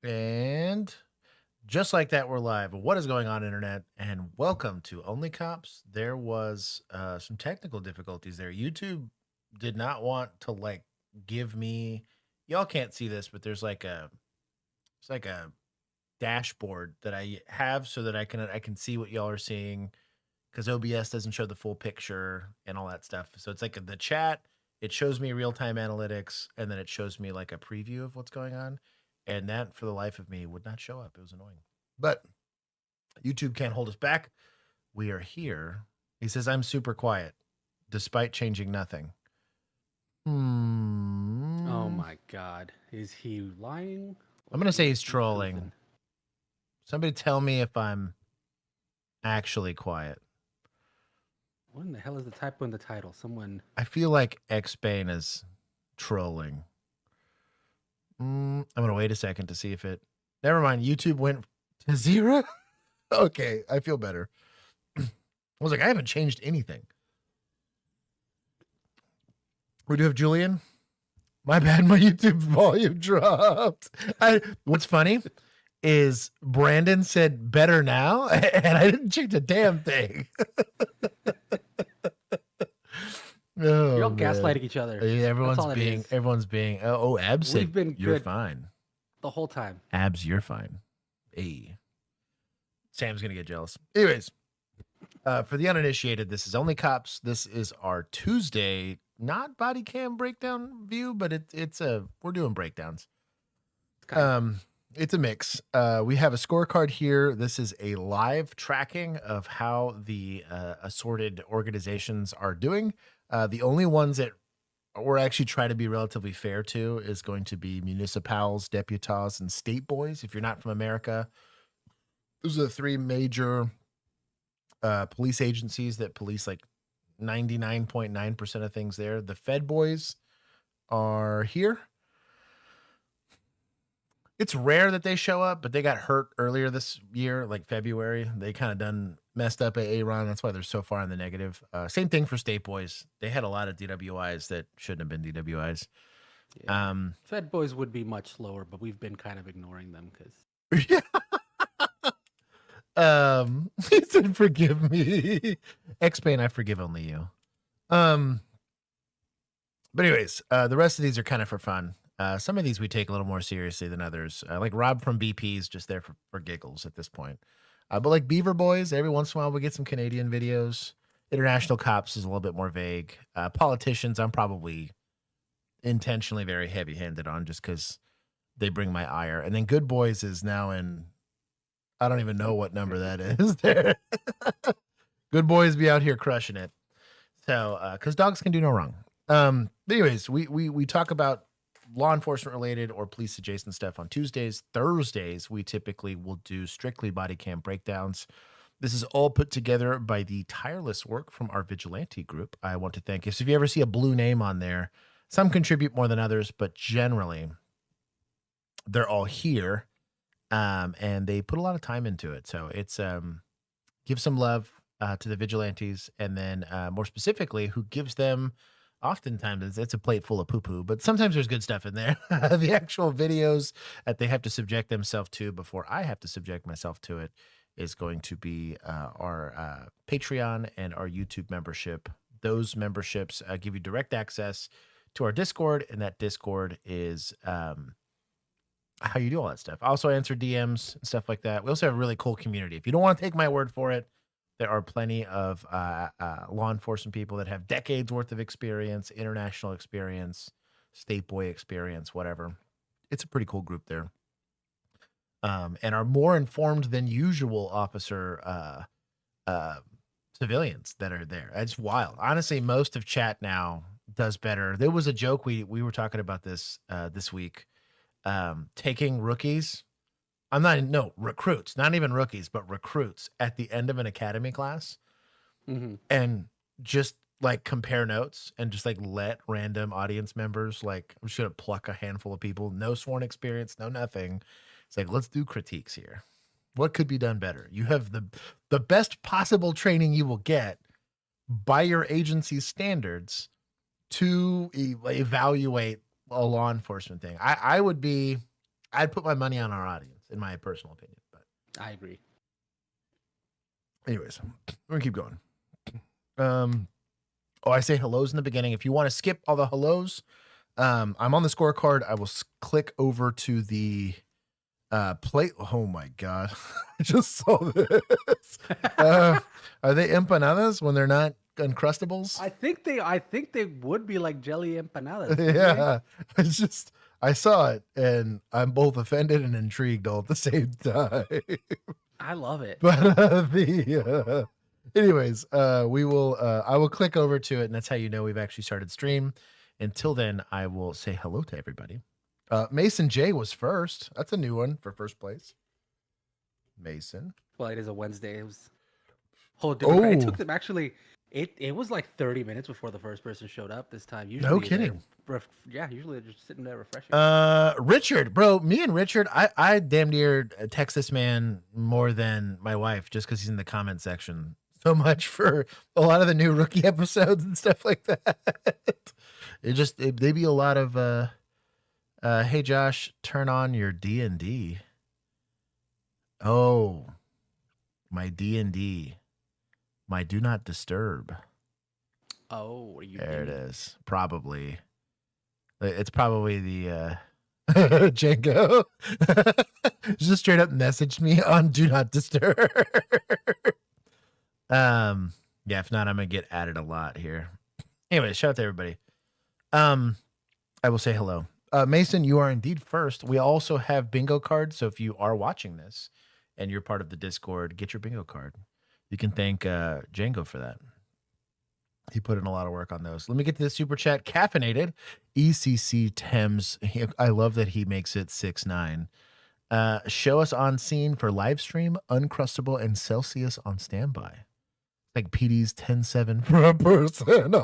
And just like that, we're live. What is going on, internet? And welcome to OnlyCops. There was some technical difficulties there. YouTube did not want to give me. Y'all can't see this, but it's like a dashboard that I have so that I can see what y'all are seeing because OBS doesn't show the full picture and all that stuff. So it's like the chat. It shows me real time analytics, and then it shows me like a preview of what's going on. And that, for the life of me, would not show up. It was annoying. But YouTube can't hold us back. We are here. He says, I'm super quiet, despite changing nothing. Oh my God. Is he lying? I'm going to say he's trolling. Somebody tell me if I'm actually quiet. What in the hell is the typo in the title? Someone. I feel like X-Bane is trolling. I'm going to wait a second to see if it... Never mind. YouTube went to 0. Okay, I feel better. I was like, I haven't changed anything. We do have Julian. My bad, my YouTube volume dropped. What's funny is Brandon said better now, and I didn't change a damn thing. You're all gaslighting each other. Everyone's being. Oh, Abs said been you're fine the whole time. Abs, you're fine. Hey, Sam's gonna get jealous. Anyways, for the uninitiated, this is OnlyCops. This is our Tuesday, not body cam breakdown view, but we're doing breakdowns. It's a mix. We have a scorecard here. This is a live tracking of how the assorted organizations are doing. The only ones that we're actually trying to be relatively fair to is going to be municipals, deputies, and state boys. If you're not from America, those are the three major police agencies that police like 99.9% of things there. The Fed boys are here. It's rare that they show up, but they got hurt earlier this year, like February. They kind of messed up at Aaron. That's why they're so far in the negative. Same thing for state boys. They had a lot of DWIs that shouldn't have been DWIs. Yeah. Fed boys would be much slower, but we've been kind of ignoring them because. He said, "Forgive me, X-Bane. I forgive only you." But anyways, the rest of these are kind of for fun. Some of these we take a little more seriously than others. Like Rob from BP is just there for giggles at this point. But like Beaver Boys, every once in a while we get some Canadian videos. International Cops is a little bit more vague. Politicians, I'm probably intentionally very heavy-handed on just because they bring my ire. And then Good Boys is now in, I don't even know what number that is there. Good Boys be out here crushing it. So, because dogs can do no wrong. Anyways, we talk about law enforcement related or police adjacent stuff on Tuesdays. Thursdays, we typically will do strictly body cam breakdowns. This is all put together by the tireless work from our vigilante group. I want to thank you. So if you ever see a blue name on there, some contribute more than others, but generally they're all here. And they put a lot of time into it. So it's give some love to the vigilantes, and then more specifically, who gives them. Oftentimes it's a plate full of poo-poo, but sometimes there's good stuff in there. The actual videos that they have to subject themselves to before I have to subject myself to it is going to be our Patreon and our YouTube membership. Those memberships give you direct access to our Discord, and that Discord is how you do all that stuff. I also answer DMs and stuff like that. We also have a really cool community. If you don't want to take my word for it, there are plenty of law enforcement people that have decades worth of experience, international experience, state boy experience, whatever. It's a pretty cool group there. And are more informed than usual officer civilians that are there. It's wild. Honestly, most of chat now does better. There was a joke. We were talking about this this week. Taking rookies. Recruits, not even rookies, but recruits at the end of an academy class, and just like compare notes and just like let random audience members, like I'm just gonna pluck a handful of people, no sworn experience, no nothing. It's like, let's do critiques here. What could be done better? You have the best possible training you will get by your agency's standards to evaluate a law enforcement thing. I'd put my money on our audience, in my personal opinion. But I agree. anyways, we're gonna keep going. I say hellos in the beginning. If you want to skip all the hellos, I'm on the scorecard. I will click over to the plate. Oh my god, I just saw this. Are they empanadas when they're not Uncrustables? I think they would be like jelly empanadas. Yeah, I saw it and I'm both offended and intrigued all at the same time. I love it. But anyways, I will click over to it, and that's how you know we've actually started stream. Until then, I will say hello to everybody. Mason J was first. That's a new one for first place. Mason. Well, it is a Wednesday. It was whole different. It took them actually. It was like 30 minutes before the first person showed up this time. Usually, no kidding. Usually they're just sitting there refreshing. Richard, bro, me and Richard, I damn near text this man more than my wife just because he's in the comment section so much for a lot of the new rookie episodes and stuff like that. They be a lot of hey Josh, turn on your D&D. Oh, my D&D. My do not disturb. Oh, what are you there doing? It is. Probably. It's probably the Django. Just straight up messaged me on do not disturb. Yeah, if not, I'm gonna get added a lot here. Anyway, shout out to everybody. I will say hello. Mason, you are indeed first. We also have bingo cards, so if you are watching this and you're part of the Discord, get your bingo card. You can thank Django for that. He put in a lot of work on those. Let me get to the super chat. Caffeinated. ECC Thames. I love that he makes it 6'9". Show us on scene for live stream. Uncrustable and Celsius on standby. Like PD's 10-7 for a person.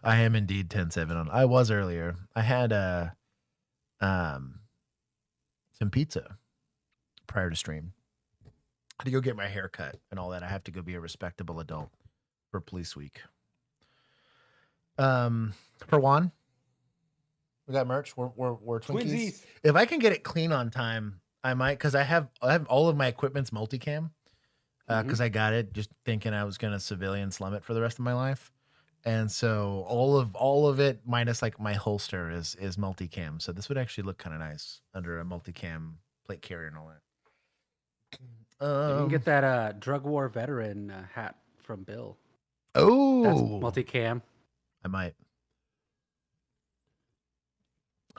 I am indeed 10-7 on. I was earlier. I had some pizza prior to stream. I had to go get my hair cut and all that. I have to go be a respectable adult for police week. For Juan, we got merch. We're Twinkies. If I can get it clean on time, I might, because I have all of my equipment's multicam. Because I got it just thinking I was gonna civilian slum it for the rest of my life, and so all of it minus like my holster is multicam. So this would actually look kind of nice under a multicam plate carrier and all that. You can get that drug war veteran hat from Bill. Oh, that's multicam. I might.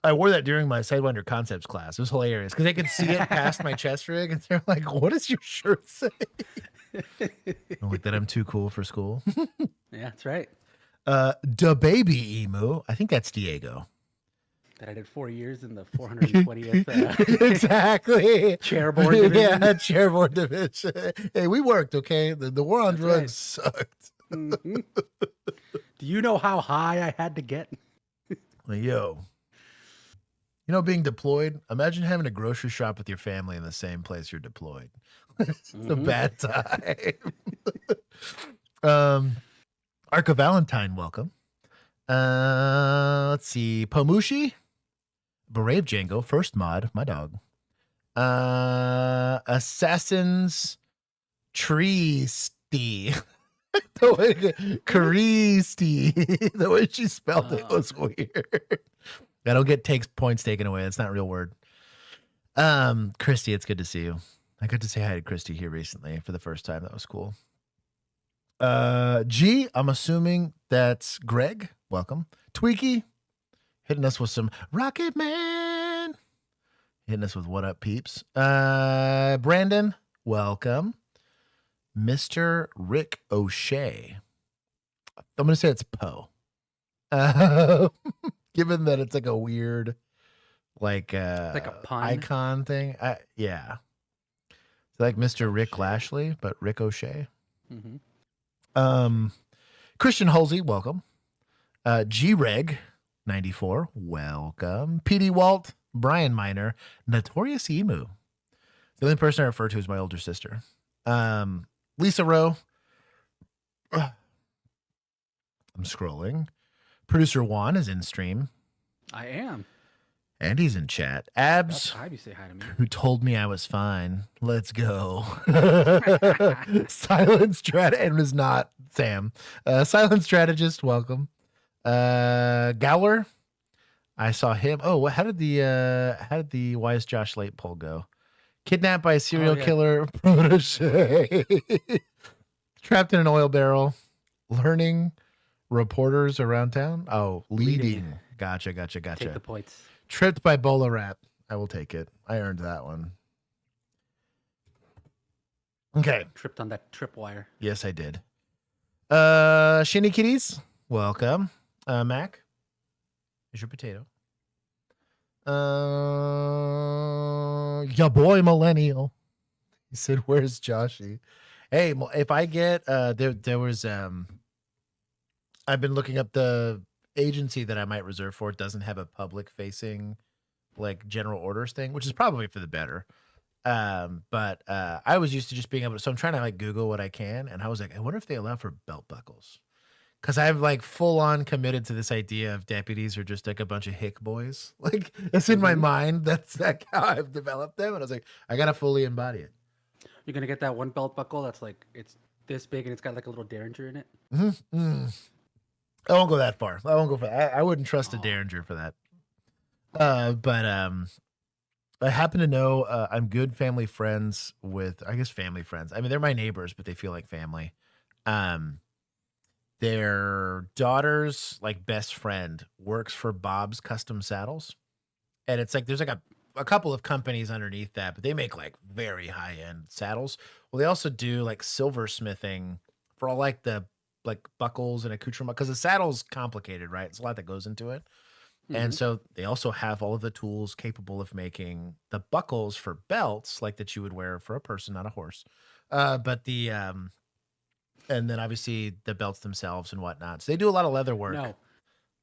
I wore that during my Sidewinder Concepts class. It was hilarious because they could see it past my chest rig, and they're like, "What does your shirt say?" I'm like, that I'm too cool for school. Yeah, that's right. Da baby emu. I think that's Diego. That I did 4 years in the 420th. Exactly. Chairboard division. Yeah, chairboard division. Hey, we worked, okay? The war on drugs sucked. Mm-hmm. Do you know how high I had to get? Like, yo. You know, being deployed, imagine having a grocery shop with your family in the same place you're deployed. It's a bad time. Arca Valentine, welcome. Let's see. Pomushi, Brave Django, first mod, my dog. Assassin's Treesty. Creasty. The way she spelled it was weird. I don't get points taken away. That's not a real word. Christy, it's good to see you. I got to say hi to Christy here recently for the first time. That was cool. G, I'm assuming that's Greg. Welcome. Tweaky, hitting us with some Rocket Man. Hitting us with what up, peeps. Brandon, welcome. Mr. Rick O'Shea. I'm going to say it's Poe. Given that it's like a weird, like a pun icon thing. Yeah. It's like Mr. Rick Lashley, but Rick O'Shea. Mm-hmm. Christian Halsey, welcome. G-Reg, 94, welcome. PD Walt, Brian Miner, Notorious Emu. The only person I refer to is my older sister. Lisa Rowe. I'm scrolling. Producer Juan is in stream. I am. Andy's in chat. About Abs, time you say hi to me. who told me I was fine. Let's go. Silent strat and was not Sam. Silent strategist, welcome. Gowler, I saw him. Oh, what? How did the Why is Josh Late poll go? Kidnapped by a serial killer protege. Trapped in an oil barrel. Learning reporters around town. Oh, leading. Gotcha. Take the points. Tripped by Bola Rat. I will take it. I earned that one. Okay. Tripped on that tripwire. Yes, I did. Shinny Kitties, welcome. Mac, here's your potato. Ya boy millennial. He said, "Where's Joshy?" Hey, if I get there was I've been looking up the agency that I might reserve for. It doesn't have a public facing like general orders thing, which is probably for the better. But I was used to just being able to, so I'm trying to like Google what I can, and I was like, I wonder if they allow for belt buckles. Because I've like full on committed to this idea of deputies are just like a bunch of hick boys. Like it's in my mind. That's like how I've developed them. And I was like, I gotta fully embody it. You're gonna get that one belt buckle that's like it's this big and it's got like a little derringer in it. I won't go that far. I won't go for that. I wouldn't trust a derringer for that. But I happen to know I'm good family friends with, I guess, family friends. I mean, they're my neighbors, but they feel like family. Their daughter's like best friend works for Bob's Custom Saddles, and it's like there's like a couple of companies underneath that, but they make like very high end saddles. Well, they also do like silversmithing for all like the like buckles and accoutrement because the saddle's complicated, right? It's a lot that goes into it. And so they also have all of the tools capable of making the buckles for belts like that you would wear for a person, not a horse. But the and then obviously the belts themselves and whatnot. So they do a lot of leather work. No,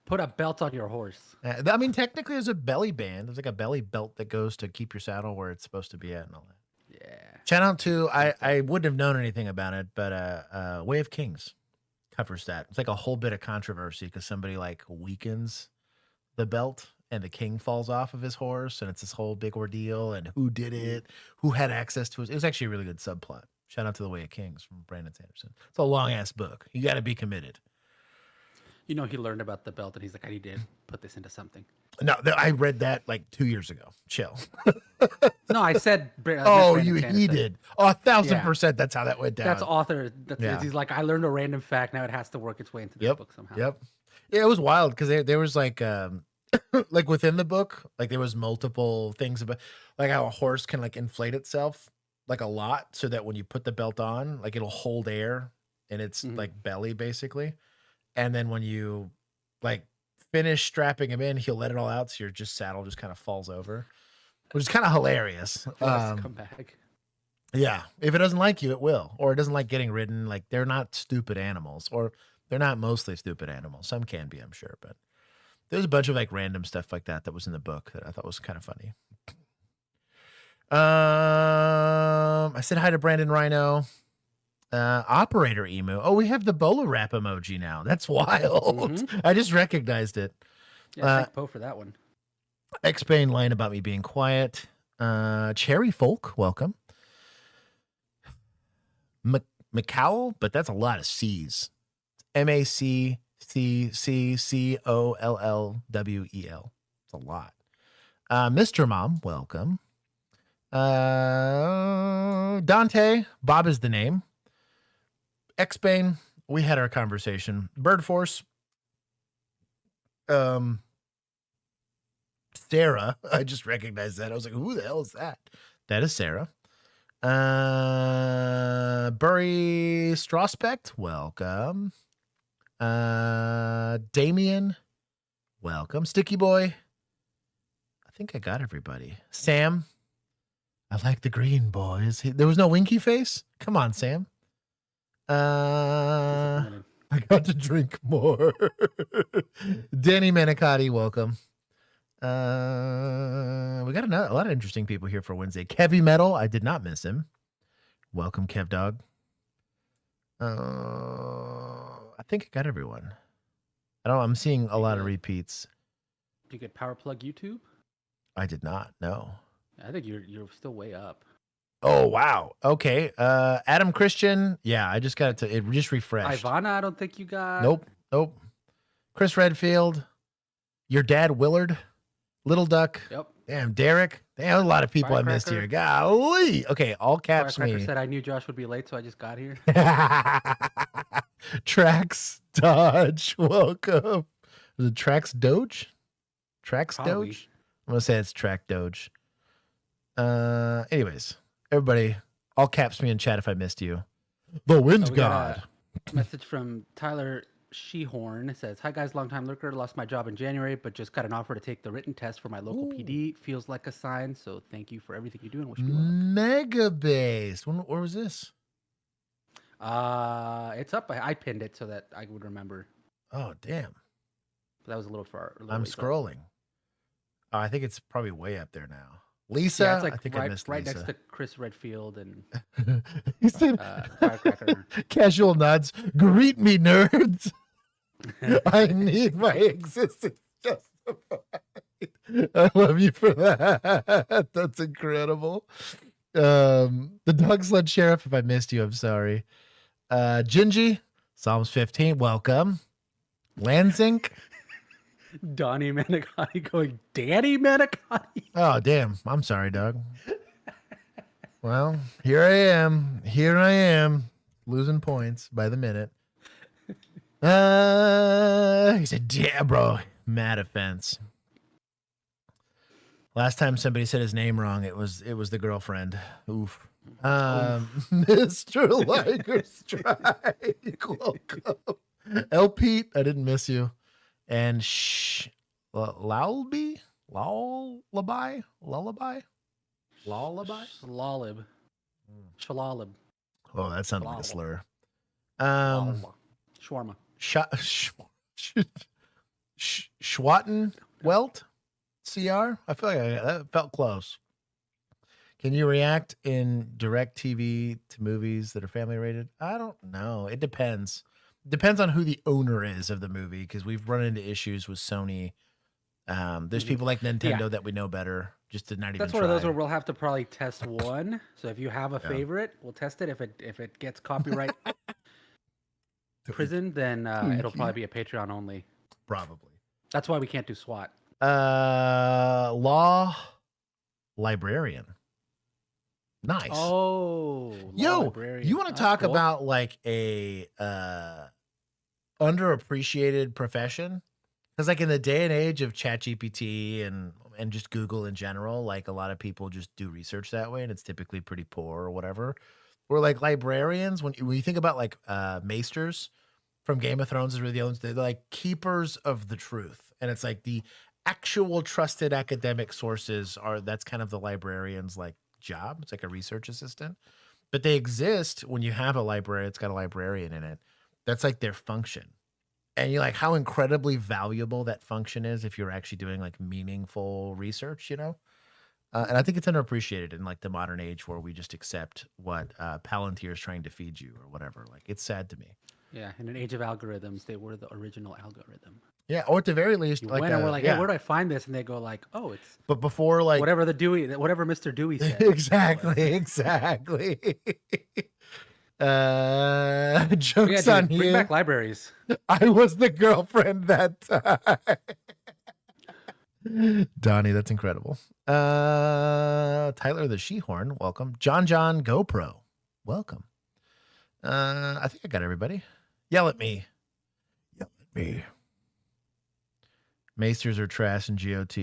put a belt on your horse. I mean, technically, there's a belly band. There's like a belly belt that goes to keep your saddle where it's supposed to be at and all that. Yeah. Shout out to I wouldn't have known anything about it, but Way of Kings covers that. It's like a whole bit of controversy because somebody like weakens the belt and the king falls off of his horse, and it's this whole big ordeal. And who did it? Who had access to it? It was actually a really good subplot. Shout out to The Way of Kings from Brandon Sanderson. It's a long ass book. You got to be committed. You know, he learned about the belt and he's like, I need to put this into something. No, I read that like 2 years ago. Chill. No, I said. He did. Oh, 1,000%. That's how that went down. That's author. He's like, I learned a random fact. Now it has to work its way into this book somehow. Yep. Yeah, it was wild because there was like like within the book, like there was multiple things about like how a horse can like inflate itself like a lot so that when you put the belt on, like it'll hold air in its like belly basically. And then when you like finish strapping him in, he'll let it all out. So your saddle just kind of falls over, which is kind of hilarious. Come back. Yeah. If it doesn't like you, it will, or it doesn't like getting ridden. Like they're not stupid animals, or they're not mostly stupid animals. Some can be, I'm sure, but there's a bunch of like random stuff like that was in the book that I thought was kind of funny. I said hi to Brandon Rhino. Operator emo. Oh, we have the Bola Wrap emoji now. That's wild. I just recognized it. Yeah, thank Poe for that one. X-Bane line about me being quiet. Cherry Folk, welcome. McCowell, but that's a lot of C's. MACCCCOLLWEL. It's a lot. Mr. Mom, welcome. Dante, Bob is the name. X-Bane, we had our conversation. Bird Force. Sarah, I just recognized that. I was like, who the hell is that? That is Sarah. Burry Strauspect, welcome. Damien, welcome. Sticky Boy, I think I got everybody. Sam, I like the green boys. There was no winky face? Come on, Sam. I got to drink more. Danny Manicotti, welcome. We got a lot of interesting people here for Wednesday. Kevy Metal, I did not miss him. Welcome, Kev Dog. I think I got everyone. I'm seeing a lot of repeats. Do you get Power Plug YouTube? I did not. No. I think you're still way up. Oh wow. Okay. Adam Christian. Yeah, I just got it. It just refreshed. Ivana, I don't think you got. Nope. Chris Redfield. Your dad Willard. Little Duck. Yep. Damn, Derek. Damn, a lot of people I missed here. Golly. Okay, all caps Firecracker me. said I knew Josh would be late, so I just got here. Trax Dodge. Welcome. Was it Trax Doge? Trax Probably. Doge? I'm gonna say it's Track Doge. Anyways, everybody, all caps me in chat if I missed you. The Wind We got God. a message from Tyler Shehorn. It says, "Hi guys, long time lurker. Lost my job in January, but just got an offer to take the written test for my local PD. Feels like a sign. So thank you for everything you do and wish me luck." Mega Base. Where was this? It's up. I pinned it so that I would remember. Oh damn. But that was a little far. I'm scrolling. Oh, I think it's probably way up there now. Lisa, Yeah, it's like I think right, I missed right Lisa. next to Chris Redfield and He said, Firecracker. Casual nods. Greet me, nerds. I need my existence justified. I love you for that. That's incredible. The Dog Sled Sheriff, if I missed you, I'm sorry. Gingy, Psalms 15, welcome. Lanzink. Donnie Manicotti going, Danny Manicotti. Oh, damn. I'm sorry, Doug. Well, here I am. Losing points by the minute. He said, yeah, bro. Mad offense. Last time somebody said his name wrong, it was the girlfriend. Oof. Mr. Liger Strike. Welcome. El Pete, I didn't miss you. And Lullaby? Lullaby? Slalib. Shalalib. Oh, that sounded like a slur. Shawarma. Schwatten Welt? CR? I feel like that felt close. Can you react in direct TV to movies that are family rated? I don't know. It depends. Depends on who the owner is of the movie, because we've run into issues with Sony. There's people like Nintendo that we know better, just to not even That's one of those where we'll have to probably test one. So if you have a favorite, we'll test it. If it gets copyright prison, then it'll probably be a Patreon only. Probably. That's why we can't do SWAT. Law Librarian. Nice. Oh, yo, librarian. You want to talk about like a underappreciated profession? Because like in the day and age of ChatGPT and just Google in general, like a lot of people just do research that way, and it's typically pretty poor or whatever. We're like librarians. When you think about like maesters from Game of Thrones, is really the ones, they're like keepers of the truth, and it's like the actual trusted academic sources that's kind of the librarian's like job. It's like a research assistant, but they exist when you have a library. It's got a librarian in it. That's like their function. And you're like, how incredibly valuable that function is if you're actually doing like meaningful research, and I think it's underappreciated in like the modern age where we just accept what Palantir is trying to feed you or whatever. Like, it's sad to me. Yeah, in an age of algorithms, they were the original algorithm. Yeah, or at the very least, you like went and we're like, hey, where do I find this? And they go like, oh, it's. But before, like whatever Mr. Dewey said. exactly. Jokes on you. Bring back libraries. I was the girlfriend that time. Donnie, that's incredible. Tyler the Shehorn, welcome. John GoPro, welcome. I think I got everybody. Yell at me. Maesters are trash in GOT.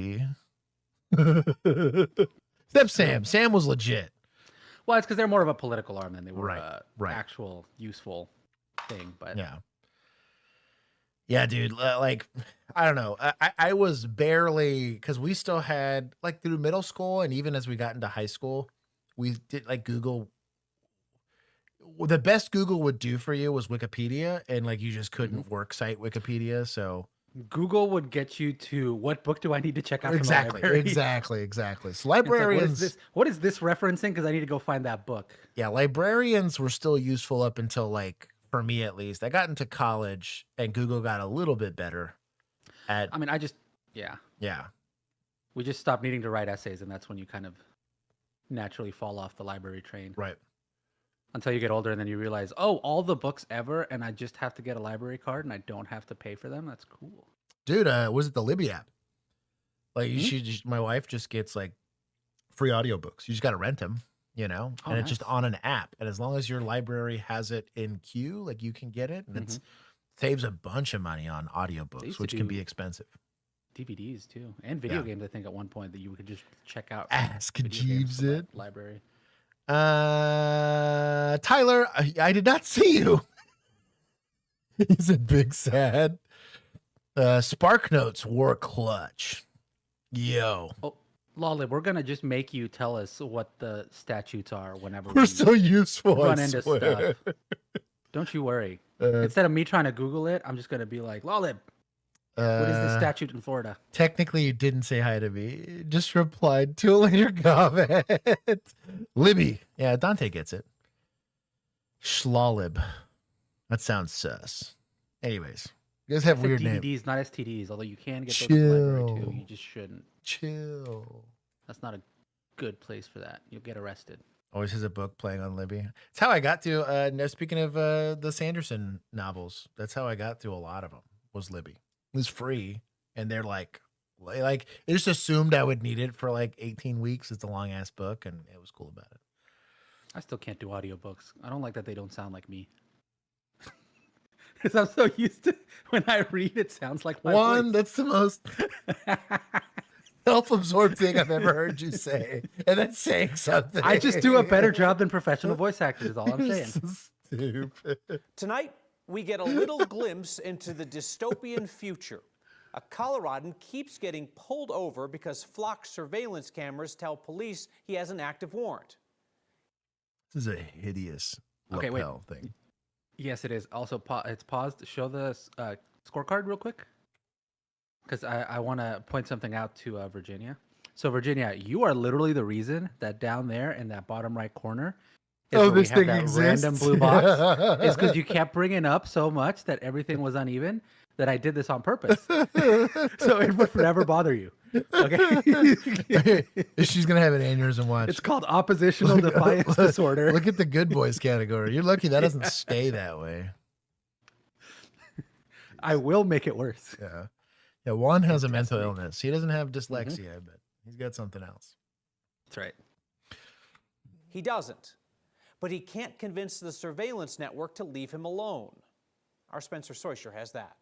Except Sam. Sam was legit. Well, it's because they're more of a political arm than they were right. actual useful thing. But yeah, dude. Like, I don't know. I was barely, because we still had like through middle school and even as we got into high school, we did like Google. The best Google would do for you was Wikipedia, and like you just couldn't work site Wikipedia. So Google would get you to what book do I need to check out? Exactly. So librarians, like, what is this referencing? Because I need to go find that book. Yeah, librarians were still useful up until like, for me at least, I got into college and Google got a little bit better at. I mean, yeah. We just stop needing to write essays, and that's when you kind of naturally fall off the library train. Right. Until you get older, and then you realize, oh, all the books ever, and I just have to get a library card, and I don't have to pay for them. That's cool. Dude, was it the Libby app? Like, my wife just gets like free audiobooks. You just got to rent them, you know, and it's just on an app. And as long as your library has it in queue, like you can get it, and it saves a bunch of money on audiobooks, which can be expensive. DVDs too, and video games. I think at one point that you could just check out. Ask Jeeves it. Library. Tyler, I did not see you. He's a big sad. Spark Notes wore clutch. Yo. Oh, Lolly, we're gonna just make you tell us what the statutes are whenever we're so useful. Run into stuff. Don't you worry. Instead of me trying to Google it, I'm just gonna be like, Lolly, what is the statute in Florida? Technically, you didn't say hi to me. Just replied to a later comment. Libby. Yeah, Dante gets it. Schlalib. That sounds sus. Anyways, you guys have weird names. DVDs, not STDs, although you can get those in the library too. You just shouldn't. Chill. That's not a good place for that. You'll get arrested. Always has a book playing on Libby. It's how I got to, speaking of the Sanderson novels, that's how I got to a lot of them, was Libby. It was free, and they're like they just assumed I would need it for like 18 weeks. It's a long ass book, and it was cool about it. I still can't do audiobooks. I don't like that they don't sound like me. Because I'm so used to when I read, it sounds like my voice. That's the most self-absorbed thing I've ever heard you say, and that's saying something. I just do a better job than professional voice actors, is all I'm saying. So stupid. Tonight, we get a little glimpse into the dystopian future. A Coloradan keeps getting pulled over because flock surveillance cameras tell police he has an active warrant. This is a hideous lapel thing. Yes, it is. Also, it's paused. Show the scorecard real quick, because I want to point something out to Virginia. So, Virginia, you are literally the reason that down there in that bottom right corner is where we have that random blue box. It's because you kept bringing up so much that everything was uneven that I did this on purpose. So it would forever bother you. Okay. She's gonna have an aneurysm. Watch. It's called oppositional defiance disorder. Look at the good boys category. You're lucky that doesn't stay that way. I will make it worse. Yeah. Yeah. Juan has a mental illness. He doesn't have dyslexia, but he's got something else. That's right. He doesn't. But he can't convince the surveillance network to leave him alone. Our Spencer Soysher has that.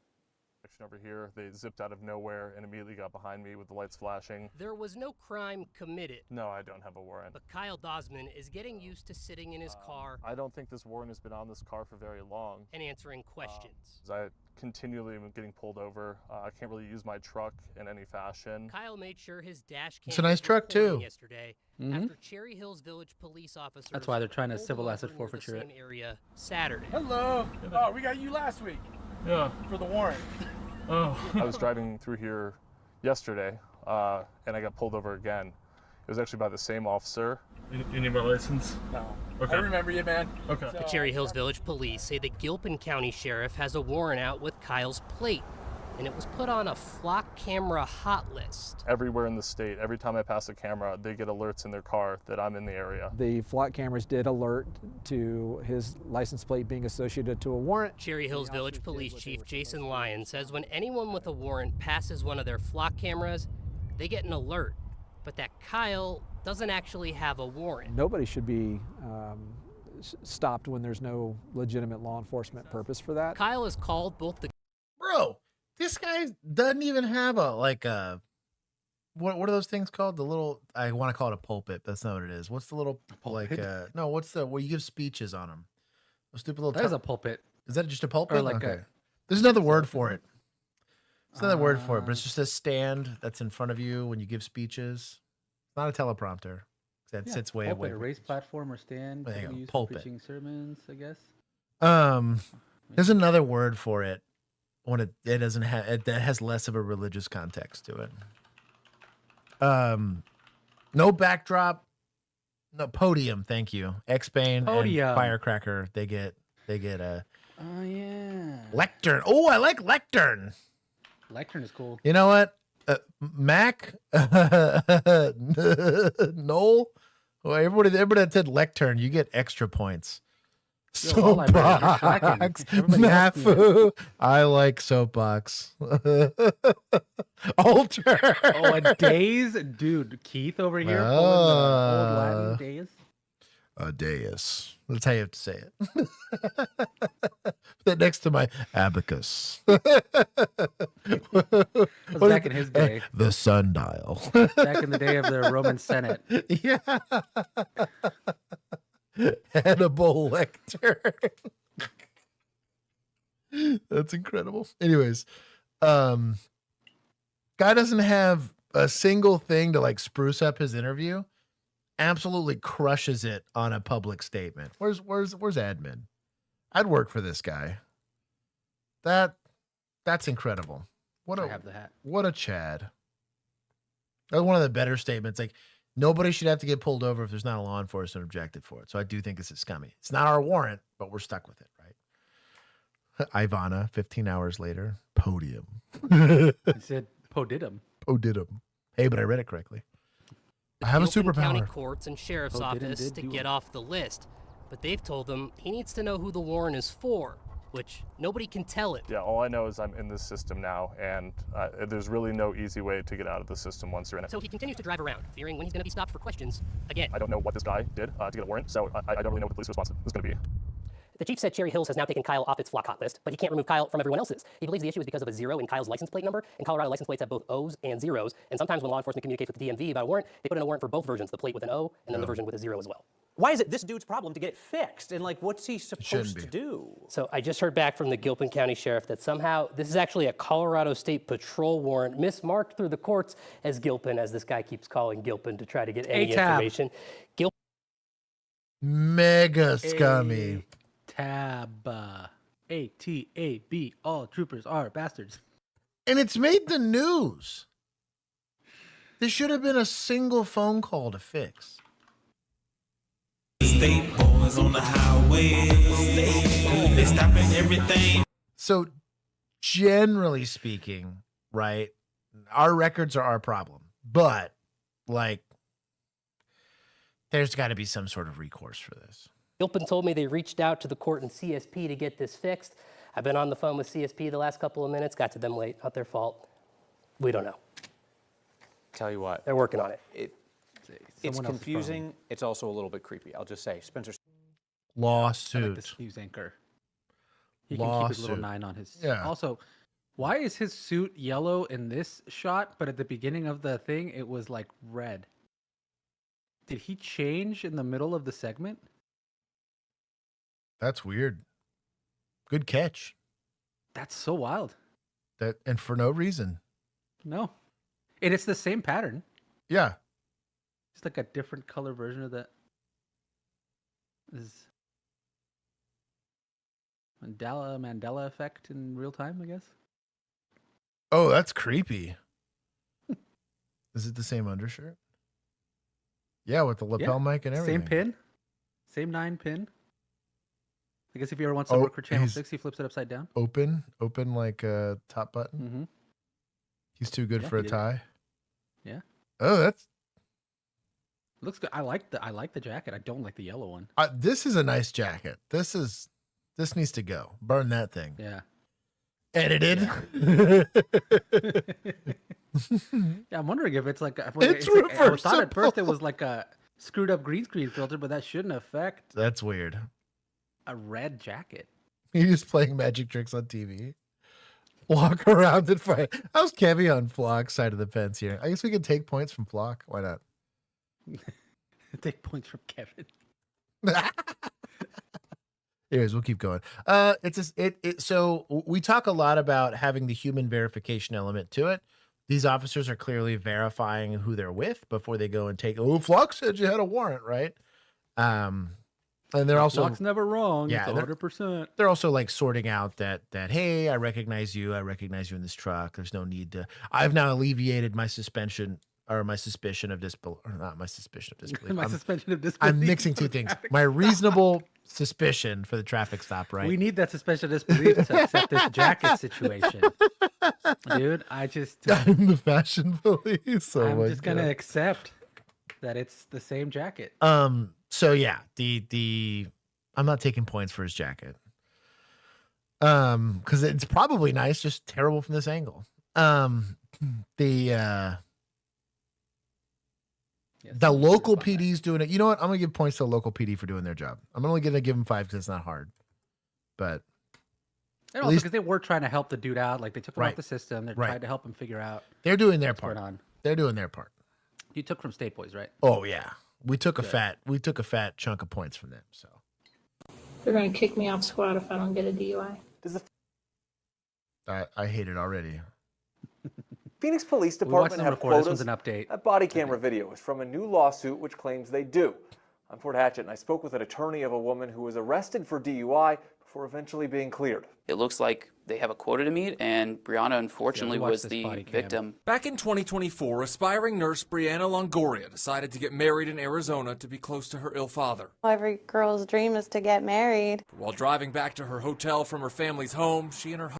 Over here, they zipped out of nowhere and immediately got behind me with the lights flashing. There was no crime committed. No, I don't have a warrant. But Kyle Dosman is getting used to sitting in his car. I don't think this warrant has been on this car for very long. And answering questions. I continually am getting pulled over. I can't really use my truck in any fashion. Kyle made sure his dash cam. It's a nice truck too. Yesterday, after Cherry Hills Village police officers. That's why they're trying to civil asset forfeiture it. Area Saturday. Hello. Oh, we got you last week. Yeah. For the warrant. Oh. I was driving through here yesterday, and I got pulled over again. It was actually by the same officer. You need my license? No. Okay. I remember you, man. Okay. The Cherry Hills Village police say the Gilpin County Sheriff has a warrant out with Kyle's plate, and it was put on a flock camera hot list. Everywhere in the state, every time I pass a camera, they get alerts in their car that I'm in the area. The flock cameras did alert to his license plate being associated to a warrant. Cherry Hills Village Police Chief Jason Lyon says when anyone with a warrant passes one of their flock cameras, they get an alert, but that Kyle doesn't actually have a warrant. Nobody should be stopped when there's no legitimate law enforcement purpose for that. Kyle has called both the... Bro, this guy doesn't even have what are those things called? The little, I want to call it a pulpit. That's not what it is. What's the little where you give speeches on them? A stupid little. That is a pulpit. Is that just a pulpit? Or like There's another word for it. There's another word for it, but it's just a stand that's in front of you when you give speaches. It's not a teleprompter. That sits way away. A raised platform or stand. There you go, used pulpit. For preaching sermons, I guess. There's another word for it. When it doesn't have it, that has less of a religious context to it. No backdrop, no podium. Thank you, X-Bane and Firecracker. They get a oh yeah lectern. Oh, I like lectern. Lectern is cool. You know what? Mac, Noel, well, everybody that said lectern, you get extra points. Yo, law librarian, you're slacking. Soapbox, Everybody else can Mafu, I like soapbox. Alter. Oh, and days, dude. Keith over here pulling the old Latin days. A deus. That's how you have to say it. That next to my abacus. That was back in his day. The sundial. Back in the day of the Roman Senate. Yeah. Hannibal Lecter. That's incredible. Anyways, guy doesn't have a single thing to like spruce up his interview. Absolutely crushes it on a public statement. Where's admin? I'd work for this guy. That's incredible. I have the hat. What a Chad. That's one of the better statements. Like, nobody should have to get pulled over if there's not a law enforcement objective for it. So I do think this is scummy. It's not our warrant, but we're stuck with it, right? Ivana, 15 hours later, podium. He said Podidum. Podidum. Hey, but I read it correctly. I have a Gilpin County superpower. courts and sheriff's Oh, didn't office did to do get it. off the list, but they've told him he needs to know who the warrant is for, which nobody can tell him. Yeah, all I know is I'm in this system now, and there's really no easy way to get out of the system once you're in it. So he continues to drive around, fearing when he's going to be stopped for questions again. I don't know what this guy did to get a warrant, so I don't really know what the police response is going to be. The chief said Cherry Hills has now taken Kyle off its flock hot list, but he can't remove Kyle from everyone else's. He believes the issue is because of a 0 in Kyle's license plate number, and Colorado license plates have both O's and zeros, and sometimes when law enforcement communicates with the DMV about a warrant, they put in a warrant for both versions, the plate with an O and then the version with a 0 as well. Why is it this dude's problem to get it fixed? And like, what's he supposed to do? So I just heard back from the Gilpin County Sheriff that somehow this is actually a Colorado State Patrol warrant mismarked through the courts as Gilpin, as this guy keeps calling Gilpin to try to get any A-tab. information. Gilpin Mega scummy. Tab. A-T-A-B. All troopers are bastards. And it's made the news. This should have been a single phone call to fix. State boys on the highway. They stopping everything. So generally speaking, right, our records are our problem. But like, there's got to be some sort of recourse for this. Gilpin told me they reached out to the court and CSP to get this fixed. I've been on the phone with CSP the last couple of minutes, got to them late, not their fault. We don't know. Tell you what, They're working on it. it's Someone else's confusing. It's also a little bit creepy. I'll just say, Spencer. I like Lawsuit. this news anchor. He can keep his little Lawsuit. 9 on his. Yeah. Also, why is his suit yellow in this shot, but at the beginning of the thing it was like red? Did he change in the middle of the segment? That's weird. Good catch. That's so wild. That and for no reason. No, and it's the same pattern. Yeah. It's like a different color version of that. Is Mandela effect in real time, I guess. Oh, that's creepy. Is it the same undershirt? Yeah, with the lapel mic and everything. Same pin, same 9 pin. I guess if he ever wants to Oh, work for Channel he's- 6, he flips it upside down. Open like a top button. Mm-hmm. He's too good Yeah, for a he did. tie. Yeah. Oh, that's Looks good. I like the jacket. I don't like the yellow one. this is a nice jacket. This needs to go. Burn that thing. Yeah. Edited. Yeah, I'm wondering if it's like It's like, I thought at first it reversible. was like a screwed up green screen filter, but that shouldn't affect That's weird. a red jacket. He's playing magic tricks on TV. Walk around and fight. How's Kevy on Flock's side of the fence here? I guess we can take points from Flock. Why not? Take points from Kevin. Anyways, we'll keep going. So we talk a lot about having the human verification element to it. These officers are clearly verifying who they're with before they go and take. Oh, Flock said you had a warrant, right? And they're also Flock's never wrong. Yeah, It's 100%. they're also like sorting out that hey, I recognize you in this truck. There's no need to. I've now alleviated my suspension or my suspicion of disbelief, or not my suspicion of disbelief. My I'm- suspension of disbelief. I'm mixing two things. My reasonable suspicion for the traffic stop, right? We need that suspension of disbelief to accept this jacket situation, dude. I'm the fashion police. Oh I'm my just gonna God. accept that it's the same jacket. So yeah, the I'm not taking points for his jacket. Because it's probably nice, just terrible from this angle. The local PD's doing it. You know what? I'm gonna give points to the local PD for doing their job. I'm only gonna give them 5 because it's not hard. But And also because they were trying to help the dude out, like they took him Right. off the system. They're Right. trying to help him figure out they're doing their what's part. going on. They're doing their part. You took from State Boys, right? Oh yeah, we took Good. a fat chunk of points from them. So They're going to kick me off squad if I don't get a DUI. I hate it already. Phoenix Police We watched Department them have before. This quotas. one's an update. That body camera video is from a new lawsuit which claims they do. I'm Fort Hatchett, and I spoke with an attorney of a woman who was arrested for DUI before eventually being cleared. It looks like they have a quota to meet, and Brianna unfortunately watched was this the body cam. victim. Back in 2024, aspiring nurse Brianna Longoria decided to get married in Arizona to be close to her ill father. Every girl's dream is to get married. While driving back to her hotel from her family's home, she and her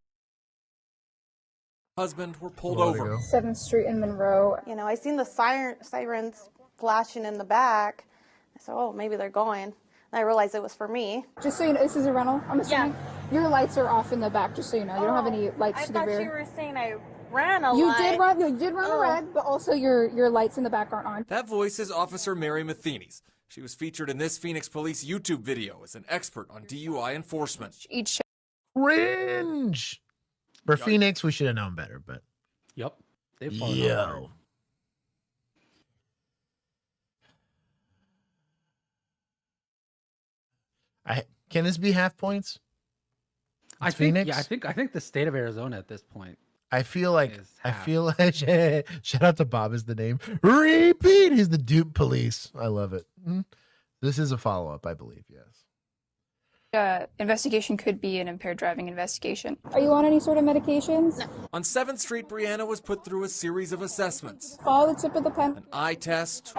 husband were pulled over. 7th Street in Monroe. You know, I seen the sirens flashing in the back. I said, oh, maybe they're going. And I realized it was for me. Just so you know, this is a rental, I'm assuming. Yeah. Your lights are off in the back, just so you know. You don't have any lights to the rear. I thought you were saying I ran a You light. did run the red, but also your lights in the back aren't on. That voice is Officer Mary Matheny's. She was featured in this Phoenix Police YouTube video as an expert on DUI enforcement. Each Cringe. For Phoenix, we should have known better, but Yep. They've fallen hard. yo. Can this be half points? I It's think, Phoenix? yeah, I think the state of Arizona at this point. I feel like Is half. shout out to Bob is the name. Repeat. He's the dupe police. I love it. This is a follow-up, I believe. Yes. investigation could be an impaired driving investigation. Are you on any sort of medications? No. On 7th Street, Brianna was put through a series of assessments. Follow the tip of the pen. An eye test,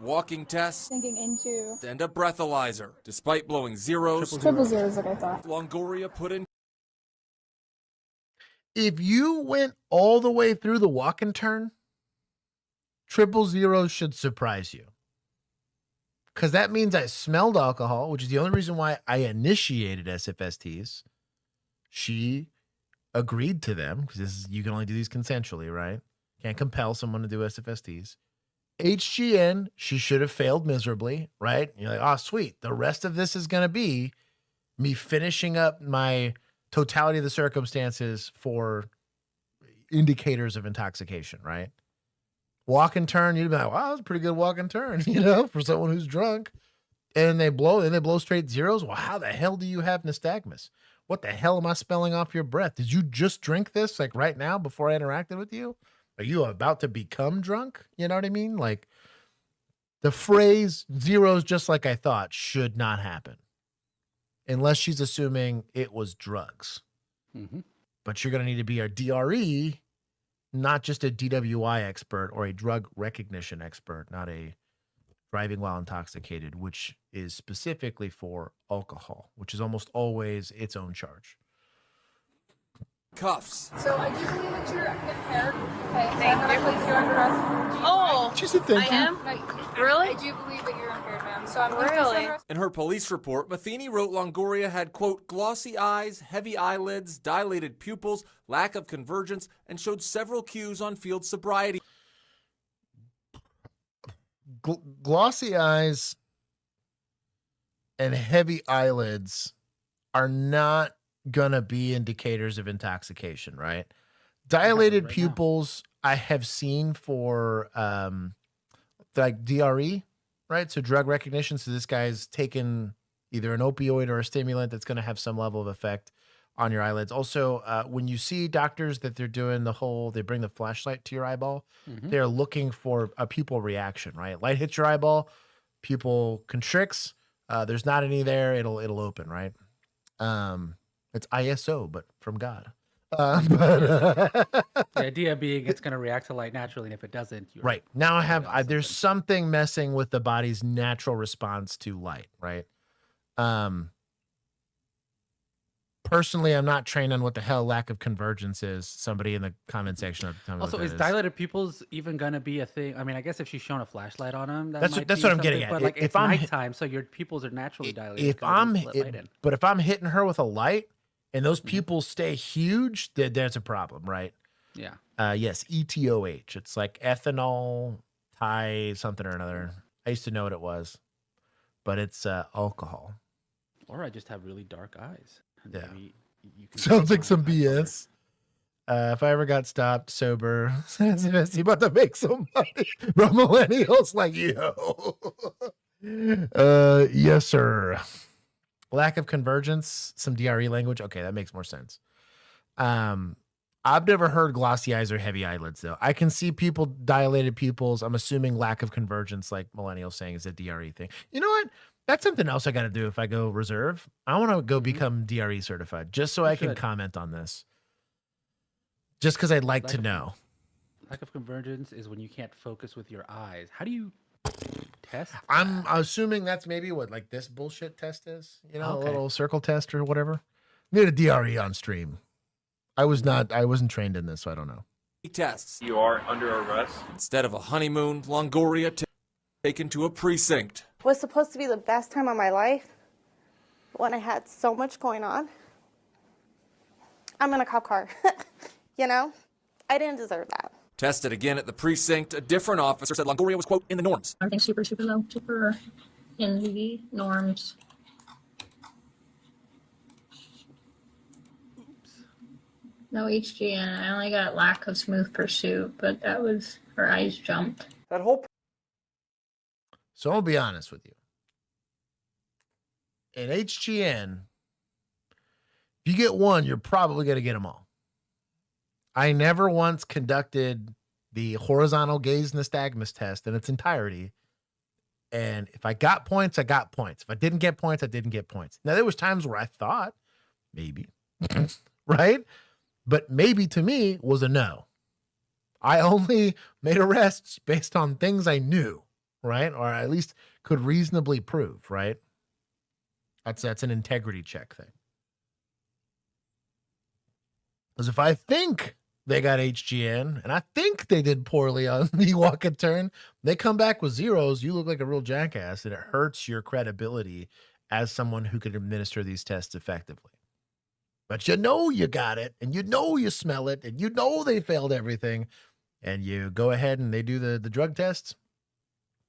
walking test, Sinking into and a breathalyzer. Despite blowing zeros, triple zeros, like I thought. Longoria put in If you went all the way through the walk and turn, triple zeros should surprise you. Because that means I smelled alcohol, which is the only reason why I initiated SFSTs. She agreed to them because you can only do these consensually, right? Can't compel someone to do SFSTs. HGN, she should have failed miserably, right? You're like, oh, sweet. The rest of this is going to be me finishing up my totality of the circumstances for indicators of intoxication, right? Walk and turn, you'd be like, wow, that's a pretty good walk and turn, for someone who's drunk. And they blow straight zeros. Well, how the hell do you have nystagmus? What the hell am I spelling off your breath? Did you just drink this like right now before I interacted with you? Are you about to become drunk? You know what I mean? Like the phrase zeros just like I thought should not happen. Unless she's assuming it was drugs. Mm-hmm. But you're going to need to be our DRE, not just a DWI expert or a drug recognition expert, not a driving while intoxicated, which is specifically for alcohol, which is almost always its own charge. cuffs. So I do believe that you're impaired. Okay, so I'm going to place you under arrest. Oh, She said thank you. am? Really? I do believe that you're impaired, ma'am. So I'm going to place you Really? under arrest. In her police report, Matheny wrote Longoria had, quote, glossy eyes, heavy eyelids, dilated pupils, lack of convergence, and showed several cues on field sobriety. Glossy eyes and heavy eyelids are not gonna be indicators of intoxication, right? Dilated pupils I have seen for like DRE, right? So drug recognition. So this guy's taken either an opioid or a stimulant that's going to have some level of effect on your eyelids. Also, when you see doctors that they're doing they bring the flashlight to your eyeball, they're looking for a pupil reaction, right? Light hits your eyeball, pupil constricts. There's not any there. It'll open, right? It's ISO, but from God. The idea being it's going to react to light naturally, and if it doesn't, you're right. Now there's something messing with the body's natural response to light, right? Personally, I'm not trained on what the hell lack of convergence is. Somebody in the comment section of the time. Also, is dilated pupils even gonna be a thing? I mean, I guess if she's showing a flashlight on them, That's what I'm getting at. But like, If it's I'm nighttime, so your pupils are naturally dilated. But if I'm hitting her with a light and those pupils stay huge, there's a problem, right? Yeah. Yes, ETOH. It's like ethanol, Thai, something or another. I used to know what it was, but it's alcohol. Or I just have really dark eyes. Yeah. Maybe you can Sounds like some BS. If I ever got stopped sober, you about to make some money. Bro, millennials like, yo. Yes, sir. Lack of convergence, some DRE language. Okay, that makes more sense. I've never heard glossy eyes or heavy eyelids, though. I can see people dilated pupils. I'm assuming lack of convergence, like millennials saying, is a DRE thing. You know what? That's something else I got to do if I go reserve. I want to go become DRE certified just so I can comment on this. Just because I'd like to know. Lack of convergence is when you can't focus with your eyes. How do you test? I'm assuming that's maybe what like this bullshit test is. You know, a little circle test or whatever. Need a DRE on stream. I wasn't trained in this, so I don't know. Tests. You are under arrest. Instead of a honeymoon, Longoria taken to a precinct. Was supposed to be the best time of my life when I had so much going on. I'm in a cop car. You know, I didn't deserve that. Tested again at the precinct, a different officer said Longoria was, quote, in the norms. Everything's super, super low, super in the norms. No HGN. I only got lack of smooth pursuit, but that was her eyes jumped. That whole. So I'll be honest with you. In HGN, if you get one, you're probably going to get them all. I never once conducted the horizontal gaze nystagmus test in its entirety. And if I got points, I got points. If I didn't get points, I didn't get points. Now, there was times where I thought, maybe, right? But maybe to me was a no. I only made arrests based on things I knew, right? Or at least could reasonably prove, right? That's an integrity check thing. Because if I think they got HGN and I think they did poorly on the walk and turn, they come back with zeros, you look like a real jackass, and it hurts your credibility as someone who could administer these tests effectively. But you know you got it, and you know you smell it, and you know they failed everything, and you go ahead and they do the drug tests,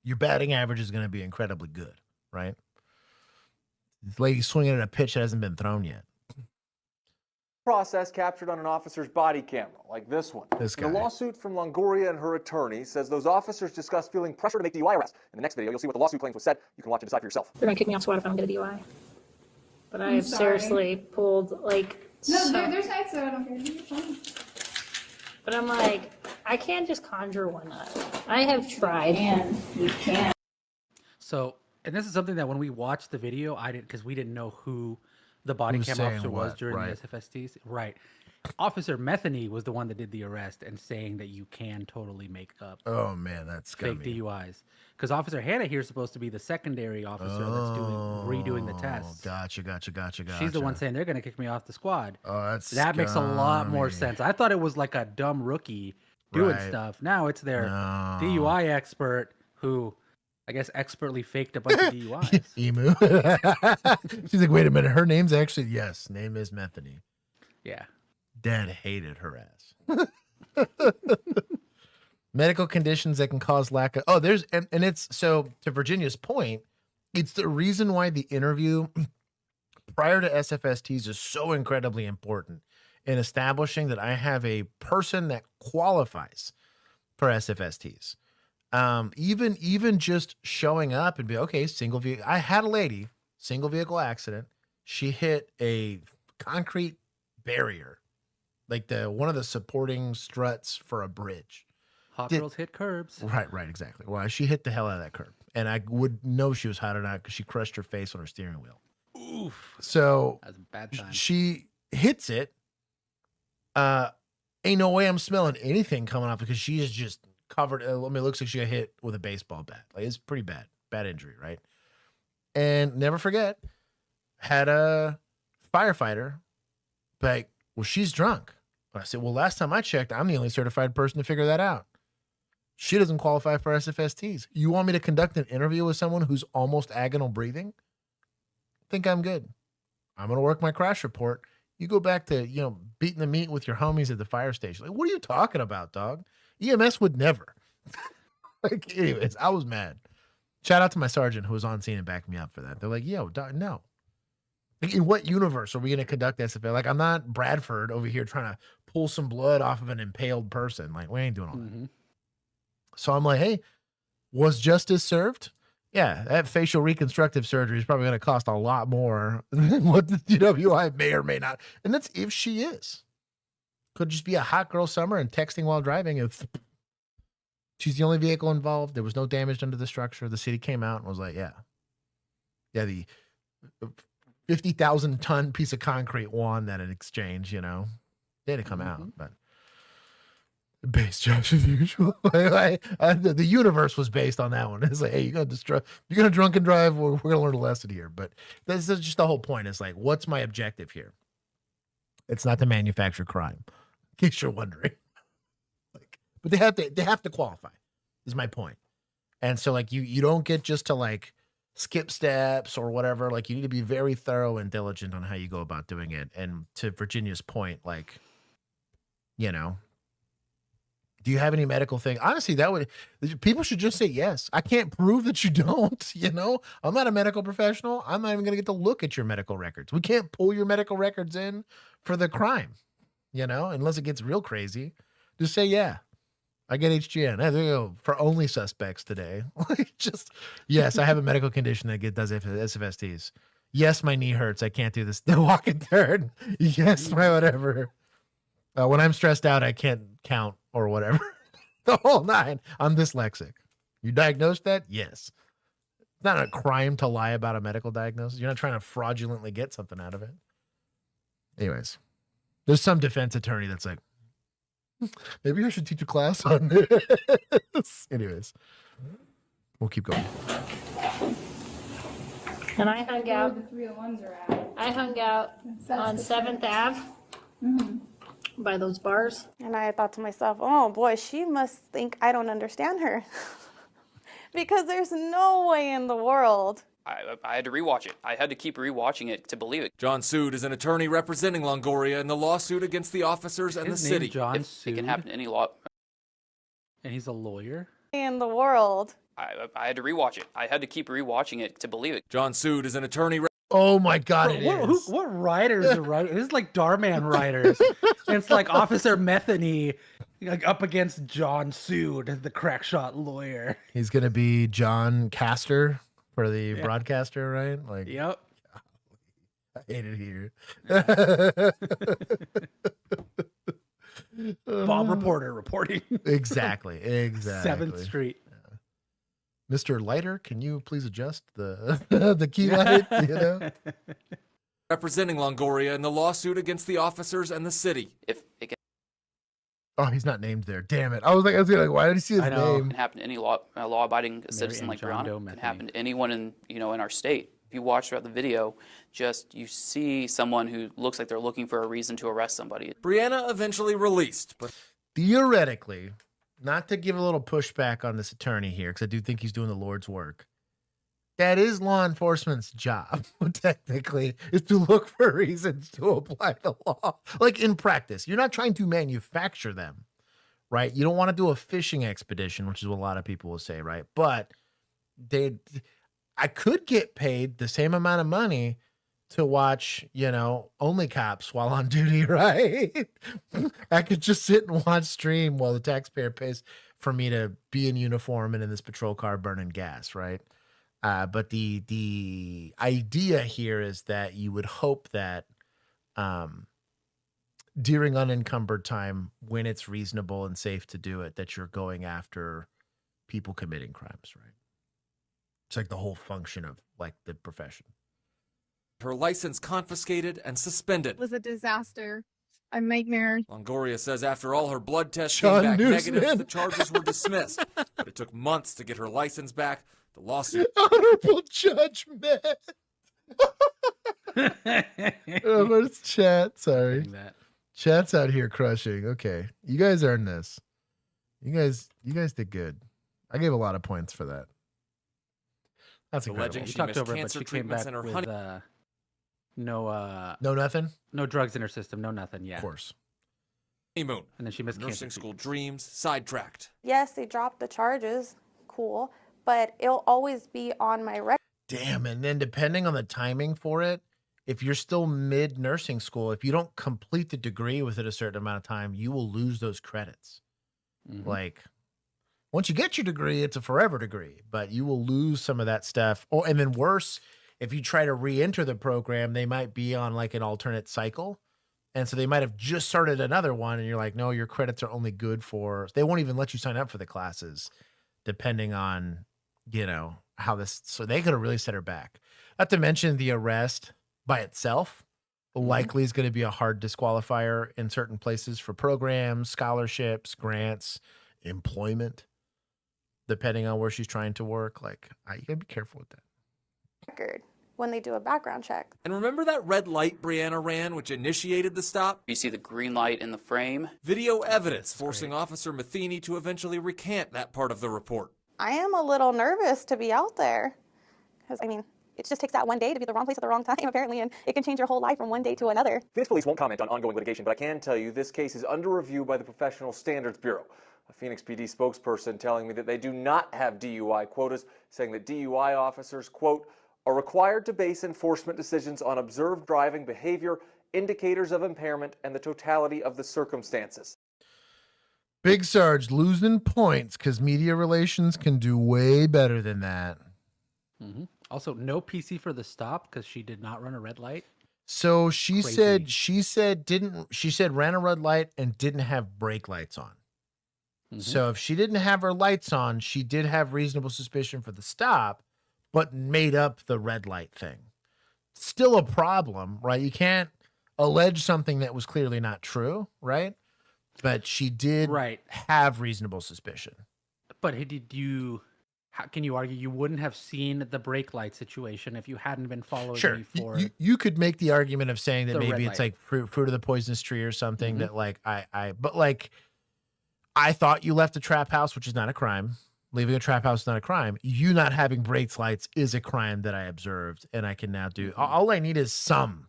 your batting average is going to be incredibly good, right? This lady's swinging at a pitch that hasn't been thrown yet. Process captured on an officer's body camera, like this one. This guy. The lawsuit from Longoria and her attorney says those officers discussed feeling pressure to make DUI arrests. In the next video, you'll see what the lawsuit claims was said. You can watch and decide for yourself. They're gonna kick me off squad if I don't get a DUI. But I have seriously pulled like. No, there's nights that I don't care. You're fine. But I'm like, I can't just conjure one up. I have tried, and you can't. So, and this is something that when we watched the video, I didn't, because we didn't know who the body cam officer was during the SFSTs. Right. Officer Metheny was the one that did the arrest and saying that you can totally make up. Oh man, that's fake DUIs. Because Officer Hannah here is supposed to be the secondary officer that's redoing the tests. Gotcha. She's the one saying they're going to kick me off the squad. Oh, that makes a lot more sense. I thought it was like a dumb rookie doing stuff. Now it's their DUI expert who, I guess, expertly faked a bunch of DUIs. Emu. She's like, wait a minute. Her name's actually, yes, name is Metheny. Yeah. Dad hated her ass. Medical conditions that can cause lack of, and it's, so to Virginia's point, it's the reason why the interview prior to SFSTs is so incredibly important in establishing that I have a person that qualifies for SFSTs. Even just showing up and be, okay, single vehicle. I had a lady, single vehicle accident. She hit a concrete barrier, like one of the supporting struts for a bridge. Hot girls hit curbs. Right, exactly. Well, she hit the hell out of that curb. And I would know she was hot or not because she crushed her face on her steering wheel. Oof. So that's a bad time. She hits it. Ain't no way I'm smelling anything coming off because she is just covered. I mean, it looks like she got hit with a baseball bat. Like, it's pretty bad injury, right? And never forget, had a firefighter, like, well, she's drunk. I said, well, last time I checked, I'm the only certified person to figure that out. She doesn't qualify for SFSTs. You want me to conduct an interview with someone who's almost agonal breathing? I think I'm good. I'm going to work my crash report. You go back to, beating the meat with your homies at the fire station. Like, what are you talking about, dog? EMS would never. Like, anyways, I was mad. Shout out to my sergeant who was on scene and backed me up for that. They're like, yo, dog, no. Like, in what universe are we going to conduct SFL? Like, I'm not Bradford over here trying to pull some blood off of an impaled person. Like, we ain't doing all that. So I'm like, hey, was justice served? Yeah, that facial reconstructive surgery is probably going to cost a lot more than what the DWI may or may not. And that's if she is. Could just be a hot girl summer and texting while driving. If she's the only vehicle involved, there was no damage done to the structure. The city came out and was like, yeah, the 50,000 ton piece of concrete won that in exchange, They had to come out, but base judge as usual. The universe was based on that one. It's like, hey, you're gonna drunken drive. We're gonna learn a lesson here. But that's just the whole point. It's like, what's my objective here? It's not to manufacture crime, in case you're wondering. But they have to qualify. Is my point. And so, like, you don't get just to like skip steps or whatever. Like, you need to be very thorough and diligent on how you go about doing it. And to Virginia's point, like, do you have any medical thing? Honestly, people should just say yes. I can't prove that you don't, I'm not a medical professional. I'm not even going to get to look at your medical records. We can't pull your medical records in for the crime, unless it gets real crazy. Just say, yeah, I get HGN. There you go. For only suspects today. Yes, I have a medical condition that does SFSTs. Yes, my knee hurts. I can't do this. The walk and turn. Yes, my whatever. When I'm stressed out, I can't count or whatever. The whole nine. I'm dyslexic. You diagnosed that? Yes. It's not a crime to lie about a medical diagnosis. You're not trying to fraudulently get something out of it. Anyways, there's some defense attorney that's like, maybe I should teach a class on this. Anyways, we'll keep going. And I hung out. Where the 301s are at. I hung out on 7th Ave. By those bars. And I thought to myself, oh boy, she must think I don't understand her. Because there's no way in the world. I had to rewatch it. I had to keep rewatching it to believe it. John Sood is an attorney representing Longoria in the lawsuit against the officers and the city. John It can happen to any law. And he's a lawyer? In the world. I had to rewatch it. I had to keep rewatching it to believe it. John Sood is an attorney. Oh my God! What writers are writing? This is like Darman writers. And it's like Officer Metheny, like up against John Sood, the crack shot lawyer. He's gonna be John Castor for the broadcaster, right? Like, yep. I hate it here. Bob Reporter reporting. Exactly. 7th Street. Mr. Lighter, can you please adjust the key light? Representing Longoria in the lawsuit against the officers and the city. Oh, he's not named there. Damn it! I was like, why did he see his name? It can happen to any law-abiding citizen like Brianna. It can happen to anyone in our state. If you watch throughout the video, you see someone who looks like they're looking for a reason to arrest somebody. Brianna eventually released, but theoretically, not to give a little pushback on this attorney here, because I do think he's doing the Lord's work. That is law enforcement's job, technically, is to look for reasons to apply the law. Like, in practice, you're not trying to manufacture them, right? You don't want to do a fishing expedition, which is what a lot of people will say, right? But I could get paid the same amount of money to watch, OnlyCops while on duty, right? I could just sit and watch stream while the taxpayer pays for me to be in uniform and in this patrol car burning gas, right? But the idea here is that you would hope that during unencumbered time, when it's reasonable and safe to do it, that you're going after people committing crimes, right? It's like the whole function of like the profession. Her license confiscated and suspended. It was a disaster. A nightmare. Longoria says after all her blood tests Sean came back Newsman. negative, the charges were dismissed. But it took months to get her license back. The lawsuit. Honorable judgment. Oh, where's chat? Sorry. Getting that. Chat's out here crushing. Okay. You guys earned this. You guys did good. I gave a lot of points for that. That's incredible. Alleging We she talked missed over it, cancer but she came treatments back in her with honey. No nothing? no drugs in her system, no nothing. Yeah. Of course. honeymoon. And then she missed Nursing cancer school treatments. dreams sidetracked. Yes, they dropped the charges. Cool. But it'll always be on my record. Damn. And then depending on the timing for it, if you're still mid nursing school, if you don't complete the degree within a certain amount of time, you will lose those credits. Like, once you get your degree, it's a forever degree, but you will lose some of that stuff. Oh, and then worse, if you try to re-enter the program, they might be on like an alternate cycle. And so they might have just started another one and you're like, no, your credits are only good for, they won't even let you sign up for the classes depending on, how this, so they could have really set her back. Not to mention the arrest by itself likely is going to be a hard disqualifier in certain places for programs, scholarships, grants, employment, depending on where she's trying to work. Like, you gotta be careful with that. Record when they do a background check. And remember that red light Brianna ran, which initiated the stop? You see the green light in the frame. Video evidence forcing Officer Matheny to eventually recant that part of the report. I am a little nervous to be out there because, it just takes that one day to be the wrong place at the wrong time, apparently, and it can change your whole life from one day to another. Phoenix police won't comment on ongoing litigation, but I can tell you this case is under review by the Professional Standards Bureau. A Phoenix PD spokesperson telling me that they do not have DUI quotas, saying that DUI officers, quote, are required to base enforcement decisions on observed driving behavior, indicators of impairment, and the totality of the circumstances. Big Sarge losing points because media relations can do way better than that. Also, no PC for the stop because she did not run a red light. So she Crazy. said ran a red light and didn't have brake lights on. So if she didn't have her lights on, she did have reasonable suspicion for the stop, but made up the red light thing. Still a problem, right? You can't allege something that was clearly not true, right? But she did have reasonable suspicion. But how can you argue you wouldn't have seen the brake light situation if you hadn't been following me for You could make the argument of saying that the maybe red it's light. like fruit of the poisonous tree or something that like but like I thought you left a trap house, which is not a crime. Leaving a trap house is not a crime. You not having brake lights is a crime that I observed, and I can now do. All I need is some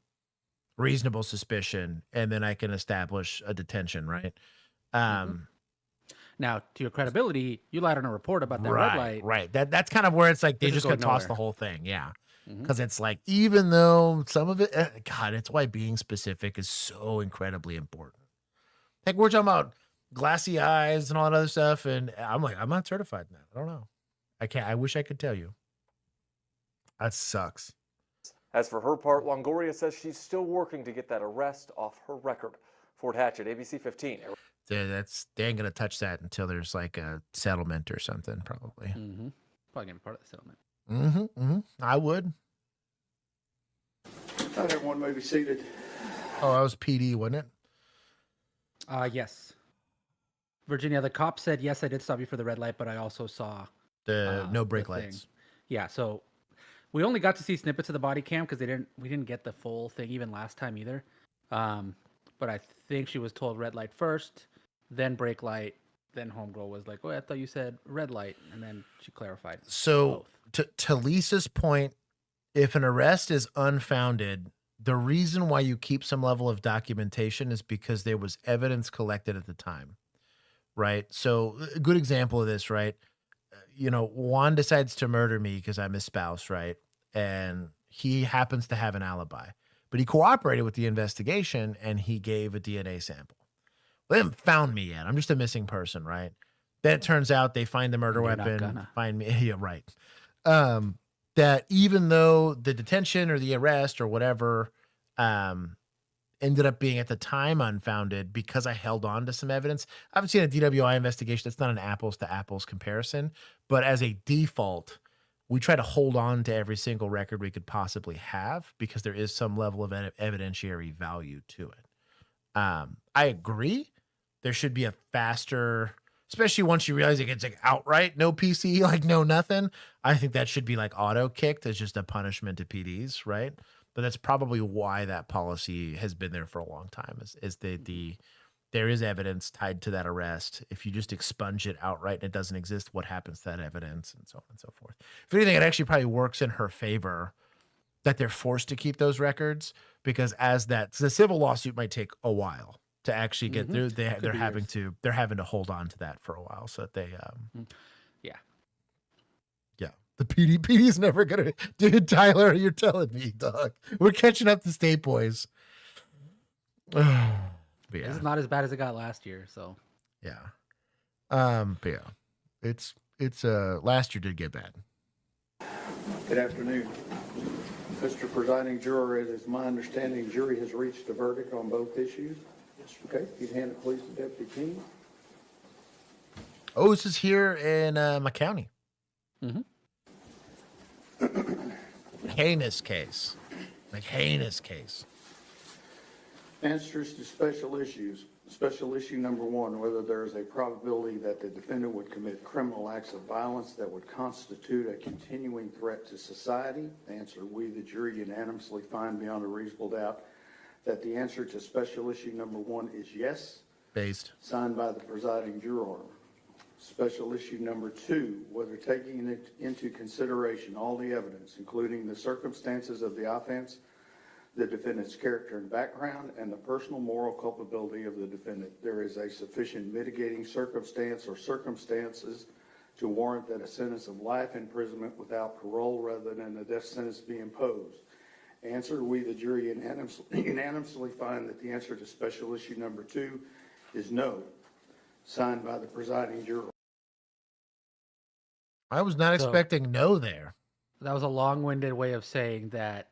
reasonable suspicion, and then I can establish a detention, right? Now, to your credibility, you lied on a report about that red light. Right. That's kind of where it's like they This is just gonna going toss nowhere. the whole thing, yeah. Because it's like even though some of it, God, it's why being specific is so incredibly important. Like we're talking about glassy eyes and all that other stuff, and I'm like, I'm not certified in that. I don't know. I can't. I wish I could tell you. That sucks. As for her part, Longoria says she's still working to get that arrest off her record. Fort Hatchet, ABC 15. They ain't gonna touch that until there's like a settlement or something, probably. Probably gonna be part of the settlement. I would. I thought everyone may be seated. Oh, that was PD, wasn't it? Yes. Virginia, the cop said, yes, I did stop you for the red light, but I also saw The no brake the thing. lights. Yeah, so we only got to see snippets of the body cam because we didn't get the full thing even last time either. But I think she was told red light first, then brake light, then homegirl was like, "Oh, I thought you said red light," and then she clarified. So to Lisa's point, if an arrest is unfounded, the reason why you keep some level of documentation is because there was evidence collected at the time, right? So a good example of this, right? Juan decides to murder me because I'm his spouse, right? And he happens to have an alibi, but he cooperated with the investigation and he gave a DNA sample. They haven't found me yet. I'm just a missing person, right? Then it turns out they find the murder You're not weapon, gonna. find me. Yeah, right. That even though the detention or the arrest or whatever ended up being at the time unfounded because I held on to some evidence. I haven't seen a DWI investigation. That's not an apples to apples comparison, but as a default, we try to hold on to every single record we could possibly have because there is some level of evidentiary value to it. I agree. There should be a faster, especially once you realize it gets like outright no PC, like no nothing. I think that should be like auto kicked as just a punishment to PDs, right? but that's probably why that policy has been there for a long time. Is there is evidence tied to that arrest. If you just expunge it outright and it doesn't exist, what happens to that evidence, and so on and so forth. If anything, it actually probably works in her favor that they're forced to keep those records, because the civil lawsuit might take a while to actually get through. They're having to hold on to that for a while, so that they the PD's never gonna, dude. Tyler, you're telling me, dog. We're catching up to state boys. This is not as bad as it got last year, so yeah. But yeah, it's last year did get bad. Good afternoon, Mr. Presiding Juror. It is my understanding the jury has reached a verdict on both issues. Okay, you'd hand it please to Deputy King. Oh, this is here in my county. Heinous case, heinous case. Answers to special issues. Special issue number 1, whether there is a probability that the defendant would commit criminal acts of violence that would constitute a continuing threat to society. The answer, we, the jury, unanimously find beyond a reasonable doubt that the answer to special issue number 1 is yes. Based. Signed by the presiding juror. Special issue number 2, whether taking into consideration all the evidence, including the circumstances of the offense, the defendant's character and background, and the personal moral culpability of the defendant, there is a sufficient mitigating circumstance or circumstances to warrant that a sentence of life imprisonment without parole rather than a death sentence be imposed. Answer, we, the jury, unanimously find that the answer to special issue number 2 is no. Signed by the presiding juror. I was not expecting no there. That was a long-winded way of saying that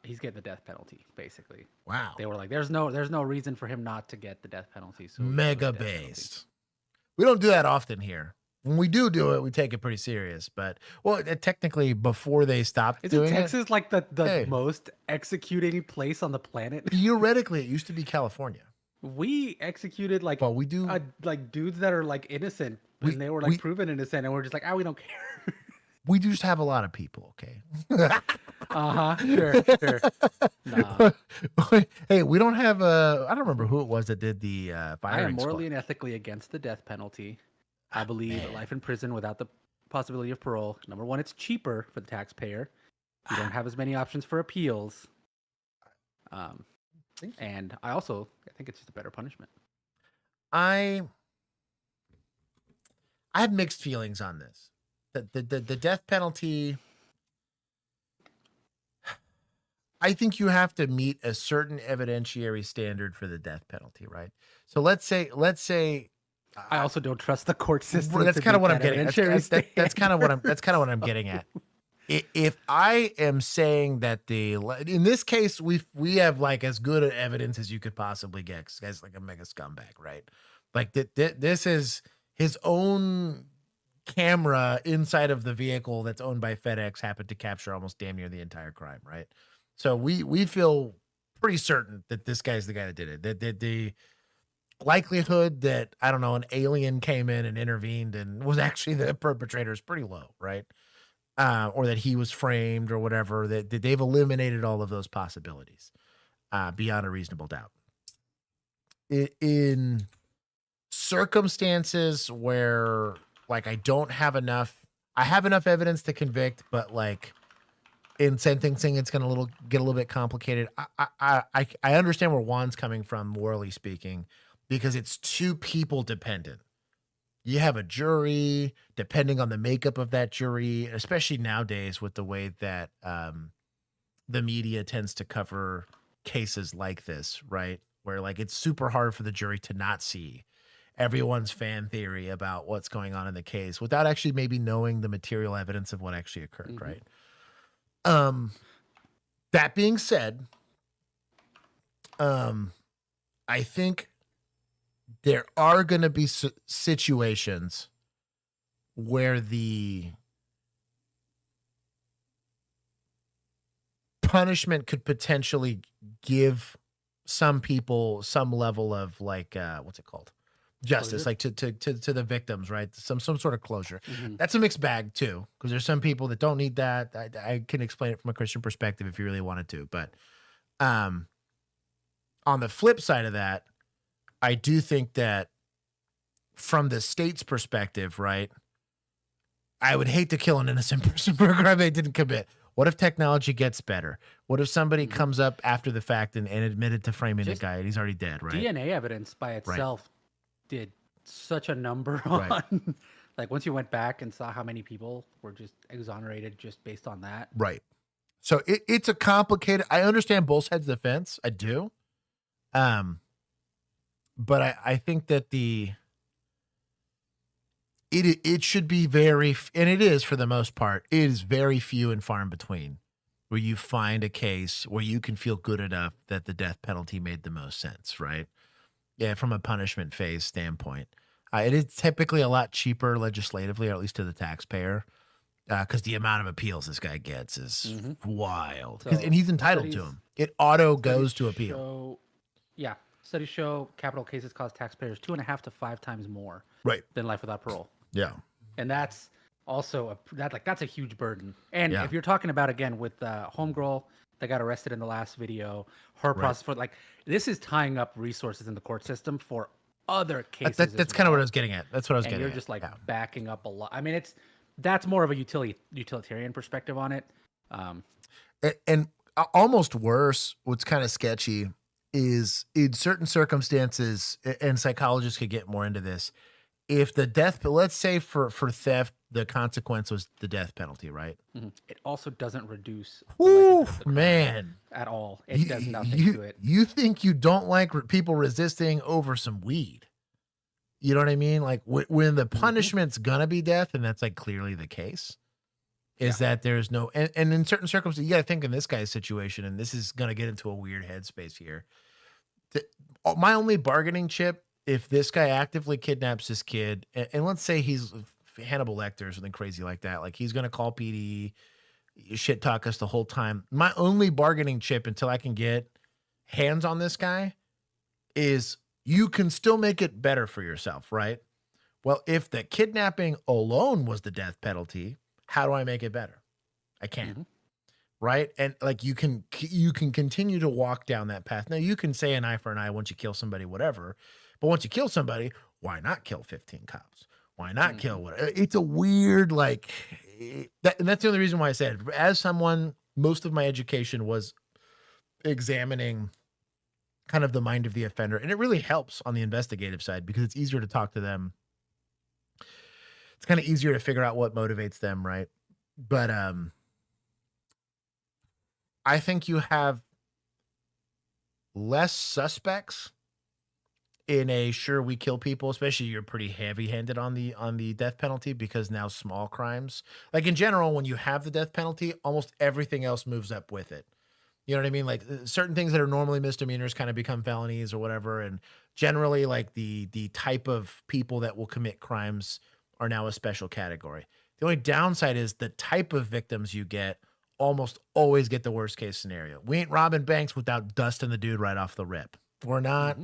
he's getting the death penalty, basically. Wow. They were like, there's no reason for him not to get the death penalty. So mega based. We don't do that often here. When we do it, we take it pretty serious. But technically, before they stopped doing it, Texas like the most executing place on the planet? Theoretically, it used to be California. We executed like dudes that are like innocent, and they were like proven innocent, and we're just like, we don't care. We just have a lot of people, okay? Sure. Nah. Hey, we don't have I don't remember who it was that did the firing I am morally squad. and ethically against the death penalty. I believe life in prison without the possibility of parole. Number 1, it's cheaper for the taxpayer. You don't have as many options for appeals. And I think it's just a better punishment. I have mixed feelings on this. The death penalty, I think you have to meet a certain evidentiary standard for the death penalty, right? So let's say I also don't trust the court system. That's kind of what I'm getting at. That's kind of what I'm getting at. If I am saying that in this case we have like as good evidence as you could possibly get, because guy's like a mega scumbag, right? Like this is his own camera inside of the vehicle that's owned by FedEx happened to capture almost damn near the entire crime, right? So we feel pretty certain that this guy's the guy that did it. That the likelihood that, I don't know, an alien came in and intervened and was actually the perpetrator is pretty low, right? Or that he was framed or whatever, that they've eliminated all of those possibilities beyond a reasonable doubt. In circumstances where like I have enough evidence to convict, but like in sentencing, it's going to get a little bit complicated. I understand where Juan's coming from, morally speaking, because it's too people dependent. You have a jury, depending on the makeup of that jury, especially nowadays with the way that the media tends to cover cases like this, right? Where like it's super hard for the jury to not see everyone's fan theory about what's going on in the case without actually maybe knowing the material evidence of what actually occurred, right? That being said, I think there are going to be situations where the punishment could potentially give some people some level of like, what's it called? justice, like to the victims, right? Some sort of closure. That's a mixed bag too, because there's some people that don't need that. I can explain it from a Christian perspective if you really wanted to, but on the flip side of that, I do think that from the state's perspective, right, I would hate to kill an innocent person for a crime they didn't commit. What if technology gets better? What if somebody comes up after the fact and admitted to framing the guy and he's already dead, right? DNA evidence by itself did such a number on, like once you went back and saw how many people were just exonerated just based on that. Right. So it's a complicated, I understand both sides of the fence. I do. But I think that it should be very, and it is for the most part, it is very few and far in between where you find a case where you can feel good enough that the death penalty made the most sense, right? Yeah, from a punishment phase standpoint. It is typically a lot cheaper legislatively, or at least to the taxpayer, because the amount of appeals this guy gets is wild. And he's entitled to them. It auto goes to appeal. Studies show capital cases cost taxpayers 2.5 to 5 times more than life without parole. Yeah. And that's also that's a huge burden. And if you're talking about, again, with homegirl that got arrested in the last video, her process for this is tying up resources in the court system for other cases. That's kind of what I was getting at. That's what I was getting at. You're just backing up a lot. I mean, that's more of a utilitarian perspective on it. And almost worse, what's kind of sketchy is in certain circumstances, and psychologists could get more into this, if the death, let's say for theft, the consequence was the death penalty, right? It also doesn't reduce man at all. It does nothing to it. You think you don't like people resisting over some weed. You know what I mean? Like when the punishment's gonna be death, and that's like clearly the case, is that there's no, and in certain circumstances, you gotta think in this guy's situation, and this is gonna get into a weird headspace here. My only bargaining chip, if this guy actively kidnaps this kid, and let's say he's Hannibal Lecter or something crazy like that, like he's going to call PD, shit talk us the whole time. My only bargaining chip until I can get hands on this guy is you can still make it better for yourself, right? Well, if the kidnapping alone was the death penalty, how do I make it better? I can't. Right. And like you can continue to walk down that path. Now you can say an eye for an eye once you kill somebody, whatever. But once you kill somebody, why not kill 15 cops? Why not kill what? It's a weird, like that. And that's the only reason why I said, as someone, most of my education was examining kind of the mind of the offender. And it really helps on the investigative side because it's easier to talk to them. It's kind of easier to figure out what motivates them. Right. But, I think you have less suspects in a sure we kill people, especially you're pretty heavy-handed on the death penalty because now small crimes, like in general, when you have the death penalty, almost everything else moves up with it. You know what I mean? Like certain things that are normally misdemeanors kind of become felonies or whatever. And generally like the type of people that will commit crimes are now a special category. The only downside is the type of victims you get almost always get the worst case scenario. We ain't robbing banks without dusting the dude right off the rip. We're not,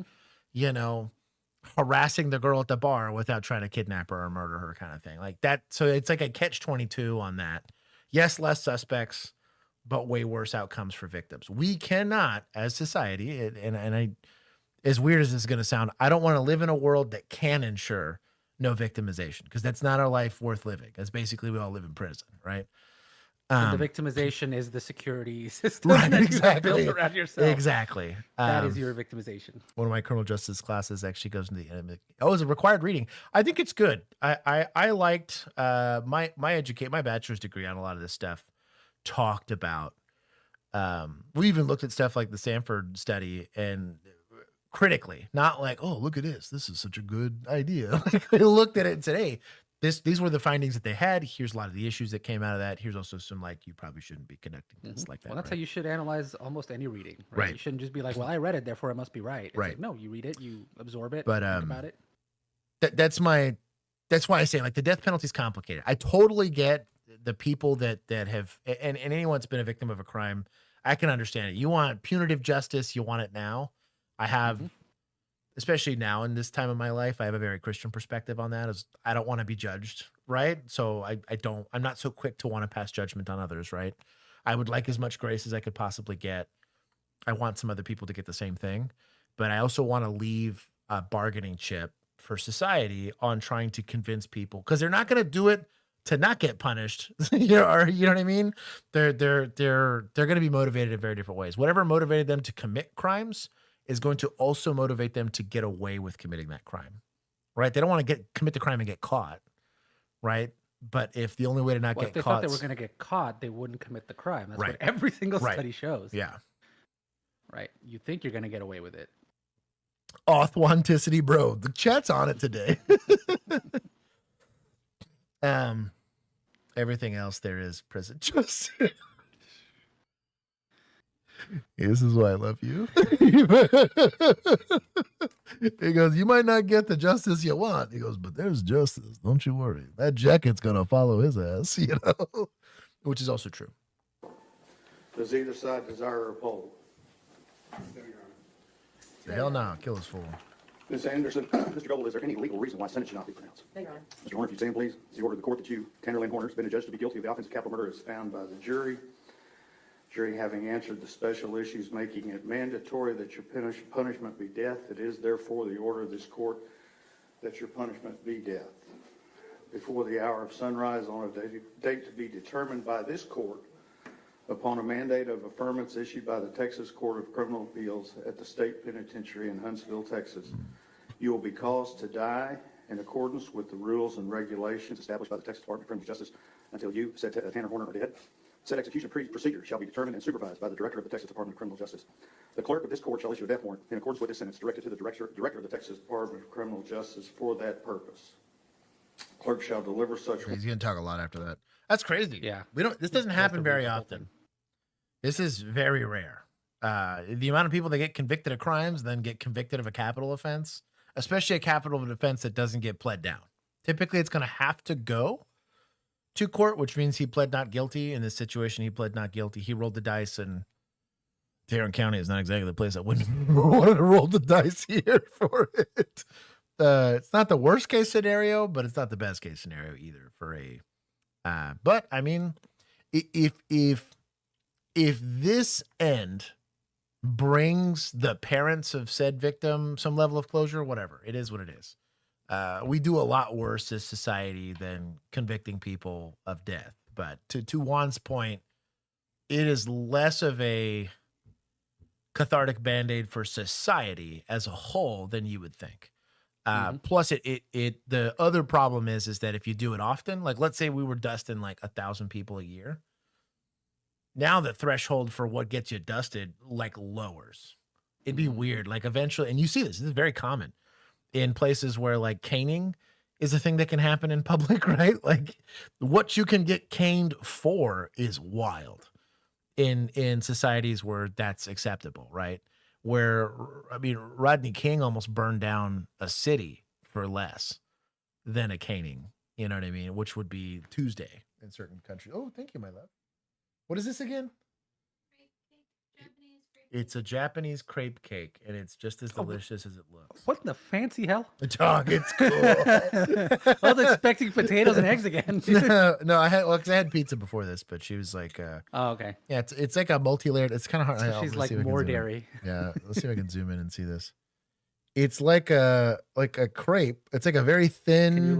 harassing the girl at the bar without trying to kidnap her or murder her kind of thing like that. So it's like a catch-22 on that. Yes, less suspects, but way worse outcomes for victims. We cannot, as society, and I, as weird as this is going to sound, I don't want to live in a world that can ensure no victimization because that's not our life worth living. That's basically we all live in prison, right? The victimization is the security system that you have built around yourself. Exactly. That is your victimization. One of my criminal justice classes actually goes into the it's a required reading. I think it's good. I liked my bachelor's degree on a lot of this stuff talked about. We even looked at stuff like the Sanford study and critically, not like, oh, look at this. This is such a good idea. Like we looked at it and said, hey, these were the findings that they had. Here's a lot of the issues that came out of that. Here's also some like you probably shouldn't be conducting this like that. Well, that's how you should analyze almost any reading. Right? You shouldn't just be like, well, I read it, therefore it must be right. It's like, no, you read it, you absorb it, think about it. That's why I say like the death penalty is complicated. I totally get the people that have and anyone that's been a victim of a crime. I can understand it. You want punitive justice. You want it now. I have especially now in this time of my life, I have a very Christian perspective on that. Is I don't want to be judged, right? So I'm not so quick to want to pass judgment on others, right? I would like as much grace as I could possibly get. I want some other people to get the same thing, but I also want to leave a bargaining chip for society on trying to convince people, because they're not going to do it to not get punished. You know what I mean? They're going to be motivated in very different ways. Whatever motivated them to commit crimes is going to also motivate them to get away with committing that crime, right? They don't want to commit the crime and get caught, right? But if the only way to not get if they caught, thought they were going to get caught, they wouldn't commit the crime. That's Right. what every single Right. study shows. Yeah. Right. You think you're going to get away with it. authenticity, bro. The chat's on it today. Everything else there is prison justice. This is why I love you. He goes, you might not get the justice you want. He goes, but there's justice. Don't you worry. That jacket's going to follow his ass, you know, which is also true. Does either side desire a poll? Hell no. Kill us fool. Ms. Anderson, Mr. Goble, is there any legal reason why sentence should not be pronounced? Mr. Horner, if you stand, please. It's the order of the court that you, Tenderlane Horner, has been adjudged to be guilty of the offense of capital murder as found by the jury. Jury having answered the special issues, making it mandatory that your punishment be death. It is therefore the order of this court that your punishment be death. Before the hour of sunrise on a date to be determined by this court, upon a mandate of affirmance issued by the Texas Court of Criminal Appeals at the State Penitentiary in Huntsville, Texas, you will be caused to die in accordance with the rules and regulations established by the Texas Department of Criminal Justice until you, said Tanner Horner, are dead. Said execution procedure shall be determined and supervised by the Director of the Texas Department of Criminal Justice. The clerk of this court shall issue a death warrant in accordance with this sentence directed to the Director of the Texas Department of Criminal Justice for that purpose. Clerk shall deliver such. He's going to talk a lot after that. That's crazy. Yeah. This doesn't happen very often. This is very rare. The amount of people that get convicted of crimes, then get convicted of a capital offense, especially a capital offense that doesn't get pled down. Typically, it's going to have to go to court, which means he pled not guilty. In this situation, he pled not guilty. He rolled the dice, and Tarrant County is not exactly the place I wouldn't want to roll the dice here for it. It's not the worst case scenario, but it's not the best case scenario either for a. But I mean, if this end brings the parents of said victim some level of closure, whatever, it is what it is. We do a lot worse as society than convicting people of death. But to Juan's point, it is less of a cathartic band-aid for society as a whole than you would think. Plus, the other problem is that if you do it often, like let's say we were dusting like 1,000 people a year, now the threshold for what gets you dusted like lowers. It'd be weird. Like eventually, and you see this is very common in places where like caning is a thing that can happen in public, right? Like what you can get caned for is wild in societies where that's acceptable, right? Where, I mean, Rodney King almost burned down a city for less than a caning, you know what I mean? Which would be Tuesday in certain countries. Oh, thank you, my love. What is this again? It's a Japanese crepe cake, and it's just as delicious as it looks. What in the fancy hell? Dog, it's cool. I was expecting potatoes and eggs again. No, I had pizza before this, but she was like, oh, okay. Yeah, it's like a multi-layered. It's kind of hard. So she's like more dairy. Yeah, let's see if I can zoom in and see this. It's like a crepe. It's like a very thin.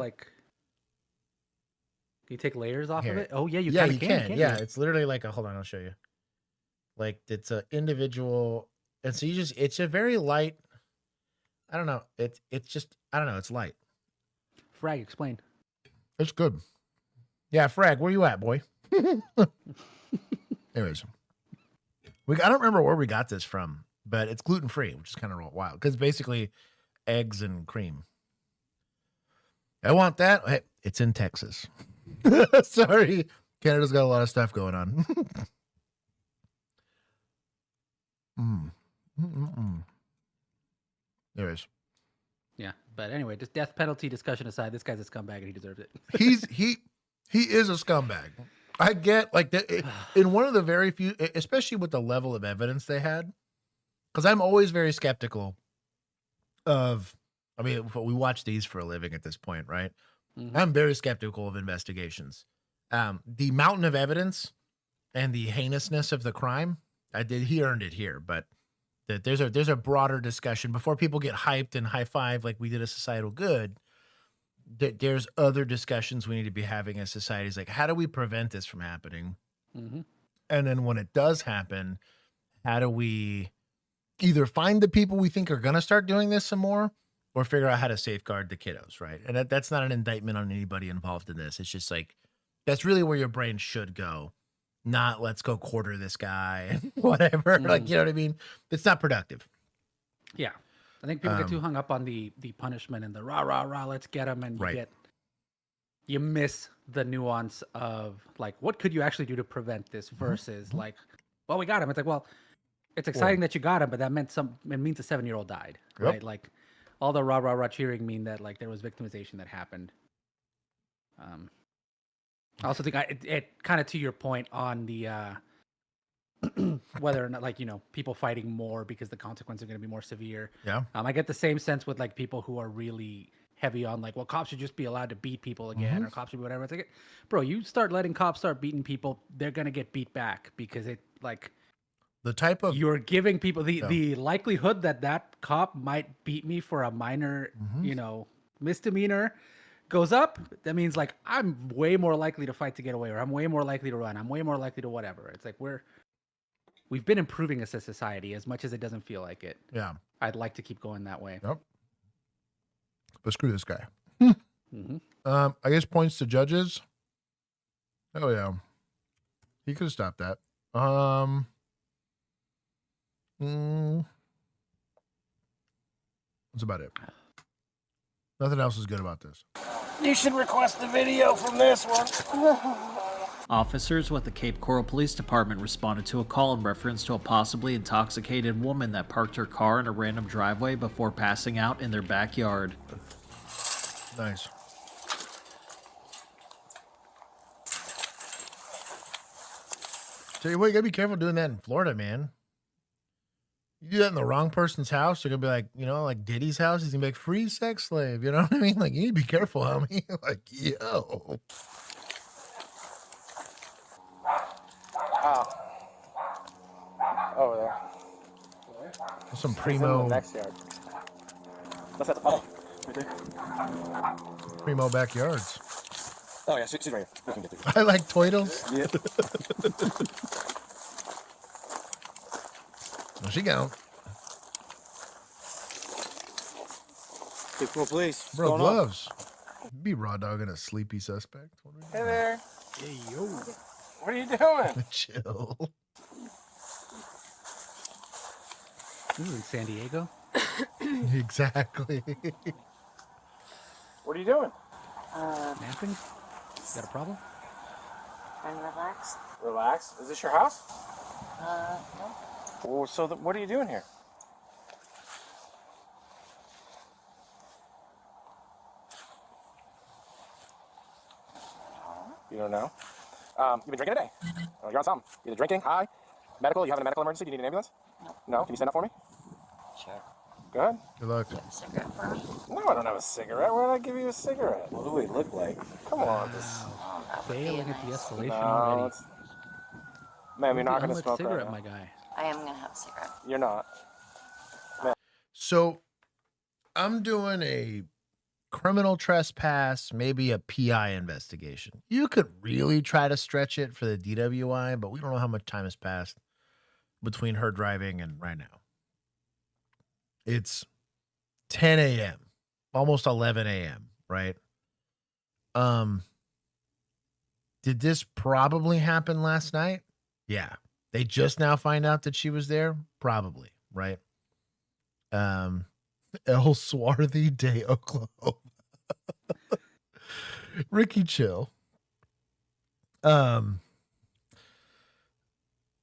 Can you take layers off of it? Oh yeah, you can. Yeah, it's literally like a. Hold on, I'll show you. Like it's an individual, and so it's a very light. I don't know. It's just I don't know. It's light. Frag, explain. It's good. Yeah, Frag, where you at, boy? Anyways, I don't remember where we got this from, but it's gluten free, which is kind of wild because basically eggs and cream. I want that. Hey, it's in Texas. Sorry, Canada's got a lot of stuff going on. There is. Yeah, but anyway, just death penalty discussion aside, this guy's a scumbag and he deserves it. He is a scumbag. I get like in one of the very few, especially with the level of evidence they had, because I'm always very skeptical of, I mean, we watch these for a living at this point, right? Mhm. I'm very skeptical of investigations. The mountain of evidence and the heinousness of the crime, he earned it here, but there's a broader discussion before people get hyped and high five like we did a societal good. There's other discussions we need to be having as societies, like how do we prevent this from happening? Mhm. And then when it does happen, how do we either find the people we think are going to start doing this some more, or figure out how to safeguard the kiddos, right? And that's not an indictment on anybody involved in this. It's just like, that's really where your brain should go. Not let's go quarter this guy, whatever. Like, you know what I mean? It's not productive. Yeah. I think people get too hung up on the punishment and the rah, rah, rah, let's get them. And you miss the nuance of like, what could you actually do to prevent this versus like, well, we got him. It's like, well, it's exciting that you got him, but that means it means a 7-year-old died, right? Like all the rah, rah, rah cheering mean that like there was victimization that happened. I also think it kind of to your point on the whether or not like, you know, people fighting more because the consequences are going to be more severe. Yeah. I get the same sense with like people who are really heavy on like, well, cops should just be allowed to beat people again, or cops should be whatever. It's like, bro, you start letting cops start beating people, they're going to get beat back because it like the type of you're giving people the likelihood that cop might beat me for a minor, you know, misdemeanor goes up. That means like I'm way more likely to fight to get away, or I'm way more likely to run. I'm way more likely to whatever. It's like we've been improving as a society as much as it doesn't feel like it. Yeah. I'd like to keep going that way. Yep. But screw this guy. I guess points to judges. Oh yeah. He could have stopped that. That's about it. Nothing else is good about this. You should request the video from this one. Officers with the Cape Coral Police Department responded to a call in reference to a possibly intoxicated woman that parked her car in a random driveway before passing out in their backyard. Nice. Tell you what, you gotta be careful doing that in Florida, man. You do that in the wrong person's house, they're gonna be like, you know, like Diddy's house, he's gonna be like, free sex slave. You know what I mean? Like, you need to be careful, homie. Like, yo. Oh. Over there. Some He's in primo. the next yard. That's at the puddle. Right there. Primo backyards. Oh, yeah, she's right here. We can get through. I like Toidles. Yeah. Well, she gone. Cape Coral Police. Bro, gloves. Be raw dogging a sleepy suspect. Hey there. Hey, yo. What are you doing? Chill. Ooh, in San Diego. Exactly. What are you doing? Napping? Got a problem? I'm relaxed. Relax. Is this your house? No. Well, so what are you doing here? You don't know? You've been drinking today? Oh, you're on something. Either drinking, high, medical. You having a medical emergency? Do you need an ambulance? No. Can you stand up for me? Sure. Go ahead. Good luck. You have a cigarette for me? No, I don't have a cigarette. Why would I give you a cigarette? What do we look like? Come on. Failing at the escalation No, already. ma'am, you're not going to Unlit smoke cigarette, right now. my guy. I am going to have a cigarette. You're not. So I'm doing a criminal trespass, maybe a PI investigation. You could really try to stretch it for the DWI, but we don't know how much time has passed between her driving and right now. It's 10 a.m., almost 11 a.m., right? Did this probably happen last night? Yeah. They just now find out that she was there? Probably, right? El Swarthy Day, Oklahoma. Ricky, chill. Am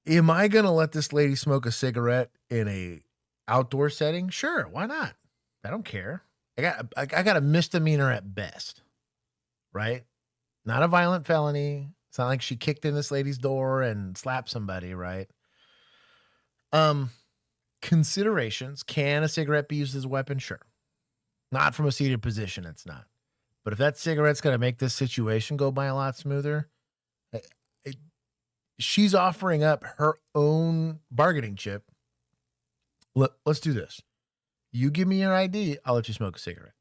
I gonna let this lady smoke a cigarette in a outdoor setting? Sure, why not? I don't care. I got a misdemeanor at best, right? Not a violent felony. It's not like she kicked in this lady's door and slapped somebody, right? Considerations. Can a cigarette be used as a weapon? Sure. Not from a seated position, it's not. But if that cigarette's going to make this situation go by a lot smoother, she's offering up her own bargaining chip. Let's do this. You give me your ID, I'll let you smoke a cigarette.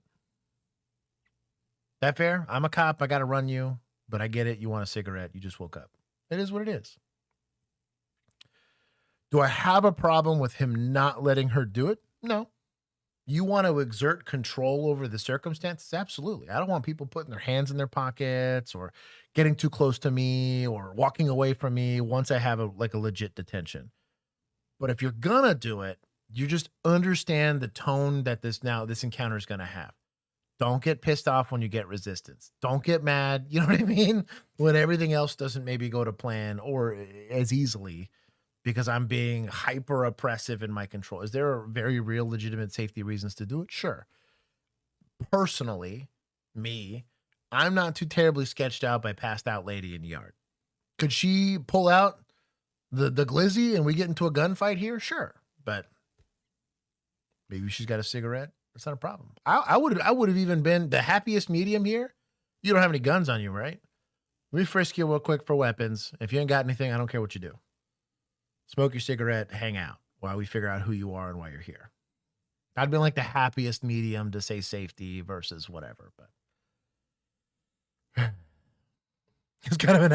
That fair? I'm a cop. I got to run you, but I get it. You want a cigarette. You just woke up. It is what it is. Do I have a problem with him not letting her do it? No. You want to exert control over the circumstances? Absolutely. I don't want people putting their hands in their pockets or getting too close to me or walking away from me once I have a legit detention. But if you're going to do it, you just understand the tone that this encounter is going to have. Don't get pissed off when you get resistance. Don't get mad, you know what I mean? When everything else doesn't maybe go to plan or as easily because I'm being hyper oppressive in my control. Is there very real legitimate safety reasons to do it? Sure. Personally, I'm not too terribly sketched out by passed out lady in the yard. Could she pull out the glizzy and we get into a gunfight here? Sure. But maybe she's got a cigarette. It's not a problem. I would have even been the happiest medium here. You don't have any guns on you, right? Let me frisk you real quick for weapons. If you ain't got anything, I don't care what you do. Smoke your cigarette, hang out while we figure out who you are and why you're here. I'd been like the happiest medium to say safety versus whatever, but it's kind of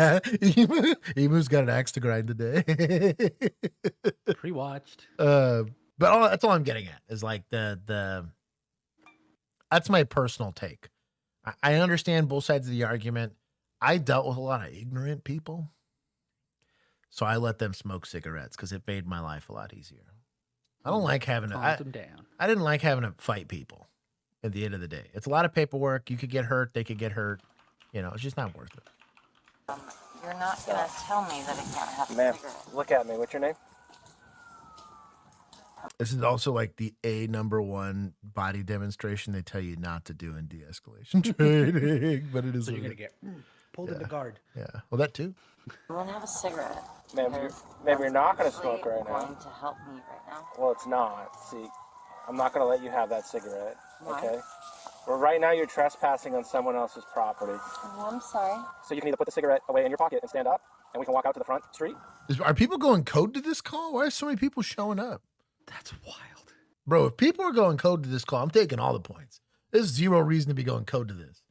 Emu's got an axe to grind today. Pre-watched. But that's all I'm getting at is like that's my personal take. I understand both sides of the argument. I dealt with a lot of ignorant people. So I let them smoke cigarettes because it made my life a lot easier. I don't like having to. I didn't like having to fight people. At the end of the day, it's a lot of paperwork. You could get hurt. They could get hurt. You know, it's just not worth it. You're not gonna tell me that I can't have a Ma'am, cigarette. look at me. What's your name? This is also like the #1 body demonstration they tell you not to do in de-escalation training, but it is. So you're gonna get pulled into guard. Yeah. Well, that too. I want to have a cigarette. Ma'am, you're not going to smoke right now. Going to help me right now. Well, it's not. See, I'm not going to let you have that cigarette. Why? Okay? Well, right now you're trespassing on someone else's property. Oh, I'm sorry. So you can either put the cigarette away in your pocket and stand up, and we can walk out to the front street. Are people going code to this call? Why are so many people showing up? That's wild. Bro, if people are going code to this call, I'm taking all the points. There's zero reason to be going code to this.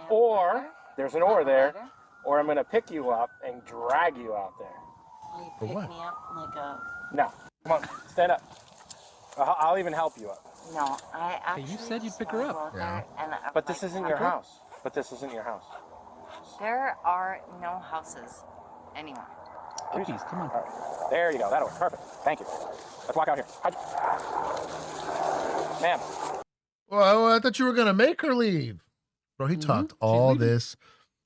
Or, there's an or there, or I'm going to pick you up and drag you out there. Will you pick me up like a... No. Come on, stand up. I'll even help you up. No, I actually... You said you'd pick her up. But this isn't your house. But this isn't your house. There are no houses anymore. Please, come on. Right. There you go. That'll work. Perfect. Thank you. Let's walk out here. Ma'am. Well, I thought you were going to make her leave. Bro, he talked all this.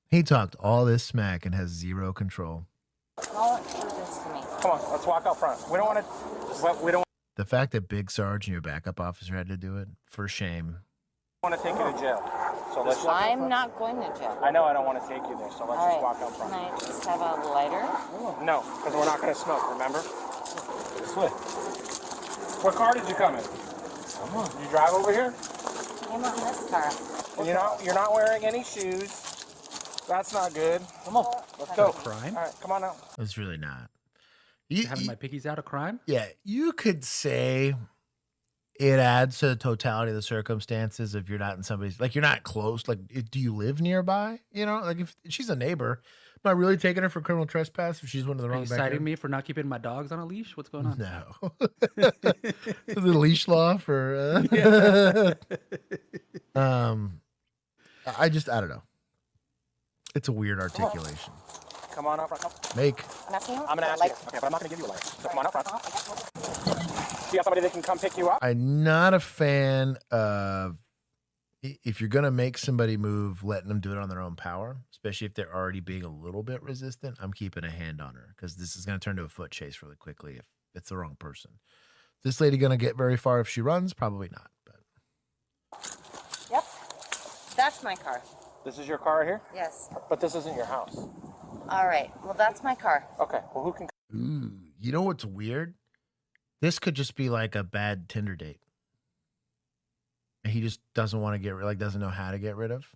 He talked all this smack and has zero control. Don't do this to me. Come on, let's walk out front. We don't want to. We don't The fact that Big Sarge and your backup officer had to do it, for shame. want to take you to jail. So let's. I'm not going to jail. I know I don't want to take you there, so let's just walk out front. Can I just have a lighter? No, because we're not going to smoke. Remember? Swift. What car did you come in? You drive over here? I'm on this car. And you're not wearing any shoes. That's not good. Come on, let's go. Crime? All right, come on out. It's really not. Having my pickies out a crime? Yeah, you could say it adds to the totality of the circumstances if you're not in somebody's, like you're not close. Like, do you live nearby? You know, like if she's a neighbor, am I really taking her for criminal trespass if she's one of the wrong? Are you citing me for not keeping my dogs on a leash? What's going on? No. The leash law for I don't know. It's a weird articulation. Come on out front. Come. Make. I'm gonna ask you. Okay, but I'm not gonna give you a lighter. So come on out front. Do you have somebody that can come pick you up? I'm not a fan of, if you're going to make somebody move, letting them do it on their own power, especially if they're already being a little bit resistant. I'm keeping a hand on her because this is going to turn to a foot chase really quickly if it's the wrong person. Is this lady going to get very far if she runs? Probably not. But Yep. That's my car. This is your car here? Yes. But this isn't your house. All right. Well, that's my car. Okay. Well, who can? Ooh, you know what's weird? This could just be like a bad Tinder date. He just doesn't want to get rid, like doesn't know how to get rid of.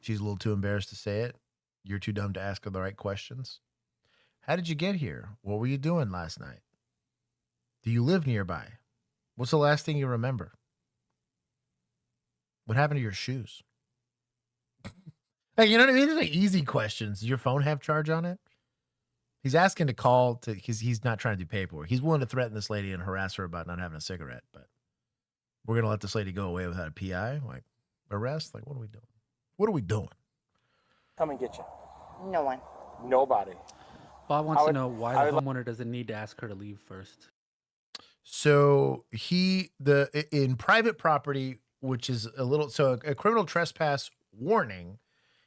She's a little too embarrassed to say it. You're too dumb to ask her the right questions. How did you get here? What were you doing last night? Do you live nearby? What's the last thing you remember? What happened to your shoes? Like, you know what I mean? These are like easy questions. Does your phone have charge on it? He's asking to call to, he's not trying to do paperwork. He's willing to threaten this lady and harass her about not having a cigarette, but we're going to let this lady go away without a PI? Like, arrest? Like, what are we doing? What are we doing? Come and get you. No one. Nobody. Bob wants to know why the homeowner doesn't need to ask her to leave first. So in private property, which is a criminal trespass warning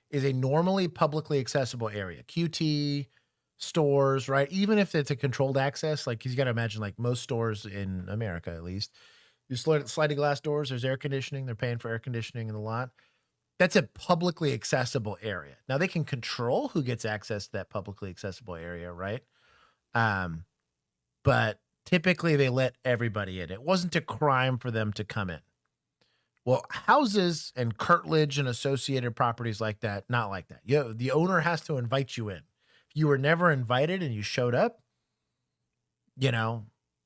is a normally publicly accessible area. QT, stores, right? Even if it's a controlled access, like you got to imagine, like most stores in America, at least, you sliding glass doors, there's air conditioning, they're paying for air conditioning in the lot. That's a publicly accessible area. Now they can control who gets access to that publicly accessible area, right? But typically they let everybody in. It wasn't a crime for them to come in. Well, houses and curtilage and associated properties like that, not like that. The owner has to invite you in. If you were never invited and you showed up,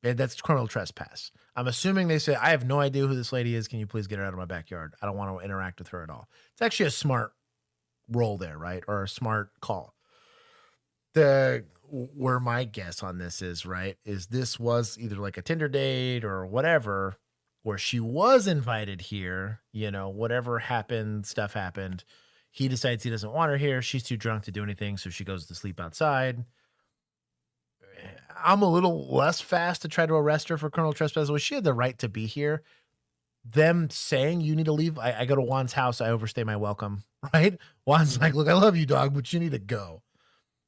that's criminal trespass. I'm assuming they say, I have no idea who this lady is. Can you please get her out of my backyard? I don't want to interact with her at all. It's actually a smart roll there, right? Or a smart call. Where my guess on this is, right, is this was either like a Tinder date or whatever, where she was invited here, whatever happened, stuff happened. He decides he doesn't want her here. She's too drunk to do anything, so she goes to sleep outside. I'm a little less fast to try to arrest her for criminal trespass. Well, she had the right to be here. Them saying you need to leave. I go to Juan's house. I overstay my welcome, right? Juan's like, look, I love you, dog, but you need to go.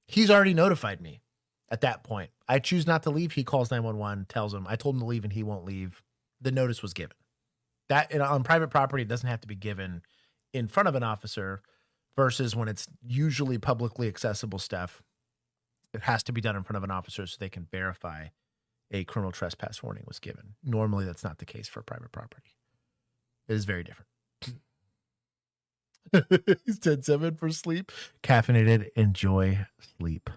He's already notified me at that point. I choose not to leave. He calls 911, tells him I told him to leave and he won't leave. The notice was given. That on private property, it doesn't have to be given in front of an officer versus when it's usually publicly accessible stuff. It has to be done in front of an officer so they can verify a criminal trespass warning was given. Normally, that's not the case for private property. It is very different. He's 10-7 for sleep. Caffeinated. Enjoy sleep.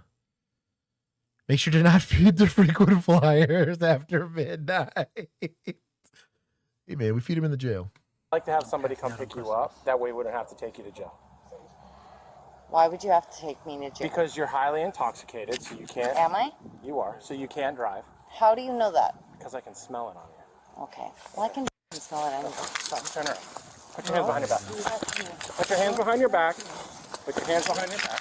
Make sure to not feed the frequent flyers after midnight. Hey, man, we feed him in the jail. I'd like to have somebody come pick you up. That way we wouldn't have to take you to jail. Why would you have to take me to jail? Because you're highly intoxicated, so you can't. Am I? You are, so you can't drive. How do you know that? Because I can smell it on you. Okay. Well, I can smell it anyway. Stop, turn around. Put your hands behind your back. Put your hands behind your back. Put your hands behind your back.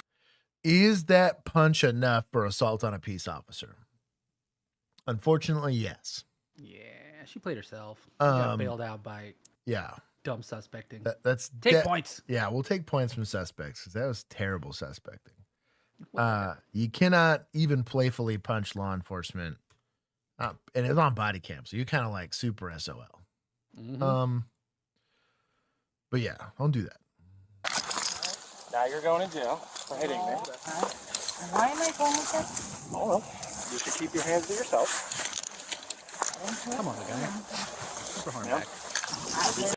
Is that punch enough for assault on a peace officer? Unfortunately, yes. Yeah, she played herself. She got bailed out by dumb suspecting. That's take points. Yeah, we'll take points from suspects because that was terrible suspecting. You cannot even playfully punch law enforcement. And it was on body cam, so you're kind of like super SOL. Mm-hmm. But yeah, don't do that. Now you're going to jail for hitting me. Why am I going to jail? Oh, well, you should keep your hands to yourself. Come on, guy. Super hard back.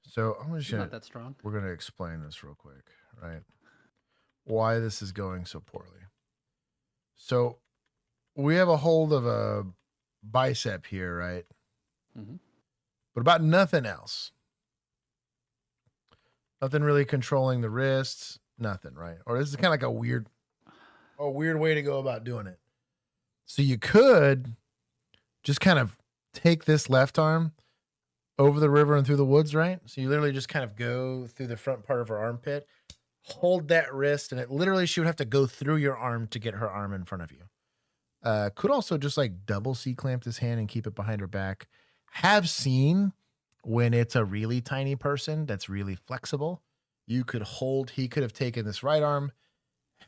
So I'm just not that strong. We're gonna explain this real quick, right? Why this is going so poorly. So we have a hold of a bicep here, right? Mm-hmm. But about nothing else. Nothing really controlling the wrists. Nothing, right? Or this is kind of like a weird way to go about doing it. So you could just kind of take this left arm over the river and through the woods, right? So you literally just kind of go through the front part of her armpit, hold that wrist, and it literally, she would have to go through your arm to get her arm in front of you. Could also just like double C-clamp this hand and keep it behind her back. Have seen when it's a really tiny person that's really flexible, you could hold, he could have taken this right arm,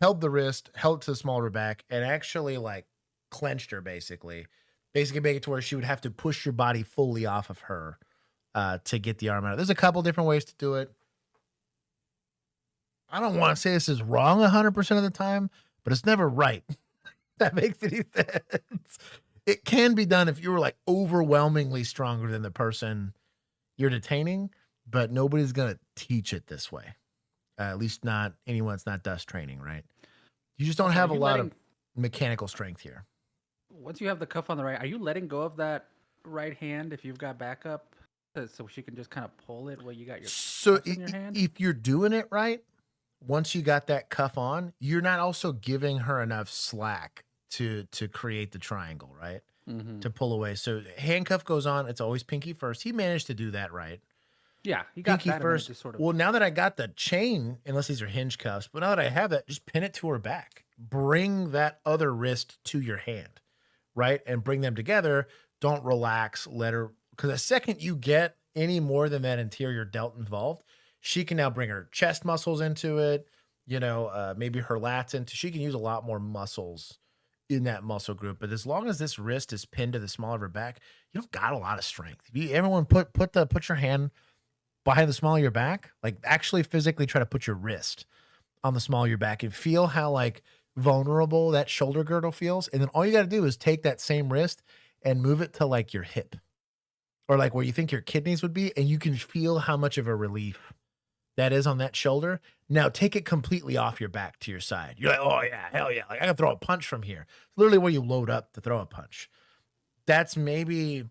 held the wrist, held it to the small of her back, and actually like clenched her basically make it to where she would have to push your body fully off of her to get the arm out. There's a couple different ways to do it. I don't want to say this is wrong 100% of the time, but it's never right. That makes any sense. It can be done if you were like overwhelmingly stronger than the person you're detaining, but nobody's going to teach it this way. At least not anyone that's not dust training, right? You just don't have a lot of mechanical strength here. Once you have the cuff on the right, are you letting go of that right hand if you've got backup, so she can just kind of pull it while you got your cuffs in your hand? If you're doing it right, once you got that cuff on, you're not also giving her enough slack to create the triangle, right? To pull away. So handcuff goes on. It's always pinky first. He managed to do that right. Yeah, he got pinky that. first. Just sort of... Well, now that I got the chain, unless these are hinge cuffs, but now that I have that, just pin it to her back. Bring that other wrist to your hand, right? And bring them together. Don't relax. Let her, because the second you get any more than that anterior delt involved, she can now bring her chest muscles into it. You know, maybe her lats into. She can use a lot more muscles in that muscle group. But as long as this wrist is pinned to the small of her back, you don't got a lot of strength. Everyone put your hand behind the small of your back, like actually physically try to put your wrist on the small of your back and feel how like vulnerable that shoulder girdle feels. And then all you got to do is take that same wrist and move it to like your hip or like where you think your kidneys would be. And you can feel how much of a relief that is on that shoulder. Now take it completely off your back to your side. You're like, oh yeah, hell yeah. Like I can throw a punch from here. It's literally where you load up to throw a punch. That's maybe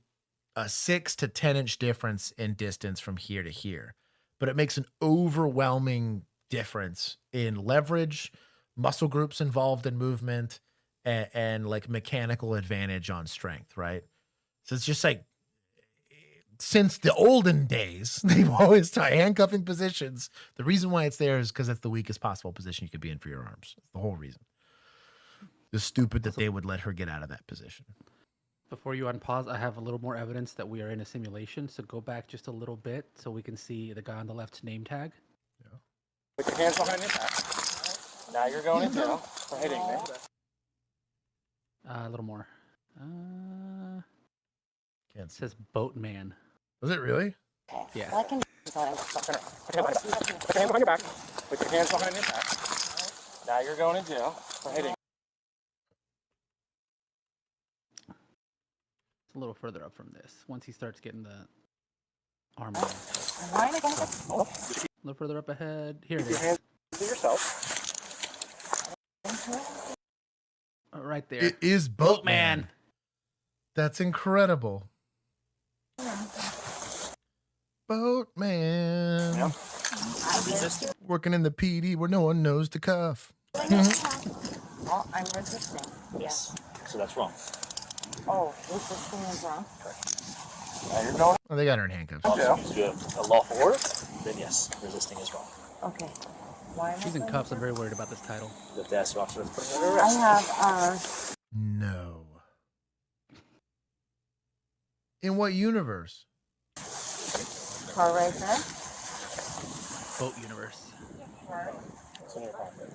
a 6 to 10 inch difference in distance from here to here, but it makes an overwhelming difference in leverage, muscle groups involved in movement, and like mechanical advantage on strength, right? So it's just like, since the olden days, they've always taught handcuffing positions. The reason why it's there is because it's the weakest possible position you could be in for your arms. That's the whole reason. It's stupid that they would let her get out of that position. Before you unpause, I have a little more evidence that we are in a simulation. So go back just a little bit so we can see the guy on the left's name tag. Yeah. Put your hands behind your back. Now you're going in jail for hitting me. A little more. Can't it says Boatman. Was it really? Yeah. Well, I can... Put your hands behind your back. Put your hands behind your back. Now you're going in jail for hitting. A little further up from this. Once he starts getting the arm. Why am I going to... A little further up ahead. Here it Your is. hands to yourself. Right there. It is Boatman. That's incredible. Boatman. Yep. Working in the PD where no one knows to cuff. Well, I'm resisting. Yes. So that's wrong. Oh, resisting is wrong? Now you're going. Oh, they got her in handcuffs. If you have a lawful order, then yes, resisting is wrong. Okay. Why am She's in cuffs. I'm very worried about this title. You have to ask the officer to put her under I arrest. have, No. In what universe? car right there. Boat universe. It's in your pocket.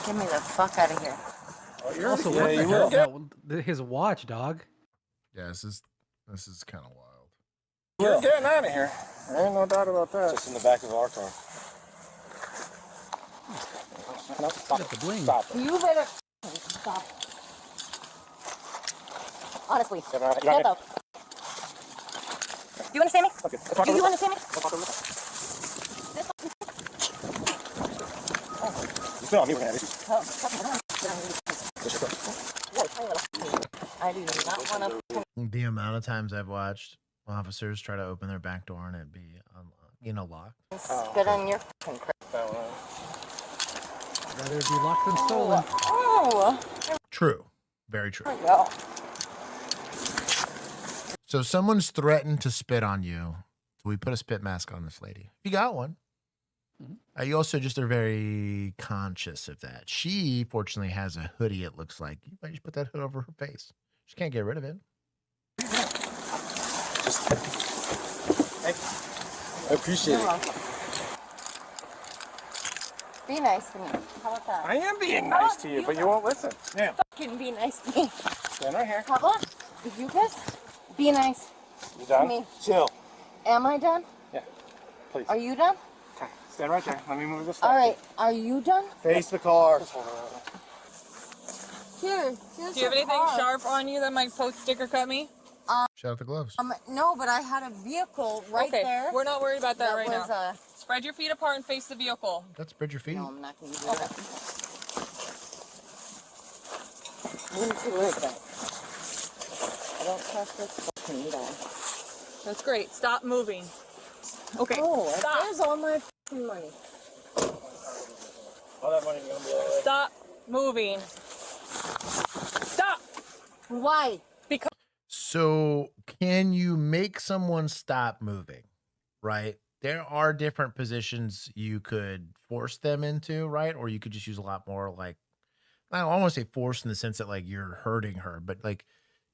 Get me the fuck out of here. You're also what the hell? No, his watch, dog. Yeah, this is kind of wild. You're getting out of here. There ain't no doubt about that. Just in the back of our car. No, stop. Got the bling. Stop it. You better stop. Honestly, Get out. stand up. You understand me? Okay. Do you understand me? You still on me, we're gonna have issues. I do not want to. The amount of times I've watched officers try to open their back door and it be, locked. Spit on your fucking crap. Rather be locked than stolen. Oh. True. Very true. There we go. So someone's threatened to spit on you. So we put a spit mask on this lady. You got one. You also just are very conscious of that. She, fortunately, has a hoodie, it looks like. You might just put that hood over her face. She can't get rid of it. I appreciate it. Be nice to me. How about that? I am being nice to you, but you won't listen. Yeah. Fucking be nice to me. Stand right here. How about if you guys be nice You done? to me? Chill. Am I done? Yeah. Please. Are you done? Okay. Stand right there. Let me move this stuff. All right. Are you done? Face the car. Here's Do you have anything sharp on you that might sticker cut me? Shout out the gloves. No, but I had a vehicle right there. We're not worried about that right was, now. Spread your feet apart and face the vehicle. Let's spread your feet. No, I'm not going to do that. Wouldn't you look at that? I don't trust this fucking guy. That's great. Stop moving. Okay. Oh, stop. there's all my fucking money. All that money gonna be all right. Stop moving. Stop. Why? Because. So, can you make someone stop moving? Right? There are different positions you could force them into, right? Or you could just use a lot more like, I don't want to say force in the sense that like you're hurting her, but like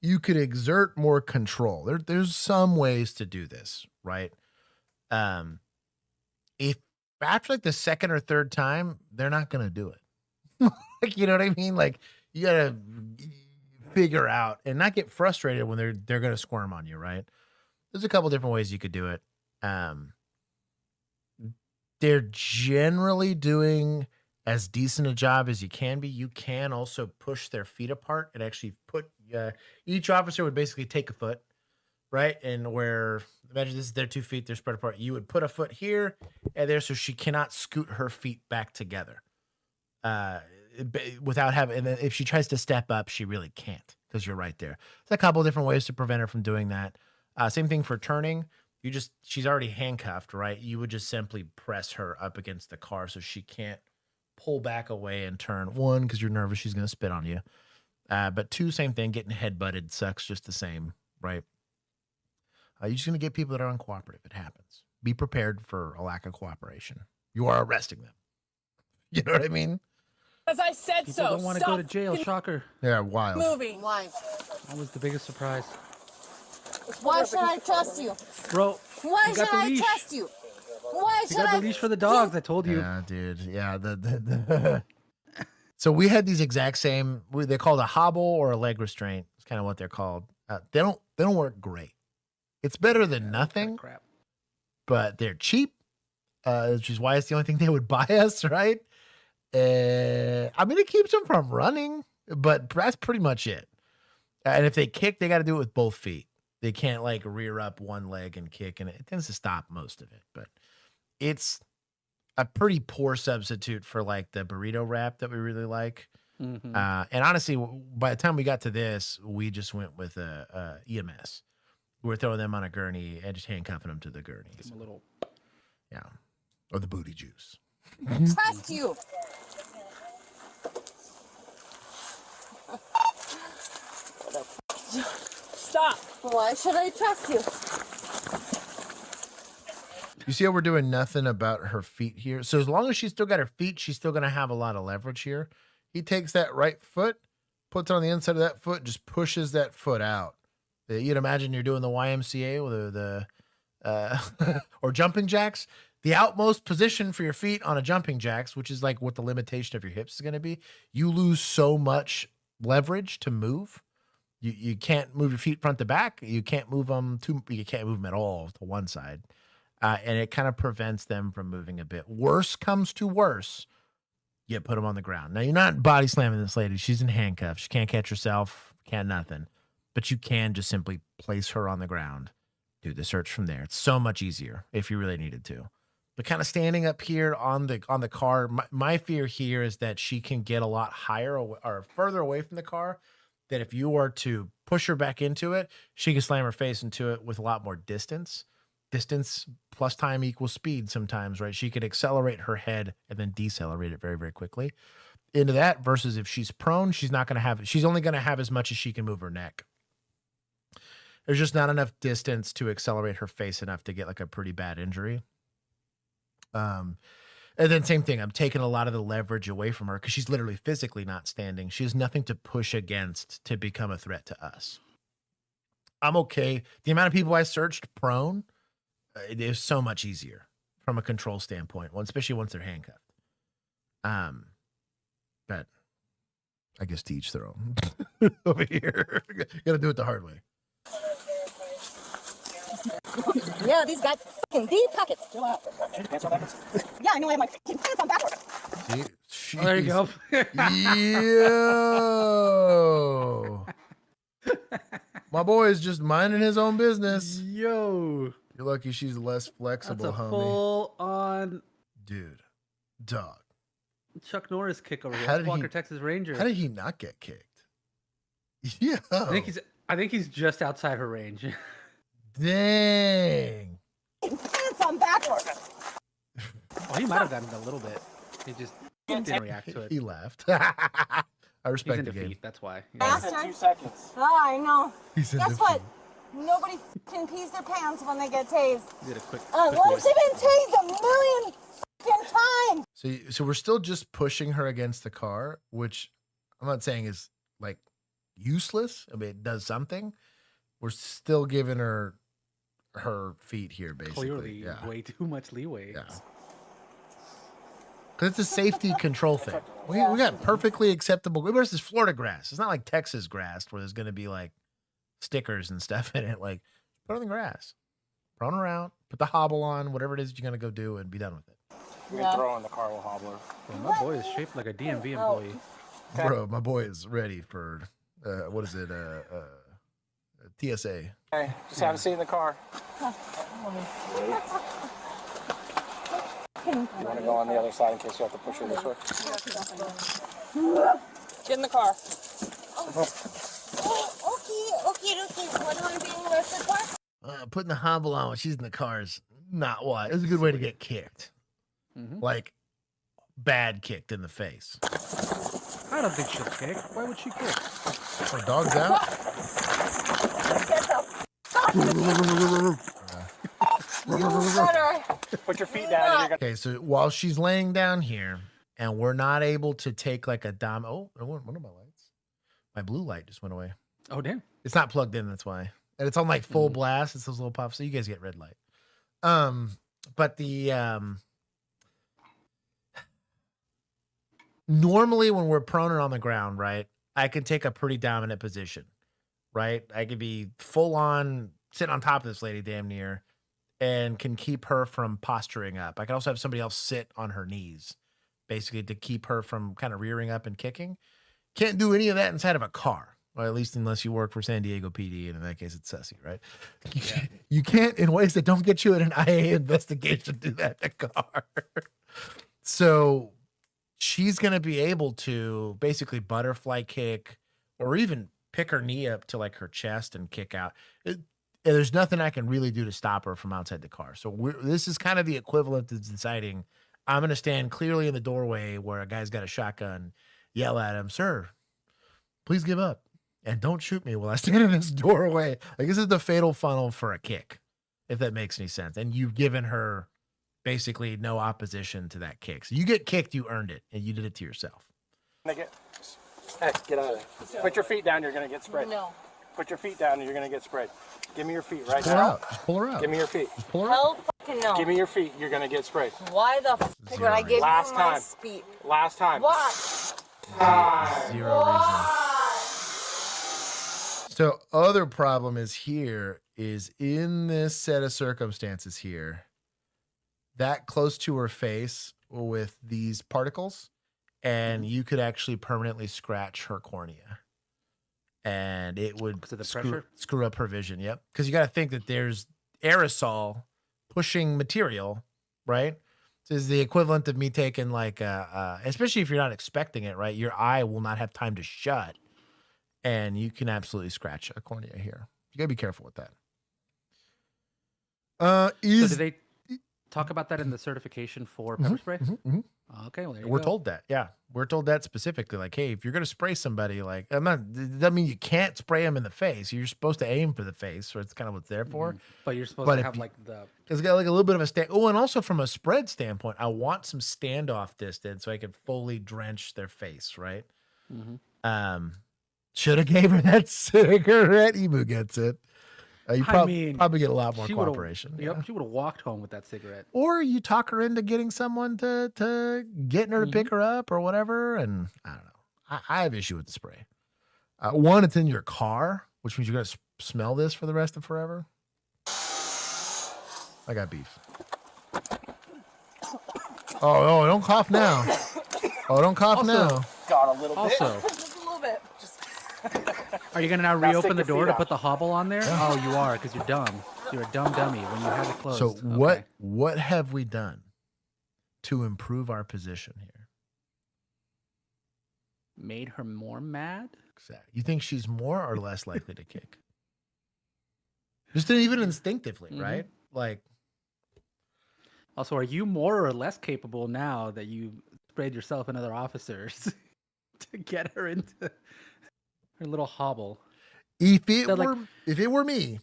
you could exert more control. There's some ways to do this, right? If after like the second or third time, they're not going to do it. Like, you know what I mean? Like you got to figure out and not get frustrated when they're going to squirm on you, right? There's a couple different ways you could do it. They're generally doing as decent a job as you can be. You can also push their feet apart and actually put each officer would basically take a foot, right? And where imagine this is their 2 feet, they're spread apart. You would put a foot here and there, so she cannot scoot her feet back together without having. And then if she tries to step up, she really can't because you're right there. There's a couple of different ways to prevent her from doing that. Same thing for turning. She's already handcuffed, right? You would just simply press her up against the car so she can't pull back away and turn. 1, because you're nervous she's going to spit on you. But 2, same thing, getting head-butted sucks just the same, right? You're just going to get people that are uncooperative. It happens. Be prepared for a lack of cooperation. You are arresting them. You know what I mean? As I said People so. don't want to go to jail. Shocker. Yeah, wild. Moving. Why? That was the biggest surprise. Why should I trust you? Bro, Why you should got the I leash. trust you? Why You should got I? the leash for the dogs. I told you. Yeah, dude. Yeah. So we had these exact same. They're called a hobble or a leg restraint. It's kind of what they're called. They don't work great. It's better than nothing. Crap. But they're cheap, which is why it's the only thing they would buy us, right? I mean, it keeps them from running, but that's pretty much it. And if they kick, they got to do it with both feet. They can't like rear up one leg and kick, and it tends to stop most of it. But it's a pretty poor substitute for like the burrito wrap that we really like. Mm-hmm. And honestly, by the time we got to this, we just went with a EMS. We're throwing them on a gurney and just handcuffing them to the gurney. Give them a little. Yeah. Or the booty juice. Trust you. Stop. Why should I trust you? You see how we're doing nothing about her feet here? So as long as she's still got her feet, she's still going to have a lot of leverage here. He takes that right foot, puts it on the inside of that foot, just pushes that foot out. You'd imagine you're doing the YMCA with the or jumping jacks. The outmost position for your feet on a jumping jacks, which is like what the limitation of your hips is going to be. You lose so much leverage to move. You can't move your feet front to back. You can't move them you can't move them at all to one side. And it kind of prevents them from moving a bit. Worse comes to worse. You put them on the ground. Now, you're not body slamming this lady. She's in handcuffs. She can't catch herself. Can't nothing. But you can just simply place her on the ground. Do the search from there. It's so much easier if you really needed to. But kind of standing up here on the car, my fear here is that she can get a lot higher or further away from the car. That if you were to push her back into it, she can slam her face into it with a lot more distance. Distance plus time equals speed sometimes, right? She could accelerate her head and then decelerate it very, very quickly into that versus if she's prone, she's only going to have as much as she can move her neck. There's just not enough distance to accelerate her face enough to get like a pretty bad injury. And then same thing, I'm taking a lot of the leverage away from her because she's literally physically not standing. She has nothing to push against to become a threat to us. I'm okay. The amount of people I searched prone, it is so much easier from a control standpoint, especially once they're handcuffed. But I guess to each their own. Over here, gotta do it the hard way. Yeah, these got fucking deep pockets. Chill out. Yeah, I know I have my fucking pants on backwards. Oh, there you go. Yo. My boy is just minding his own business. Yo. You're lucky she's less flexible, That's a homie. full on Dude. Dog. Chuck Norris kick over here. How That's did Walker, he- Texas Ranger. How did he not get kicked? Yeah. I think he's just outside her range. Dang. Pants on backwards. Oh, he might have gotten a little bit. He just didn't react to it. He laughed. I He's respect in the defeat. game. That's why. Last time. 2 seconds. Oh, I know. He's in Guess defeat. what? Nobody can pees their pants when they get tased. He did a quick. Once they've been tased a million times. So we're still just pushing her against the car, which I'm not saying is like useless. I mean, it does something. We're still giving her feet here, basically. Clearly, way too much leeway. Yeah. Because it's a safety control thing. We got perfectly acceptable. This is Florida grass. It's not like Texas grass where there's going to be like stickers and stuff in it. Like, put it on the grass, run around, put the hobble on, whatever it is you're going to go do, and be done with it. You can throw in the car with hobbler. Well, my boy is shaped like a DMV employee. Okay. Bro, my boy is ready for what is it? TSA. Okay, just have a seat in the car. You want to go on the other side in case you have to push her this way? Get in the car. Okay. What am I being arrested for? Putting the hobble on when she's in the car is not wise. It's a good way to get kicked. Like, bad kicked in the face. I don't think she'll kick. Why would she kick? Her dog's out. Put your feet down. And you're gonna... Okay, so while she's laying down here and we're not able to take like a dom. Oh, one of my lights. My blue light just went away. Oh, damn. It's not plugged in, that's why. And it's on like full blast. It's those little pops. So you guys get red light. But the normally when we're prone and on the ground, right? I can take a pretty dominant position, right? I could be full on sitting on top of this lady damn near and can keep her from posturing up. I can also have somebody else sit on her knees, basically to keep her from kind of rearing up and kicking. Can't do any of that inside of a car, or at least unless you work for San Diego PD, and in that case, it's Sussy, right? You can't, in ways that don't get you in an IA investigation, do that in a car. So she's going to be able to basically butterfly kick or even pick her knee up to like her chest and kick out. There's nothing I can really do to stop her from outside the car. So this is kind of the equivalent of deciding I'm going to stand clearly in the doorway where a guy's got a shotgun, yell at him, "Sir, please give up and don't shoot me while I stand in this doorway." Like, this is the fatal funnel for a kick, if that makes any sense. And you've given her basically no opposition to that kick. So you get kicked, you earned it, and you did it to yourself. Hey, get out of there. Put your feet down, you're going to get sprayed. No. Put your feet down and you're going to get sprayed. Give me your feet right Pull her now. out. Just pull her out. Give me your feet. Just pull her Hell out. fucking no. Give me your feet, you're going to get sprayed. Why the f would I give Last you my time. speed? Last time. Why? Zero reason. So other problem is here is in this set of circumstances here, that close to her face with these particles, and you could actually permanently scratch her cornea. And it would Because of the pressure? screw up her vision. Yep. Because you got to think that there's aerosol pushing material, right? This is the equivalent of me taking like especially if you're not expecting it, right? Your eye will not have time to shut, and you can absolutely scratch a cornea here. You gotta be careful with that. So did they talk about that in the certification for pepper spray? Okay, well, there you We're go. told that. Yeah, we're told that specifically. Like, hey, if you're gonna spray somebody, like, it doesn't mean you can't spray them in the face. You're supposed to aim for the face, so it's kind of what's there for. But you're supposed But to if have you- like the. It's got like a little bit of a stand. Oh, and also from a spread standpoint, I want some standoff distance so I can fully drench their face, right? Should have gave her that cigarette. Emu gets it. You probably get a lot more she would've- cooperation. Yep, she would have walked home with that cigarette. Or you talk her into getting someone to getting her to pick her up or whatever. And I don't know. I have issue with the spray. One, it's in your car, which means you're going to smell this for the rest of forever. I got beef. Oh, don't cough now. Oh, don't cough now. Got a little bit. Also, Just a little bit. are you gonna now Now reopen stick the your door feet to out. put the hobble on there? Oh, you are, because you're dumb. You're a dumb dummy when you have it closed. So Okay. what have we done to improve our position here? Made her more mad? Exactly. You think she's more or less likely to kick? Just even instinctively, right? Like, Also, are you more or less capable now that you sprayed yourself and other officers to get her into her little hobble? if it were me,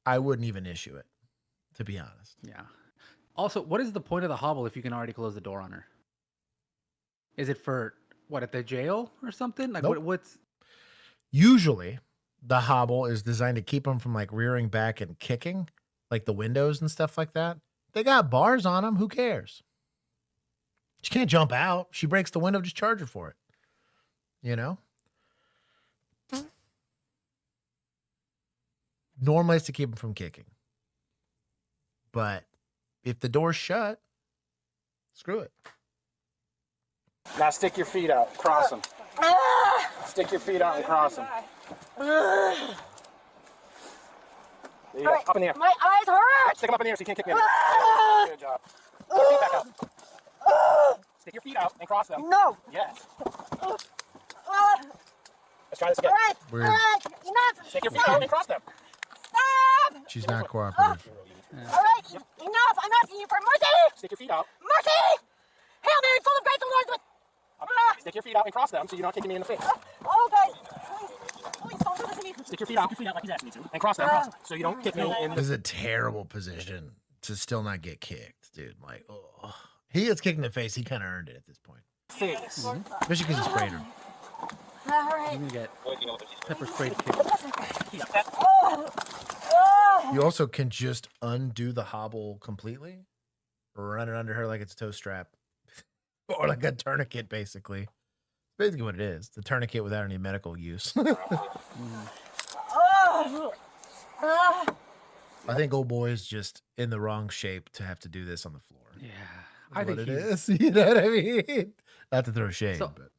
I wouldn't even issue it, to be honest. Yeah. Also, what is the point of the hobble if you can already close the door on her? Is it for what, at the jail or something? Like Nope. what's Usually, the hobble is designed to keep them from like rearing back and kicking, like the windows and stuff like that. They got bars on them. Who cares? She can't jump out. She breaks the window, just charge her for it. You know? Normally, it's to keep them from kicking. But if the door's shut, screw it. Now stick your feet out. Cross them. Stick your feet out and cross them. There you go. Up in the air. My eyes hurt. Stick them up in the air so you can't kick me. Good job. Stick your feet back up. Stick your feet out and cross them. No. Yes. Let's try this again. All right. Weird. All right. Enough. Stick your feet out and cross them. Stop. She's not cooperative. All right. Enough. I'm asking you for mercy. Stick your feet out. Mercy. Hail Mary, full of grace, the Lord's with. Stick your feet out and cross them so you're not kicking me in the face. Oh, guys. Please don't do this to me. Stick your feet out like he's asking me to. And cross them so you don't kick me in the This is a terrible position to still not get kicked, dude. Like, oh, he gets kicked in the face. He kind of earned it at this point. face. Especially because he sprayed her. All right. You're gonna get pepper sprayed kicked. You also can just undo the hobble completely, run it under her like it's a toe strap, or like a tourniquet, basically. Basically what it is. The tourniquet without any medical use. I think old boy is just in the wrong shape to have to do this on the floor. Yeah, I think it is. You know what I mean? Not to throw shade, So, but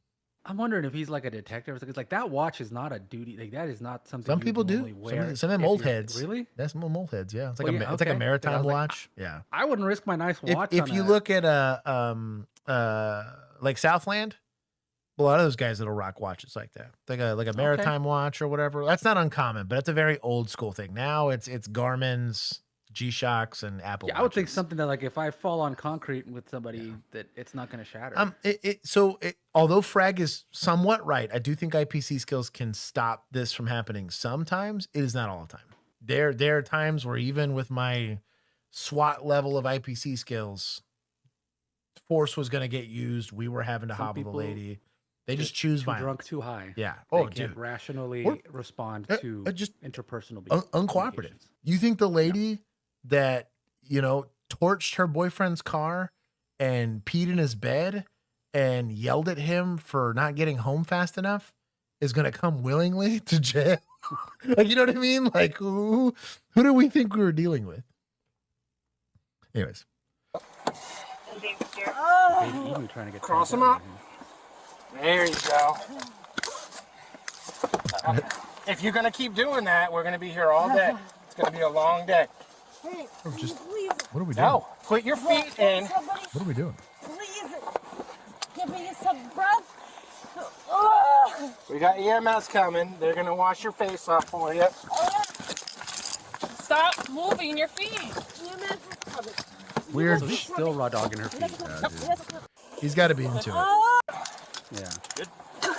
I'm wondering if he's like a detective. It's like that watch is not a duty. Like that is not something. some you people do. normally wear Some of them if old you're- heads. Really? That's some old heads. Yeah, it's like Well, a yeah, it's like a okay. maritime I was like, watch. Yeah. I wouldn't risk my nice watch. If on you a- look at like Southland, a lot of those guys that'll rock watches like that, like a maritime watch or whatever. That's not uncommon, but it's a very old school thing. Now it's Garmin's, G-Shocks, and Apple. I would think something that like if I fall on concrete with somebody that it's not going to shatter. Although Frag is somewhat right, I do think IPC skills can stop this from happening sometimes. It is not all the time. There are times where even with my SWAT level of IPC skills, force was going to get used. We were having to Some hobble the people lady. They just choose too violence. drunk, too high. Yeah. They Oh, can't dude. rationally Or- respond to just interpersonal uncooperative. You think the lady that, torched her boyfriend's car and peed in his bed and yelled at him for not getting home fast enough is going to come willingly to jail? Like, you know what I mean? Like, who do we think we were dealing with? Anyways. Trying to get Cross them up. There you go. If you're going to keep doing that, we're going to be here all day. It's going to be a long day. Hey, What are we doing? No, put your feet in. What are we doing? please give me some breath. We got EMS coming. They're going to wash your face off for you. Stop moving your feet. Weird. So he's still raw dogging her feet. He's got to be into it. Yeah. Good.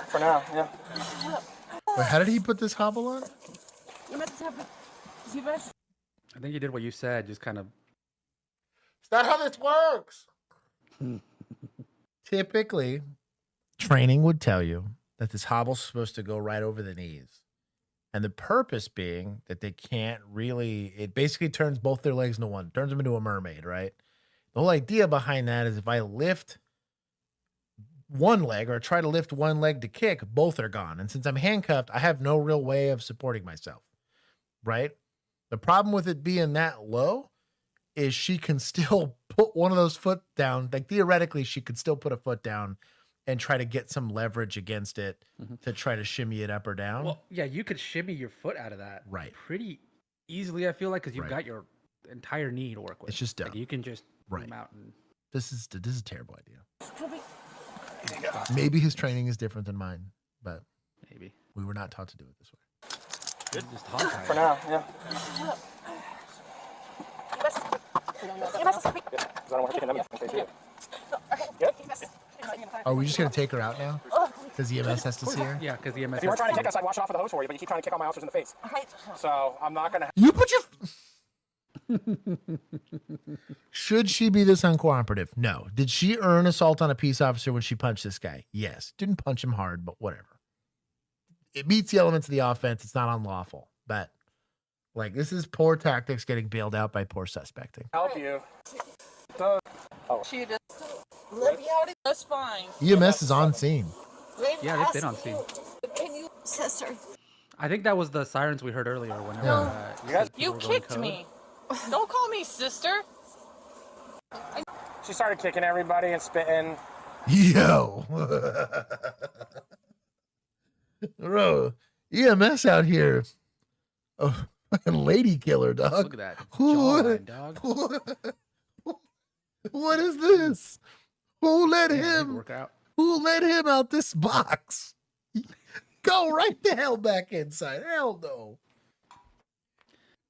For now, yeah. Wait, how did he put this hobble on? I think you did what you said. Just kind of. Is that how this works? Typically, training would tell you that this hobble's supposed to go right over the knees. And the purpose being that they can't really, it basically turns both their legs into one, turns them into a mermaid, right? The whole idea behind that is if I lift one leg or try to lift one leg to kick, both are gone. And since I'm handcuffed, I have no real way of supporting myself, right? The problem with it being that low is she can still put one of those foot down. Like theoretically, she could still put a foot down and try to get some leverage against it to try to shimmy it up or down. Well, yeah, you could shimmy your foot out of that pretty easily, I feel like, because you've got your entire knee to work with. It's just dumb. Like, you can just boom out and... This is a terrible idea. Maybe his training is different than mine, but maybe we were not taught to do it this way. Good. For now, yeah. Because I don't want her kicking them in the face either. Good? Are we just going to take her out now? Because EMS has to see her? Yeah, because EMS If you were trying to kick us, I'd wash it off with a hose for you, but you keep trying to kick all my officers in the face. So I'm not going to... You put your... Should she be this uncooperative? No. Did she earn assault on a peace officer when she punched this guy? Yes. Didn't punch him hard, but whatever. It meets the elements of the offense. It's not unlawful. But, like, this is poor tactics getting bailed out by poor suspecting. Help you. She just let me out. That's fine. EMS is on scene. Yeah, they've been on scene. Can you, sister? I think that was the sirens we heard earlier. Whenever You kicked me. Don't call me sister. She started kicking everybody and spitting. Yo. Bro, EMS out here. Oh, fucking lady killer, dog. Look at that jawline, dog. What is this? Who let him out this box? Go right the hell back inside. Hell no.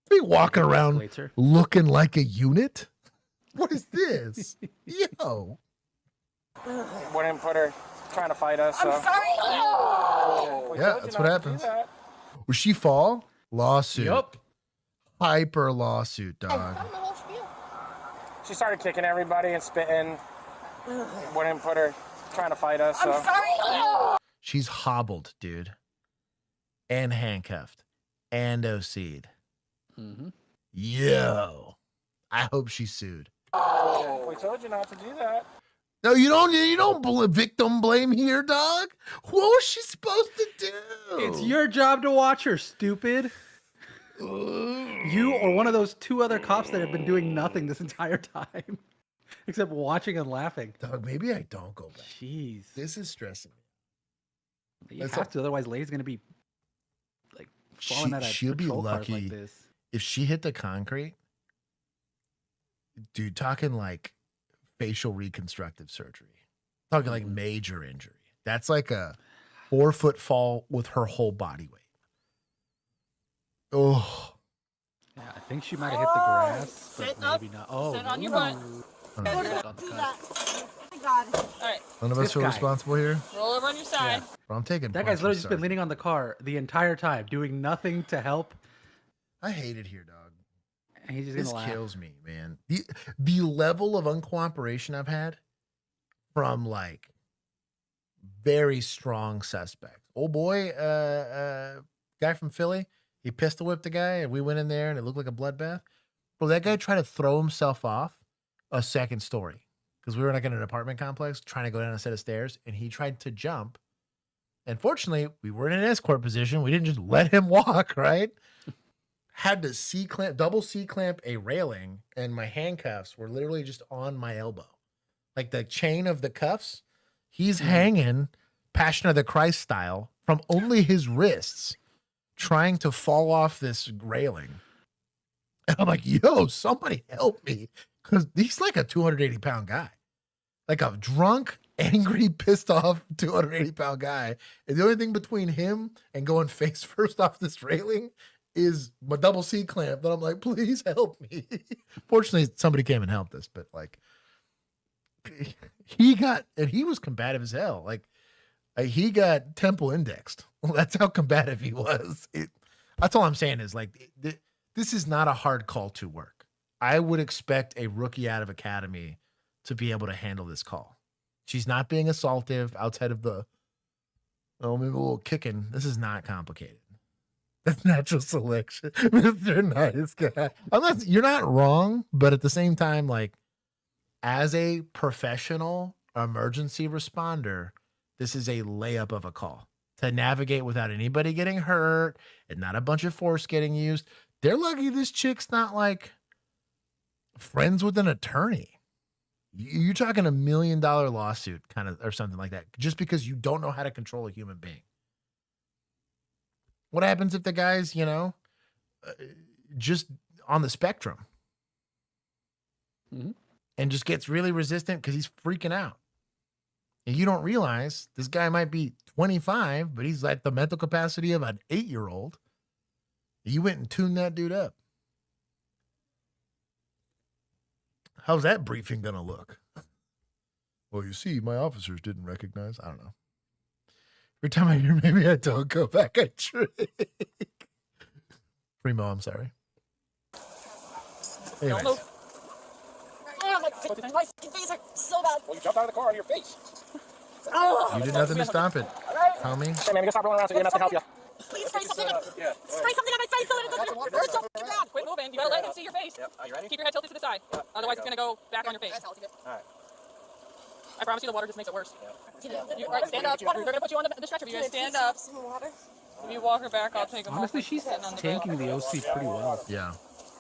Be walking around looking like a unit? What is this? Yo. Wouldn't put her trying to fight us. So. I'm sorry. Yeah, that's what happens. Will she fall? Lawsuit. Yup. Hyper lawsuit, dog. She started kicking everybody and spitting. Wouldn't put her trying to fight us. So. I'm sorry. She's hobbled, dude. And handcuffed. And OC'd. Yo. I hope she's sued. We told you not to do that. No, you don't victim blame here, dog. What was she supposed to do? It's your job to watch her, stupid. You or one of those two other cops that have been doing nothing this entire time. Except watching and laughing. Dog, maybe I don't go back. Jeez. This is stressing me. You have to, otherwise Lady's going to be like falling out of she'll be lucky like this. If she hit the concrete. Dude, talking like facial reconstructive surgery. Talking like major injury. That's like a 4-foot fall with her whole body weight. Oh. Yeah, I think she might have hit the grass, but maybe not. Oh, sit on your butt. Oh, Go to I got it. All right. none of us are responsible here. Roll over on your side. Well, I'm taking that guy's literally just been leaning on the car the entire time, doing nothing to help. I hate it here, dog. And he's just this gonna laugh. kills me, man. The level of uncooperation I've had from like very strong suspects. Oh boy, guy from Philly, he pistol whipped the guy, and we went in there, and it looked like a bloodbath. Well, that guy tried to throw himself off a second story because we were like in an apartment complex trying to go down a set of stairs, and he tried to jump. And fortunately, we were in an escort position. We didn't just let him walk, right? Had to double C-clamp a railing, and my handcuffs were literally just on my elbow. Like the chain of the cuffs, he's hanging Passion of the Christ style from only his wrists, trying to fall off this railing. And I'm like, yo, somebody help me. Because he's like a 280-pound guy. Like a drunk, angry, pissed off 280-pound guy. And the only thing between him and going face first off this railing is my double C clamp. That I'm like, please help me. Fortunately, somebody came and helped us, but like he was combative as hell. Like he got temple indexed. Well, that's how combative he was. That's all I'm saying is like, this is not a hard call to work. I would expect a rookie out of academy to be able to handle this call. She's not being assaultive outside of maybe a little kicking. This is not complicated. That's natural selection, Mr. Nice Guy. You're not wrong, but at the same time, like as a professional emergency responder, this is a layup of a call to navigate without anybody getting hurt and not a bunch of force getting used. They're lucky this chick's not like friends with an attorney. You're talking $1 million lawsuit kind of, or something like that, just because you don't know how to control a human being. What happens if the guy's, you know, just on the spectrum and just gets really resistant because he's freaking out? And you don't realize this guy might be 25, but he's like the mental capacity of an 8-year-old. You went and tuned that dude up. How's that briefing going to look? Well, you see, my officers didn't recognize. I don't know. Every time I hear maybe I don't go back, I trick. Primo, I'm sorry. Anyways. My fucking face hurts so bad. Well, you jumped out of the car on your face. You did nothing to stop it, homie. Hey, man, you stop rolling around so EMS can help you. Please spray something on my face so that it doesn't hurt so bad. Quit moving. You gotta let him see your face. Are you ready? Keep your head tilted to the side. Otherwise, it's gonna go back on your face. All right. I promise you, the water just makes it worse. Yeah. All right, stand up. They're gonna put you on the stretcher. You're gonna stand up. If you walk her back, I'll take him. Honestly, she's tanking the OC pretty well. Yeah.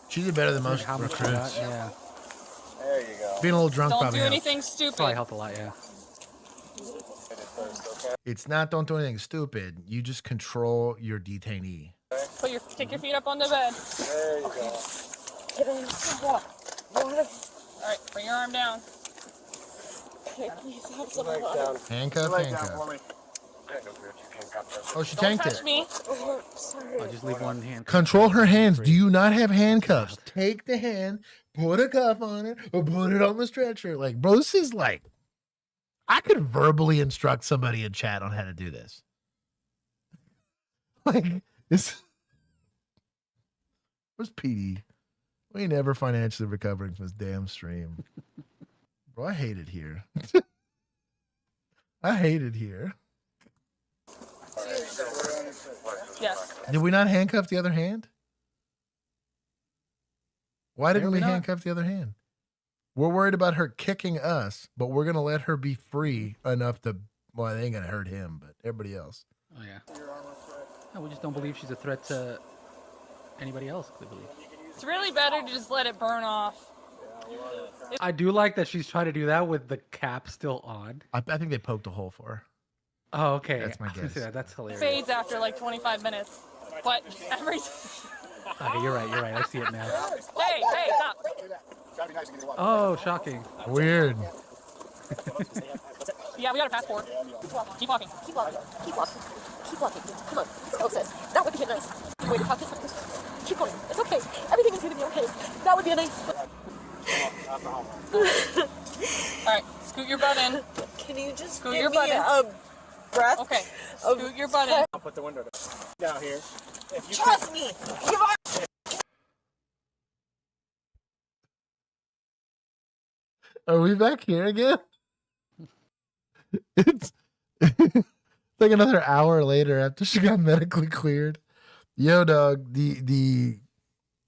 She did better than most recruits. Yeah. There you go. Being a little drunk Don't probably do helped. anything stupid. Probably helped a lot, yeah. It's not don't do anything stupid. You just control your detainee. Take your feet up on the bed. There you go. Get in some water. All right, bring your arm down. Okay, please have some water. Handcuff, handcuff. Oh, she tanked Don't touch it. me. Oh, sorry. I'll just leave one hand. Control her hands. Do you not have handcuffs? Take the hand, put a cuff on it, or put it on the stretcher. Like, bro, this is like, I could verbally instruct somebody in chat on how to do this. Like, this. Where's PD? We ain't never financially recovering from this damn stream. Bro, I hate it here. I hate it here. Yes. Did we not handcuff the other hand? Why didn't we Apparently not. handcuff the other hand? We're worried about her kicking us, but we're going to let her be free enough to, well, it ain't going to hurt him, but everybody else. Oh, yeah. No, we just don't believe she's a threat to anybody else, clearly. It's really better to just let it burn off. I do like that she's trying to do that with the cap still on. I think they poked a hole for her. Oh, okay. That's my I was gonna guess. say that. That's hilarious. Fades after like 25 minutes. But every. Okay, you're right. You're right. I see it now. Hey, stop. Oh, shocking. Weird. Yeah, we got a passport. Keep walking. Keep walking. Keep walking. Keep walking. Come on. Let's go, sis. That would be a nice way to talk to someone. Keep going. It's okay. Everything is going to be okay. That would be a nice. Alright, scoot your butt in. Can you just Scoot give your me butt in. a breath? Okay, scoot your butt in. I'll put the window down here. If you Trust me. You've already. Are we back here again? It's like another hour later after she got medically cleared. Yo, dog, the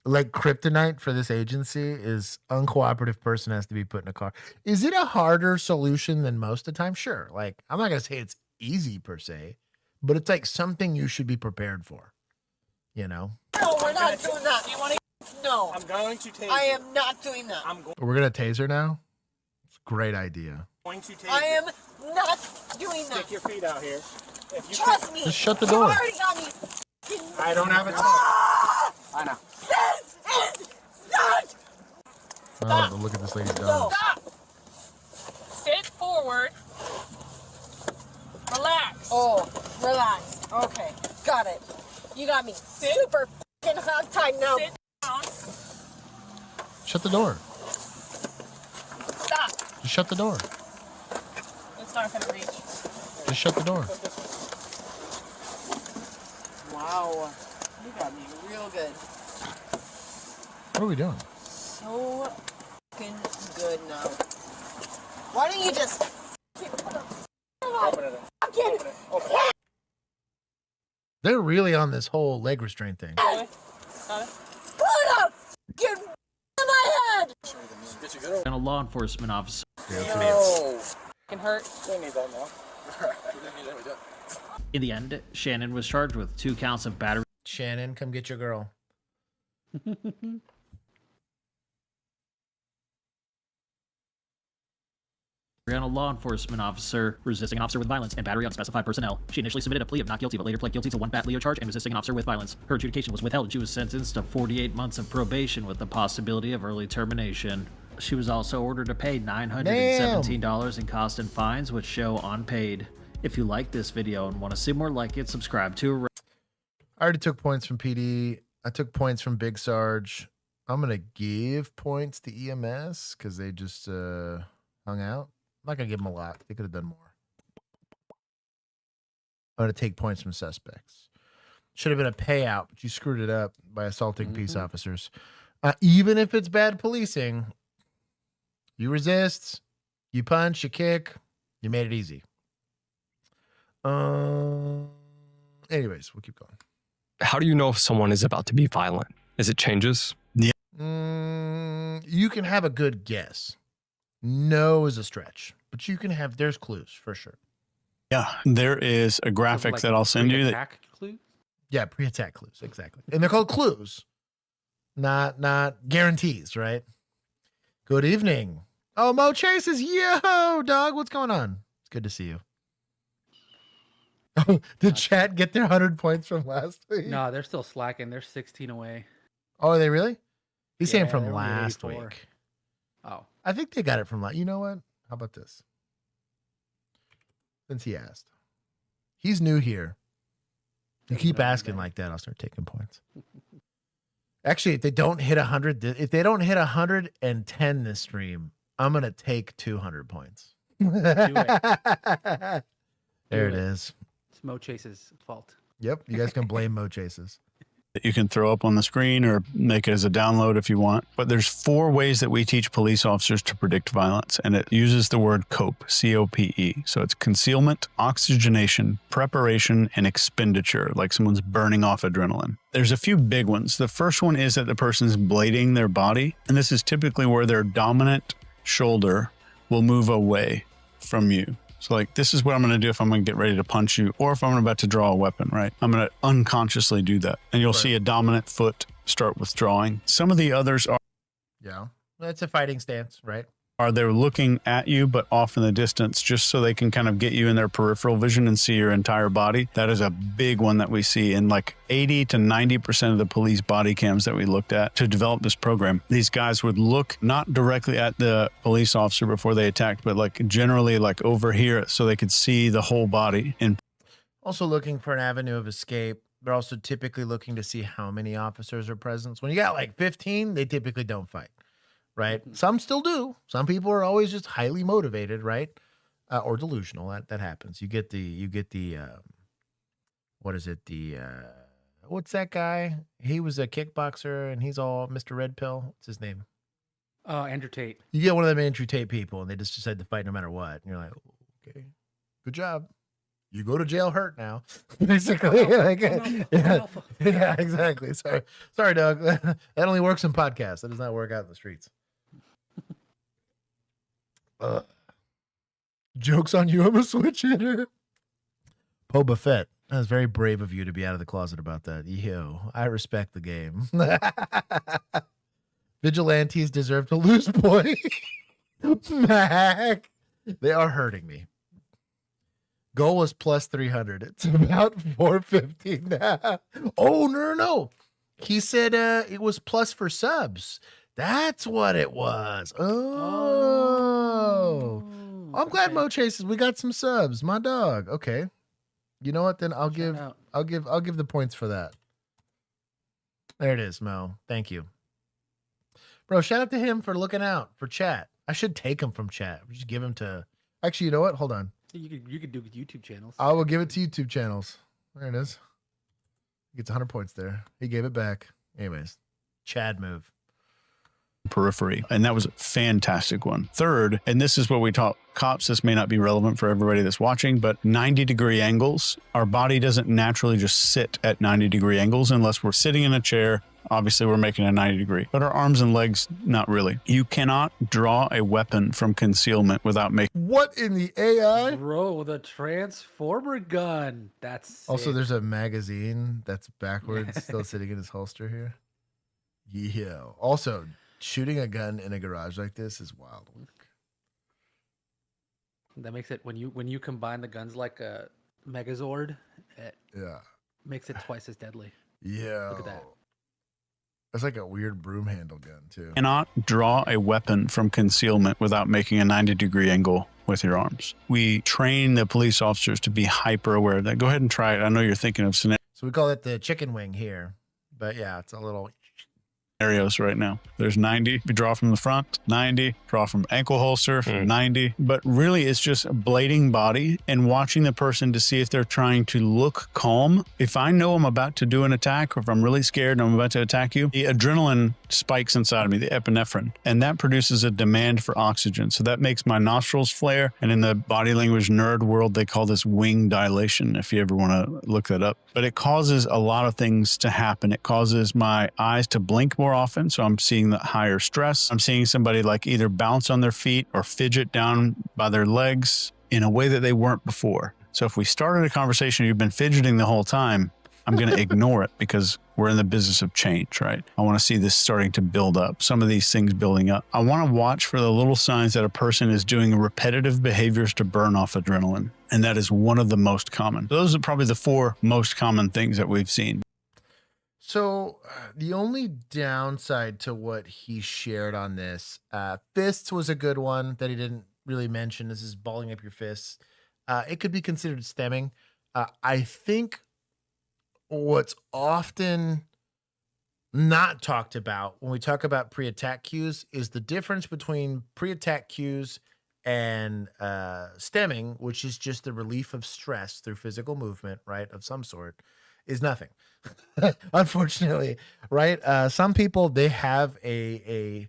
like kryptonite for this agency is uncooperative person has to be put in a car. Is it a harder solution than most of the time? Sure. Like, I'm not going to say it's easy per se, but it's like something you should be prepared for, you know? No, we're not doing that. Do you want to? No. I'm going to take I am not doing that. We're going to tase her now? It's a great idea. going to take I am not doing that. Stick your feet out here. If you Trust me. Just shut the You door. already got me. I don't have a time. I know. This is not. Oh, look at this lady's dog. Stop! Sit forward. Relax. Oh, relax. Okay, got it. You got me. Super fucking hog tied now. Sit down. Shut the door. Stop. Just shut the door. It's not gonna reach. Just shut the door. Wow, you got me real good. What are we doing? So fucking good now. Why don't you just Open it. fucking They're really on this whole leg restraint thing. Got it? put a fucking in my head? And a law enforcement officer. No. Can hurt. Don't need that now. In the end, Shannon was charged with 2 counts of battery. Shannon, come get your girl. on a law enforcement officer, resisting an officer with violence, and battery on specified personnel. She initially submitted a plea of not guilty, but later pled guilty to one bat Leo charge and resisting an officer with violence. Her adjudication was withheld, and she was sentenced to 48 months of probation with the possibility of early termination. She was also ordered to pay $917 in costs and fines, which show unpaid. If you like this video and want to see more like it, subscribe to. I already took points from PD. I took points from Big Sarge. I'm gonna give points to EMS because they just hung out. I'm not gonna give them a lot. They could have done more. I'm gonna take points from suspects. Should have been a payout, but you screwed it up by assaulting peace officers. Even if it's bad policing, you resist, you punch, you kick, you made it easy. Anyways, we'll keep going. How do you know if someone is about to be violent? Is it changes? Yeah. You can have a good guess. No is a stretch, but you can have, there's clues for sure. Yeah, there is a graphic that I'll send you. That, clues? Yeah, pre-attack clues, exactly. And they're called clues, not guarantees, right? Good evening. Oh, Mo Chases, yo, dog, what's going on? It's good to see you. Oh, did chat get their 100 points from last week? No, they're still slacking. They're 16 away. Oh, are they really? He's saying from they're only at last 84. week. Oh. I think they got it from last. You know what? How about this? Since he asked. He's new here. You keep asking like that, I'll start taking points. Actually, if they don't hit 100, if they don't hit 110 this stream, I'm going to take 200 points. Do it. There it is. It's Mo Chase's fault. Yep. You guys can blame Mo Chases. that you can throw up on the screen or make it as a download if you want. But there's 4 ways that we teach police officers to predict violence, and it uses the word COPE, C-O-P-E. So it's concealment, oxygenation, preparation, and expenditure, like someone's burning off adrenaline. There's a few big ones. The first one is that the person's blading their body, and this is typically where their dominant shoulder will move away from you. So like, this is what I'm going to do if I'm going to get ready to punch you, or if I'm about to draw a weapon, right? I'm going to unconsciously do that. And you'll see a dominant foot start withdrawing. Some of the others are... Yeah, that's a fighting stance, right? They're looking at you, but off in the distance, just so they can kind of get you in their peripheral vision and see your entire body. That is a big one that we see in like 80 to 90% of the police body cams that we looked at to develop this program. These guys would look not directly at the police officer before they attacked, but like generally like over here so they could see the whole body. And also looking for an avenue of escape. They're also typically looking to see how many officers are present. When you got like 15, they typically don't fight. Right. Some still do. Some people are always just highly motivated, right? Or delusional. That happens. You get the what is it? What's that guy? He was a kickboxer and he's all Mr. Red Pill. What's his name? Andrew Tate. You get one of them Andrew Tate people and they just decide to fight no matter what. And you're like, okay, good job. You go to jail hurt now. Basically. Yeah, exactly. Sorry, Doug. That only works in podcasts. That does not work out in the streets. Joke's on you. I'm a switch hitter. Poe Buffett. That was very brave of you to be out of the closet about that. Yo, I respect the game. Vigilantes deserve to lose, boy. Mac. They are hurting me. Goal was plus 300. It's about 450 now. Oh, no. He said it was plus for subs. That's what it was. Oh. I'm glad Mo Chases. We got some subs. My dog. Okay. You know what? Then I'll give the points for that. There it is, Mo. Thank you. Bro, shout out to him for looking out for chat. I should take him from chat. Just give him to... Actually, you know what? Hold on. You could do YouTube channels. I will give it to YouTube channels. There it is. He gets 100 points there. He gave it back. Anyways, Chad move. Periphery. And that was a fantastic one. Third, and this is what we taught cops. This may not be relevant for everybody that's watching, but 90-degree angles. Our body doesn't naturally just sit at 90-degree angles unless we're sitting in a chair. Obviously, we're making a 90-degree, but our arms and legs, not really. You cannot draw a weapon from concealment without making... What in the AI? Bro, the Transformer gun. That's sick. Also, there's a magazine that's backwards, still sitting in his holster here. Yeah. Also, shooting a gun in a garage like this is wild work. That makes it when you combine the guns like a Megazord, it makes it twice as deadly. Yeah. Look at that. That's like a weird broom handle gun too. Cannot draw a weapon from concealment without making a 90-degree angle with your arms. We train the police officers to be hyper aware of that. Go ahead and try it. I know you're thinking of scenarios So we call it the chicken wing here, but yeah, it's a little. right now. There's 90. We draw from the front, 90. Draw from ankle holster, 90. But really, it's just blading body and watching the person to see if they're trying to look calm. If I know I'm about to do an attack, or if I'm really scared and I'm about to attack you, the adrenaline spikes inside of me, the epinephrine, and that produces a demand for oxygen. So that makes my nostrils flare. And in the body language nerd world, they call this wing dilation, if you ever want to look that up. But it causes a lot of things to happen. It causes my eyes to blink more often, so I'm seeing the higher stress. I'm seeing somebody like either bounce on their feet or fidget down by their legs in a way that they weren't before. So if we started a conversation, you've been fidgeting the whole time, I'm going to ignore it because we're in the business of change, right? I want to see this starting to build up, some of these things building up. I want to watch for the little signs that a person is doing repetitive behaviors to burn off adrenaline. And that is one of the most common. Those are probably the 4 most common things that we've seen. So the only downside to what he shared on this, fists was a good one that he didn't really mention. This is balling up your fists. It could be considered stemming. I think what's often not talked about when we talk about pre-attack cues is the difference between pre-attack cues and stemming, which is just the relief of stress through physical movement, right, of some sort, is nothing. Unfortunately, right? Some people, they have a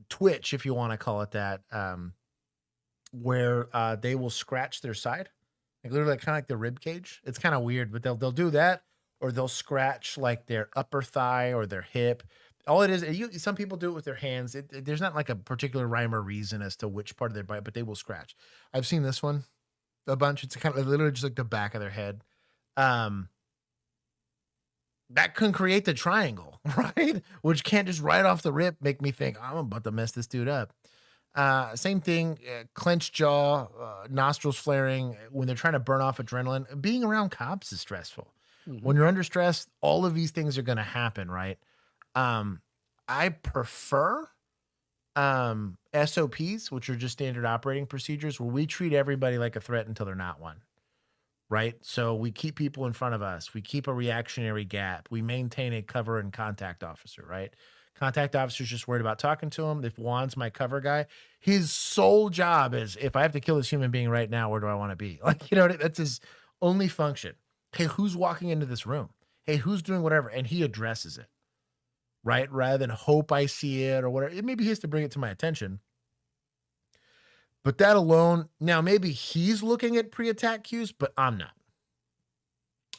twitch, if you want to call it that, where they will scratch their side, like literally kind of like the rib cage. It's kind of weird, but they'll do that, or they'll scratch like their upper thigh or their hip. All it is, some people do it with their hands. There's not like a particular rhyme or reason as to which part of their body, but they will scratch. I've seen this one a bunch. It's kind of literally just like the back of their head. That can create the triangle, right? Which can't just right off the rip make me think, I'm about to mess this dude up. Same thing, clenched jaw, nostrils flaring when they're trying to burn off adrenaline. Being around cops is stressful. When you're under stress, all of these things are going to happen, right? I prefer SOPs, which are just standard operating procedures, where we treat everybody like a threat until they're not one. Right? So we keep people in front of us. We keep a reactionary gap. We maintain a cover and contact officer, right? Contact officer's just worried about talking to him. If Juan's my cover guy, his sole job is, if I have to kill this human being right now, where do I want to be? Like, you know, that's his only function. Hey, who's walking into this room? Hey, who's doing whatever? And he addresses it, right? Rather than hope I see it or whatever. It maybe he has to bring it to my attention. But that alone, now maybe he's looking at pre-attack cues, but I'm not.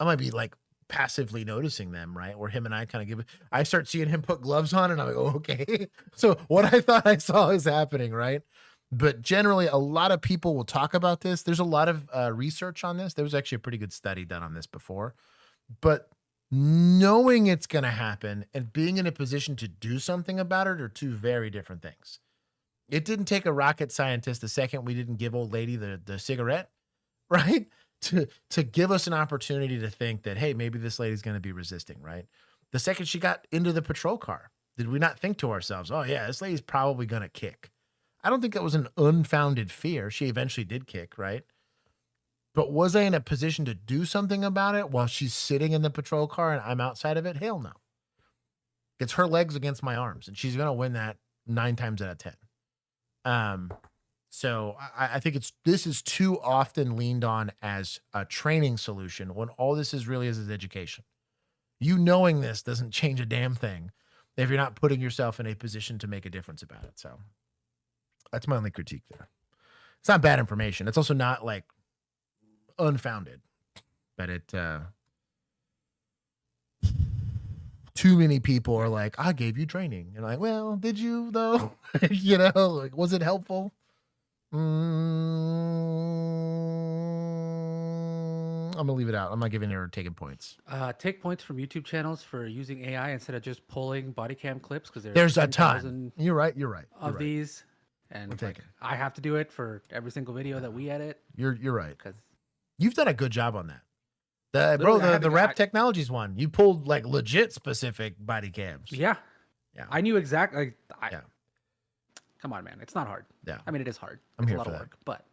I might be like passively noticing them, right? Where him and I kind of I start seeing him put gloves on and I'm like, oh, okay. So what I thought I saw is happening, right? But generally, a lot of people will talk about this. There's a lot of research on this. There was actually a pretty good study done on this before. But knowing it's going to happen and being in a position to do something about it are two very different things. It didn't take a rocket scientist the second we didn't give old lady the cigarette, right? To give us an opportunity to think that, hey, maybe this lady's going to be resisting, right? The second she got into the patrol car, did we not think to ourselves, oh yeah, this lady's probably going to kick? I don't think that was an unfounded fear. She eventually did kick, right? But was I in a position to do something about it while she's sitting in the patrol car and I'm outside of it? Hell no. It's her legs against my arms, and she's going to win that 9 times out of 10. So I think this is too often leaned on as a training solution when all this is really is education. You knowing this doesn't change a damn thing if you're not putting yourself in a position to make a difference about it. So that's my only critique there. It's not bad information. It's also not like unfounded, but it, too many people are like, I gave you training. And like, well, did you though? You know, like, was it helpful? I'm gonna leave it out. I'm not giving her taking points. Take points from YouTube channels for using AI instead of just pulling body cam clips, because there's a ton. You're right. Of these, And We'll take it. I have to do it for every single video that we edit. You're right. Because you've done a good job on that. The Rap Technologies one, you pulled like legit specific body cams. Yeah. Yeah. I knew exactly. Come on, man. It's not hard. Yeah. I mean, it is hard. I'm it's here a lot for of that. work, but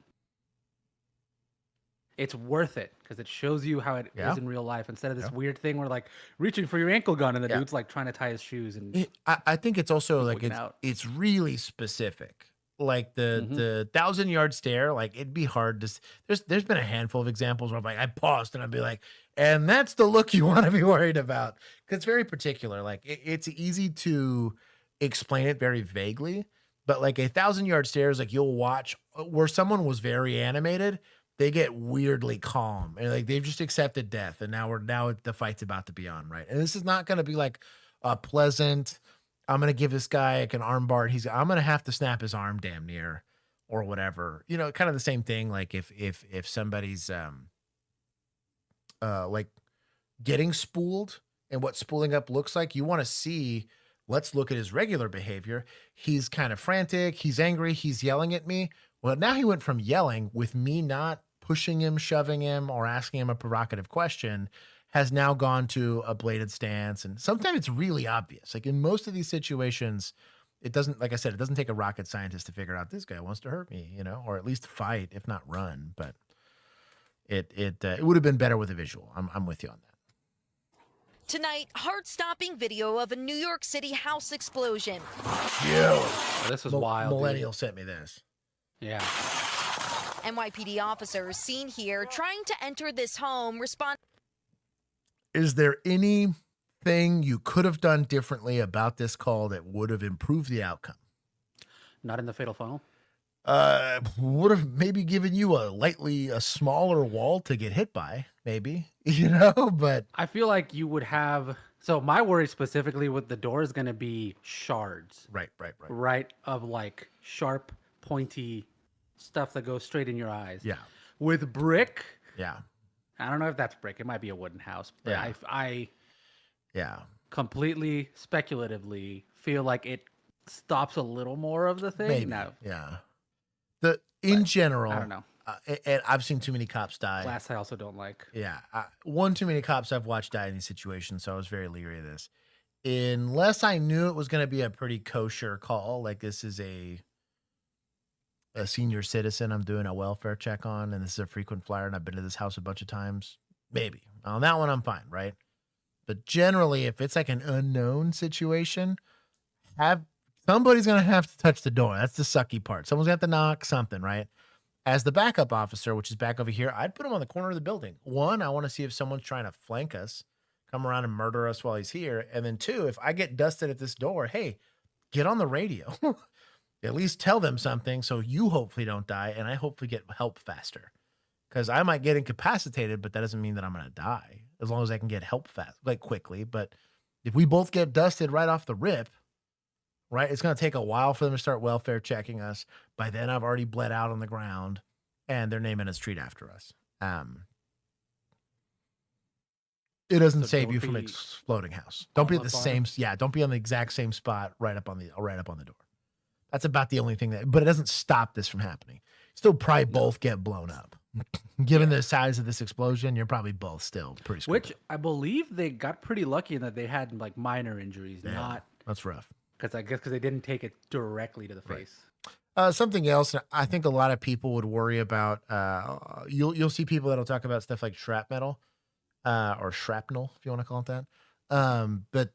it's worth it because it shows you how it is in real life instead of this weird thing where like reaching for your ankle gun and the dude's like trying to tie his shoes. And I think it's also like looking out. it's really specific. Like the 1,000-yard stare, like it'd be hard to. There's been a handful of examples where I'm like I paused and I'd be like, and that's the look you want to be worried about because it's very particular. Like it's easy to explain it very vaguely, but like a 1,000-yard stare is like you'll watch where someone was very animated, they get weirdly calm and like they've just accepted death, and now the fight's about to be on, right? And this is not going to be like a pleasant. I'm going to give this guy like an arm bar. I'm going to have to snap his arm damn near or whatever, you know, kind of the same thing. Like if somebody's, like getting spooled and what spooling up looks like, you want to see, let's look at his regular behavior. He's kind of frantic. He's angry. He's yelling at me. Well, now he went from yelling with me not pushing him, shoving him, or asking him a provocative question, has now gone to a bladed stance. And sometimes it's really obvious. Like in most of these situations, it doesn't, like I said, it doesn't take a rocket scientist to figure out this guy wants to hurt me, you know, or at least fight, if not run. But it would have been better with a visual. I'm with you on that. Tonight, heart-stopping video of a New York City house explosion. Yeah. Oh, this was wild. Millennial sent me this. Yeah. NYPD officers seen here trying to enter this home respond. Is there anything you could have done differently about this call that would have improved the outcome? Not in the fatal funnel. Would have maybe given you a smaller wall to get hit by, maybe, you know, but I feel like you would have. So my worry specifically with the door is going to be shards. Right. Of like sharp, pointy stuff that goes straight in your eyes. Yeah. With brick. Yeah. I don't know if that's brick. It might be a wooden house. But Yeah. I Yeah. completely speculatively feel like it stops a little more of the thing. Maybe. No. Yeah. In general, I don't know. And I've seen too many cops die. Glass I also don't like. Yeah. One too many cops I've watched die in these situations, so I was very leery of this. Unless I knew it was going to be a pretty kosher call, like this is a senior citizen I'm doing a welfare check on, and this is a frequent flyer, and I've been to this house a bunch of times, maybe. On that one, I'm fine, right? But generally, if it's like an unknown situation, somebody's going to have to touch the door. That's the sucky part. Someone's going to have to knock something, right? As the backup officer, which is back over here, I'd put him on the corner of the building. One, I want to see if someone's trying to flank us, come around and murder us while he's here. And then two, if I get dusted at this door, hey, get on the radio. At least tell them something so you hopefully don't die and I hopefully get help faster. Because I might get incapacitated, but that doesn't mean that I'm going to die as long as I can get help fast, like quickly. But if we both get dusted right off the rip, right, it's going to take a while for them to start welfare checking us. By then, I've already bled out on the ground and they're naming a street after us. It doesn't save you from exploding house. Don't be at the same. Yeah, don't be on the exact same spot right up on the door. That's about the only thing but it doesn't stop this from happening. Still probably both get blown up. Given the size of this explosion, you're probably both still pretty screwed. Which I believe they got pretty lucky in that they had like minor injuries, that's rough. Because I guess they didn't take it directly to the face. Something else I think a lot of people would worry about. You'll see people that'll talk about stuff like shrapnel, or shrapnel, if you want to call it that. But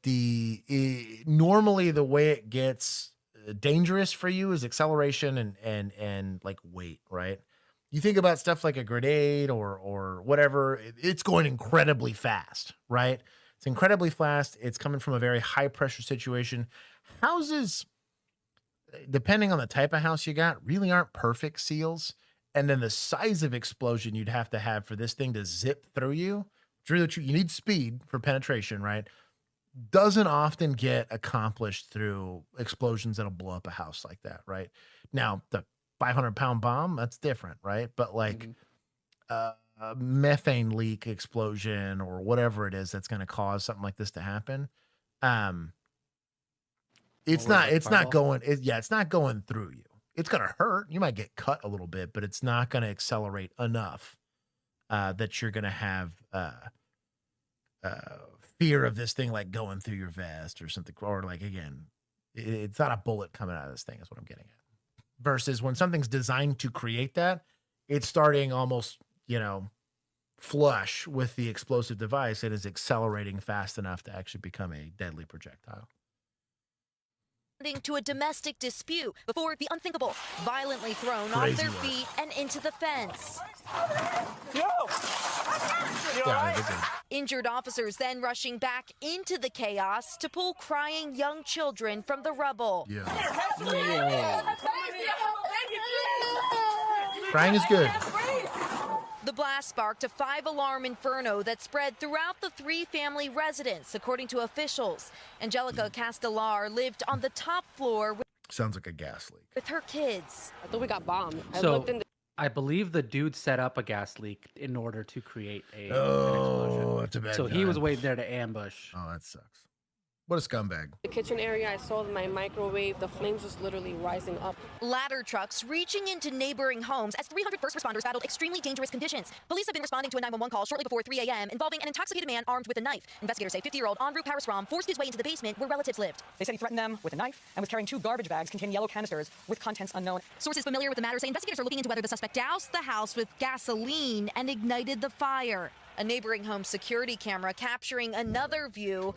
normally the way it gets dangerous for you is acceleration and like weight, right? You think about stuff like a grenade or whatever, it's going incredibly fast, right? It's incredibly fast. It's coming from a very high pressure situation. Houses, depending on the type of house you got, really aren't perfect seals. And then the size of explosion you'd have to have for this thing to zip through you, you need speed for penetration, right? Doesn't often get accomplished through explosions that'll blow up a house like that, right? Now, the 500-pound bomb, that's different, right? But like a methane leak explosion or whatever it is that's going to cause something like this to happen, it's not going through you. it's going to hurt. You might get cut a little bit, but it's not going to accelerate enough that you're going to have fear of this thing like going through your vest or something. Or like, again, it's not a bullet coming out of this thing is what I'm getting at. Versus when something's designed to create that, it's starting almost, flush with the explosive device. It is accelerating fast enough to actually become a deadly projectile. To a domestic dispute before the unthinkable, violently thrown off their feet and into the fence. Injured officers then rushing back into the chaos to pull crying young children from the rubble. Crying is good. The blast sparked a 5-alarm inferno that spread throughout the 3-family residence, according to officials. Angelica Castellar lived on the top floor Sounds like a gas leak. with her kids. I thought we got bombed. So I believe the dude set up a gas leak in order to create an explosion. That's a bad So he was time. waiting there to ambush. Oh, that sucks. What a scumbag. The kitchen area, I saw my microwave. The flames was literally rising up. Ladder trucks reaching into neighboring homes as 300 first responders battled extremely dangerous conditions. Police have been responding to a 911 call shortly before 3 a.m. involving an intoxicated man armed with a knife. Investigators say 50-year-old Andrew Parasram forced his way into the basement where relatives lived. They said he threatened them with a knife and was carrying 2 garbage bags containing yellow canisters with contents unknown. Sources familiar with the matter say investigators are looking into whether the suspect doused the house with gasoline and ignited the fire. A neighboring home security camera capturing another view.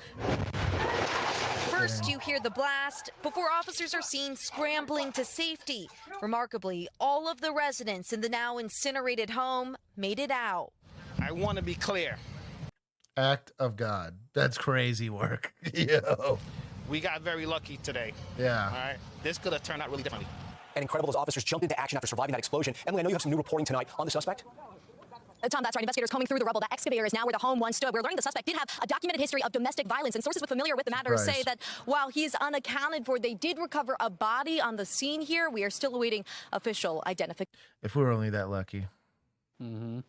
First, you hear the blast before officers are seen scrambling to safety. Remarkably, all of the residents in the now incinerated home made it out. I want to be clear. Act of God. That's crazy work. Yo. We got very lucky today. Yeah. All right. This could have turned out really differently. And incredible as officers jumped into action after surviving that explosion. Emily, I know you have some new reporting tonight on the suspect. Tom, that's right. Investigators combing through the rubble. That excavator is now where the home once stood. We're learning the suspect did have a documented history of domestic violence, and sources familiar with the matter say that while he's unaccounted for, they did recover a body on the scene here. We are still awaiting official identification. If we were only that lucky. Mm-hmm.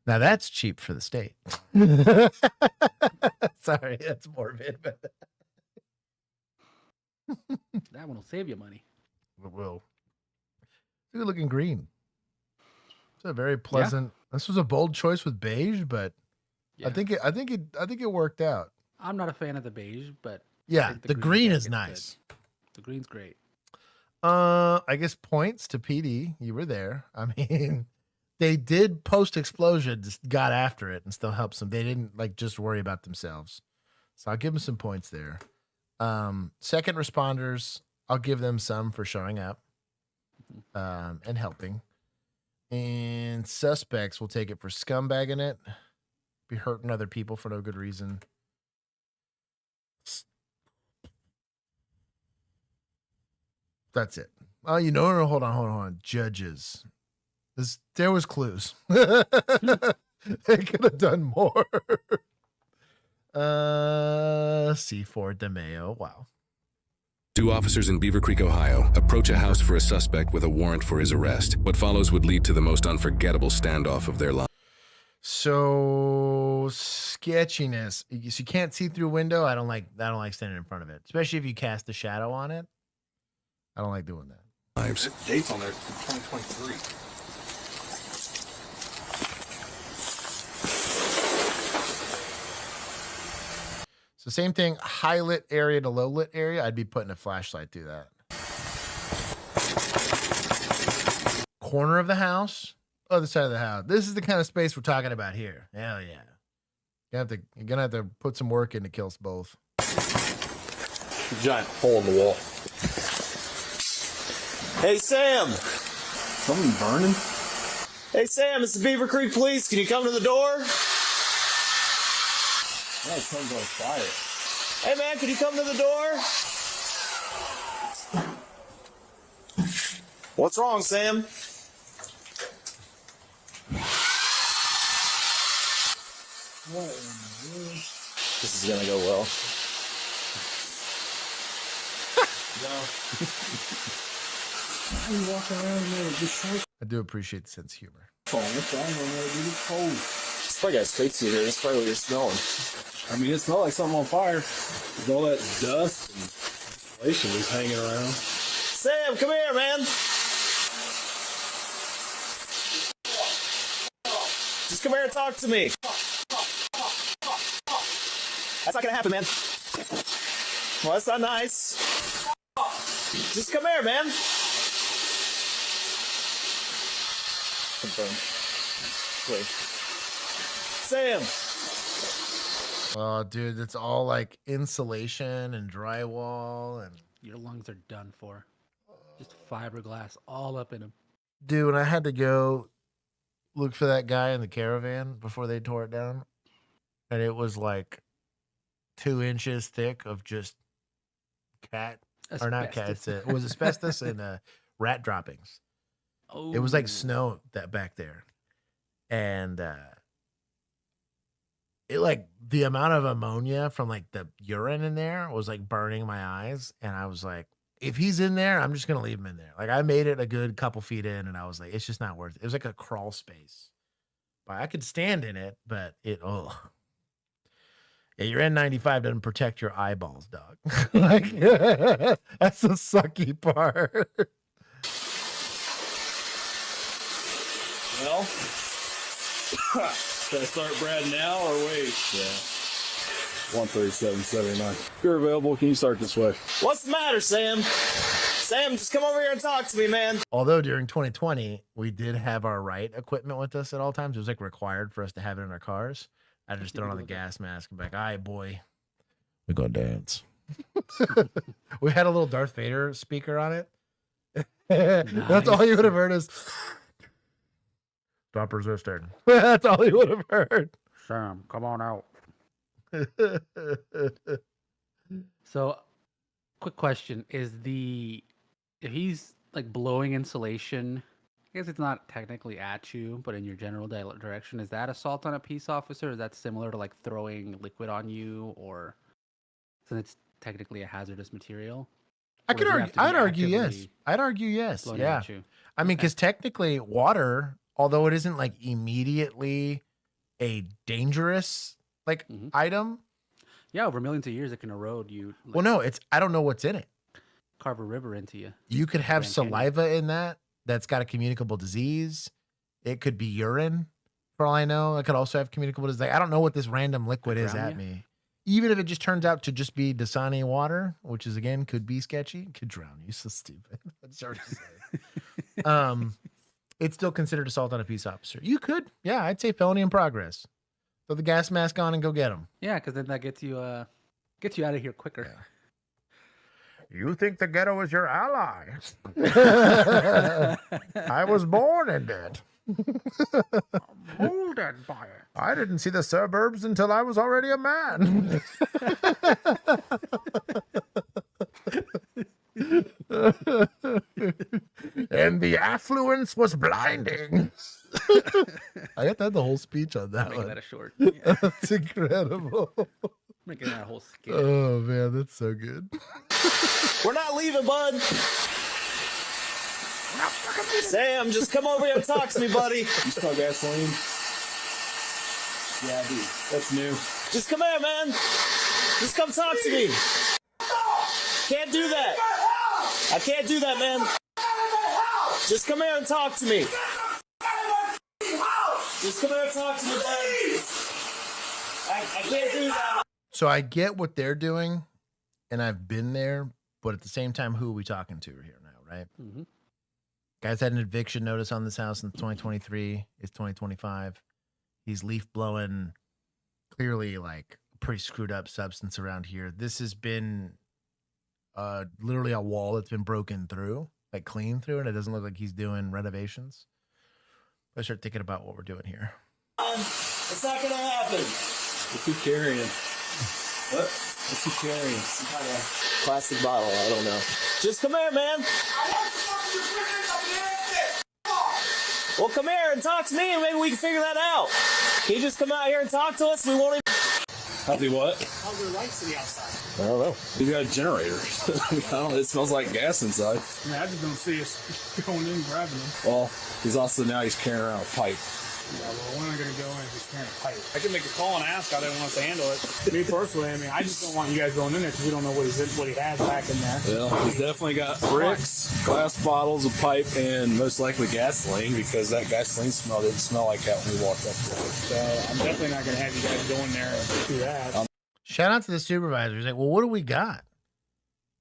Now that's cheap for the state. Sorry, that's morbid, but that one will save you money. It will. It's a good looking green. It's a very pleasant. This was a bold choice with beige, but I think it worked out. I'm not a fan of the beige, but yeah, the green is nice. Good. The green's great. I guess points to PD. You were there. I mean, they did post explosion, just got after it and still helps them. They didn't like just worry about themselves. So I'll give them some points there. Second responders, I'll give them some for showing up and helping. And suspects will take it for scumbagging it, be hurting other people for no good reason. That's it. Oh, hold on. Judges. There was clues. They could have done more. C4 de Mayo. Wow. 2 officers in Beaver Creek, Ohio, approach a house for a suspect with a warrant for his arrest. What follows would lead to the most unforgettable standoff of their lives. So sketchiness. You can't see through a window. I don't like standing in front of it, especially if you cast a shadow on it. I don't like doing that. Lives. Dates on there, 2023. So same thing, high lit area to low lit area. I'd be putting a flashlight through that. Corner of the house, other side of the house. This is the kind of space we're talking about here. Hell yeah. You're gonna have to put some work in to kill us both. Giant hole in the wall. Hey, Sam. Something burning? Hey, Sam, it's the Beaver Creek Police. Can you come to the door? Oh, something's on fire. Hey, man, can you come to the door? What's wrong, Sam? What in the world? This is gonna go well. You walking around there with this shirt? I do appreciate the sense of humor. Oh, what's wrong on there, dude? It's cold. It's probably got space heater. That's probably what you're smelling. I mean, it smelled like something on fire. With all that dust and insulation was hanging around. Sam, come here, man. Just come here and talk to me. That's not gonna happen, man. Well, that's not nice. Just come here, man. Confirm. Please. Sam. Oh, dude, it's all like insulation and drywall and. Your lungs are done for. Just fiberglass all up in them. Dude, when I had to go look for that guy in the caravan before they tore it down, and it was like 2 inches thick of just cat or not cats. It was asbestos and rat droppings. Oh, it was like snow that back there, and it like the amount of ammonia from like the urine in there was like burning my eyes, and I was like, if he's in there, I'm just gonna leave him in there. Like I made it a good couple feet in, and I was like, it's just not worth it. It was like a crawl space, but I could stand in it, but it yeah, your N95 doesn't protect your eyeballs, dog. Like that's the sucky part. Well, should I start Brad now or wait? Yeah. 137.79. If you're available, can you start this way? What's the matter, Sam? Sam, just come over here and talk to me, man. Although during 2020, we did have our right equipment with us at all times. It was like required for us to have it in our cars. I just throw on the gas mask and be like, all right, boy, we gonna dance. We had a little Darth Vader speaker on it. That's all you would have heard is stop resisting. That's all you would have heard. Sam, come on out. So, quick question: if he's like blowing insulation, I guess it's not technically at you, but in your general direction, is that assault on a peace officer? Is that similar to like throwing liquid on you, or since it's technically a hazardous material? I'd argue yes. I'd argue yes. Yeah. I mean, because technically, water, although it isn't like immediately a dangerous item. Yeah, over millions of years, it can erode you. Well, no, I don't know what's in it. Carve a river into you. You could have saliva in that's got a communicable disease. It could be urine, for all I know. It could also have communicable disease. I don't know what this random liquid is at me. Even if it just turns out to just be Dasani water, which is, again, could be sketchy. Could drown you. So stupid. That's hard to say. It's still considered assault on a peace officer. You could. Yeah, I'd say felony in progress. Throw the gas mask on and go get him. Yeah, because then that gets you out of here quicker. Yeah. You think the ghetto is your ally? I was born in it. Molded by it. I didn't see the suburbs until I was already a man. And the affluence was blinding. I got that the whole speech on that one. Making that a short. Yeah. That's incredible. Making that a whole skit. Oh man, that's so good. We're not leaving, bud. Sam, just come over here and talk to me, buddy. You smell gasoline? Yeah, I do. That's new. Just come here, man. Just come talk to me. Can't do that. I can't do that, man. Just come here and talk to me. Just come here and talk to me, buddy. I can't do that. So I get what they're doing, and I've been there, but at the same time, who are we talking to here now, right? Mm-hmm. Guy's had an eviction notice on this house in 2023. It's 2025. He's leaf blowing, clearly like pretty screwed up substance around here. This has been literally a wall that's been broken through, like clean through, and it doesn't look like he's doing renovations. I start thinking about what we're doing here. It's not gonna happen. What's he carrying? What? What's he carrying? Some kind of plastic bottle. I don't know. Just come here, man. Well, come here and talk to me, and maybe we can figure that out. Can you just come out here and talk to us? We won't even... How's he what? How's your lights to the outside? I don't know. He's got a generator. I don't know. It smells like gas inside. I mean, I just don't see us going in and grabbing him. Well, he's carrying around a pipe. Yeah, well, we're not going to go in if he's carrying a pipe. I can make a call and ask how they want us to handle it. Me personally, I mean, I just don't want you guys going in there because we don't know what he has back in there. Well, he's definitely got bricks, glass bottles, a pipe, and most likely gasoline because that gasoline smell didn't smell like that when we walked up there. So I'm definitely not going to have you guys go in there and do that. Shout out to the supervisor. He's like, well, what do we got?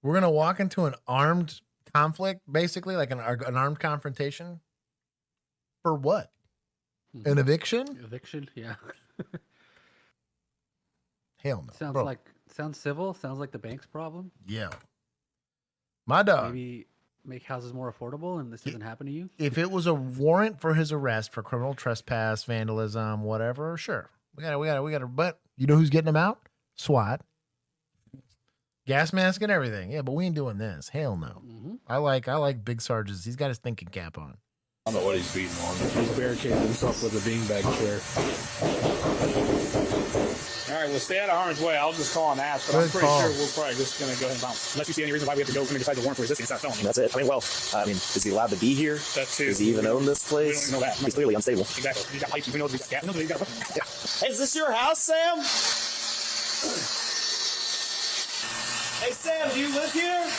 We're going to walk into an armed conflict, basically, like an armed confrontation? For what? An eviction? Eviction, yeah. Hell no. Sounds civil. Sounds like the bank's problem. Yeah. My dog. Maybe make houses more affordable and this doesn't happen to you. If it was a warrant for his arrest for criminal trespass, vandalism, whatever, sure. We got to, but you know who's getting him out? SWAT. Gas mask and everything. Yeah, but we ain't doing this. Hell no. I like Big Sarge's. He's got his thinking cap on. I don't know what he's beating on. He's barricaded himself with a beanbag chair. All right, well, stay out of harm's way. I'll just call and ask, but I'm pretty sure we're probably just going to go ahead and bounce. Unless you see any reason why we have to go and decide the warrant for resisting, it's not felony. That's it. I mean, well, is he allowed to be here? That too. Does he even own this place? We don't even know that. He's clearly unstable. Exactly. He's got pipes. Who knows if he's got gas? Who knows if he's got... Yeah. Hey, is this your house, Sam? Hey, Sam, do you live here?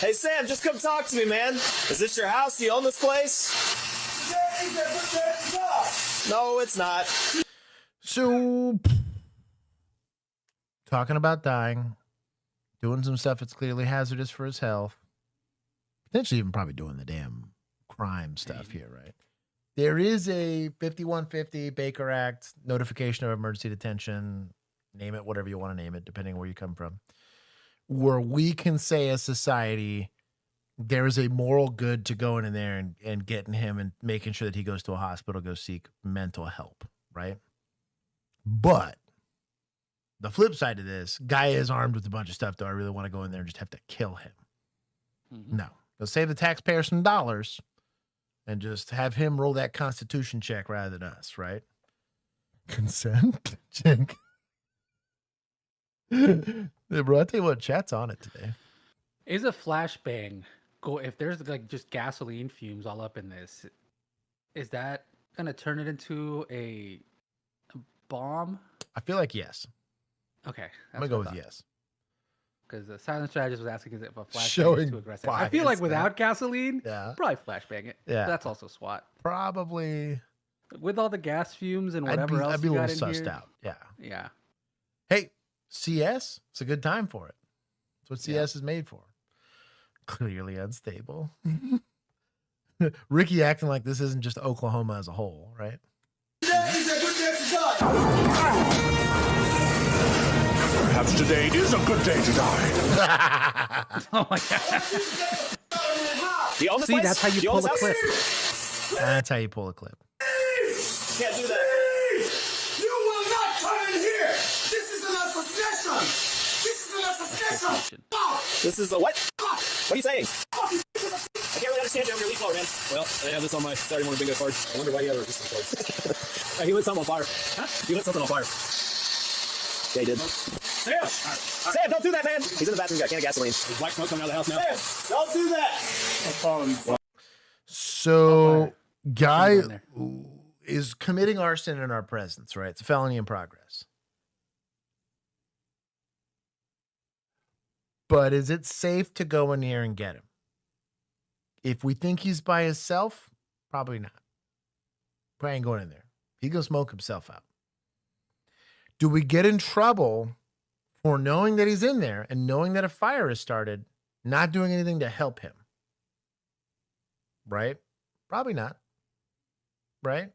Hey, Sam, just come talk to me, man. Is this your house? Do you own this place? No, it's not. So, talking about dying, doing some stuff that's clearly hazardous for his health, potentially even probably doing the damn crime stuff here, right? There is a 5150 Baker Act notification of emergency detention, name it whatever you want to name it, depending on where you come from, where we can say as society, there is a moral good to going in there and getting him and making sure that he goes to a hospital, go seek mental help, right? But the flip side of this, guy is armed with a bunch of stuff. Do I really want to go in there and just have to kill him? No. Go save the taxpayer some dollars and just have him roll that constitution check rather than us, right? Consent check. Hey, bro, I tell you what, chat's on it today. Is a flashbang if there's like just gasoline fumes all up in this, is that gonna turn it into a bomb? I feel like yes. Okay, I'm gonna go with yes. Because the silent strategist was asking, is it a flashbang Showing too aggressive? I feel like without gasoline, probably flashbang it. Yeah, but that's also SWAT. Probably. With all the gas fumes and whatever else, I'd be a you little got in sussed here. out. Yeah. Yeah. Hey, CS, it's a good time for it. That's what CS is made for. Clearly unstable. Ricky acting like this isn't just Oklahoma as a whole, right? Perhaps today is a good day to die. Oh my god. Do you own this See, place? that's how you Do own pull a this clip. house? That's how you pull a clip. Can't do that. You will not come in here. This is an assassination. This is an assassination. This is a what? What are you saying? I can't really understand you over your leaf blower, man. Well, I have this on my Saturday morning bingo card. I wonder why he had a resistance card. Hey, he lit something on fire. Huh? He lit something on fire. Yeah, he did. Sam! Sam, don't do that, man. He's in the bathroom. Got a can of gasoline. There's black smoke coming out of the house now. Sam, don't do that. So, guy is committing arson in our presence, right? It's a felony in progress. But is it safe to go in here and get him? If we think he's by himself, probably not. Probably ain't going in there. He's going to smoke himself out. Do we get in trouble for knowing that he's in there and knowing that a fire has started, not doing anything to help him? Right? Probably not. Right?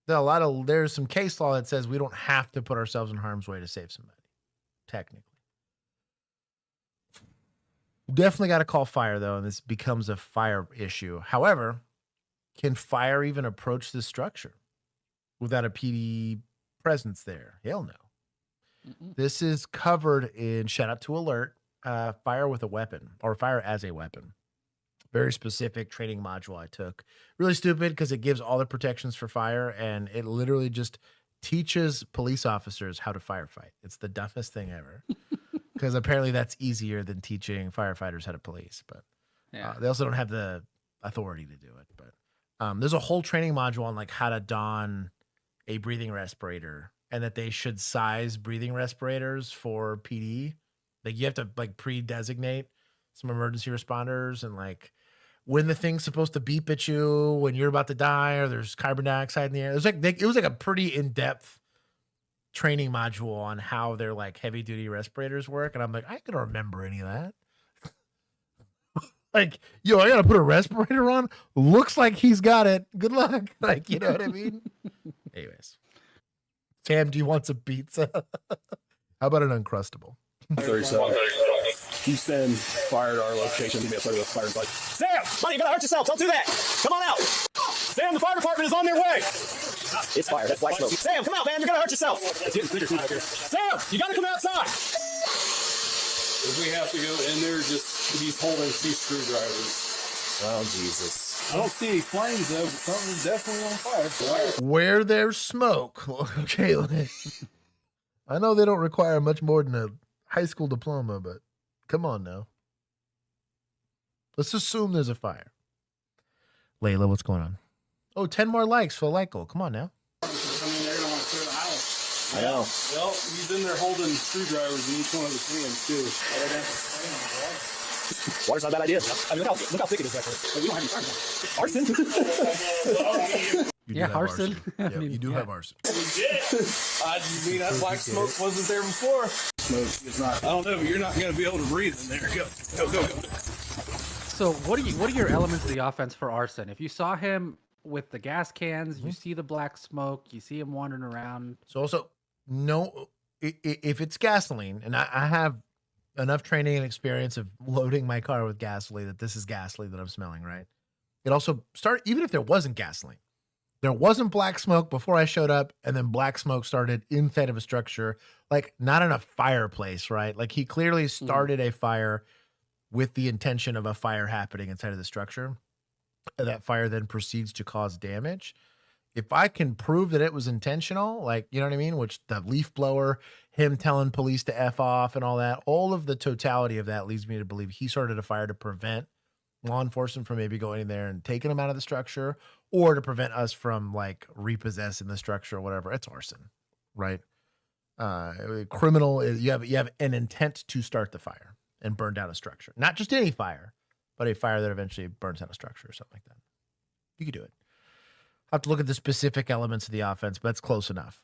There's some case law that says we don't have to put ourselves in harm's way to save somebody. Technically. Definitely got to call fire, though, and this becomes a fire issue. However, can fire even approach this structure without a PD presence there? Hell no. This is covered in, shout out to Alert, fire with a weapon, or fire as a weapon. Very specific training module I took. Really stupid because it gives all the protections for fire, and it literally just teaches police officers how to firefight. It's the dumbest thing ever. Because apparently that's easier than teaching firefighters how to police. But they also don't have the authority to do it. But There's a whole training module on like how to don a breathing respirator, and that they should size breathing respirators for PD. Like you have to like pre-designate some emergency responders, and like when the thing's supposed to beep at you when you're about to die, or there's carbon dioxide in the air. It was like a pretty in-depth training module on how their like heavy duty respirators work. And I'm like, I can remember any of that. Like, yo, I gotta put a respirator on. Looks like he's got it. Good luck. Like, you know what I mean? Anyways. Sam, do you want some pizza? How about an Uncrustable? 37. Houston, fire at our location. Give me a photo of fire and Sam, buddy, you're gonna hurt yourself. Don't do that. Come on out. Sam, the fire department is on their way. It's fire. That's black smoke. Sam, come out, man. You're gonna hurt yourself. Sam, you gotta come outside. If we have to go in there, just he's holding 2 screwdrivers. Oh, Jesus. I don't see any flames though, but something's definitely on fire. Where there's smoke. Okay. I know they don't require much more than a high school diploma, but come on now. Let's assume there's a fire. Layla, what's going on? Oh, 10 more likes for a like goal. Come on now. I mean, they're gonna want to clear the house. I know. Well, he's in there holding screwdrivers in each one of his hands too. Water's not a bad idea. I mean, look how thick it is back there. We don't have any arson. You do have arson. Yeah, you do have arson. We did. I mean, that black smoke wasn't there before. Smoke is not. I don't know, but you're not going to be able to breathe in there. Go. So what are your elements of the offense for arson? If you saw him with the gas cans, you see the black smoke, you see him wandering around. So also, no, if it's gasoline, and I have enough training and experience of loading my car with gasoline that this is gasoline that I'm smelling, right? It also even if there wasn't gasoline, there wasn't black smoke before I showed up, and then black smoke started inside of a structure, like not in a fireplace, right? Like he clearly started a fire with the intention of a fire happening inside of the structure. That fire then proceeds to cause damage. If I can prove that it was intentional, like, you know what I mean? Which the leaf blower, him telling police to F off and all that, all of the totality of that leads me to believe he started a fire to prevent law enforcement from maybe going in there and taking him out of the structure, or to prevent us from like repossessing the structure or whatever. It's arson, right? Criminal, you have an intent to start the fire and burn down a structure. Not just any fire, but a fire that eventually burns down a structure or something like that. You could do it. I'll have to look at the specific elements of the offense, but that's close enough.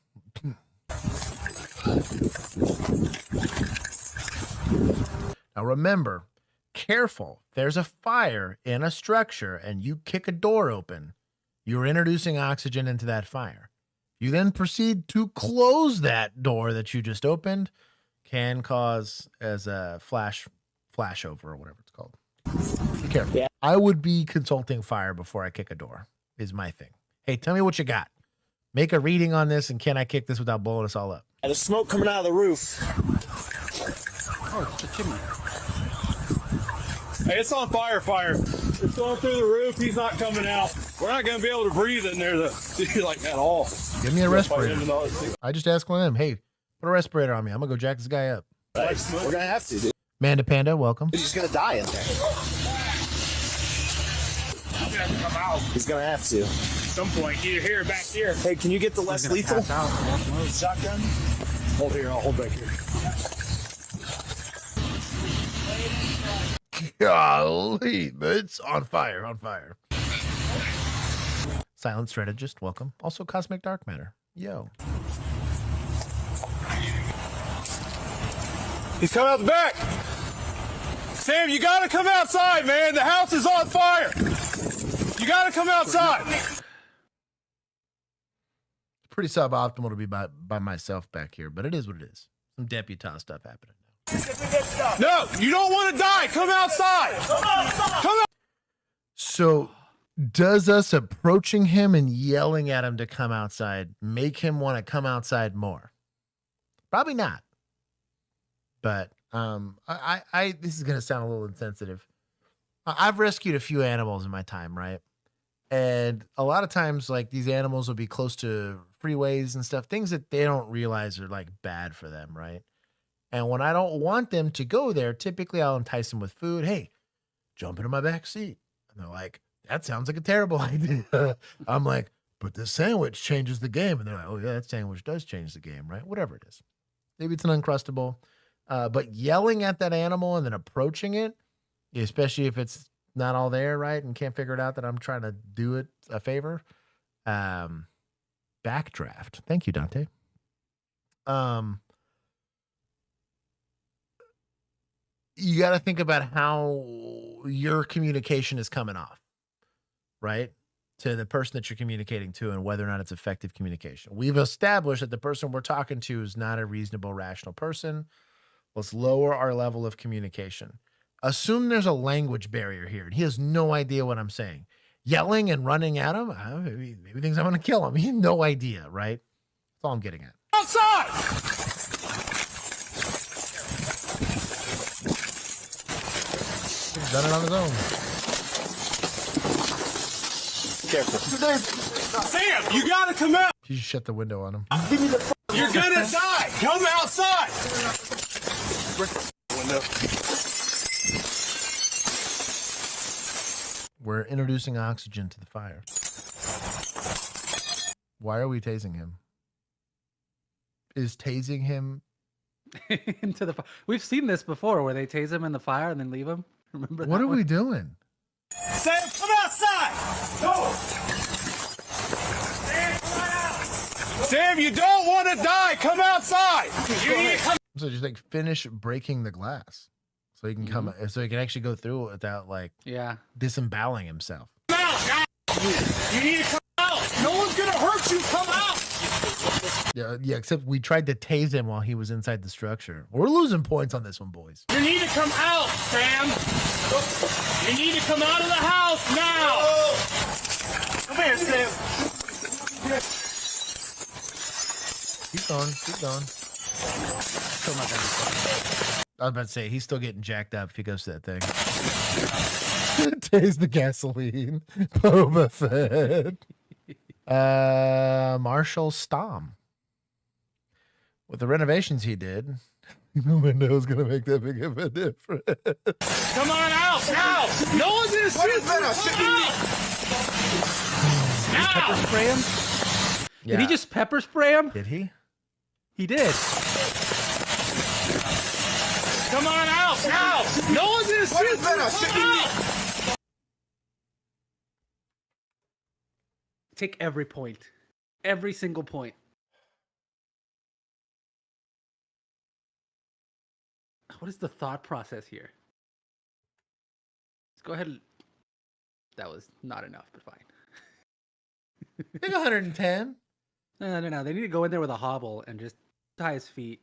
Now remember, careful. There's a fire in a structure and you kick a door open, you're introducing oxygen into that fire. You then proceed to close that door that you just opened, can cause as a flashover or whatever it's called. Be careful. Yeah. I would be consulting fire before I kick a door is my thing. Hey, tell me what you got. Make a reading on this, and can I kick this without blowing us all up? And the smoke coming out of the roof. Oh, it's a chimney. Hey, it's on fire. It's going through the roof. He's not coming out. We're not going to be able to breathe in there like at all. Give me a respirator. I just asked one of them, hey, put a respirator on me. I'm going to go jack this guy up. Right. We're going to have to, dude. Manda Panda, welcome. He's just going to die in there. Come out. He's going to have to. At some point, either here or back here. Hey, can you get the less lethal shotgun? Hold here. I'll hold back here. Golly, it's on fire. Silent Strategist, welcome. Also, Cosmic Dark Matter. Yo. He's coming out the back. Sam, you got to come outside, man. The house is on fire. You got to come outside. Pretty suboptimal to be by myself back here, but it is what it is. Some deputized stuff happening now. No, you don't want to die. Come outside. Come out. So does us approaching him and yelling at him to come outside make him want to come outside more? Probably not. But this is going to sound a little insensitive. I've rescued a few animals in my time, right? And a lot of times, like, these animals will be close to freeways and stuff, things that they don't realize are like bad for them, right? And when I don't want them to go there, typically I'll entice them with food. Hey, jump into my back seat. And they're like, that sounds like a terrible idea. I'm like, but this sandwich changes the game. And they're like, oh, yeah, that sandwich does change the game, right? Whatever it is. Maybe it's an Uncrustable. But yelling at that animal and then approaching it, especially if it's not all there, right? And can't figure it out that I'm trying to do it a favor. Backdraft. Thank you, Dante. You got to think about how your communication is coming off, right? To the person that you're communicating to and whether or not it's effective communication. We've established that the person we're talking to is not a reasonable, rational person. Let's lower our level of communication. Assume there's a language barrier here and he has no idea what I'm saying. Yelling and running at him, maybe thinks I'm going to kill him. He has no idea, right? That's all I'm getting at. Outside! He's done it on his own. Careful. Sam, you gotta come out. You just shut the window on him. You're gonna die. Come outside. Window. We're introducing oxygen to the fire. Why are we tasing him? Is tasing him into the fire? We've seen this before where they tase him in the fire and then leave him. Remember that? What are one? we doing? Sam, come outside. Go. Sam, you don't want to die. Come outside. You need to come. So just like finish breaking the glass, so he can come, so he can actually go through it without like disemboweling himself. Come out. You need to come out. No one's gonna hurt you. Come out. Yeah. Except we tried to tase him while he was inside the structure. We're losing points on this one, boys. You need to come out, Sam. You need to come out of the house now. Come here, Sam. Keep going. Keep going. Still not gonna be fun. I was about to say he's still getting jacked up if he goes to that thing. Tase the gasoline. Boba Fett. Marshall Stom. With the renovations he did, the window's gonna make that big of a difference. Come on out now. No one's gonna see you. Come out. Pepper spray him? Did he just pepper spray him? Did he? He did. Come on out now. No one's gonna see you. Come out. Take every point. Every single point. What is the thought process here? Let's go ahead and... That was not enough, but fine. Take 110. No. They need to go in there with a hobble and just tie his feet.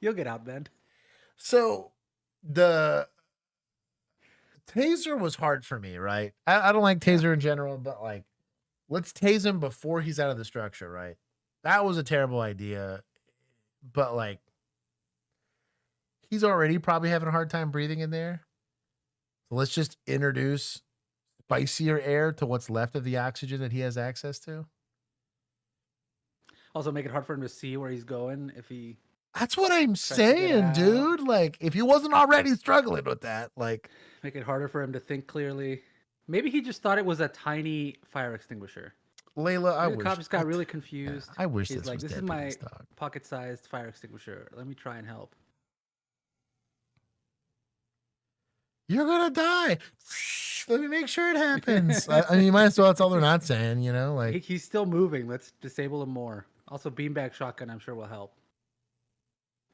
You'll get out then. So the taser was hard for me, right? I don't like taser in general, but like, let's tase him before he's out of the structure, right? That was a terrible idea, but like, he's already probably having a hard time breathing in there. So let's just introduce spicier air to what's left of the oxygen that he has access to. Also make it hard for him to see where he's going if he... That's what I'm saying, dude. Like, if he wasn't already struggling with that, like... Make it harder for him to think clearly. Maybe he just thought it was a tiny fire extinguisher. Layla, I wish... The cop just got really confused. I wish He's this like, was this is Deputy's my dog. pocket-sized fire extinguisher. Let me try and help. You're gonna die. Let me make sure it happens. I mean, you might as well. That's all they're not saying, you know. Like, He's still moving. Let's disable him more. Also, beanbag shotgun, I'm sure will help.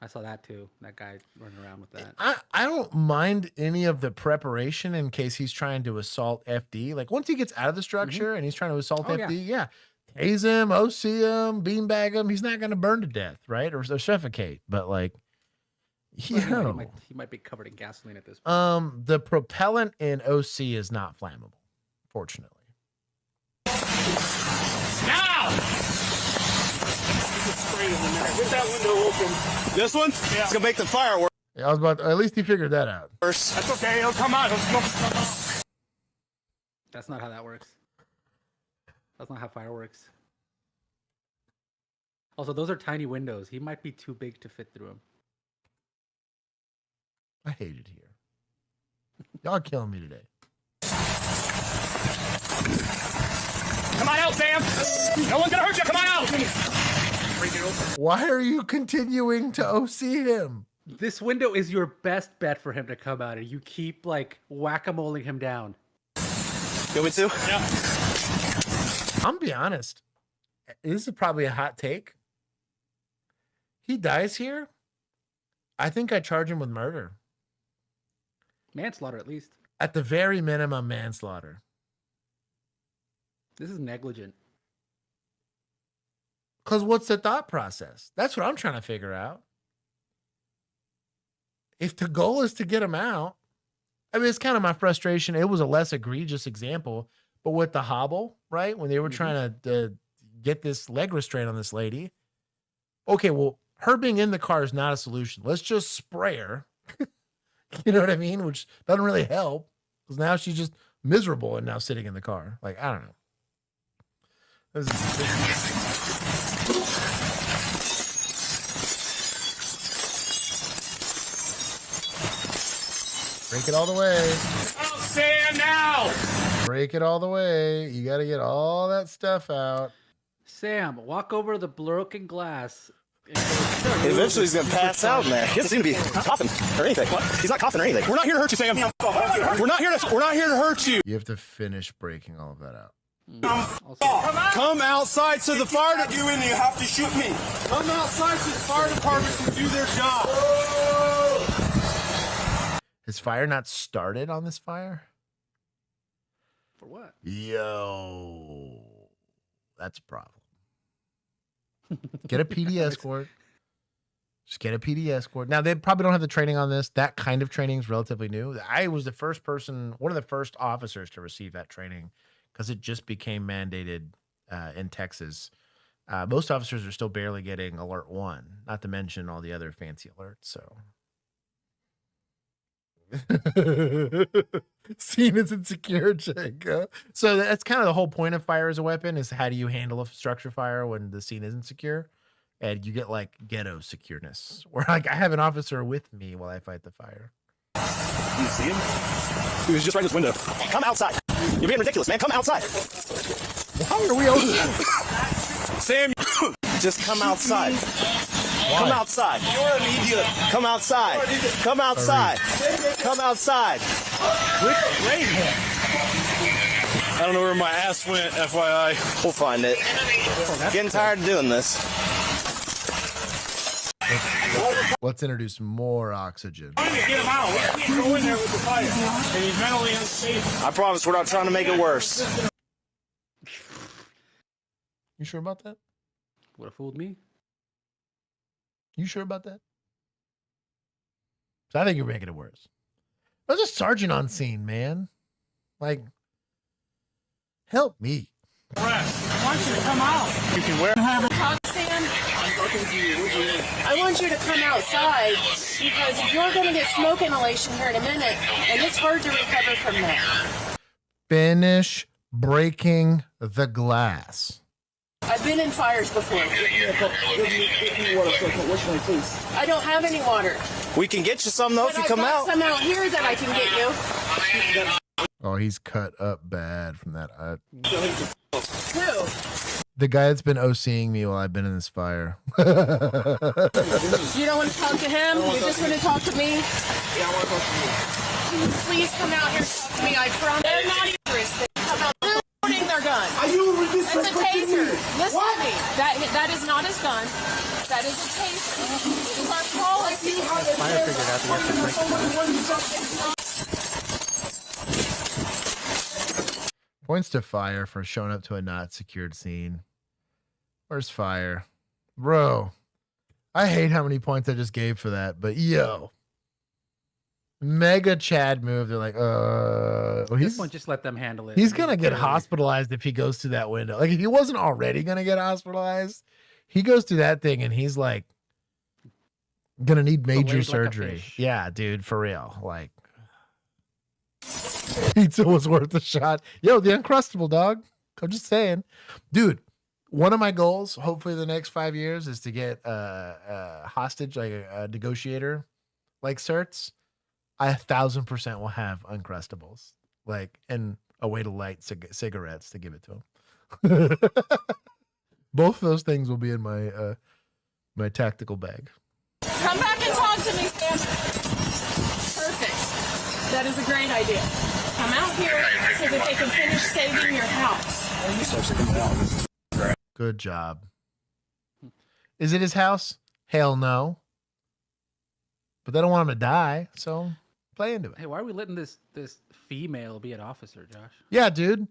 I saw that too. That guy running around with that. I don't mind any of the preparation in case he's trying to assault FD. Like, once he gets out of the structure and he's trying to assault FD, yeah, tase him, OC him, beanbag him. He's not gonna burn to death, right, or suffocate. But like, He might be covered in gasoline at this point. The propellant in OC is not flammable, fortunately. Now! Get that window open. This one? Yeah. It's gonna make the fireworks. Yeah, I was about. At least he figured that out. That's okay. It'll come out. That's not how that works. That's not how fire works. Also, those are tiny windows. He might be too big to fit through them. I hate it here. Y'all are killing me today. Come on out, Sam. No one's gonna hurt you. Come on out. Why are you continuing to OC him? This window is your best bet for him to come out, and you keep like whack-a-moling him down. You want me to? Yeah. I'm gonna be honest. This is probably a hot take. He dies here. I think I charge him with murder. Manslaughter, at least. At the very minimum, manslaughter. This is negligent. Because what's the thought process? That's what I'm trying to figure out. If the goal is to get him out, I mean, it's kind of my frustration. It was a less egregious example, but with the hobble, right? When they were trying to get this leg restraint on this lady. Okay, well, her being in the car is not a solution. Let's just spray her. You know what I mean? Which doesn't really help because now she's just miserable and now sitting in the car. Like, I don't know. Break it all the way. Oh, Sam, now. Break it all the way. You got to get all that stuff out. Sam, walk over to the broken glass. Eventually he's going to pass out in there. He doesn't seem to be coughing or anything. What? He's not coughing or anything. We're not here to hurt you, Sam. We're not here to hurt you. You have to finish breaking all of that out. Come outside so the fire department. You in, you have to shoot me. Come outside so the fire department can do their job. Is fire not started on this fire? For what? Yo, that's a problem. Get a PD escort. Just get a PD escort. Now, they probably don't have the training on this. That kind of training is relatively new. I was the first person, one of the first officers to receive that training because it just became mandated in Texas. Most officers are still barely getting alert 1, not to mention all the other fancy alerts. So, scene is insecure, Jake. So that's kind of the whole point of fire as a weapon is how do you handle a structure fire when the scene isn't secure? And you get like ghetto secureness, where like I have an officer with me while I fight the fire. You see him? He was just right in this window. Come outside. You're being ridiculous, man. Come outside. How are we open? Sam, just come outside. Why? Come outside. You're an idiot. Come outside. Come outside. Come outside. I don't know where my ass went, FYI. We'll find it. Getting tired of doing this. Let's introduce more oxygen. I'm trying to get him out. We can't go in there with the fire. And he's mentally unstable. I promise we're not trying to make it worse. You sure about that? Would have fooled me. You sure about that? So I think you're making it worse. There's a sergeant on scene, man. Like, help me. I want you to come out. You can wear. Talk, Sam. I want you to come outside because you're going to get smoke inhalation here in a minute, and it's hard to recover from that. Finish breaking the glass. I've been in fires before. I don't have any water. We can get you some though if you come out. Some out here that I can get you. Oh, he's cut up bad from that. Who? The guy that's been OCing me while I've been in this fire. You don't want to talk to him? You just want to talk to me? Yeah, I want to talk to you. Please come out here and talk to me. I promise. They're not interested. Come out. They're loading their gun. Are you It's a taser. Listen to me. That is not his gun. That is a taser. It is our policy. Points to fire for showing up to a not secured scene. Where's fire? Bro, I hate how many points I just gave for that, but yo. Mega Chad move. They're like, well, This one, just let them handle it. he's going to get hospitalized if he goes through that window. Like, if he wasn't already going to get hospitalized, he goes through that thing and he's like, going to need major Delayed like a surgery. fish. Yeah, dude, for real. Like, pizza was worth a shot. Yo, the Uncrustable, dog. I'm just saying. Dude, one of my goals, hopefully the next 5 years, is to get a hostage, like a negotiator, like certs. I 1,000% will have Uncrustables. Like, and a way to light cigarettes to give it to him. Both of those things will be in my my tactical bag. Come back and talk to me, Sam. Perfect. That is a great idea. Come out here so that they can finish saving your house. Good job. Is it his house? Hell no. But they don't want him to die, so play into it. Hey, why are we letting this female be an officer, Josh? Yeah, dude.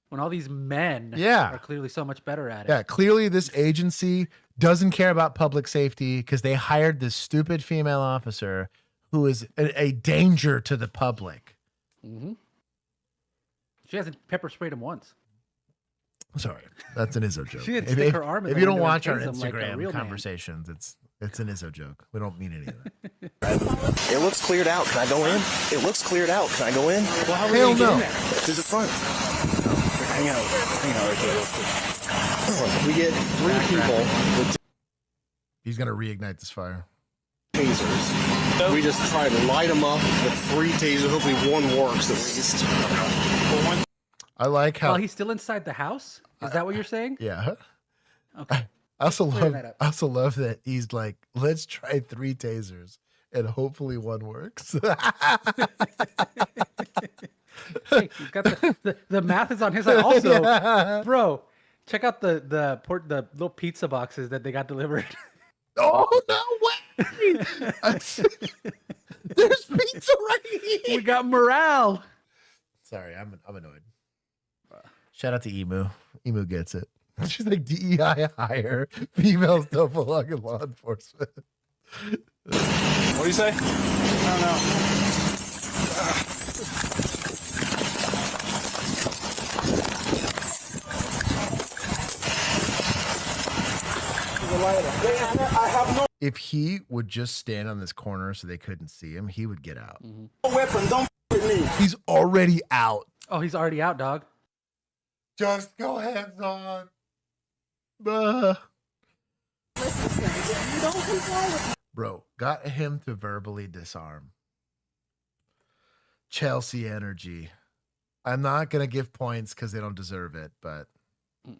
When all these men are clearly so much better at it. Yeah, clearly this agency doesn't care about public safety because they hired this stupid female officer who is a danger to the public. Mm-hmm. She hasn't pepper sprayed him once. Sorry, that's an Izzo joke. She didn't stick her arm in if the you don't window and watch our tase him like a Instagram real man. conversations, it's an Izzo joke. We don't mean any of it. It looks cleared out. Can I go in? It looks cleared out. Can I go in? Well, how are we Hell gonna get no. in there? Through the front. Hang out right there real quick. We get 3 people with He's gonna reignite this fire. tasers. We just try to light them up with 3 tasers. Hopefully one works at least. I like how While he's still inside the house? Is that what you're saying? Yeah. Okay. I also Clear love that up. that he's like, let's try 3 tasers and hopefully one works. Hey, he's got the math is on his side. Also, Yeah. bro, check out the little pizza boxes that they got delivered. Oh no way! There's pizza right here. We got morale. Sorry, I'm annoyed. Shout out to Emu. Emu gets it. She's like DEI hire. Females don't belong in law enforcement. What do you say? I don't know. I have no If he would just stand on this corner so they couldn't see him, he would get out. weapon. Don't with me. He's already out. Oh, he's already out, dog. Just go hands on. Bro, got him to verbally disarm. Chelsea energy. I'm not going to give points because they don't deserve it, but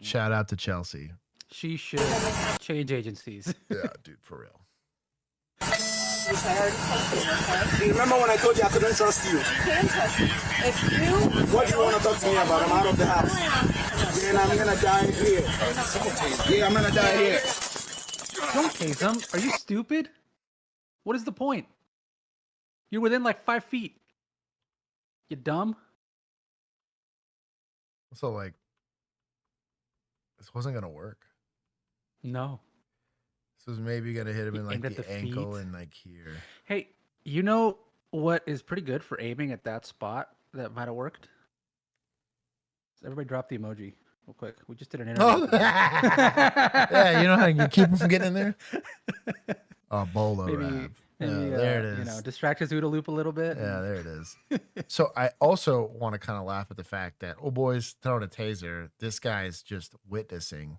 shout out to Chelsea. She should change agencies. Yeah, dude, for real. Remember when I told you I couldn't trust you? You can trust me. If you... What do you want to talk to me about? I'm out of the house. And I'm going to die here. Yeah, I'm going to die here. Don't tase him. Are you stupid? What is the point? You're within like 5 feet. You dumb? So, like, this wasn't going to work. No. This was maybe going to hit him in, like, aimed at the the ankle feet. and, like, here. Hey, you know what is pretty good for aiming at that spot that might have worked? Everybody drop the emoji real quick. We just did an interview. Oh, yeah, you know how you keep him from getting in there? Oh, bolo wrap. Maybe, there it is. You know, distract his OODA loop a little bit. Yeah, there it is. So I also want to kind of laugh at the fact that, oh, boys, throwing a taser. This guy's just witnessing,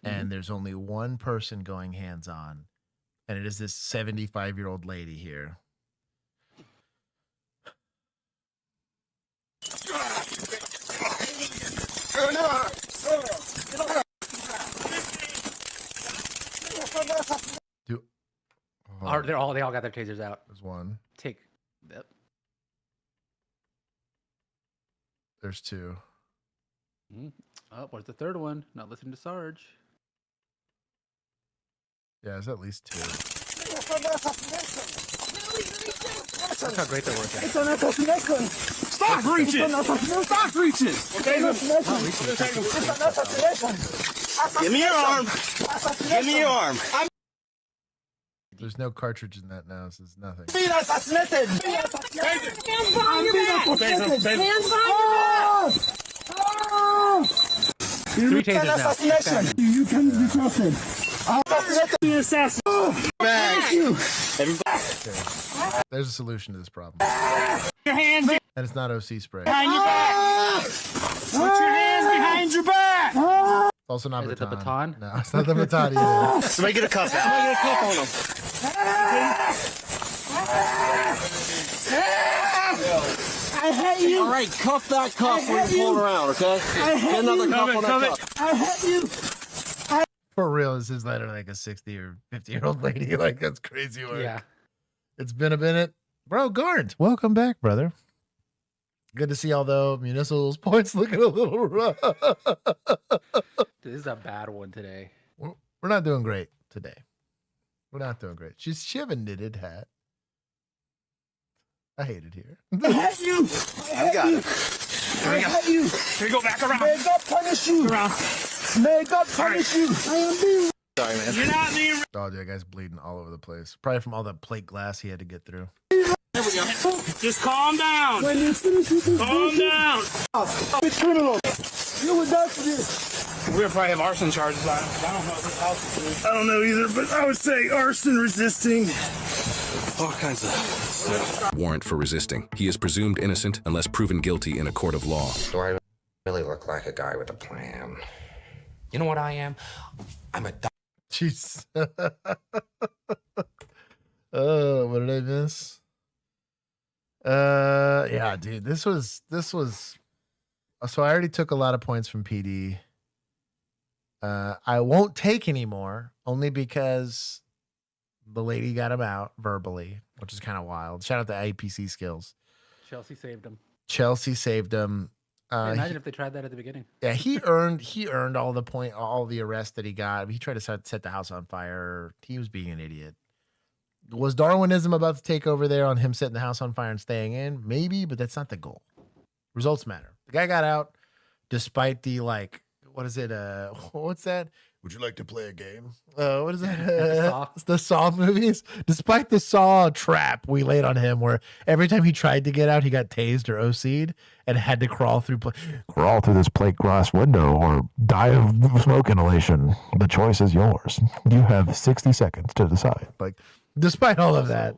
and there's only one person going hands-on, and it is this 75-year-old lady here. Dude, They all got their tasers out. There's one. Take. Yep. There's 2. Oh, where's the third one? Not listening to Sarge. Yeah, there's at least 2. Look how great they're working. It's an assassination. Stop reaching. Stop reaching. Okay, give me your arm. Give me your arm. There's no cartridge in that now, so it's nothing. Being assassinated. Hands behind your back. Hands behind your back. 3 tasers now. Assassination. You can be trusted. Assassinated the assassin. Thank you. Everybody. Okay. There's a solution to this problem. Your hands And it's not OC spray. behind your back. Put your hands behind your back. It's also not Is it the baton. baton? No, it's not the baton either. Somebody get a cuff out. Somebody get a cuff on him. I hate you. All right, cuff that cuff when you're pulling around, okay? Get another cuff on that cuff. I hate you. For real, this is like a 60 or 50-year-old lady. Like, that's crazy work. Yeah. It's been a minute. Bro, Garnt, welcome back, brother. Good to see all the municipal points looking a little rough. This is a bad one today. We're not doing great today. We're not doing great. She have a knitted hat. I hate it here. I hate you. I got it. I hate you. Here you go, back around. May God punish you. Around. May God punish you. I am being. Sorry, man. You're not being. Oh, dude, that guy's bleeding all over the place. Probably from all the plate glass he had to get through. There we go. Just calm down. When you finish with this Calm down. it's criminal. You would die for this. We're gonna probably have arson charges on it. I don't know if this house is. I don't know either, but I would say arson resisting. All kinds of. Warrant for resisting. He is presumed innocent unless proven guilty in a court of law. Do I really look like a guy with a plan? You know what I am? I'm a Jeez. Oh, what did I miss? Yeah, dude, this was. So I already took a lot of points from PD. I won't take any more, only because the lady got him out verbally, which is kind of wild. Shout out to APC skills. Chelsea saved him. Chelsea saved him. Imagine if they tried that at the beginning. Yeah, he earned all the arrest that he got. He tried to set the house on fire. He was being an idiot. Was Darwinism about to take over there on him setting the house on fire and staying in? Maybe, but that's not the goal. Results matter. The guy got out despite the what is it? What's that? Would you like to play a game? What is that? The Saw movies. Despite the Saw trap we laid on him, where every time he tried to get out, he got tased or OC'd and had to crawl through this plate glass window or die of smoke inhalation. The choice is yours. You have 60 seconds to decide. Like, despite all of that,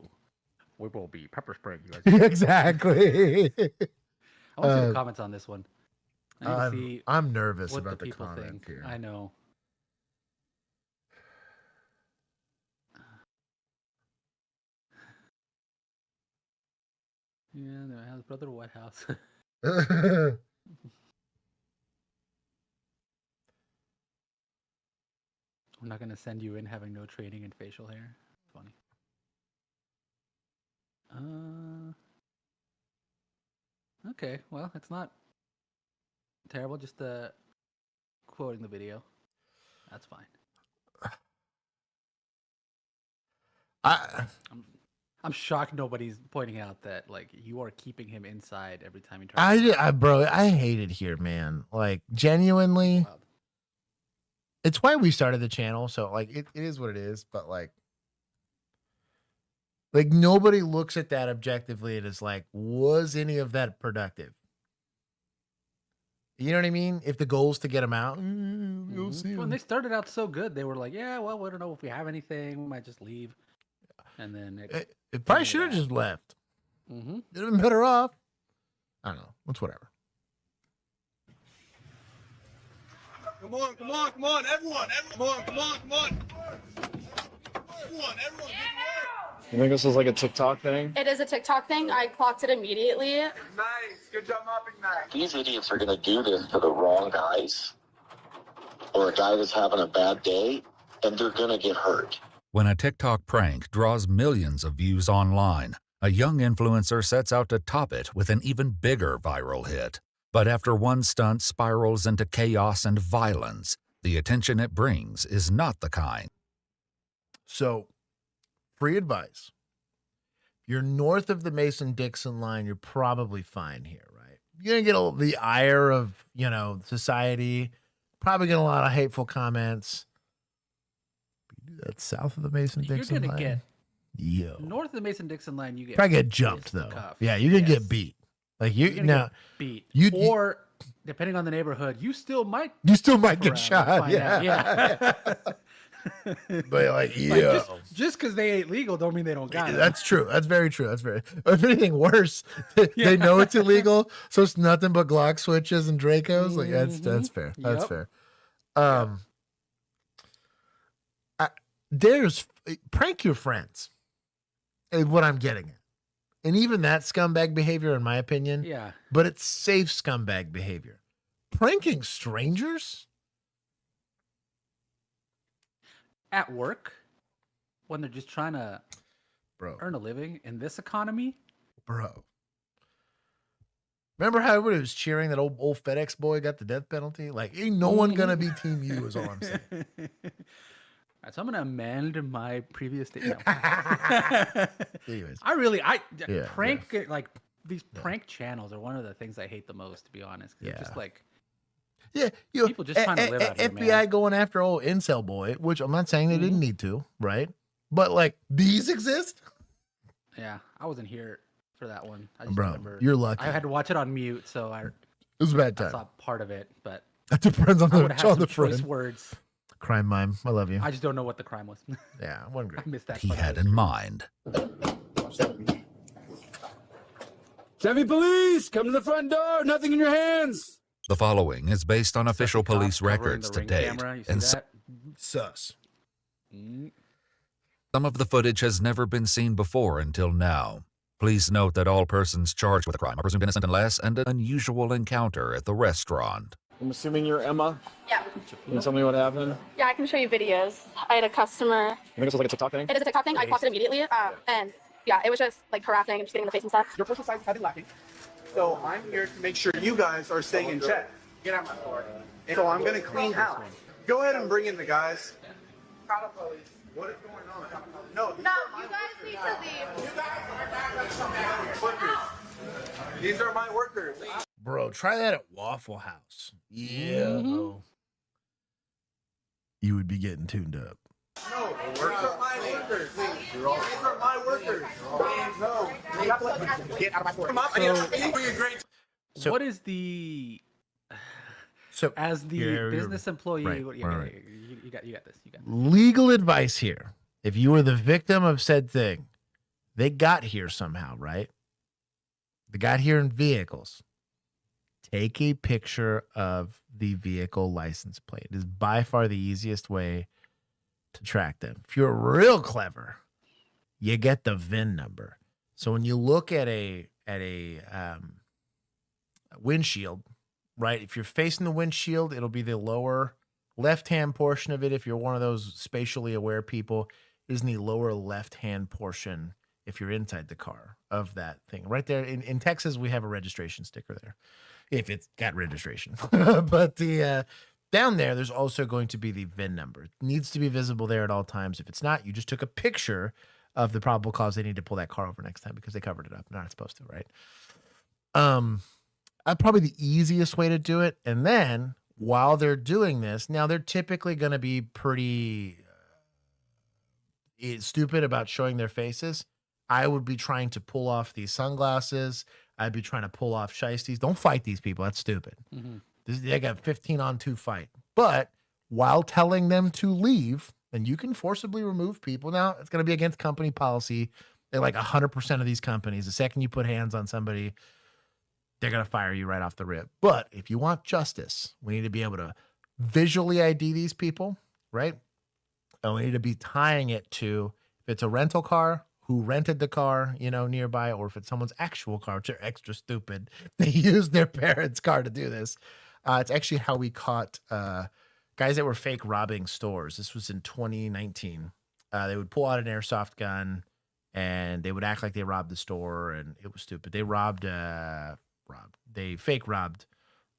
we will be pepper spraying you guys. Exactly. I want to see the comments on this one. I'm nervous what about the people comments think. here. I know. Yeah, no, his brother White House. I'm not gonna send you in having no training in facial hair. Funny. Okay, well, it's not terrible. Just quoting the video. That's fine. I'm shocked nobody's pointing out that you are keeping him inside every time he tries. Bro, I hate it here, man. Like, genuinely. Wild. It's why we started the channel. So it is what it is. But like nobody looks at that objectively and is like, was any of that productive? You know what I mean? If the goal is to get him out, you'll see him. When they started out so good, they were like, yeah, well, we don't know if we have anything. We might just leave. And then it probably should have just left. Mm-hmm. It'd have been better off. I don't know. It's whatever. Come on, everyone. You think this is like a TikTok thing? It is a TikTok thing. I clocked it immediately. Nice. Good job mopping that. These idiots are going to do this to the wrong guys or a guy that's having a bad day, and they're going to get hurt. When a TikTok prank draws millions of views online, a young influencer sets out to top it with an even bigger viral hit. But after one stunt spirals into chaos and violence, the attention it brings is not the kind. So, free advice. If you're north of the Mason-Dixon line, you're probably fine here, right? You're going to get the ire of, society. Probably get a lot of hateful comments. That's south of the Mason-Dixon line. You're going to get north of the Mason-Dixon line, you get probably get jumped though. Yeah, you're gonna get beat. Like you're gonna get beat. Or depending on the neighborhood, you still might get shot. Yeah. But just because they ain't legal don't mean they don't got it. That's true. That's very true. If anything worse, they know it's illegal, so it's nothing but Glock switches and Dracos. Like that's fair. That's fair. There's prank your friends is what I'm getting at. And even that scumbag behavior, in my opinion. Yeah. But it's safe scumbag behavior. Pranking strangers? At work, when they're just trying to earn a living in this economy? Bro. Remember how everybody was cheering that old FedEx boy got the death penalty? Like, ain't no one gonna be Team You is all I'm saying. Right, so I'm gonna amend my previous statement. Anyways. Prank like these prank channels are one of the things I hate the most, to be honest. 'Cause it's just like people just trying to live out here, FBI man. going after old incel boy, which I'm not saying they didn't need to, right? But like these exist? Yeah, I wasn't here for that one. I just Bro, remember you're lucky. I had to watch it on mute, so It was a bad I time. saw part of it, but That depends on I the, would have on had the some choice friend. words. Crime mime. I love you. I just don't know what the crime was. Yeah, one great. I missed that. He part. had in mind. Chevy police, come to the front door. Nothing in your hands. The following is based on official police records to Ring date, camera, you see and that? Sus. some of the footage has never been seen before until now. Please note that all persons charged with a crime are presumed innocent unless an unusual encounter at the restaurant. I'm assuming you're Emma. Yeah. Can you tell me what happened? Yeah, I can show you videos. I had a customer. I think this was like a TikTok thing. It is a TikTok thing. I paused it immediately. And yeah, it was just like harassing and just getting in the face and stuff. Your personal size have been lacking. So I'm here to make sure you guys are staying in check. Get out my floor. So I'm gonna clean house. Go ahead and bring in the guys. What is going on? No, No, you guys need to leave. these are my workers. Bro, try that at Waffle House. Yeah. Mm-hmm. Bro. You would be getting tuned up. No, these are my workers. These are my workers. No, you have to let them get out of my floor. Come up. I need to great. So- what is the So as the you're- business employee? right, what, right. you got this. You got this. Legal advice here. If you were the victim of said thing, they got here somehow, right? They got here in vehicles. Take a picture of the vehicle license plate. It is by far the easiest way to track them. If you're real clever, you get the VIN number. So when you look at a windshield, right? If you're facing the windshield, it'll be the lower left-hand portion of it. If you're one of those spatially aware people, is in the lower left-hand portion if you're inside the car of that thing. Right there. In Texas, we have a registration sticker there, if it's got registration. But the down there, there's also going to be the VIN number. It needs to be visible there at all times. If it's not, you just took a picture of the probable cause. They need to pull that car over next time because they covered it up. They're not supposed to, right? Probably the easiest way to do it. And then while they're doing this, now they're typically going to be pretty stupid about showing their faces. I would be trying to pull off these sunglasses. I'd be trying to pull off shiesties. Don't fight these people. That's stupid. They got 15-on-2 fight. But while telling them to leave, and you can forcibly remove people. Now, it's going to be against company policy. They're like 100% of these companies. The second you put hands on somebody, they're going to fire you right off the rip. But if you want justice, we need to be able to visually ID these people, right? And we need to be tying it to, if it's a rental car, who rented the car, nearby, or if it's someone's actual car, which are extra stupid. They use their parents' car to do this. It's actually how we caught guys that were fake robbing stores. This was in 2019. They would pull out an airsoft gun and they would act like they robbed the store, and it was stupid. They they fake robbed.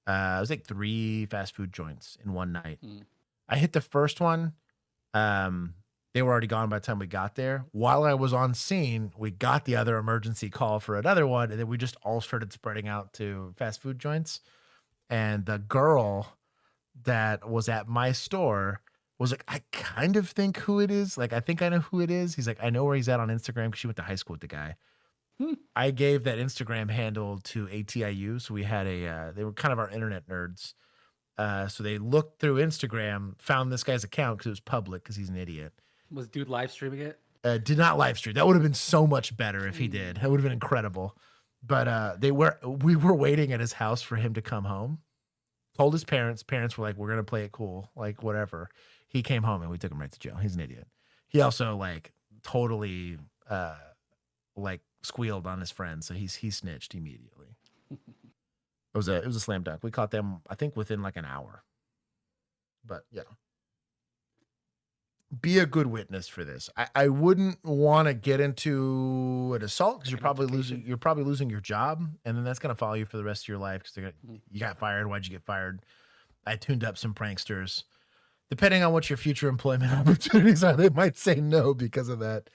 It was like 3 fast food joints in one night. I hit the first one. They were already gone by the time we got there. While I was on scene, we got the other emergency call for another one, and then we just all started spreading out to fast food joints. And the girl that was at my store was like, I kind of think who it is. Like, I think I know who it is. He's like, I know where he's at on Instagram because she went to high school with the guy. I gave that Instagram handle to ATIU. So we had they were kind of our internet nerds. So they looked through Instagram, found this guy's account because it was public because he's an idiot. Was dude live streaming it? Did not live stream. That would have been so much better if he did. That would have been incredible. But we were waiting at his house for him to come home. Told his parents. Parents were like, we're going to play it cool. Like, whatever. He came home and we took him right to jail. He's an idiot. He also totally squealed on his friend, so he snitched immediately. It was a slam dunk. We caught them, I think, within like an hour. But yeah, be a good witness for this. I wouldn't want to get into an assault because you're probably losing your job, and then that's gonna follow you for the rest of your life because you got fired. Why'd you get fired? I tuned up some pranksters. Depending on what your future employment opportunities are, they might say no because of that.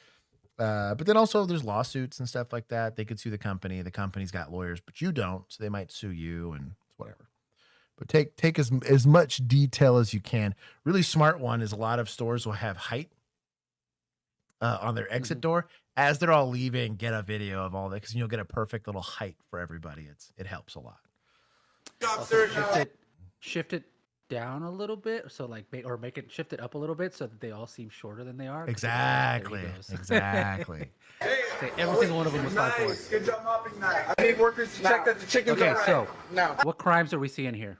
But then also there's lawsuits and stuff like that. They could sue the company. The company's got lawyers, but you don't, so they might sue you and whatever. But take as much detail as you can. Really smart one is a lot of stores will have height on their exit door. As they're all leaving, get a video of all that because you'll get a perfect little height for everybody. It helps a lot. Also, shift it down a little bit, so like shift it up a little bit so that they all seem shorter than they are. Exactly. Every single one of them was 5'4". Good job mopping that. I need workers to check that the chicken's Okay, all right. so now, what crimes are we seeing here?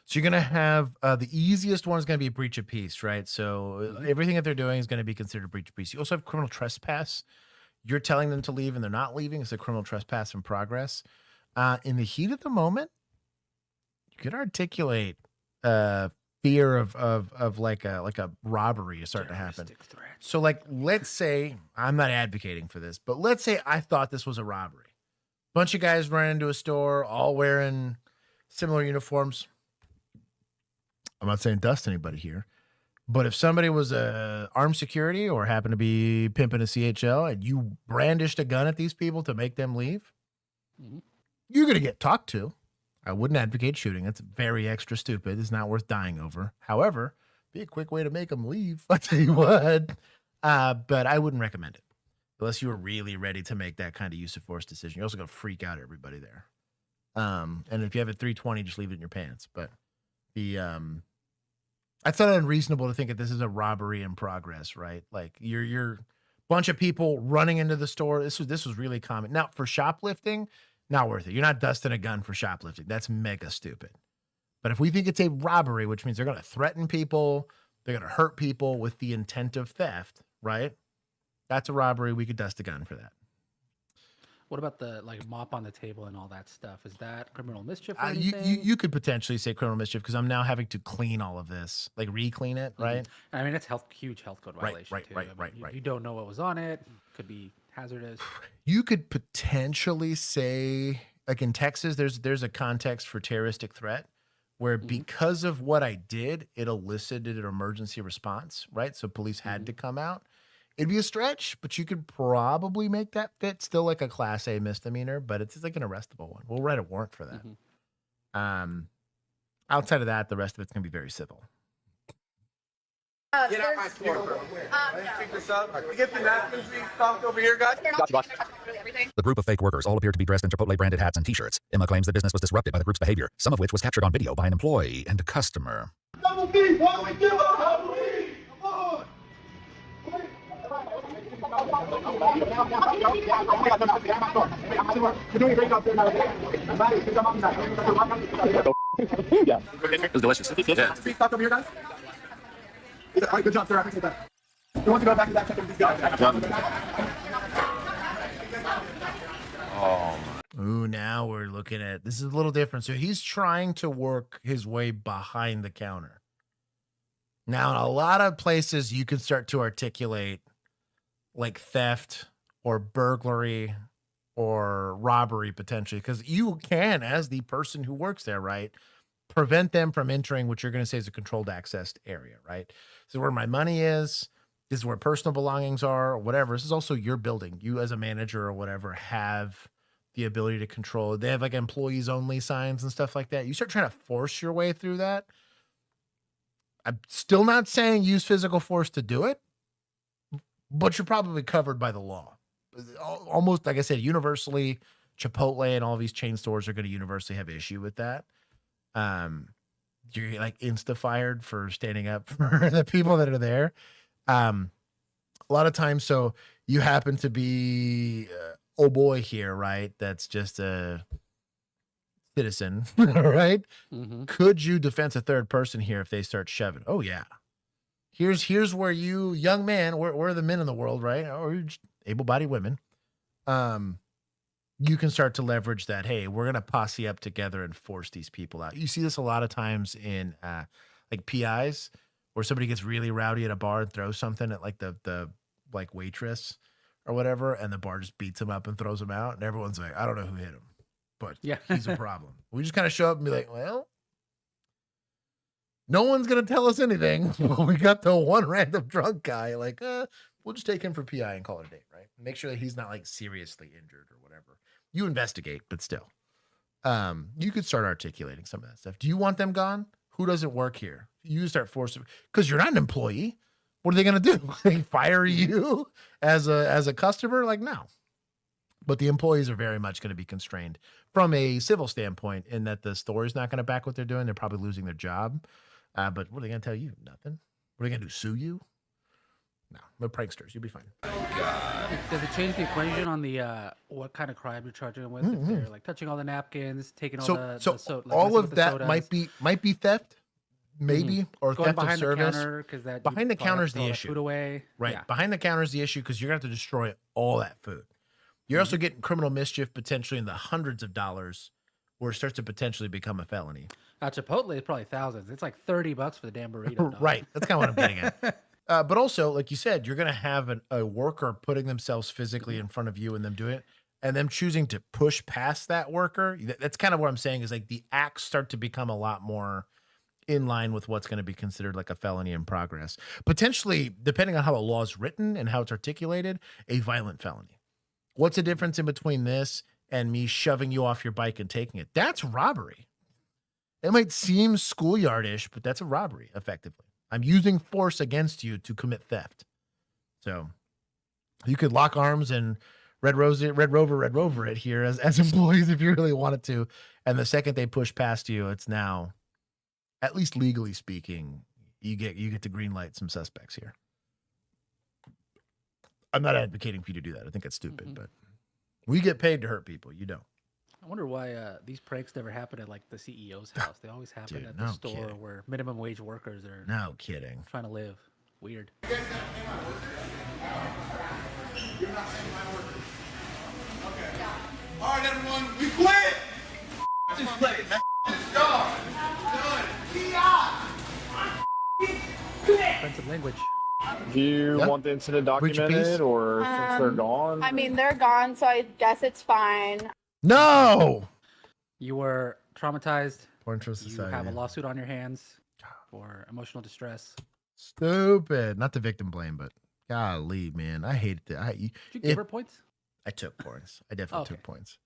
So you're going to have the easiest one is going to be breach of peace, right? So everything that they're doing is going to be considered breach of peace. You also have criminal trespass. You're telling them to leave and they're not leaving. It's a criminal trespass in progress. In the heat of the moment, you could articulate fear of like a robbery is starting to happen. So like, let's say, I'm not advocating for this, but let's say I thought this was a robbery. Bunch of guys run into a store, all wearing similar uniforms. I'm not saying dust anybody here, but if somebody was armed security or happened to be pimping a CHL and you brandished a gun at these people to make them leave, you're going to get talked to. I wouldn't advocate shooting. That's very extra stupid. It's not worth dying over. However, be a quick way to make them leave. I'll tell you what. But I wouldn't recommend it unless you were really ready to make that kind of use of force decision. You're also going to freak out everybody there. And if you have a 320, just leave it in your pants. But I thought it unreasonable to think that this is a robbery in progress, right? Like you're bunch of people running into the store. This was really common. Now for shoplifting, not worth it. You're not dusting a gun for shoplifting. That's mega stupid. But if we think it's a robbery, which means they're going to threaten people, they're going to hurt people with the intent of theft, right? That's a robbery. We could dust a gun for that. What about the like mop on the table and all that stuff? Is that criminal mischief or anything? You could potentially say criminal mischief because I'm now having to clean all of this, like re-clean it, right? I mean, it's huge health code violation. Right. You don't know what was on it. Could be hazardous. You could potentially say, like in Texas, there's a context for terroristic threat where because of what I did, it elicited an emergency response, right? So police had to come out. It'd be a stretch, but you could probably make that fit. Still like a class A misdemeanor, but it's like an arrestable one. We'll write a warrant for that. Outside of that, the rest of it's going to be very civil. Get out my store, bro. Let's pick this up. Get the napkins being stocked over here, guys. The group of fake workers all appear to be dressed in Chipotle-branded hats and T-shirts. Emma claims the business was disrupted by the group's behavior, some of which was captured on video by an employee and a customer. Double B, why don't we give up? Double B, come on. You're doing a great job there, Yeah, it's delicious. Yeah. Stock over here, guys. All right, good job, sir. I appreciate that. You want to go back to that? Check these guys. Ooh, now we're looking at this is a little different. So he's trying to work his way behind the counter. Now, in a lot of places, you can start to articulate like theft or burglary or robbery potentially, because you can, as the person who works there, right, prevent them from entering what you're going to say is a controlled access area, right? This is where my money is. This is where personal belongings are, or whatever. This is also your building. You as a manager or whatever have the ability to control it. They have like employees only signs and stuff like that. You start trying to force your way through that. I'm still not saying use physical force to do it, but you're probably covered by the law. Almost, like I said, universally, Chipotle and all these chain stores are going to universally have issue with that. You're like insta-fired for standing up for the people that are there. A lot of times, so you happen to be, oh boy here, right? That's just a citizen, right? Could you defense a third person here if they start shoving? Oh yeah. Here's where you, young man, we're the men in the world, right? Or able-bodied women. you can start to leverage that. Hey, we're gonna posse up together and force these people out. You see this a lot of times in like PIs, where somebody gets really rowdy at a bar and throws something at like the like waitress or whatever, and the bar just beats him up and throws him out, and everyone's like, I don't know who hit him, but yeah, he's a problem. We just kind of show up and be like, well, no one's gonna tell us anything. We got the one random drunk guy. Like, we'll just take him for PI and call it a day, right? Make sure that he's not like seriously injured or whatever. You investigate, but still, you could start articulating some of that stuff. Do you want them gone? Who doesn't work here? You start forcing, because you're not an employee. What are they going to do? They fire you as a customer? Like, no. But the employees are very much going to be constrained from a civil standpoint, in that the store is not going to back what they're doing. They're probably losing their job. But what are they going to tell you? Nothing. What are they going to do? Sue you? No, no pranksters. You'll be fine. Does it change the equation on the what kind of crime you're charging them with? If they're like touching all the napkins, taking all all of that might be theft, maybe, or going theft of behind service. the counter, because that behind the counter is the issue. Food away. Right. Yeah. Behind the counter is the issue, because you're going to have to destroy all that food. You're also getting criminal mischief potentially in the hundreds of dollars, where it starts to potentially become a felony. At Chipotle, it's probably thousands. It's like $30 for the damn burrito. Dog. Right. That's kind of what I'm getting at. But also, like you said, you're going to have a worker putting themselves physically in front of you and them doing it, and them choosing to push past that worker. That's kind of what I'm saying, is like the acts start to become a lot more in line with what's going to be considered like a felony in progress. Potentially, depending on how a law is written and how it's articulated, a violent felony. What's the difference in between this and me shoving you off your bike and taking it? That's robbery. It might seem schoolyardish, but that's a robbery, effectively. I'm using force against you to commit theft. So you could lock arms and Red Rover it here as employees if you really wanted to. And the second they push past you, it's now, at least legally speaking, you get to green light some suspects here. I'm not advocating for you to do that. I think that's stupid, but we get paid to hurt people. You don't. I wonder why these pranks never happen at like the CEO's house. They always happen at the store where minimum wage workers are. No kidding. Trying to live. Weird. You're not saying my workers. Okay. All right, everyone, we quit. This place. It's gone. Offensive language. Do you want the incident documented, or since they're gone? I mean, they're gone, so I guess it's fine. No. You were traumatized. You have a lawsuit on your hands for emotional distress. Stupid. Not the victim blame, but golly, man, I hated it. Did you give her points? I took points. I definitely took points.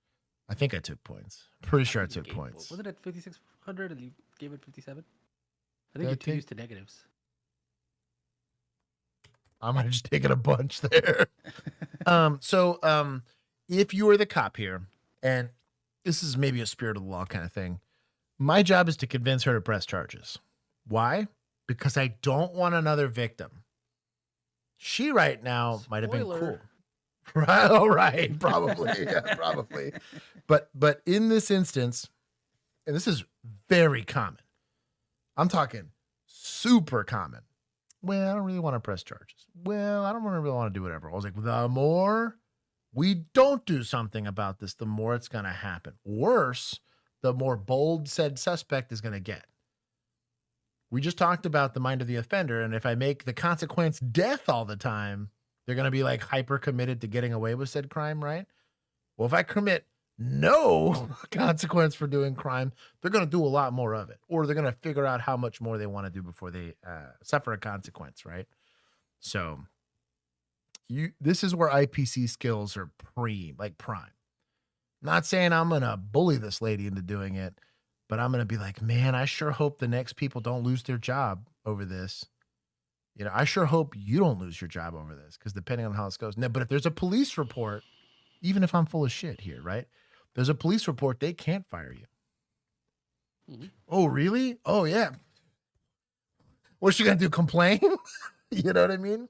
I think I took points. Pretty sure I took points. Was it at 5,600 and you gave it 57? I think you're too used to negatives. I might have just taken a bunch there. If you are the cop here, and this is maybe a spirit of the law kind of thing, my job is to convince her to press charges. Why? Because I don't want another victim. She right now might have been cool. Right? All right. Probably. Yeah, probably. But in this instance, and this is very common, I'm talking super common. Well, I don't really want to press charges. Well, I don't really want to do whatever. I was like, the more we don't do something about this, the more it's going to happen. Worse, the more bold said suspect is going to get. We just talked about the mind of the offender, and if I make the consequence death all the time, they're going to be like hyper committed to getting away with said crime, right? Well, if I commit no consequence for doing crime, they're going to do a lot more of it, or they're going to figure out how much more they want to do before they suffer a consequence, right? So this is where IPC skills are prime. Not saying I'm going to bully this lady into doing it, but I'm going to be like, man, I sure hope the next people don't lose their job over this. You know, I sure hope you don't lose your job over this, because depending on how this goes. Now, but if there's a police report, even if I'm full of shit here, right? There's a police report, they can't fire you. Mm-hmm. Oh, really? Oh, yeah. What's she going to do, complain? You know what I mean?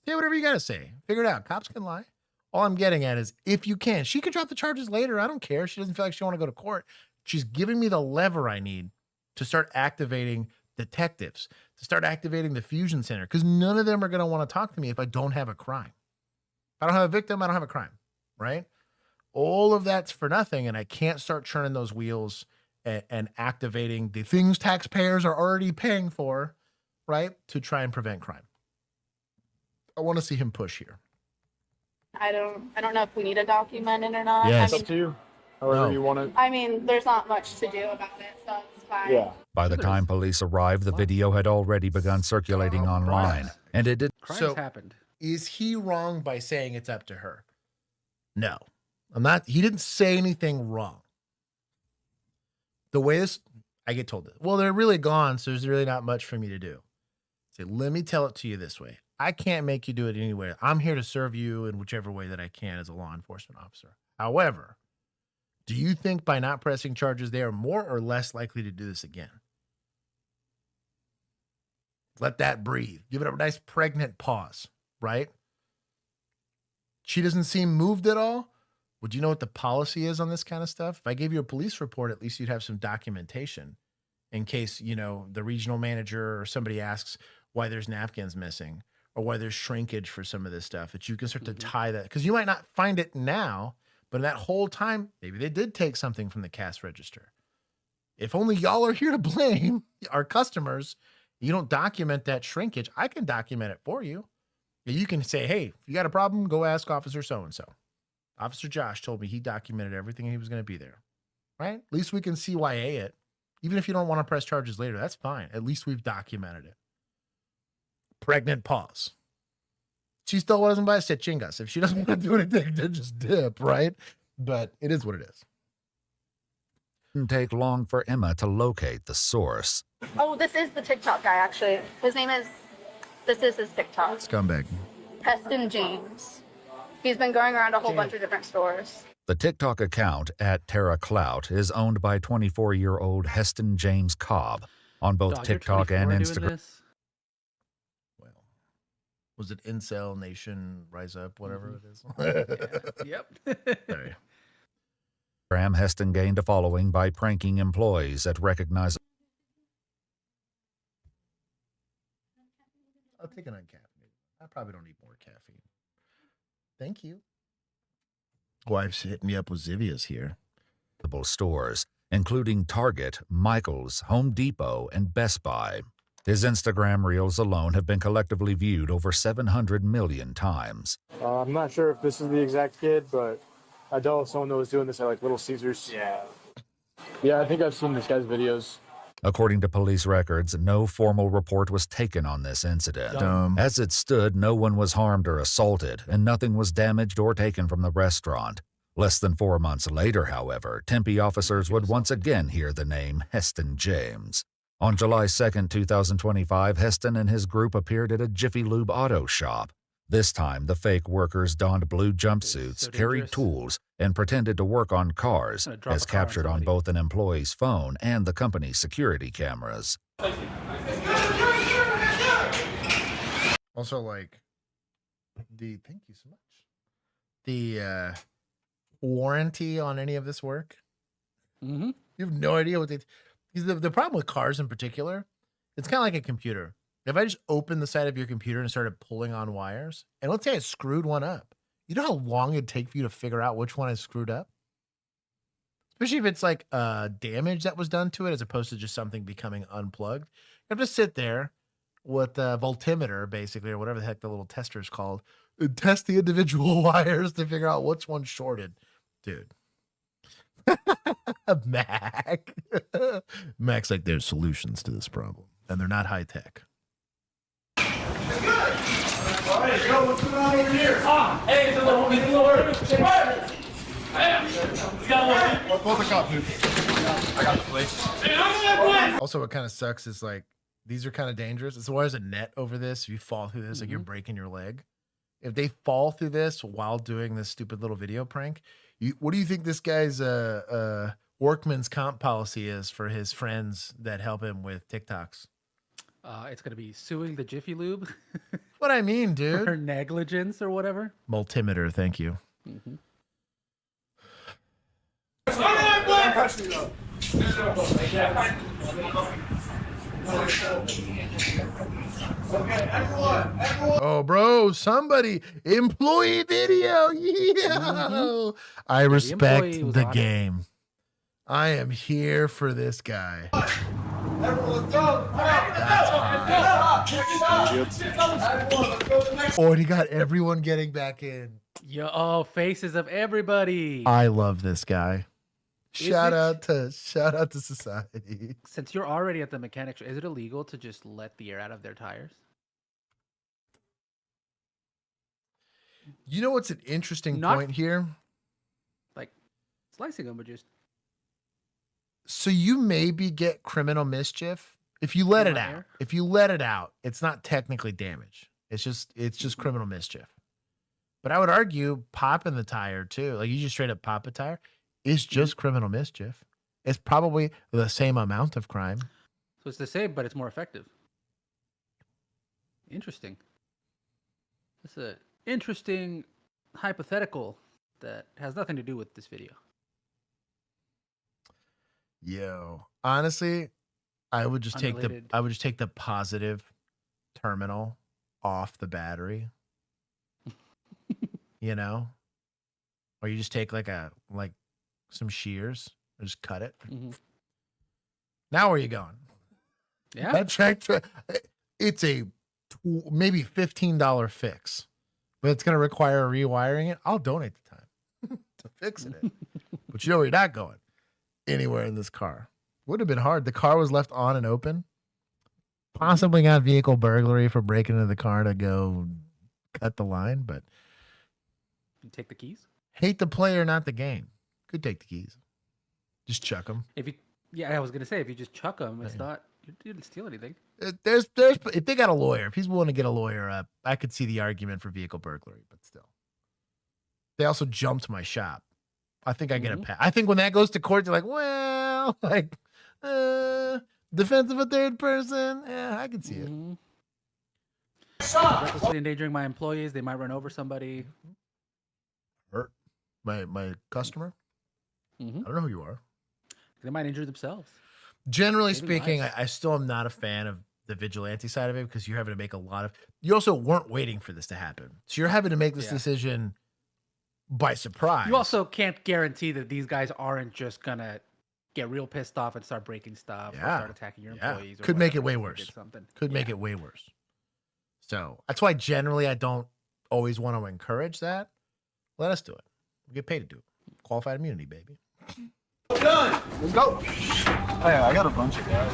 Say whatever you got to say. Figure it out. Cops can lie. All I'm getting at is, if you can, she could drop the charges later. I don't care. She doesn't feel like she want to go to court. She's giving me the lever I need to start activating detectives, to start activating the fusion center, because none of them are going to want to talk to me if I don't have a crime. If I don't have a victim, I don't have a crime, right? all of that's for nothing, and I can't start churning those wheels and activating the things taxpayers are already paying for, right, to try and prevent crime. I want to see him push here. I don't know if we need to document it or not. Yes. I mean, Up to you. However you want to. I mean, there's not much to do about it, so it's fine. Yeah. By the time police arrived, the video had already begun circulating online, and it did. Crimes happened. Is he wrong by saying it's up to her? No, I'm not. He didn't say anything wrong. The way this, I get told it. Well, they're really gone, so there's really not much for me to do. Say, let me tell it to you this way. I can't make you do it anyway. I'm here to serve you in whichever way that I can as a law enforcement officer. However, do you think by not pressing charges, they are more or less likely to do this again? Let that breathe. Give it a nice pregnant pause, right? She doesn't seem moved at all. Would you know what the policy is on this kind of stuff? If I gave you a police report, at least you'd have some documentation in case, you know, the regional manager or somebody asks why there's napkins missing or why there's shrinkage for some of this stuff, that you can start to tie that, because you might not find it now, but in that whole time, maybe they did take something from the cash register. If only y'all are here to blame, our customers, you don't document that shrinkage, I can document it for you. You can say, hey, if you got a problem, go ask Officer so-and-so. Officer Josh told me he documented everything and he was going to be there, right? At least we can CYA it. Even if you don't want to press charges later, that's fine. At least we've documented it. Pregnant pause. She still wasn't by set chingas. If she doesn't want to do anything, then just dip, right? But it is what it is. Didn't take long for Emma to locate the source. Oh, this is the TikTok guy, actually. This is his TikTok. Scumbag. Heston James. He's been going around a whole bunch of different stores. The TikTok account at Terra Clout is owned by 24-year-old Heston James Cobb on both TikTok and Instagram. Well, was it Incel Nation Rise Up, whatever it is? Yep. Sorry. Heston gained a following by pranking employees at recognizable. I'll take an uncaffeinated. I probably don't need more caffeine. Thank you. Wife's hitting me up with Zivia's here. Stores, including Target, Michaels, Home Depot, and Best Buy. His Instagram reels alone have been collectively viewed over 700 million times. I'm not sure if this is the exact kid, but I dealt with someone that was doing this at like Little Caesars. Yeah, I think I've seen this guy's videos. According to police records, no formal report was taken on this incident. As it stood, no one was harmed or assaulted, and nothing was damaged or taken from the restaurant. Less than 4 months later, however, Tempe officers would once again hear the name Heston James. On July 2nd, 2025, Heston and his group appeared at a Jiffy Lube auto shop. This time, the fake workers donned blue jumpsuits, carried tools, and pretended to work on cars, as captured on both an employee's phone and the company's security cameras. Also, like, thank you so much. The warranty on any of this work. Mm-hmm. You have no idea what the problem with cars in particular, it's kind of like a computer. If I just opened the side of your computer and started pulling on wires, and let's say I screwed one up, you know how long it'd take for you to figure out which one is screwed up? Especially if it's like damage that was done to it as opposed to just something becoming unplugged. You have to sit there with a voltimeter, basically, or whatever the heck the little tester is called, and test the individual wires to figure out which one's shorted. Dude. Mac. Mac's like, there's solutions to this problem, and they're not high tech. All right, yo, what's going on over here? Hey, it's a little early. We got one. Both the cops, dude. I got the place. Also, what kind of sucks is like, these are kind of dangerous. So why there's a net over this? If you fall through this, like you're breaking your leg. If they fall through this while doing this stupid little video prank, what do you think this guy's workman's comp policy is for his friends that help him with TikToks? It's going to be suing the Jiffy Lube. What I mean, dude. For negligence or whatever. Multimeter, thank you. Mm-hmm. Oh, bro, somebody, employee video. Yeah. Yo, I respect employee was the on it. game. I am here for this guy. Everyone go. Oh, and he got everyone getting back in. Yo, oh, faces of everybody. I love this guy. Is Shout it- out to society. Since you're already at the mechanic shop, is it illegal to just let the air out of their tires? You know what's an interesting Not- point here? Like slicing them, but just So you maybe get criminal mischief if you let In it my out. hair? If you let it out, it's not technically damage. It's just criminal mischief. But I would argue popping the tire too, like you just straight up pop a tire, is just criminal mischief. It's probably the same amount of crime. so it's the same, but it's more effective. Interesting. It's a interesting hypothetical that has nothing to do with this video. Yo, honestly, I would just Unrelated. take the positive terminal off the battery. You know? Or you just take like some shears and just cut it. Now where are you going? Yeah. That tractor, it's a maybe $15 fix, but it's going to require rewiring it. I'll donate the time to fixing it. But you know where you're not going? Anywhere in this car. Would have been hard. The car was left on and open. Possibly got vehicle burglary for breaking into the car to go cut the line, but You take the keys. hate the player, not the game. Could take the keys. Just chuck them. If you, yeah, I was gonna say if you just chuck them, it's not. You didn't steal anything. There's if they got a lawyer, if he's willing to get a lawyer up, I could see the argument for vehicle burglary, but still. They also jumped my shop. I think I get a pass. I think when that goes to court, they're like, well, like, defense of a third person. Yeah, I can see it. Recklessly endangering my employees, they might run over somebody. Hurt my customer. I don't know who you are. They might injure themselves. Generally Maybe speaking, lives. I still am not a fan of the vigilante side of it because you're having to make a lot of. You also weren't waiting for this to happen, so you're having to make this decision by surprise. You also can't guarantee that these guys aren't just gonna get real pissed off and start breaking stuff or start attacking your employees. Or Could make it whatever way if they worse. did something. Could make it way worse. So that's why generally I don't always want to encourage that. Let us do it. We get paid to do it. Qualified immunity, baby. Done. Let's go. Hey, I got a bunch of guys.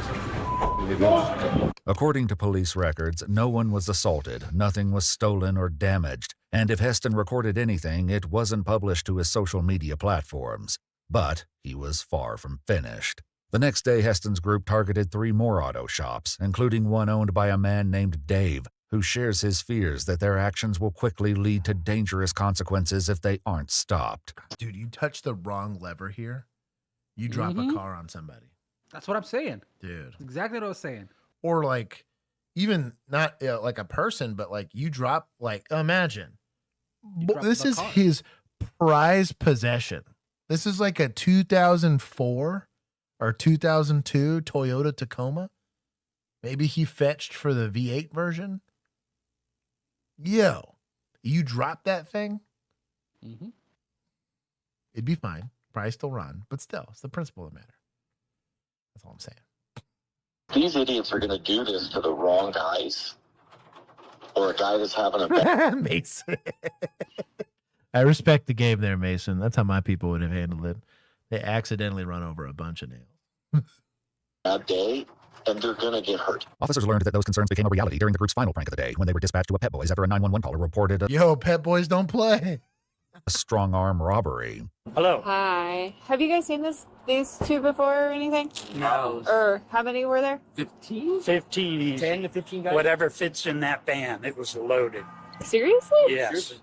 According to police records, no one was assaulted, nothing was stolen or damaged, and if Heston recorded anything, it wasn't published to his social media platforms. But he was far from finished. The next day, Heston's group targeted 3 more auto shops, including one owned by a man named Dave, who shares his fears that their actions will quickly lead to dangerous consequences if they aren't stopped. Dude, you touch the wrong lever here, you drop a car on somebody. That's what I'm saying. Dude. That's exactly what I was saying. Or like, even not like a person, but like you drop, like, imagine. drop This the is car. his prized possession. This is like a 2004 or 2002 Toyota Tacoma. Maybe he fetched for the V8 version. Yo, you drop that thing, it'd be fine. Probably still run, but still, it's the principle of the matter. That's all I'm saying. These idiots are going to do this to the wrong guys. Or a guy that's having a bad Mason. I respect the game there, Mason. That's how my people would have handled it. They accidentally run over a bunch of nails. bad day, and they're going to get hurt. Officers learned that those concerns became a reality during the group's final prank of the day when they were dispatched to a Pet Boys after a 911 caller reported Yo, Pet Boys don't play. a strong-arm robbery. Hello. Hi. Have you guys seen these two before or anything? No. Or how many were there? 15 easy. 10 to 15 guys. Whatever fits in that van. It was loaded. Seriously? Yes.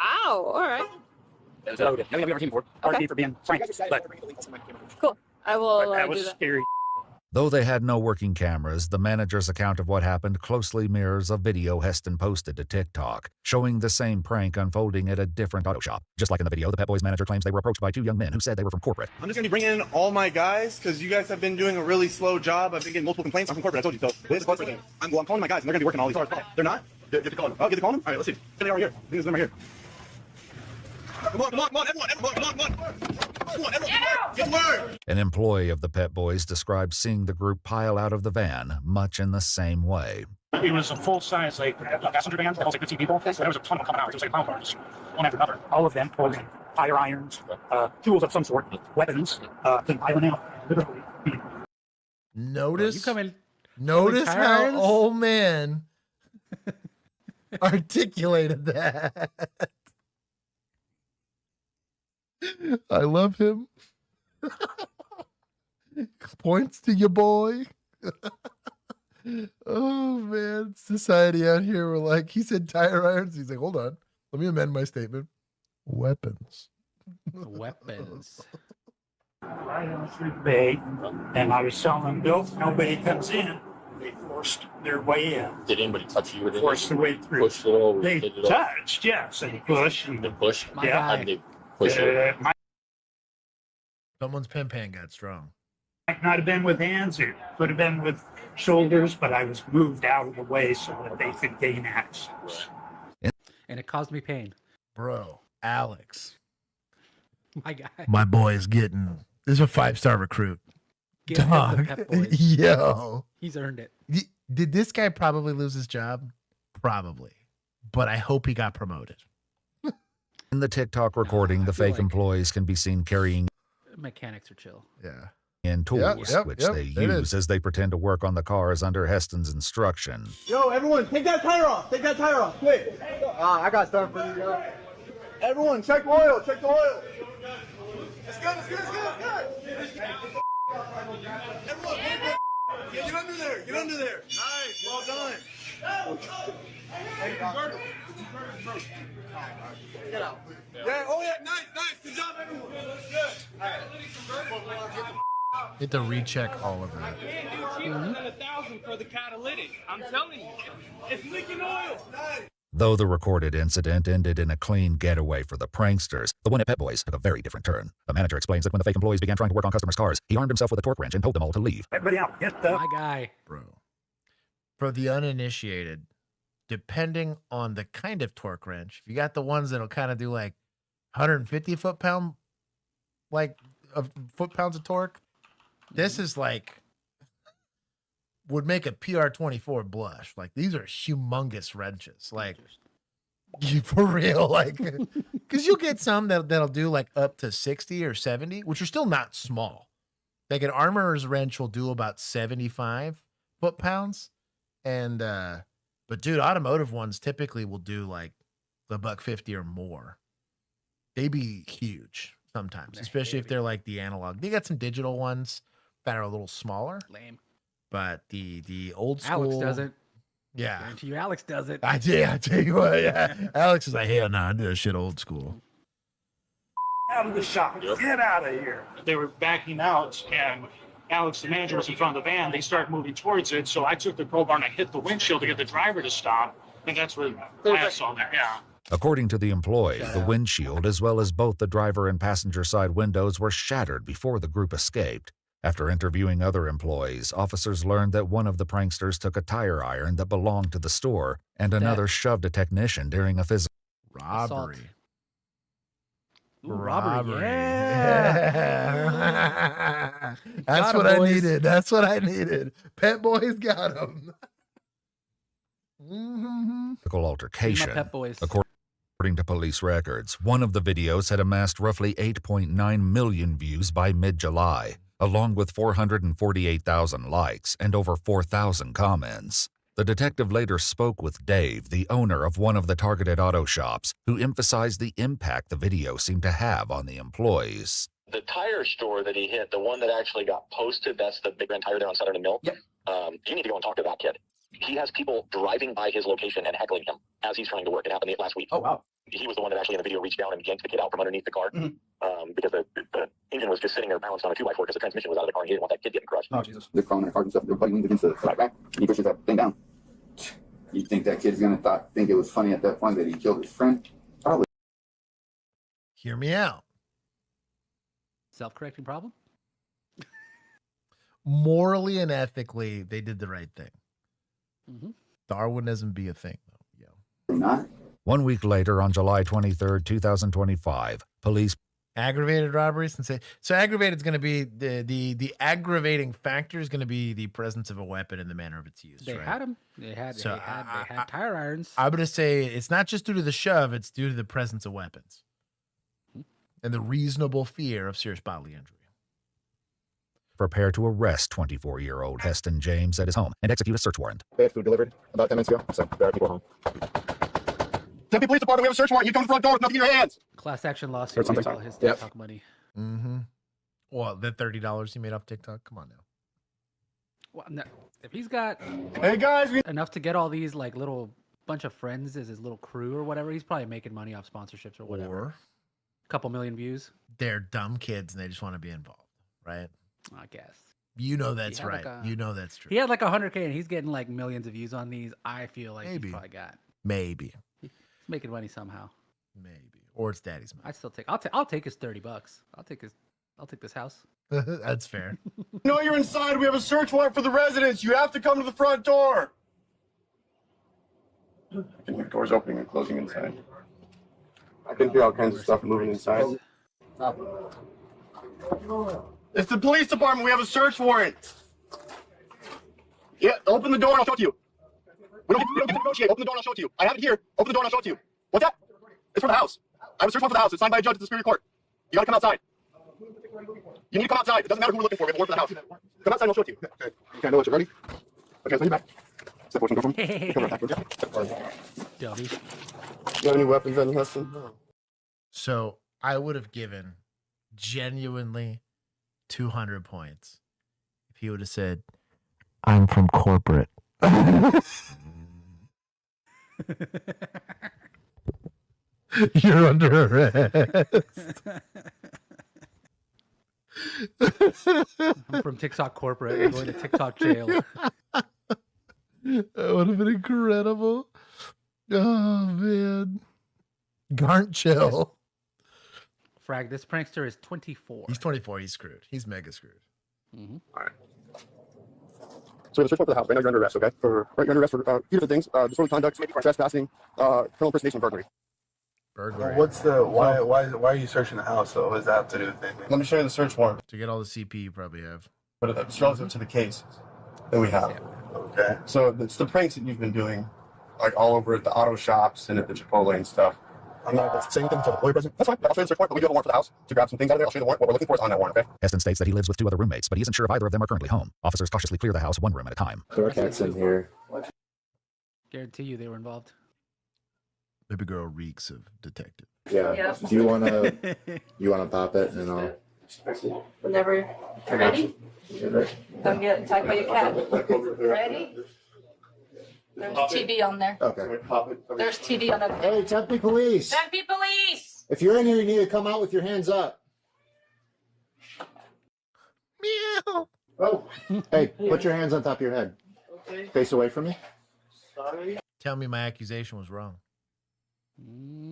Wow. All right. It was loaded. Never been before. Pardon me for being frank. But Cool. I will that do was that. scary. Though they had no working cameras, the manager's account of what happened closely mirrors a video Heston posted to TikTok, showing the same prank unfolding at a different auto shop. Just like in the video, the Pet Boys manager claims they were approached by 2 young men who said they were from corporate. I'm just going to be bringing in all my guys because you guys have been doing a really slow job. I've been getting multiple complaints. I'm from corporate. I told you so. This is corporate. I'm calling my guys, and they're going to be working all these hours. They're not? Get to calling them. Oh, get to calling them? All right, let's see. They are here. I think it's them right here. Come on, everyone, get word. An employee of the Pet Boys described seeing the group pile out of the van much in the same way. It was a full-size, like, passenger van that holds like 15 people. So there was a ton of them coming out. It was like pound cars, one after another. All of them holding tire irons, tools of some sort, weapons, piling out, literally. Notice tire how irons? old man articulated that. I love him. Points to your boy. Oh man, society out here. We're like, he said tire irons. He's like, hold on, let me amend my statement. Weapons. Weapons. Right on through the bay, and I was selling them dope. Nobody comes in. They forced their way in. Did anybody touch you? Forced their way through. Pushed it over. They touched, yes, and pushed. And push. Yeah. How did they push it? Someone's pen pan got strong. Might not have been with hands, it could have been with shoulders, but I was moved out of the way so that they could gain access. And it caused me pain. Bro, Alex. My guy. My boy is getting. This is a 5-star recruit. Give him the Dog. Pep Boys. Yo. He's earned it. Did this guy probably lose his job? Probably. But I hope he got promoted. In the TikTok recording, the fake employees can be seen carrying Mechanics are chill. Yeah. in tools, which they use as they pretend to work on the cars under Heston's instruction. Yo, everyone, take that tire off. Take that tire off, quick. I got stuff for you, yo. Everyone, check the oil. Check the oil. It's good. It's good. It's good. It's good. Everyone, get under there. Get under there. Nice. Well done. Get out. Yeah. Oh yeah. Nice. Nice. Good job, everyone. Good. You have to recheck all of that. Can't do cheaper than 1,000 for the catalytic. I'm telling you, it's leaking oil. Though the recorded incident ended in a clean getaway for the pranksters, the one at Pet Boys took a very different turn. The manager explains that when the fake employees began trying to work on customers' cars, he armed himself with a torque wrench and told them all to leave. Everybody out, get the... My guy. Bro. For the uninitiated, depending on the kind of torque wrench, if you got the ones that'll kind of do like 150 foot-pounds of torque, this is like, would make a PR24 blush. Like, these are humongous wrenches. Like, for real. Like, because you'll get some that'll do like up to 60 or 70, which are still not small. Like, an armorer's wrench will do about 75 foot-pounds. And, but dude, automotive ones typically will do like the $150 or more. They be huge sometimes, especially if they're like the analog. They got some digital ones that are a little smaller. Lame. But the old school. Alex doesn't. Yeah. Guarantee you, Alex does it. I tell you what, yeah. Alex is like, hell no, I do that shit old school. Out of the shop. Get out of here. They were backing out, and Alex, the manager, was in front of the van. They started moving towards it, so I took the crowbar and I hit the windshield to get the driver to stop, and that's what I saw there, yeah. According to the employee, the windshield, as well as both the driver and passenger side windows, were shattered before the group escaped. After interviewing other employees, officers learned that one of the pranksters took a tire iron that belonged to the store, and another shoved a technician during a physical robbery. Ooh, robbery. Yeah. That's what I needed. That's what I needed. Pet Boys got him. altercation. Pet Boys. According to police records, one of the videos had amassed roughly 8.9 million views by mid-July, along with 448,000 likes and over 4,000 comments. The detective later spoke with Dave, the owner of one of the targeted auto shops, who emphasized the impact the video seemed to have on the employees. The tire store that he hit, the one that actually got posted, that's the Big Grand Tire there on Southern and Mill. Yep. You need to go and talk to that kid. He has people driving by his location and heckling him as he's trying to work. It happened last week. Oh, wow. He was the one that actually in the video reached down and yanked the kid out from underneath the car because the engine was just sitting there balanced on a 2x4 because the transmission was out of the car and he didn't want that kid getting crushed. Oh, Jesus. They're crawling their cars and stuff. They're bugging against the flat rack. And he pushes that thing down. You think that kid's going to think it was funny at that point that he killed his friend? Probably. Hear me out. Self-correcting problem? Morally and ethically, they did the right thing. Mm-hmm. Darwinism be a thing, though. Not. 1 week later, on July 23rd, 2025, police aggravated robberies and say so. Aggravated is going to be the aggravating factor is going to be the presence of a weapon in the manner of its use. They right? had them. They had tire irons. I'm going to say it's not just due to the shove; it's due to the presence of weapons and the reasonable fear of serious bodily injury. prepare to arrest 24-year-old Heston James at his home and execute a search warrant. They had food delivered about 10 minutes ago, so there are people home. Tempe Police Department, we have a search warrant. You come to the front door with nothing in your hands. Class action lawsuit takes all his TikTok money. Mm-hmm. Well, the $30 he made off TikTok. Come on now. Well, no, if he's got enough to get all these like little bunch of friends as his little crew or whatever, he's probably making money off sponsorships or whatever. Or couple million views. They're dumb kids and they just want to be involved, right? I guess. You know that's right. You know that's true. He had like 100K and he's getting like millions of views on these. I feel like he probably got. Maybe. He's making money somehow. Maybe. Or it's daddy's money. I'd still take. I'll take his $30. I'll take this house. That's fair. No, you're inside. We have a search warrant for the residence. You have to come to the front door. I can hear doors opening and closing inside. I can hear all kinds of stuff moving inside. It's the police department. We have a search warrant. Yeah, open the door and I'll show it to you. We don't get to negotiate. Open the door and I'll show it to you. I have it here. Open the door and I'll show it to you. What's that? It's for the house. I have a search warrant for the house. It's signed by a judge at the Superior Court. You gotta come outside. You need to come outside. It doesn't matter who we're looking for. We have a warrant for the house. Come outside and I'll show it to you. Okay, I know what you're ready. Okay, so you back. Step forward and go from. Come right backwards. Dummy. You have any weapons on you, Heston? So I would have given genuinely 200 points if he would have said, "I'm from corporate." You're under arrest. I'm from TikTok corporate. I'm going to TikTok jail. That would have been incredible. Oh man. Garnt chill. Frag, this prankster is 24. He's 24. He's screwed. He's mega screwed. Mm-hmm. All right. So we have a search warrant for the house. Right now you're under arrest, okay? You're under arrest for a few different things. Disorderly conduct, trespassing, criminal impersonation, burglary. Burglary. What's the why are you searching the house though? What does that have to do with anything? Let me show you the search warrant. To get all the CP you probably have. But it's relative to the case that we have. Okay. So it's the pranks that you've been doing, like all over at the auto shops and at the Chipotle and stuff. I'm not saying anything until the lawyer present. That's fine. I'll show you the search warrant, but we do have a warrant for the house to grab some things out of there. I'll show you the warrant. What we're looking for is on that warrant, okay? Heston states that he lives with 2 other roommates, but he isn't sure if either of them are currently home. Officers cautiously clear the house 1 room at a time. Our cat's in here. Guarantee you they were involved. Baby girl reeks of detective. Yeah. Yep. Do you wanna pop it and I'll Whenever you're ready, come get attacked by your cat. Ready? There's TV on there. Okay. There's TV on there. Hey, Tempe Police. Tempe Police! If you're in here, you need to come out with your hands up. Meow. Oh. Hey, put your hands on top of your head. Okay. Face away from me. Sorry. Tell me my accusation was wrong.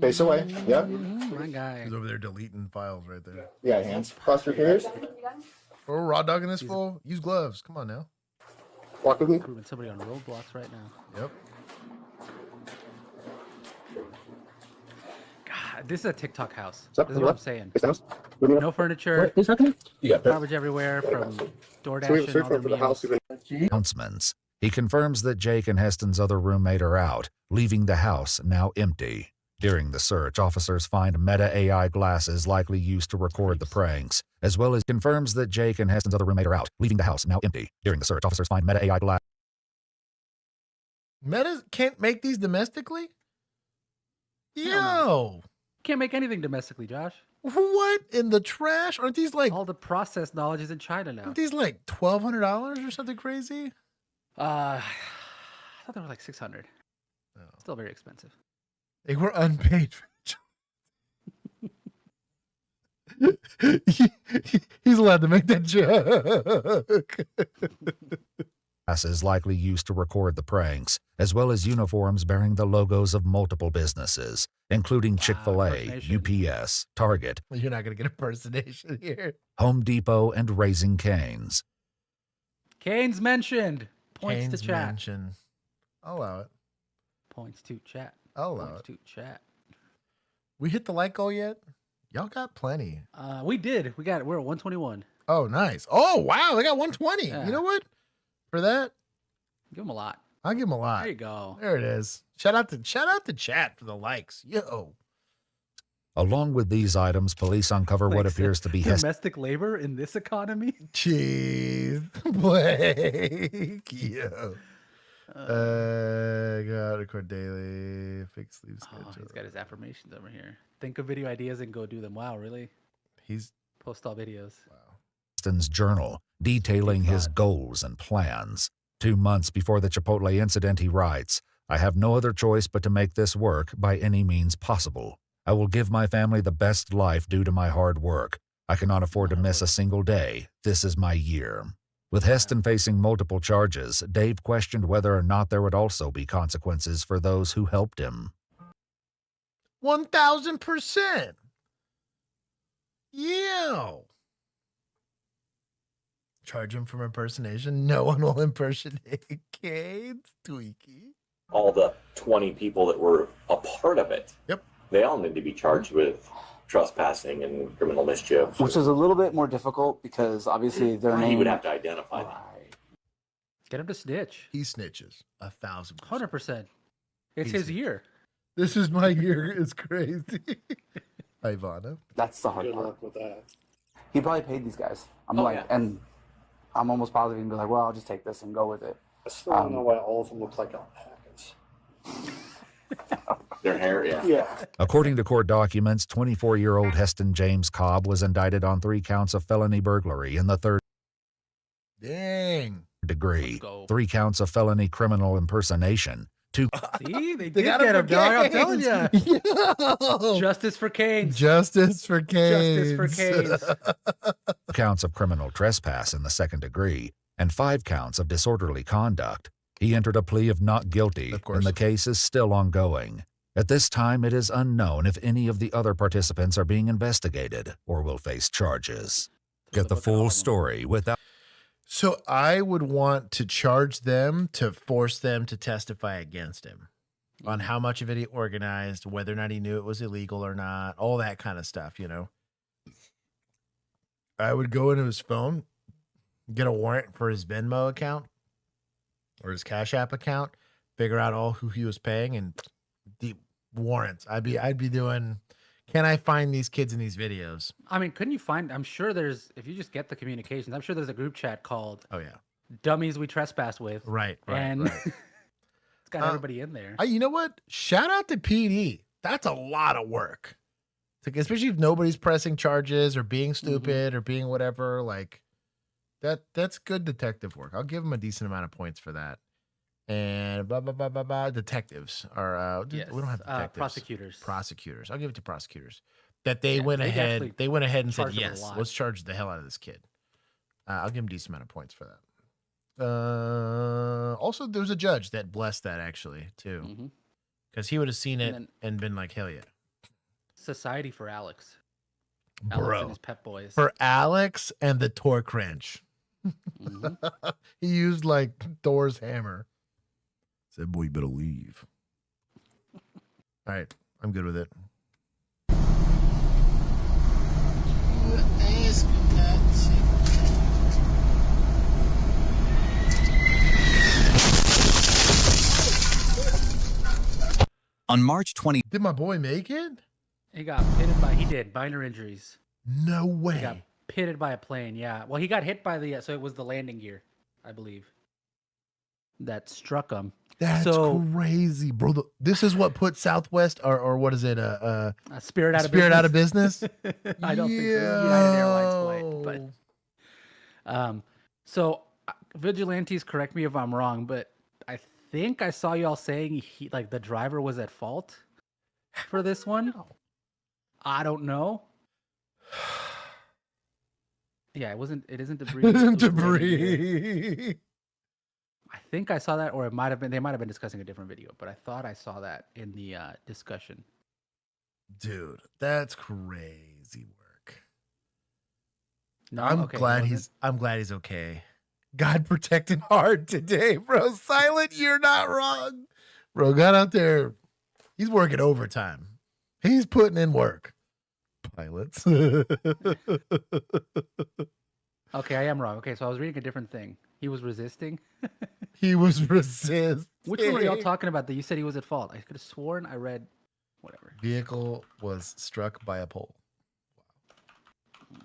Face away. Yep. My guy. He's over there deleting files right there. Yeah, hands. Cross your fingers. Oh, raw dogging this fool. Use gloves. Come on now. Walk with me. Proving somebody on roadblocks right now. Yep. God, this is a TikTok house. What's up? This is what I'm saying. What No furniture. What is happening? Yeah. Garbage everywhere from DoorDash So we have a and search all warrant for the house. meals. Announcements. He confirms that Jake and Heston's other roommate are out, leaving the house now empty. During the search, officers find Meta AI glasses likely used to record the pranks, as well as confirms that Jake and Heston's other roommate are out, leaving the house now empty. During the search, officers find Meta AI glasses. Meta can't make these domestically? Yo. Can't make anything domestically, Josh. What in the trash? Aren't these like all the process knowledge is in China now? Aren't these like $1,200 or something crazy? I thought they were like 600. Oh. Still very expensive. They were unpaid. He's allowed to make that joke. Glasses likely used to record the pranks, as well as uniforms bearing the logos of multiple businesses, including Chick-fil-A, UPS, Target. You're not going to get impersonation here. Home Depot, and Raising Cane's. Cane's mentioned. Points Cane's to chat. mention. I'll allow it. Points to chat. I'll allow it. Chat. We hit the like goal yet? Y'all got plenty. We did. We're at 121. Oh, nice. Oh, wow. They got 120. Yeah. You know what? For that, Give them a lot. I'll give them a lot. There you go. There it is. Shout out to chat for the likes. Yo. Along with these items, police uncover what appears to be domestic labor in this economy. Jeez. Blake. Yo. Gotta record daily. Fix sleep schedule. He's got his affirmations over here. Think of video ideas and go do them. Wow, really? He's post all videos. Heston's journal detailing his goals and plans. 2 months before the Chipotle incident, he writes, "I have no other choice but to make this work by any means possible. I will give my family the best life due to my hard work. I cannot afford to miss a single day. This is my year." With Heston facing multiple charges, Dave questioned whether or not there would also be consequences for those who helped him. 1,000%. Yeah. Charge him for impersonation. No one will impersonate Cade's Tweaky. All the 20 people that were a part of it. Yep. They all need to be charged with trespassing and criminal mischief. Which is a little bit more difficult because obviously their name. You would have to identify them. Get him to snitch. He snitches 1,000%. 100%. It's his year. This is my year. It's crazy. Ivana. That's the hard Good part. luck with that. He probably paid these guys. Yeah. And I'm almost positive he can be like, well, I'll just take this and go with it. I still don't know why all of them look like alpacas. Their hair, yeah. Yeah. According to court documents, 24-year-old Heston James Cobb was indicted on 3 counts of felony burglary in the third Dang. degree, 3 counts of felony criminal impersonation, 2 See, they They did got get him him, for dog. I'm telling Canes. you. Yo. Justice for Canes. Justice for Canes. Justice for Canes. counts of criminal trespass in the second degree, and 5 counts of disorderly conduct. He entered a plea of not guilty, and the case is still ongoing. At this time, it is unknown if any of the other participants are being investigated or will face charges. Get the full story without... So I would want to charge them to force them to testify against him on how much of it he organized, whether or not he knew it was illegal or not, all that kind of stuff, you know. I would go into his phone, get a warrant for his Venmo account or his Cash App account, figure out all who he was paying, and deep warrants. I'd be doing, can I find these kids in these videos? I mean, couldn't you find, I'm sure there's, if you just get the communications, I'm sure there's a group chat called Oh, yeah. Dummies We Trespass With. Right. And it's got everybody in there. You know what? Shout out to PD. That's a lot of work. Especially if nobody's pressing charges or being stupid or being whatever. Like that's good detective work. I'll give them a decent amount of points for that. And blah blah blah blah blah. Detectives are we don't have detectives. Prosecutors. I'll give it to prosecutors. That they went ahead. They went ahead and said, yes, let's charge the hell out of this kid. I'll give him a decent amount of points for that. Also, there's a judge that blessed that actually too, because he would have seen it and been like, hell yeah. Society for Alex. Bro. Alex and his pet boys. For Alex and the torque wrench. He used like Thor's hammer. Said, boy, you better leave. All right, I'm good with it. On March 20. Did my boy make it? He got pitted by, he did, minor injuries. No way. He got pitted by a plane, yeah. Well, he got hit by the, so it was the landing gear, I believe, that struck him. That's crazy, bro. This is what put Southwest or what is it? Spirit out of Spirit business. out of business. I don't think so. It was United Airlines flight, but so vigilantes, correct me if I'm wrong, but I think I saw y'all saying like the driver was at fault for this one. I don't know. Yeah, it wasn't. It isn't debris. It isn't debris. I think I saw that, or it might have been. They might have been discussing a different video, but I thought I saw that in the discussion. Dude, that's crazy work. No, I'm okay, glad he's okay. God protected hard today, bro. Silent, you're not wrong. Bro, got out there. He's working overtime. He's putting in work. Pilots. Okay, I am wrong. Okay, so I was reading a different thing. He was resisting. He was resisting. Which one are y'all talking about that you said he was at fault? I could have sworn I read whatever. Vehicle was struck by a pole. Wow.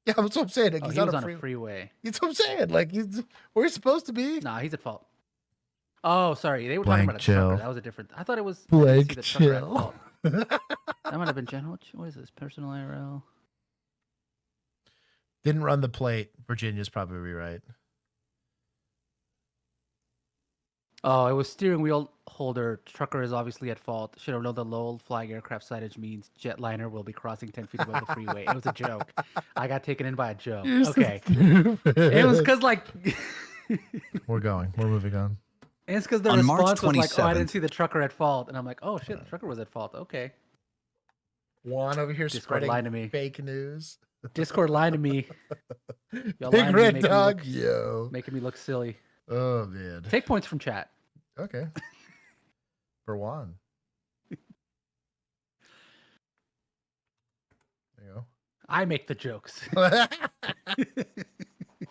Yeah, that's what I'm saying. Like, Oh, he's he on was a on a freeway. That's what I'm saying. Like, he's where he's supposed to be. Nah, he's at fault. Oh, sorry. They were Blank talking about a chill. trucker. That was a different. I thought it was Blank see the trucker at chill. fault. That might have been general. What is this? Personal IRL. Didn't run the plate. Virginia's probably right. Oh, it was steering wheel holder. Trucker is obviously at fault. Should have known the low flying aircraft signage means jetliner will be crossing 10 feet above the freeway. It was a joke. I got taken in by a joke. You're so Okay. stupid. It was because like. We're going. We're moving on. It's because the On March response was like, "Oh, I didn't 27th. see the trucker at fault," and I'm like, "Oh shit, the trucker was at fault." Okay. Juan over here Discord spreading lying to me. fake news. Discord lying to me. Y'all Big lying to me, red making me dog, look- yo. making me look silly. Oh man. Take points from chat. Okay. For Juan. There you go. I make the jokes.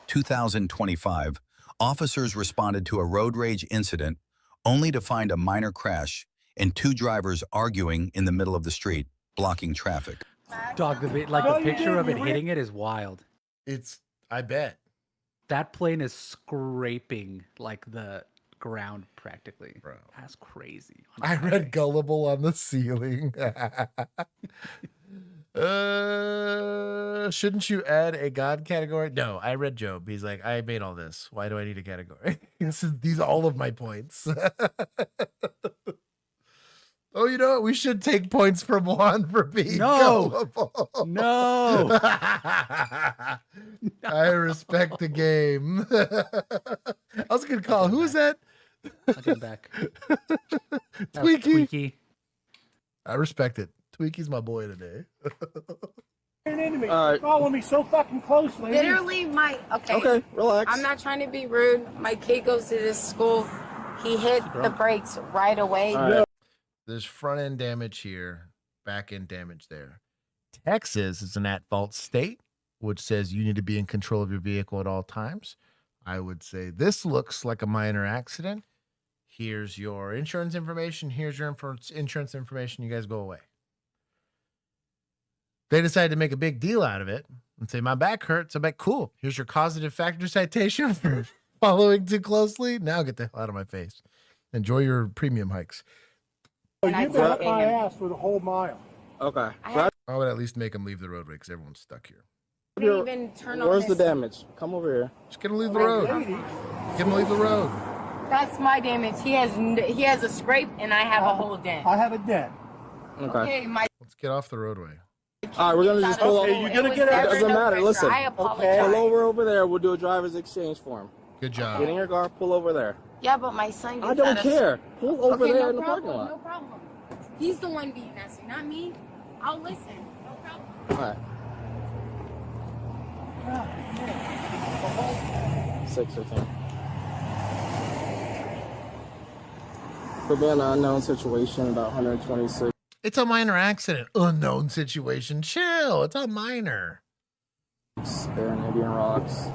2025, officers responded to a road rage incident only to find a minor crash and 2 drivers arguing in the middle of the street, blocking traffic. Dog, the picture of it hitting it is wild. I bet. That plane is scraping like the ground practically. Bro. That's crazy. I read gullible on the ceiling. Shouldn't you add a God category? No, I read Job. He's like, I made all this. Why do I need a category? These are all of my points. Oh, you know what? We should take points from Juan for being gullible. No. I respect the game. I was gonna call. Who is that? I'll get back. Tweaky. I respect it. Tweaky's my boy today. Into me. Follow me so fucking closely. Literally, Okay, relax. I'm not trying to be rude. My kid goes to this school. He hit the brakes right away. There's front end damage here, back end damage there. Texas is an at-fault state, which says you need to be in control of your vehicle at all times. I would say this looks like a minor accident. Here's your insurance information. Here's your insurance information. You guys go away. They decided to make a big deal out of it and say, my back hurts. I'm like, cool. Here's your causative factor citation for following too closely. Now get the hell out of my face. Enjoy your premium hikes. You got my ass for the whole mile. Okay. I would at least make them leave the roadway because everyone's stuck here. Didn't even turn on Where's the this. damage? Come over here. Just get him to leave the road. Get him to leave the road. That's my damage. He has a scrape and I have a whole dent. I have a dent. Okay, my. Let's get off the roadway. All right, we're gonna just pull over. Okay, you're gonna get out. It doesn't matter. Listen. I apologize. Pull over there. We'll do a driver's exchange form. Good job. Get in your car. Pull over there. Yeah, but my son gets I don't out of- care. Pull over Okay, there no in the parking problem, lot. No problem. He's the one being nasty, not me. I'll listen. No problem. All right. 6 or 10. For being an unknown situation, about 126. It's a minor accident. Unknown situation. Chill. It's a minor. There in Indian Rocks.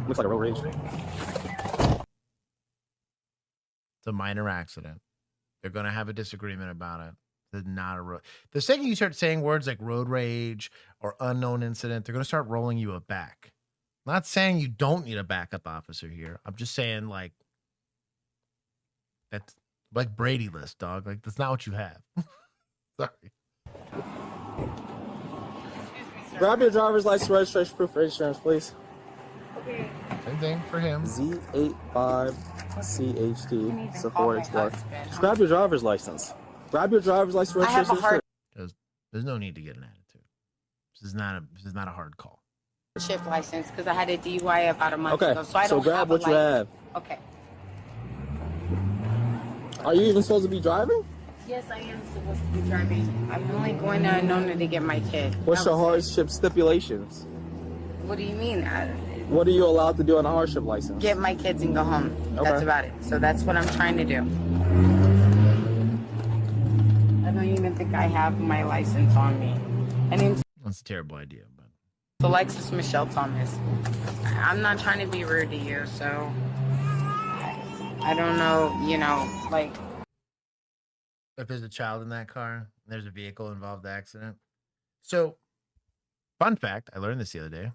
Looks like a road rage. It's a minor accident. They're going to have a disagreement about it. It's not a road. The second you start saying words like road rage or unknown incident, they're going to start rolling you a back. I'm not saying you don't need a backup officer here. I'm just saying like that's like Brady list, dog. Like that's not what you have. Sorry. Grab your driver's license, registration, proof of insurance, please. Same thing for him. Z85CHT. So 4H4. Just grab your driver's license. Grab your driver's license, I have a registration. hard There's no need to get an attitude. This is not a hard call. shift license because I had a DUI about a month Okay, ago, so I so don't grab have what a you license. have. Okay. Are you even supposed to be driving? Yes, I am supposed to be driving. I'm only going to Nona to get my kid. What's That your was hardship stipulations? it. What do you mean? What are you allowed to do on a hardship license? Get my kids and go home. That's Okay. about it. So that's what I'm trying to do. think I have my license on me. My name's That's a terrible idea, but Alexis Michelle Thomas. I'm not trying to be rude to you, so I don't know, you know, like. if there's a child in that car, and there's a vehicle involved accident. So, fun fact, I learned this the other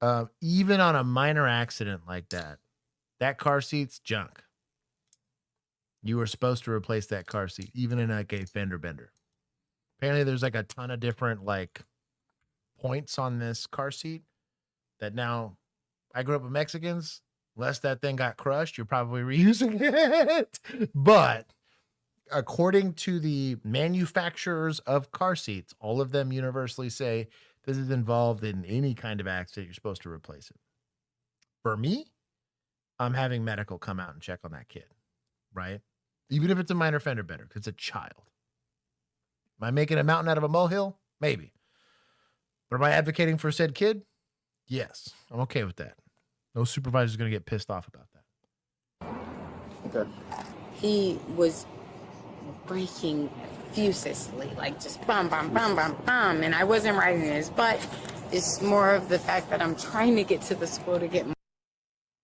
day. Even on a minor accident like that, that car seat's junk. You were supposed to replace that car seat, even in like a fender bender. Apparently, there's like a ton of different like points on this car seat that now I grew up with Mexicans. Unless that thing got crushed, you're probably reusing it. But according to the manufacturers of car seats, all of them universally say this is involved in any kind of accident, you're supposed to replace it. For me, I'm having medical come out and check on that kid, right? Even if it's a minor fender bender, because it's a child. Am I making a mountain out of a molehill? Maybe. But am I advocating for said kid? Yes. I'm okay with that. No supervisor's going to get pissed off about that. Okay. He was braking furiously, like just bum, bum, bum, bum, bum. And I wasn't riding his butt. It's more of the fact that I'm trying to get to the school to get my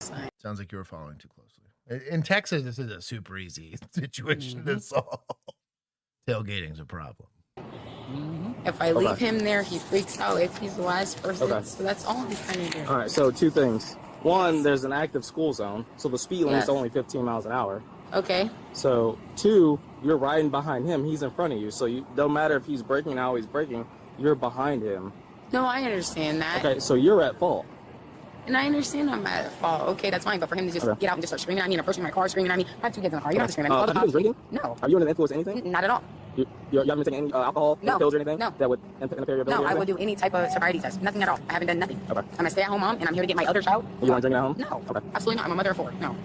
sign. Sounds like you were following too closely. In Texas, this is a super easy situation to solve. Tailgating's a problem. If I leave him there, he freaks out if he's the last person. So that's all I'm trying to do. All right, so two things. One, there's an active school zone, so the speed limit is only 15 miles an hour. Okay. So, two, you're riding behind him. He's in front of you. So, you don't matter if he's braking, how he's braking, you're behind him. No, I understand that. Okay, so you're at fault. And I understand I'm at fault. Okay, that's fine. But for him to just get out and just start screaming at me and approaching my car, screaming at me, I have two kids in the car. You don't have to scream at me. Have you been drinking? No. Are you under the influence of anything? Not at all. You haven't been taking any alcohol, No. pills or anything? No. That would impair your ability? No, I would do any type of sobriety test. Nothing at all. I haven't done nothing. Okay. I'm a stay-at-home mom, and I'm here to get my other child. You want to drink at home? No. Okay. Absolutely not. I'm a mother of 4. No.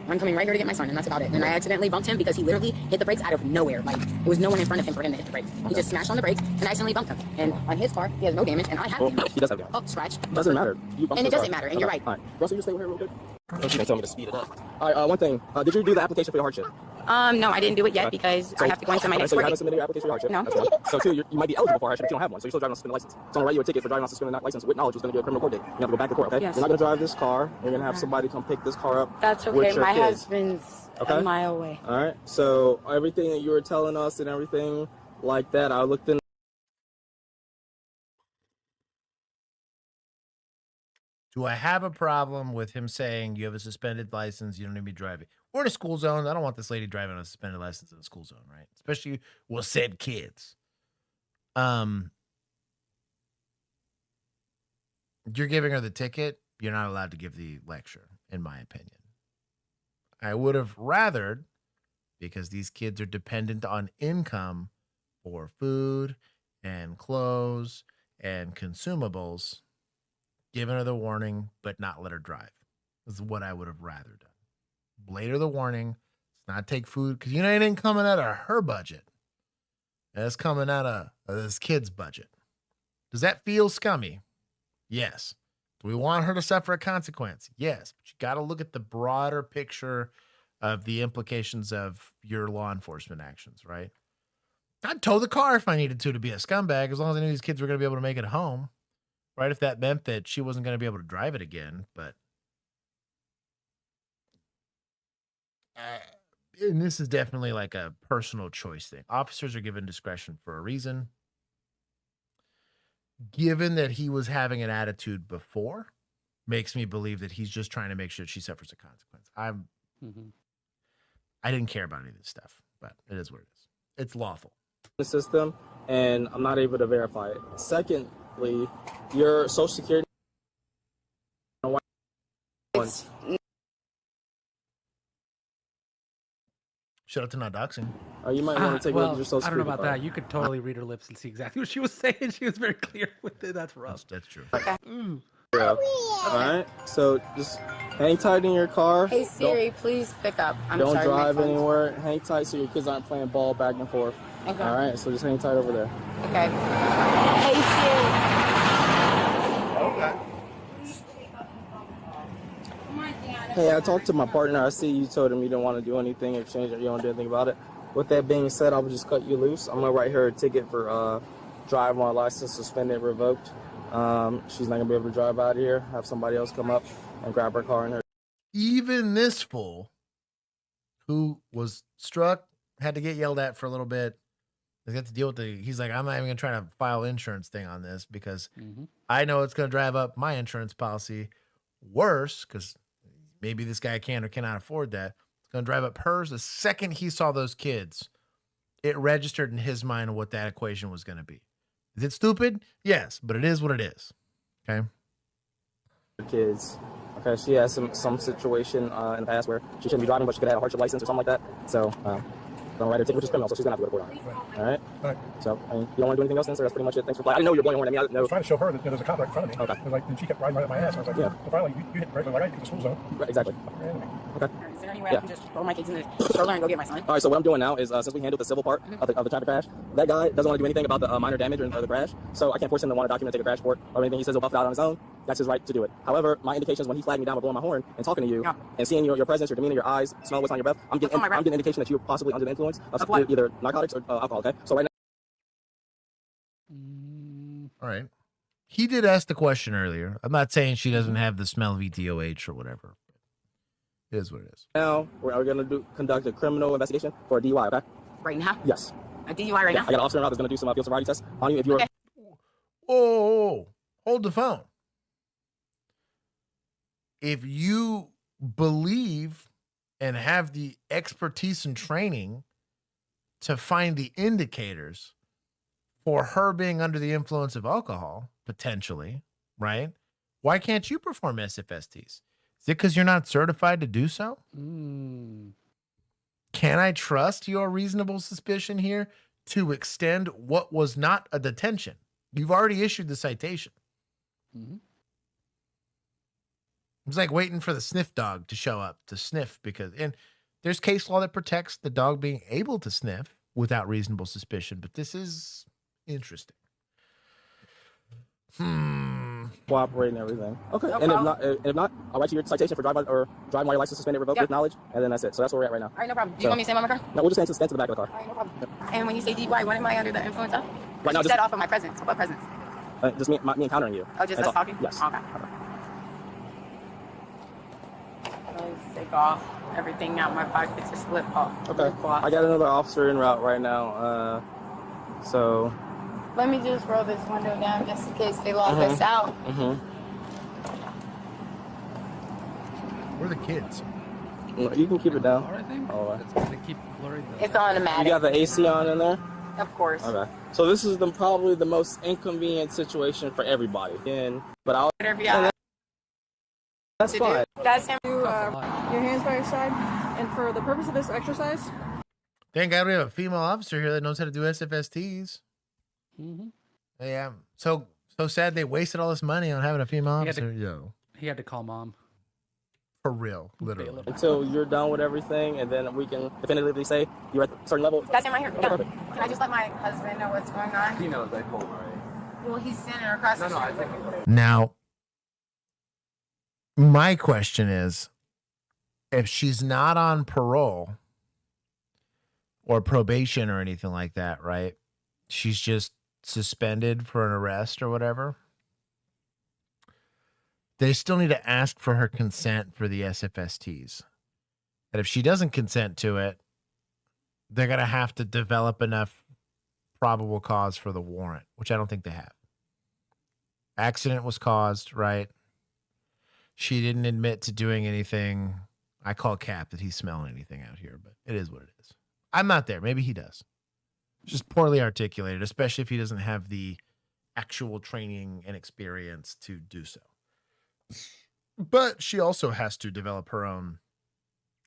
I'm coming right here to get my son, and that's about it. And I accidentally bumped him because he literally hit the brakes out of nowhere. Like, there was no one in front of him for him to hit the brakes. He just smashed on the brakes and accidentally bumped him. And on his car, he has no damage, and I have damage. He does have damage. Oh, scratch. Doesn't matter. You bumped And it the car. doesn't matter, and you're right. All right. Russell, you stay over here real quick. Don't you can tell me to speed it up. All right, one thing. Did you do the application for your hardship? No, I didn't do it yet because I have to go into my next So you court haven't date. submitted your application for your hardship? No. That's one. So two, you might be eligible for hardship, but you don't have one. So you're still driving on a suspended license. So I'm going to write you a ticket for driving on a suspended license with knowledge it's going to be a criminal court date. You have to go back to court, okay? Yes. You're not going to drive this car. You're going to have somebody come pick this car up. That's with okay. your My kids. husband's Okay. a mile away. All right. So everything that you were telling us and everything like that, I looked in. Do I have a problem with him saying you have a suspended license, you don't need to be driving? We're in a school zone. I don't want this lady driving on a suspended license in a school zone, right? Especially with said kids. You're giving her the ticket. You're not allowed to give the lecture, in my opinion. I would have rathered, because these kids are dependent on income for food and clothes and consumables, given her the warning, but not let her drive. This is what I would have rather done. Later the warning. Let's not take food, because you know it ain't coming out of her budget. It's coming out of this kid's budget. Does that feel scummy? Yes. Do we want her to suffer a consequence? Yes. But you got to look at the broader picture of the implications of your law enforcement actions, right? I'd tow the car if I needed to be a scumbag, as long as I knew these kids were going to be able to make it home. Right, if that meant that she wasn't going to be able to drive it again, but and this is definitely like a personal choice thing. Officers are given discretion for a reason. Given that he was having an attitude before, makes me believe that he's just trying to make sure she suffers a consequence. I didn't care about any of this stuff, but it is what it is. It's lawful. The system, and I'm not able to verify it. Secondly, your social security. Shout out to not doxing. You might want to take a look at your social I don't know security about card. that. You could totally read her lips and see exactly what she was saying. She was very clear with it. That's rough. That's true. Yeah. All right. So just hang tight in your car. Hey Siri, please pick up. I'm Don't sorry, drive my phone's- anywhere. Hang tight so your kids aren't playing ball back and forth. Okay. All right. So just hang tight over there. Okay. Hey Siri. Okay. Hey, I talked to my partner. I see you told him you didn't want to do anything, exchange, you don't do anything about it. with that being said, I will just cut you loose. I'm gonna write her a ticket for driving while license suspended, revoked. She's not gonna be able to drive out of here. Have somebody else come up and grab her car and her. Even this fool who was struck had to get yelled at for a little bit. They got to deal with he's like, I'm not even gonna try to file insurance thing on this because I know it's gonna drive up my insurance policy. Worse, because maybe this guy can or cannot afford that. It's gonna drive up hers. The second he saw those kids, it registered in his mind what that equation was gonna be. Is it stupid? Yes, but it is what it is. Okay. Kids. Okay, she has some situation in the past where she shouldn't be driving, but she could have a hardship license or something like that. So, don't write her ticket, which is criminal, so she's gonna have to go to court on it. All right? All right. So, I mean, you don't want to do anything else, then, sir? That's pretty much it. Thanks for flying. I didn't know you were blowing your horn at me. I didn't know. I was trying to show her that there's a cop right in front of me. Okay. Like, and she kept riding right up my ass. I was like, yeah. So finally, you hit right, like I hit the school zone. Right, exactly. Okay. Is there any way I can just throw my kids in the stroller and go get my son? All right, so what I'm doing now is, since we handled the civil part of the traffic crash, that guy doesn't want to do anything about the minor damage or the crash, so I can't force him to want to document, take a crash report, or anything. He says he'll buff it out on his own. That's his right to do it. However, my indications when he flagged me down by blowing my horn and talking to you and seeing your presence, your demeanor, your eyes, smell what's on your breath, I'm getting indication that you're possibly under the influence of either narcotics or alcohol, okay? So right now. All right. He did ask the question earlier. I'm not saying she doesn't have the smell of ETOH or whatever. It is what it is. Now, we're going to conduct a criminal investigation for a DUI, okay? Right now? Yes. A DUI right now? I got an officer in route that's going to do some field sobriety tests on you if you're... Okay. Oh, hold the phone. If you believe and have the expertise and training to find the indicators for her being under the influence of alcohol, potentially, right? Why can't you perform SFSTs? Is it because you're not certified to do so? Can I trust your reasonable suspicion here to extend what was not a detention? You've already issued the citation. It's like waiting for the sniff dog to show up to sniff and there's case law that protects the dog being able to sniff without reasonable suspicion, but this is interesting. Cooperate and everything. Okay. No and if not, I'll write you your citation for driving while your license suspended, revoked with knowledge, and then that's it. So that's where we're at right now. All right, no problem. Do you want me to stand by my car? No, we'll just stand to the back of the car. All right, no problem. And when you say DUI, what am I under the influence of? Right now, you set off of my presence. What presence? Just me encountering you. Oh, just us talking? Yes. Okay. Let's take off everything out my pockets to slip off. Okay. I got another officer en route right now. So. Let me just roll this window down just in case they lock us out. Where are the kids? You can keep it down. I think. It's going to keep blurry. It's automatic. You got the AC on in there? Of course. Okay. So this is probably the most inconvenient situation for everybody. But I'll. That's fine. That's him. Your hands by your side. And for the purpose of this exercise. Thank God we have a female officer here that knows how to do SFSTs. Yeah. So sad they wasted all this money on having a female officer. He had to call mom. For real, literally. Until you're done with everything, and then we can definitively say you're at a certain level. That's him right here. Perfect. Can I just let my husband know what's going on? He knows they pulled right. Well, he's standing across the street. Now, my question is, if she's not on parole or probation or anything like that, right? She's just suspended for an arrest or whatever. They still need to ask for her consent for the SFSTs. And if she doesn't consent to it, they're going to have to develop enough probable cause for the warrant, which I don't think they have. Accident was caused, right? She didn't admit to doing anything. I call Cap that he's smelling anything out here, but it is what it is. I'm not there. Maybe he does. Just poorly articulated, especially if he doesn't have the actual training and experience to do so. But she also has to develop her own.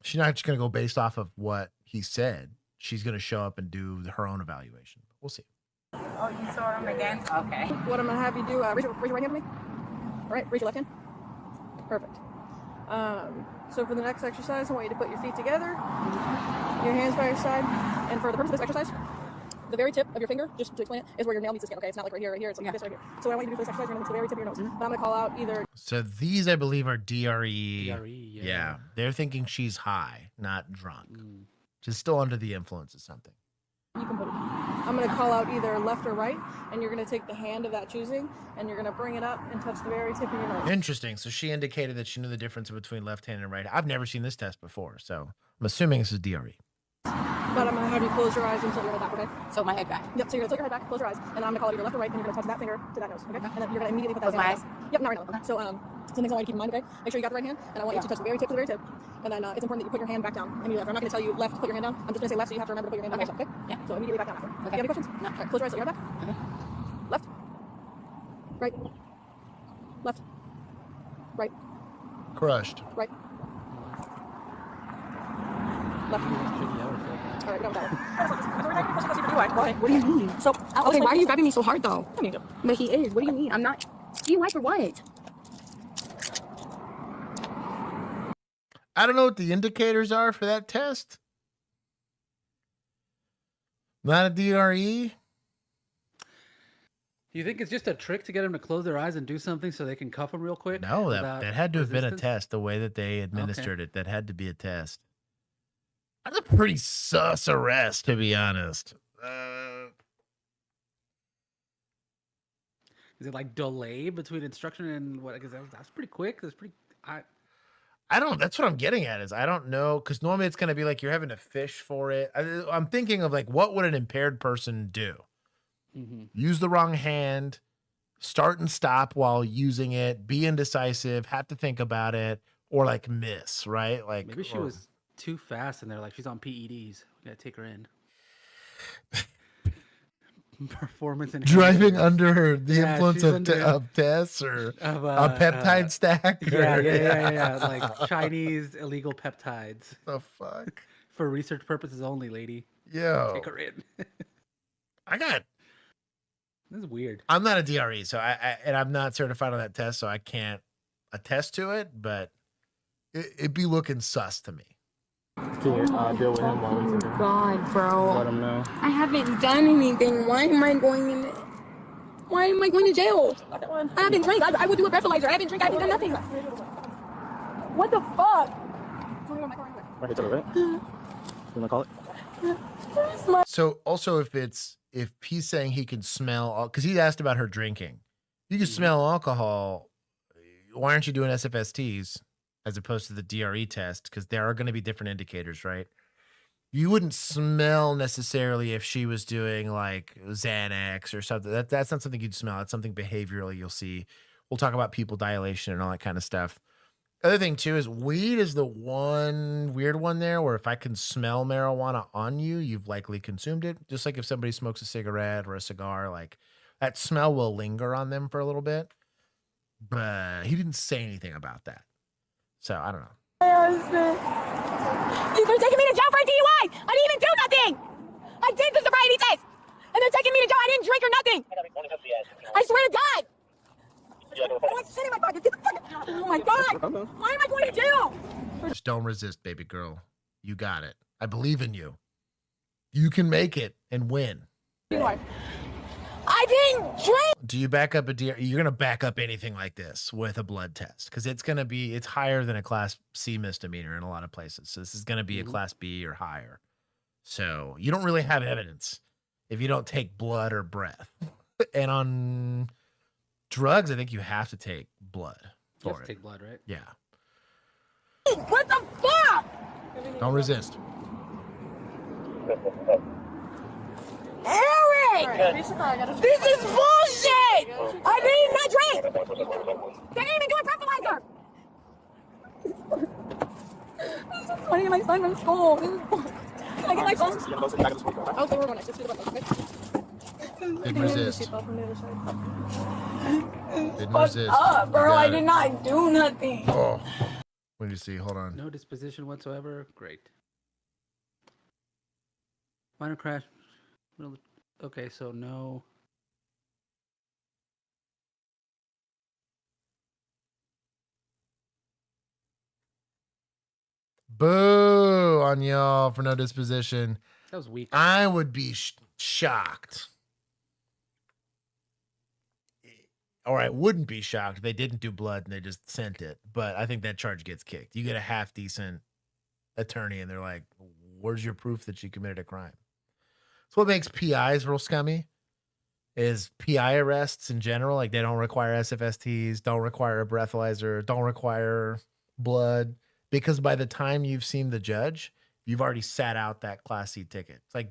She's not just going to go based off of what he said. She's going to show up and do her own evaluation. We'll see. Oh, you saw him again? Okay. What I'm going to have you do, raise your right hand to me. All right, raise your left hand. Perfect. So for the next exercise, I want you to put your feet together, your hands by your side, and for the purpose of this exercise, the very tip of your finger, just to explain it, is where your nail meets the skin, okay? It's not like right here, it's like this right here. So what I want you to do for this exercise, you're going to the very tip of your nose. But I'm going to call out either... So these, I believe, are DRE. DRE, yeah. They're thinking she's high, not drunk. She's still under the influence of something. You can put it. I'm going to call out either left or right, and you're going to take the hand of that choosing, and you're going to bring it up and touch the very tip of your nose. Interesting. So she indicated that she knew the difference between left hand and right. I've never seen this test before, so I'm assuming this is DRE. But I'm going to have you close your eyes and tilt your head back, okay? So my head back. Yep, so you're going to tilt your head back, close your eyes, and I'm going to call it either left or right, and you're going to touch that finger to that nose, okay? And then you're going to immediately put that Close my hand on. Yep, not right now. So, some things I want you to keep in mind, okay? Make sure you got the right hand, and I want you to touch the very tip to the very tip. And then it's important that you put your hand back down. Immediately after. I'm not going to tell you left, put your hand down. I'm just going to say left, so you have to remember to put your hand down, okay? Yeah. So immediately back down after. Okay. You have any questions? No. All right, close your eyes, tilt your head back. Okay. Left. Right. Left. Right. Crushed. Right. Left. All right, we don't that one. What do you mean? So, okay, why are you grabbing me so hard though? I mean, but he is. What do you mean? I'm not. DUI for what? I don't know what the indicators are for that test. Not a DRE. Do you think it's just a trick to get them to close their eyes and do something so they can cuff them real quick? No, that had to have been a resistance? test. The way that they administered it, that had to be a test. That's a pretty sus arrest, to be honest. Is it like delay between instruction and what? Because that's pretty quick. That's pretty. I don't. That's what I'm getting at. Is I don't know, because normally it's going to be like you're having to fish for it. I'm thinking of like, what would an impaired person do? Use the wrong hand, start and stop while using it, be indecisive, have to think about it, or like miss, right? Like Maybe she was too fast and they're like, she's on PEDs. We gotta take her in. Performance and driving under the influence she's of, under- of tests or of, a peptide stack. Yeah. Like Chinese illegal peptides. The fuck? For research purposes only, lady. Yo. Take her in. This is weird. I'm not a DRE, so and I'm not certified on that test, so I can't attest to it, but it'd be looking sus to me. Can you deal with him while we take him? God, bro. Let him know. I haven't done anything. Why am I going to jail? I haven't drank. I would do a breathalyzer. I haven't drank. I haven't done nothing. What the fuck? Right here to the right. You wanna call it? So also if he's saying he can smell, because he asked about her drinking, you can smell alcohol. Why aren't you doing SFSTs as opposed to the DRE test? Because there are going to be different indicators, right? You wouldn't smell necessarily if she was doing like Xanax or something. That's not something you'd smell. It's something behaviorally you'll see. We'll talk about pupil dilation and all that kind of stuff. Other thing too is weed is the one weird one there where if I can smell marijuana on you, you've likely consumed it. Just like if somebody smokes a cigarette or a cigar, like that smell will linger on them for a little bit. But he didn't say anything about that. So I don't know. My husband. They're taking me to jail for a DUI. I didn't even do nothing. I did the sobriety test. And they're taking me to jail. I didn't drink or nothing. I swear to God. Oh, it's shit in my pocket. Get the fuck out. Oh my God. Why am I going to jail? Just don't resist, baby girl. You got it. I believe in you. You can make it and win. I didn't drink. Do you back up a DRE? You're going to back up anything like this with a blood test because it's higher than a class C misdemeanor in a lot of places. So this is going to be a class B or higher. So you don't really have evidence if you don't take blood or breath. And on drugs, I think you have to take blood for You have it. to take blood, right? Yeah. What the fuck? Don't resist. Eric! This is bullshit! I did not drink! They didn't even do a breathalyzer! I'm running my son from school. Can I get my phone? Oh, so we're going to just do the button. Didn't resist. Didn't Fuck resist. up, You bro. got I it. did not do nothing. Oh. Let me see. Hold on. No disposition whatsoever. Great. Minor crash. Okay, so no. Boo on y'all for no disposition. That was weak. I would be shocked. Or I wouldn't be shocked if they didn't do blood and they just sent it. But I think that charge gets kicked. You get a half decent attorney and they're like, Where's your proof that you committed a crime? That's what makes PIs real scummy. Is PI arrests in general, like they don't require SFSTs, don't require a breathalyzer, don't require blood, because by the time you've seen the judge, you've already sat out that Class C ticket. It's like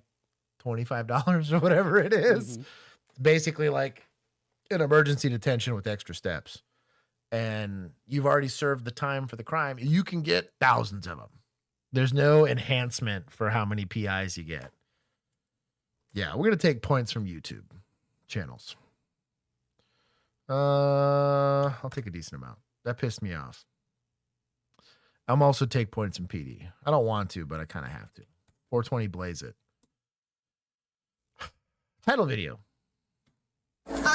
$25 or whatever it is. Basically like an emergency detention with extra steps. And you've already served the time for the crime. You can get thousands of them. There's no enhancement for how many PIs you get. Yeah, we're going to take points from YouTube channels. I'll take a decent amount. That pissed me off. I'm also take points in PD. I don't want to, but I kind of have to. 420 blaze it. Title video.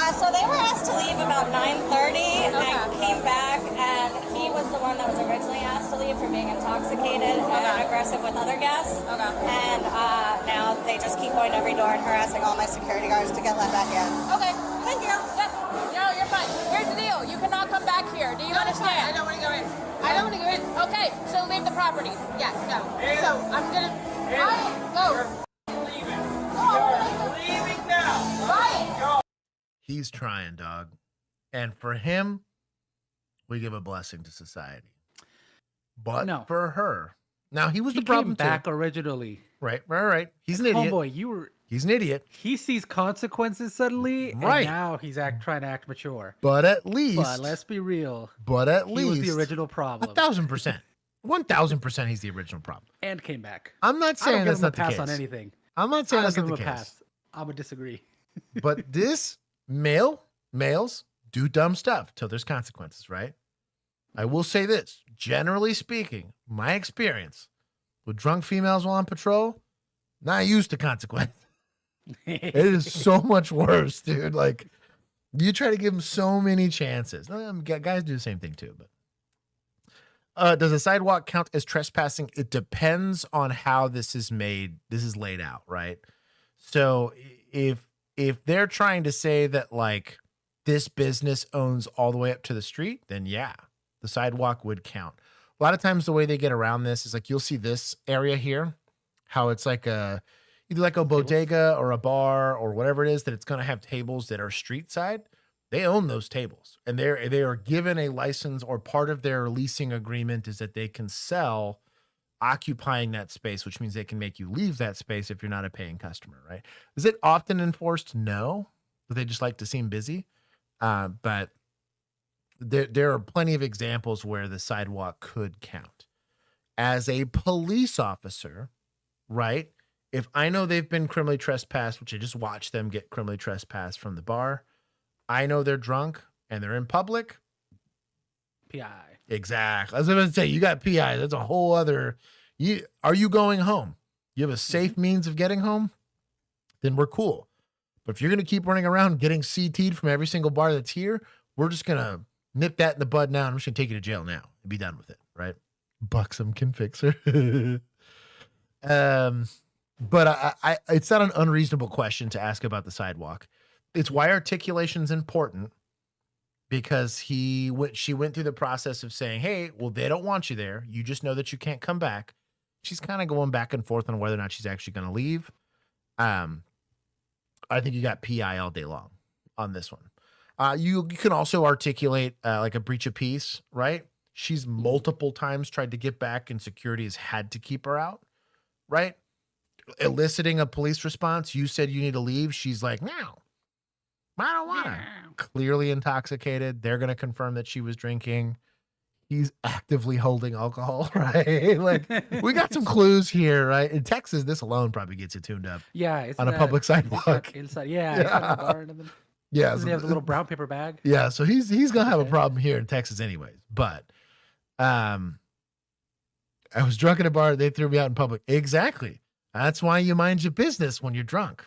So they were asked to leave about 9:30 and came back, and he was the one that was originally asked to leave for being intoxicated and aggressive with other guests. And now they just keep going to every door and harassing all my security guards to get let back in. Okay, thank you. No, you're fine. Here's the deal. You cannot come back here. Do you understand? I don't want to go in. I don't want to go in. Okay, so leave the property. Yes, no. So I'm gonna. Go. Leaving. You're leaving now. Right. He's trying, dog. And for him, we give a blessing to society. But No. for her, now he was He the problem came back too. originally. Right. He's an idiot. Homeboy, He's an idiot. He sees consequences suddenly, Right. and now he's trying to act mature. But at least. But let's be real. He was the original problem. 1,000%. 1,000% he's the original problem. And came back. I'm not I don't saying give that's him a not the pass case. on anything. I'm not saying I that's don't not give the him a case. pass. I'm gonna disagree. But this males do dumb stuff till there's consequences, right? I will say this, generally speaking, my experience with drunk females while on patrol, not used to consequence. It is so much worse, dude. Like, you try to give them so many chances. Guys do the same thing too, but does a sidewalk count as trespassing? It depends on how this is made. This is laid out, right? So if they're trying to say that like this business owns all the way up to the street, then yeah, the sidewalk would count. A lot of times the way they get around this is like you'll see this area here, how it's like either like a bodega or a bar or whatever it is, that it's going to have tables that are street side. They own those tables, and they are given a license, or part of their leasing agreement is that they can sell occupying that space, which means they can make you leave that space if you're not a paying customer, right? Is it often enforced? No, but they just like to seem busy. But there are plenty of examples where the sidewalk could count. As a police officer, right? If I know they've been criminally trespassed, which I just watched them get criminally trespassed from the bar, I know they're drunk and they're in public. PI. Exactly. I was going to say, you got PI. That's a whole other. Are you going home? You have a safe means of getting home? Then we're cool. But if you're going to keep running around getting CT'd from every single bar that's here, we're just going to nip that in the bud now. And I'm just going to take you to jail now and be done with it, right? Buxom can fix her. But I it's not an unreasonable question to ask about the sidewalk. It's why articulation is important, because she went through the process of saying, hey, well, they don't want you there. You just know that you can't come back. She's kind of going back and forth on whether or not she's actually going to leave. I think you got PI all day long on this one. You can also articulate like a breach of peace, right? She's multiple times tried to get back and security has had to keep her out, right? Eliciting a police response. You said you need to leave. She's like, no, I don't want to. Clearly intoxicated. They're going to confirm that she was drinking. He's actively holding alcohol, right? Like, we got some clues here, right? In Texas, this alone probably gets you tuned up. Yeah, on a public sidewalk. Inside, yeah. Inside the bar and then, yeah, doesn't he have the little brown paper bag? Yeah, so he's gonna have a problem here in Texas, anyways. But, I was drunk at a bar. They threw me out in public. Exactly. That's why you mind your business when you're drunk.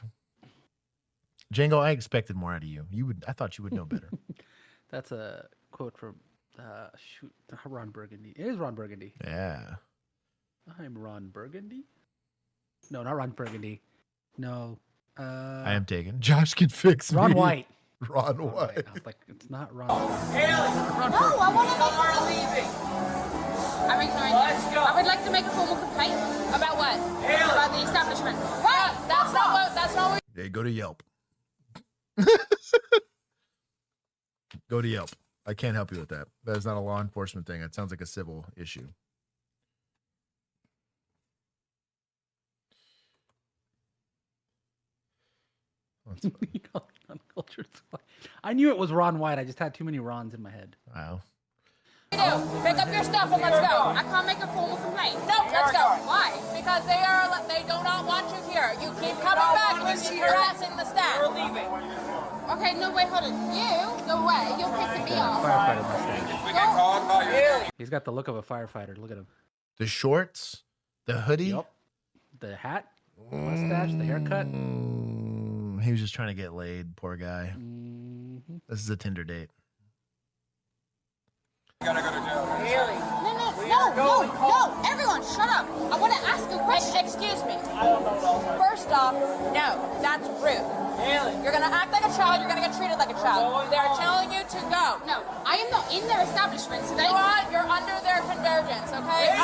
Django, I expected more out of you. I thought you would know better. That's a quote from Ron Burgundy. It is Ron Burgundy. Yeah. I'm Ron Burgundy. No, not Ron Burgundy. No. I am taken. Josh can fix Ron me. White. Ron White. I was like, it's not Ron. Haley! No, I want to know are leaving. I'm ignoring Let's you. go. I would like to make a formal complaint. About what? Haley! About the establishment. Right! That's not what Yeah, go to Yelp. Go to Yelp. I can't help you with that. That is not a law enforcement thing. It sounds like a civil issue. Uncultured swine. I knew it was Ron White. I just had too many Rons in my head. Wow. you do. Pick up your stuff and let's go. I can't make a formal complaint. No, let's go. Why? Because they do not want you here. You keep coming back and you keep harassing the staff. We're leaving. Okay, no, wait, hold on. You, no way. You're pissing me off. Firefighter mustache. We get called by your He's got the look of a firefighter. Look at him. The shorts, the hoodie. Yep. The hat, the mustache, the haircut. He was just trying to get laid. Poor guy. This is a Tinder date. You gotta go to jail. Really? No. Everyone, shut up. I want to ask a question. Excuse me. I don't know. First off, no, that's rude. Haley. You're going to act like a child. You're going to get treated like a child. They're telling you to go. No, I am not in their establishment. So you're under their convergence, okay?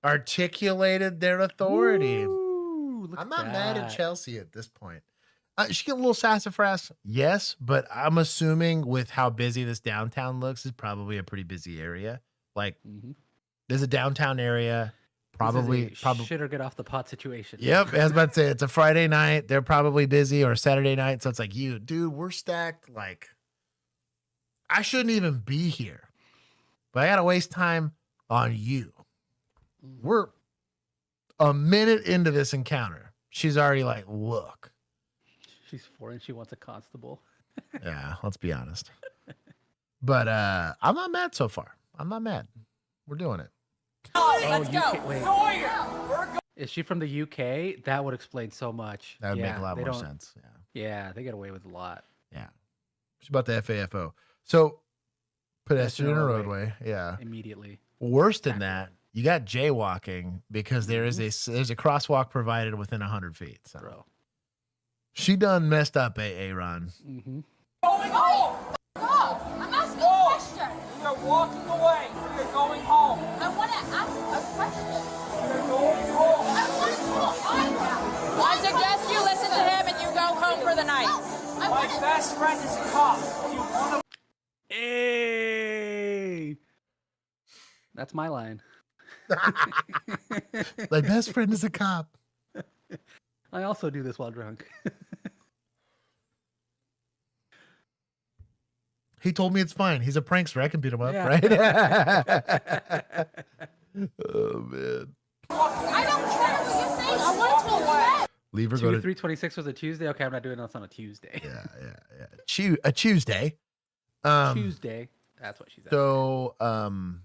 Articulated their authority. Look I'm at not mad at that. Chelsea at this point. She get a little sassafras, yes, but I'm assuming with how busy this downtown looks, is probably a pretty busy area. Like, there's a downtown area, probably. Shit or get off the pot situation. Yep, I was about to say it's a Friday night. They're probably busy, or Saturday night. So it's like, you, dude, we're stacked. Like, I shouldn't even be here, but I gotta waste time on you. We're a minute into this encounter. She's already like, look. She's 4 and she wants a constable. Yeah, let's be honest. But I'm not mad so far. I'm not mad. We're doing it. Let's go. Wait. Is she from the UK? That would explain so much. That would make Yeah, a lot they more don't- sense. Yeah. Yeah, they get away with a lot. Yeah. She's about the FAFO. So pedestrian Pedestrian roadway. Yeah. Immediately. Worse than that, you got jaywalking because there's a crosswalk provided within 100 feet. So. Bro. She done messed up, Ron. Mm-hmm. Going home. I'm asking a question. You're walking away. You're going home. I want to ask a question. You're going home. I want to talk. I suggest you listen to him and you go home for the night. My best friend is a cop. You want to... Hey, that's my line. My best friend is a cop. I also do this while drunk. He told me it's fine. He's a prankster. I can beat him up, Yeah. right? Oh, man. I don't care what you're saying. I want to know. Leave her go to 3/26 was a Tuesday. Okay, I'm not doing this on a Tuesday. Yeah. A Tuesday. Tuesday. That's what she said. So, I'm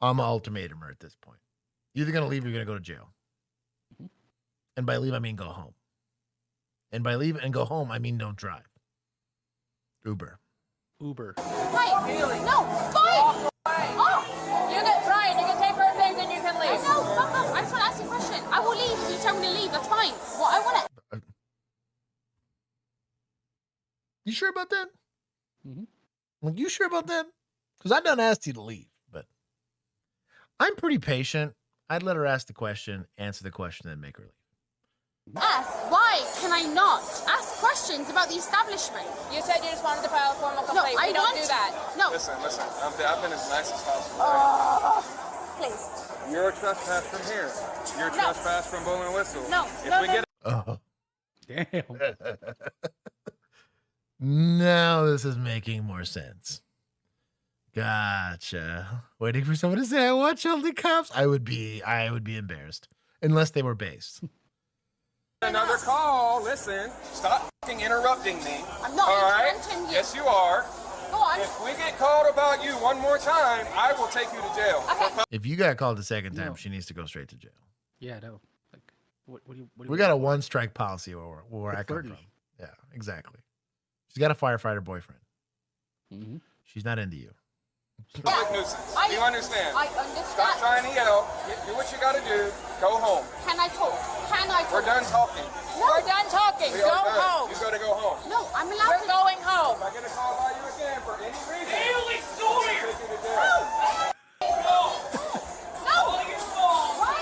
an ultimatum at this point. You're either going to leave or you're going to go to jail. And by leave, I mean go home. And by leave and go home, I mean don't drive. Uber. Uber. Fight. No, fight. Oh, You can try it. You can take her things and you can leave. no, fuck off. I just want to ask you a question. I will leave if you tell me to leave. That's fine. Well, I want to. You sure about that? Mm-hmm. Like, you sure about that? Because I done asked you to leave, but I'm pretty patient. I'd let her ask the question, answer the question, then make her leave. Ask. Why can I not ask questions about the establishment? You said you just wanted to file a formal complaint. I we don't want do that. No. Listen. I've been as nice as possible. Please. You're a trespass from here. You're a trespass from Bowling Whistle. No. If we get Oh. Damn. Now this is making more sense. Gotcha. Waiting for someone to say I watch OnlyCops. I would be embarrassed unless they were based. another call, listen. Stop fucking interrupting me. I'm not All right? interrupting you. Yes, you are. Go on. If we get called about you one more time, I will take you to jail. Okay. If you got called the second time, she needs to go straight to jail. Yeah, no. Like, what do you? We got a one strike policy where I come from. Yeah, exactly. She's got a firefighter boyfriend. Mm-hmm. She's not into you. Public nuisance. Do you understand? I understand. Stop trying to yell. Do what you gotta do. Go home. Can I talk? Can I talk? We're done talking. No. We're done talking. We Go are done. home. You gotta go home. No, I'm allowed We're going home. If I get a call by you again for any reason, Haley, still here. No. Why?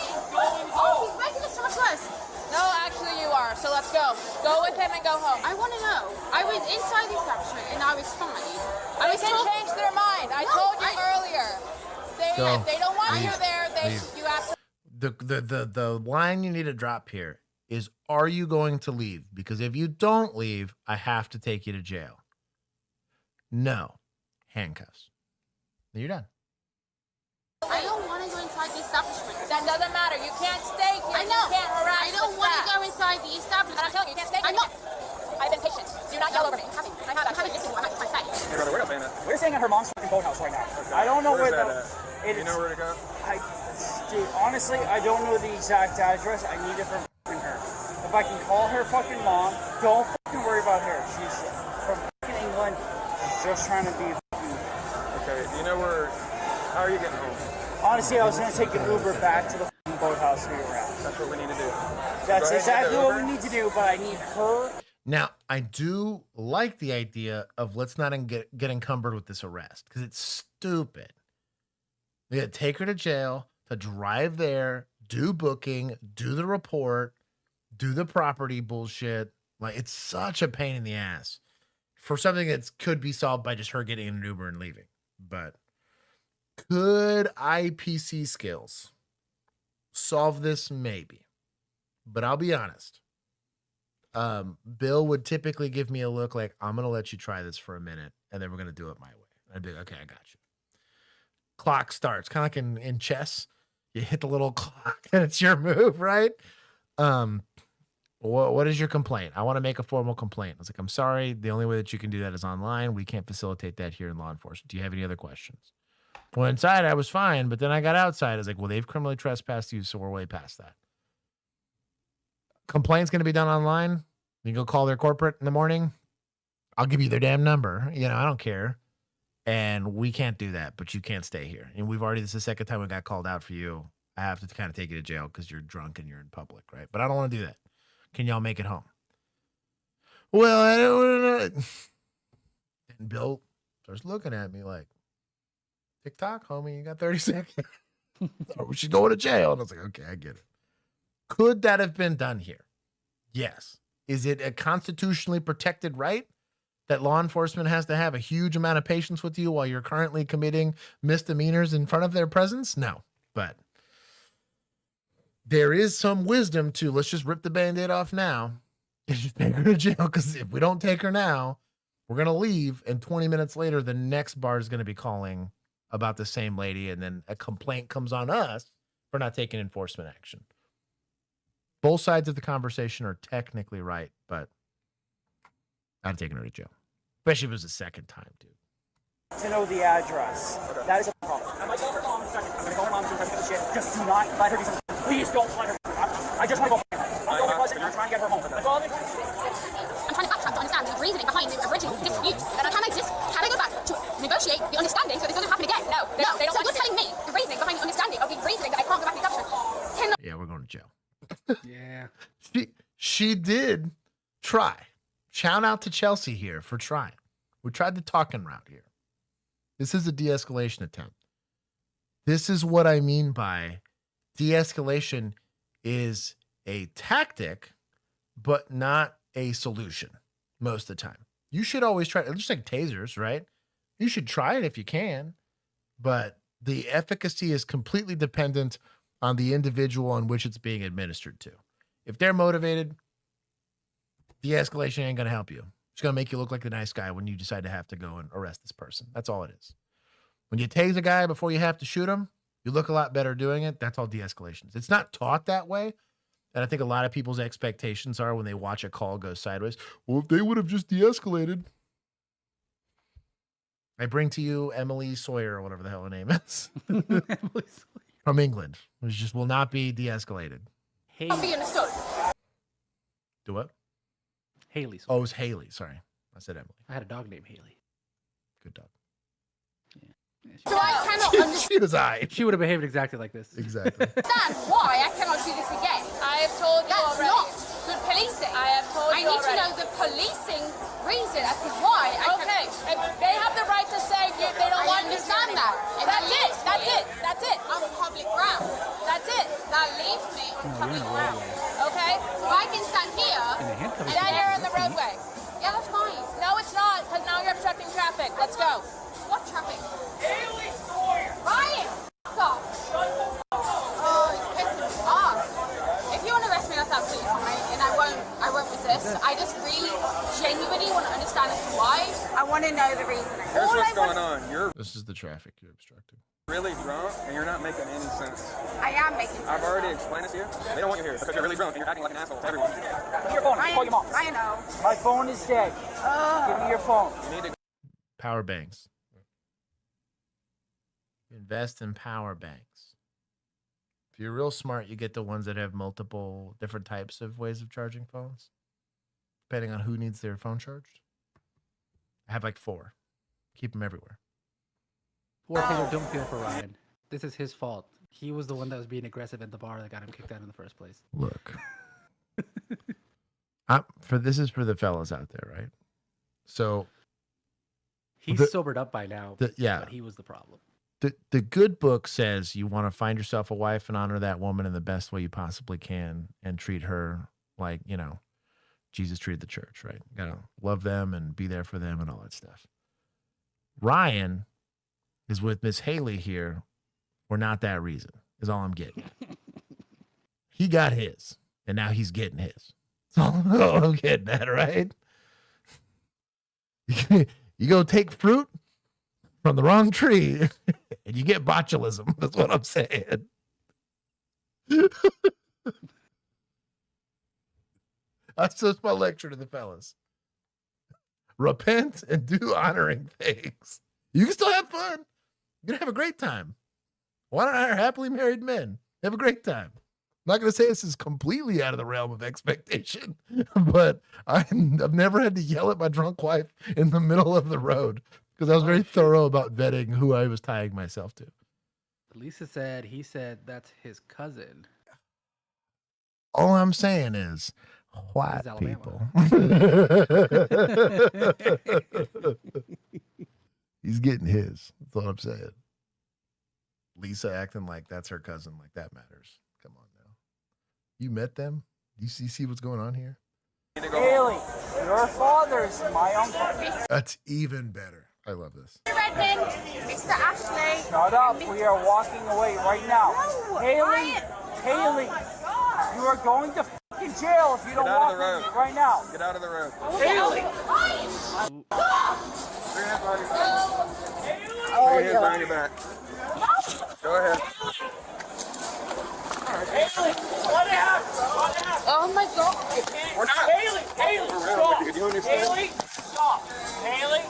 Oh, he's making it so much worse. No, actually you are. So let's go. Go with him and go home. I want to know. I was inside the establishment and I was fine. They can change their mind. I told you earlier. If they don't want you there, you have to. The line you need to drop here is, are you going to leave? Because if you don't leave, I have to take you to jail. No. Handcuffs. Then you're done. I don't want to go inside the establishment. That doesn't matter. You can't stay here. I know. You can't harass I don't want to go inside the establishment. And I'm telling you, you can't stay here. I'm not. I've been patient. Do not yell over me. I'm having this thing. I'm having my side. Hey, brother, where are you at? We're staying at her mom's fucking boathouse right now. Okay. I don't know Where's where that at? You know where to go? Dude, honestly, I don't know the exact address. I need it for fucking her. If I can call her fucking mom, don't fucking worry about her. She's from fucking England. She's just trying to be fucking... Okay, do you know where... How are you getting home? Honestly, I was going to take an Uber back to the fucking boathouse we were at. That's what we need to do. That's exactly what we need to do, but I need her... Now, I do like the idea of let's not get encumbered with this arrest, because it's stupid. We got to take her to jail, to drive there, do booking, do the report, do the property bullshit. Like, it's such a pain in the ass for something that could be solved by just her getting in an Uber and leaving. But could IPC skills solve this? Maybe. But I'll be honest. Bill would typically give me a look like, I'm going to let you try this for a minute, and then we're going to do it my way. I'd be like, okay, I got you. Clock starts, kind of like in chess. You hit the little clock, and it's your move, right? What is your complaint? I want to make a formal complaint. I was like, I'm sorry. The only way that you can do that is online. We can't facilitate that here in law enforcement. Do you have any other questions? Well, inside, I was fine, but then I got outside. I was like, well, they've criminally trespassed you, so we're way past that. Complaint's going to be done online. You go call their corporate in the morning. I'll give you their damn number. You know, I don't care. And we can't do that, but you can't stay here. And this is the second time we got called out for you. I have to kind of take you to jail because you're drunk and you're in public, right? But I don't want to do that. Can y'all make it home? Well, I don't know. And Bill starts looking at me like, TikTok, homie, you got 30 seconds. Or she's going to jail. And I was like, okay, I get it. Could that have been done here? Yes. Is it a constitutionally protected right that law enforcement has to have a huge amount of patience with you while you're currently committing misdemeanors in front of their presence? No. But there is some wisdom to, let's just rip the Band-Aid off now and just take her to jail, because if we don't take her now, we're going to leave, and 20 minutes later, the next bar is going to be calling about the same lady, and then a complaint comes on us for not taking enforcement action. Both sides of the conversation are technically right, but I'm taking her to jail. Especially if it was the second time, dude. To know the address. That is a problem. I might call her mom in a second. I'm going to call her mom as soon as I get the shit. Just do not let her do something. Please don't let her. I just want to go. I'm going to call her. I'm trying to get her home. That's all I'm trying to backtrack to understand the reasoning behind the original dispute. And can I go back to negotiate the understanding so this doesn't happen again? No, they don't. So you're telling me the reasoning behind the understanding of the reasoning that I can't go back to the establishment? Yeah, we're going to jail. Yeah. She did try. Shout out to Chelsea here for trying. We tried the talking route here. This is a de-escalation attempt. This is what I mean by de-escalation is a tactic, but not a solution most of the time. You should always try, just like tasers, right? You should try it if you can, but the efficacy is completely dependent on the individual on which it's being administered to. If they're motivated, de-escalation ain't going to help you. It's going to make you look like the nice guy when you decide to have to go and arrest this person. That's all it is. When you tase a guy before you have to shoot him, you look a lot better doing it. That's all de-escalation is. It's not taught that way. And I think a lot of people's expectations are when they watch a call go sideways, well, if they would have just de-escalated. I bring to you Emily Sawyer, or whatever the hell her name is. From England, which just will not be de-escalated. Be understood. Do what? Haley. Oh, it was Haley. Sorry. I said Emily. I had a dog named Haley. Good dog. Yeah. So I cannot She was I. She would have behaved exactly like this. Exactly. understand why I cannot do this again. I have told you already. That's not good policing. I have told you already. I need to know the policing reason as to why I Okay, if they have the right to say they don't want to understand that. And That's it. That's it. That's it. On public ground. That's it. That leaves me on public ground. Okay? I can stand here. And then you're in the roadway. Yeah, that's fine. No, it's not, because now you're obstructing traffic. Let's go. What traffic? Haley Sawyer. Ryan! Stop. Oh, it's pissing me off. If you want to arrest me, that's absolutely fine, and I won't resist. I just really genuinely want to understand as to why. I want to know the reason. Here's what's going on. You're This is the traffic you're obstructing. really drunk and you're not making any sense. I am making sense. I've already explained it to you. They don't want you here because you're really drunk and you're acting like an asshole to everyone. Give me your phone. Call your mom. I know. My phone is dead. Give me your phone. You need to Power banks. Invest in power banks. If you're real smart, you get the ones that have multiple different types of ways of charging phones, depending on who needs their phone charged. I have like 4. Keep them everywhere. Poor Taylor, don't feel for Ryan. This is his fault. He was the one that was being aggressive at the bar that got him kicked out in the first place. Look, this is for the fellas out there, right? So He's sobered up by now. Yeah. But he was the problem. The good book says you want to find yourself a wife and honor that woman in the best way you possibly can and treat her like, Jesus treated the church, right? You gotta love them and be there for them and all that stuff. Ryan is with Miss Haley here for not that reason, is all I'm getting at. He got his, and now he's getting his. That's all I'm getting at, right? You go take fruit from the wrong tree, and you get botulism. That's what I'm saying. That's just my lecture to the fellas. Repent and do honoring things. You can still have fun. You're going to have a great time. Why don't I hire happily married men? Have a great time. I'm not going to say this is completely out of the realm of expectation, but I've never had to yell at my drunk wife in the middle of the road because I was very thorough about vetting who I was tying myself to. Lisa said, he said that's his cousin. All I'm saying is white people. He's getting his. That's what I'm saying. Lisa acting like that's her cousin, like that matters. Come on now. You met them? You see what's going on here? Haley, your father's my uncle. That's even better. I love this. Redmond, Mr. Ashley. Shut up. We are walking away right now. No, Haley, Haley, you are going to fucking jail if you don't walk with me right now. get out of the road. Haley. Put your hands behind your back. Go ahead. Haley, what happened? Oh my God. We're not. Haley, stop. You understand? Haley, stop. Haley,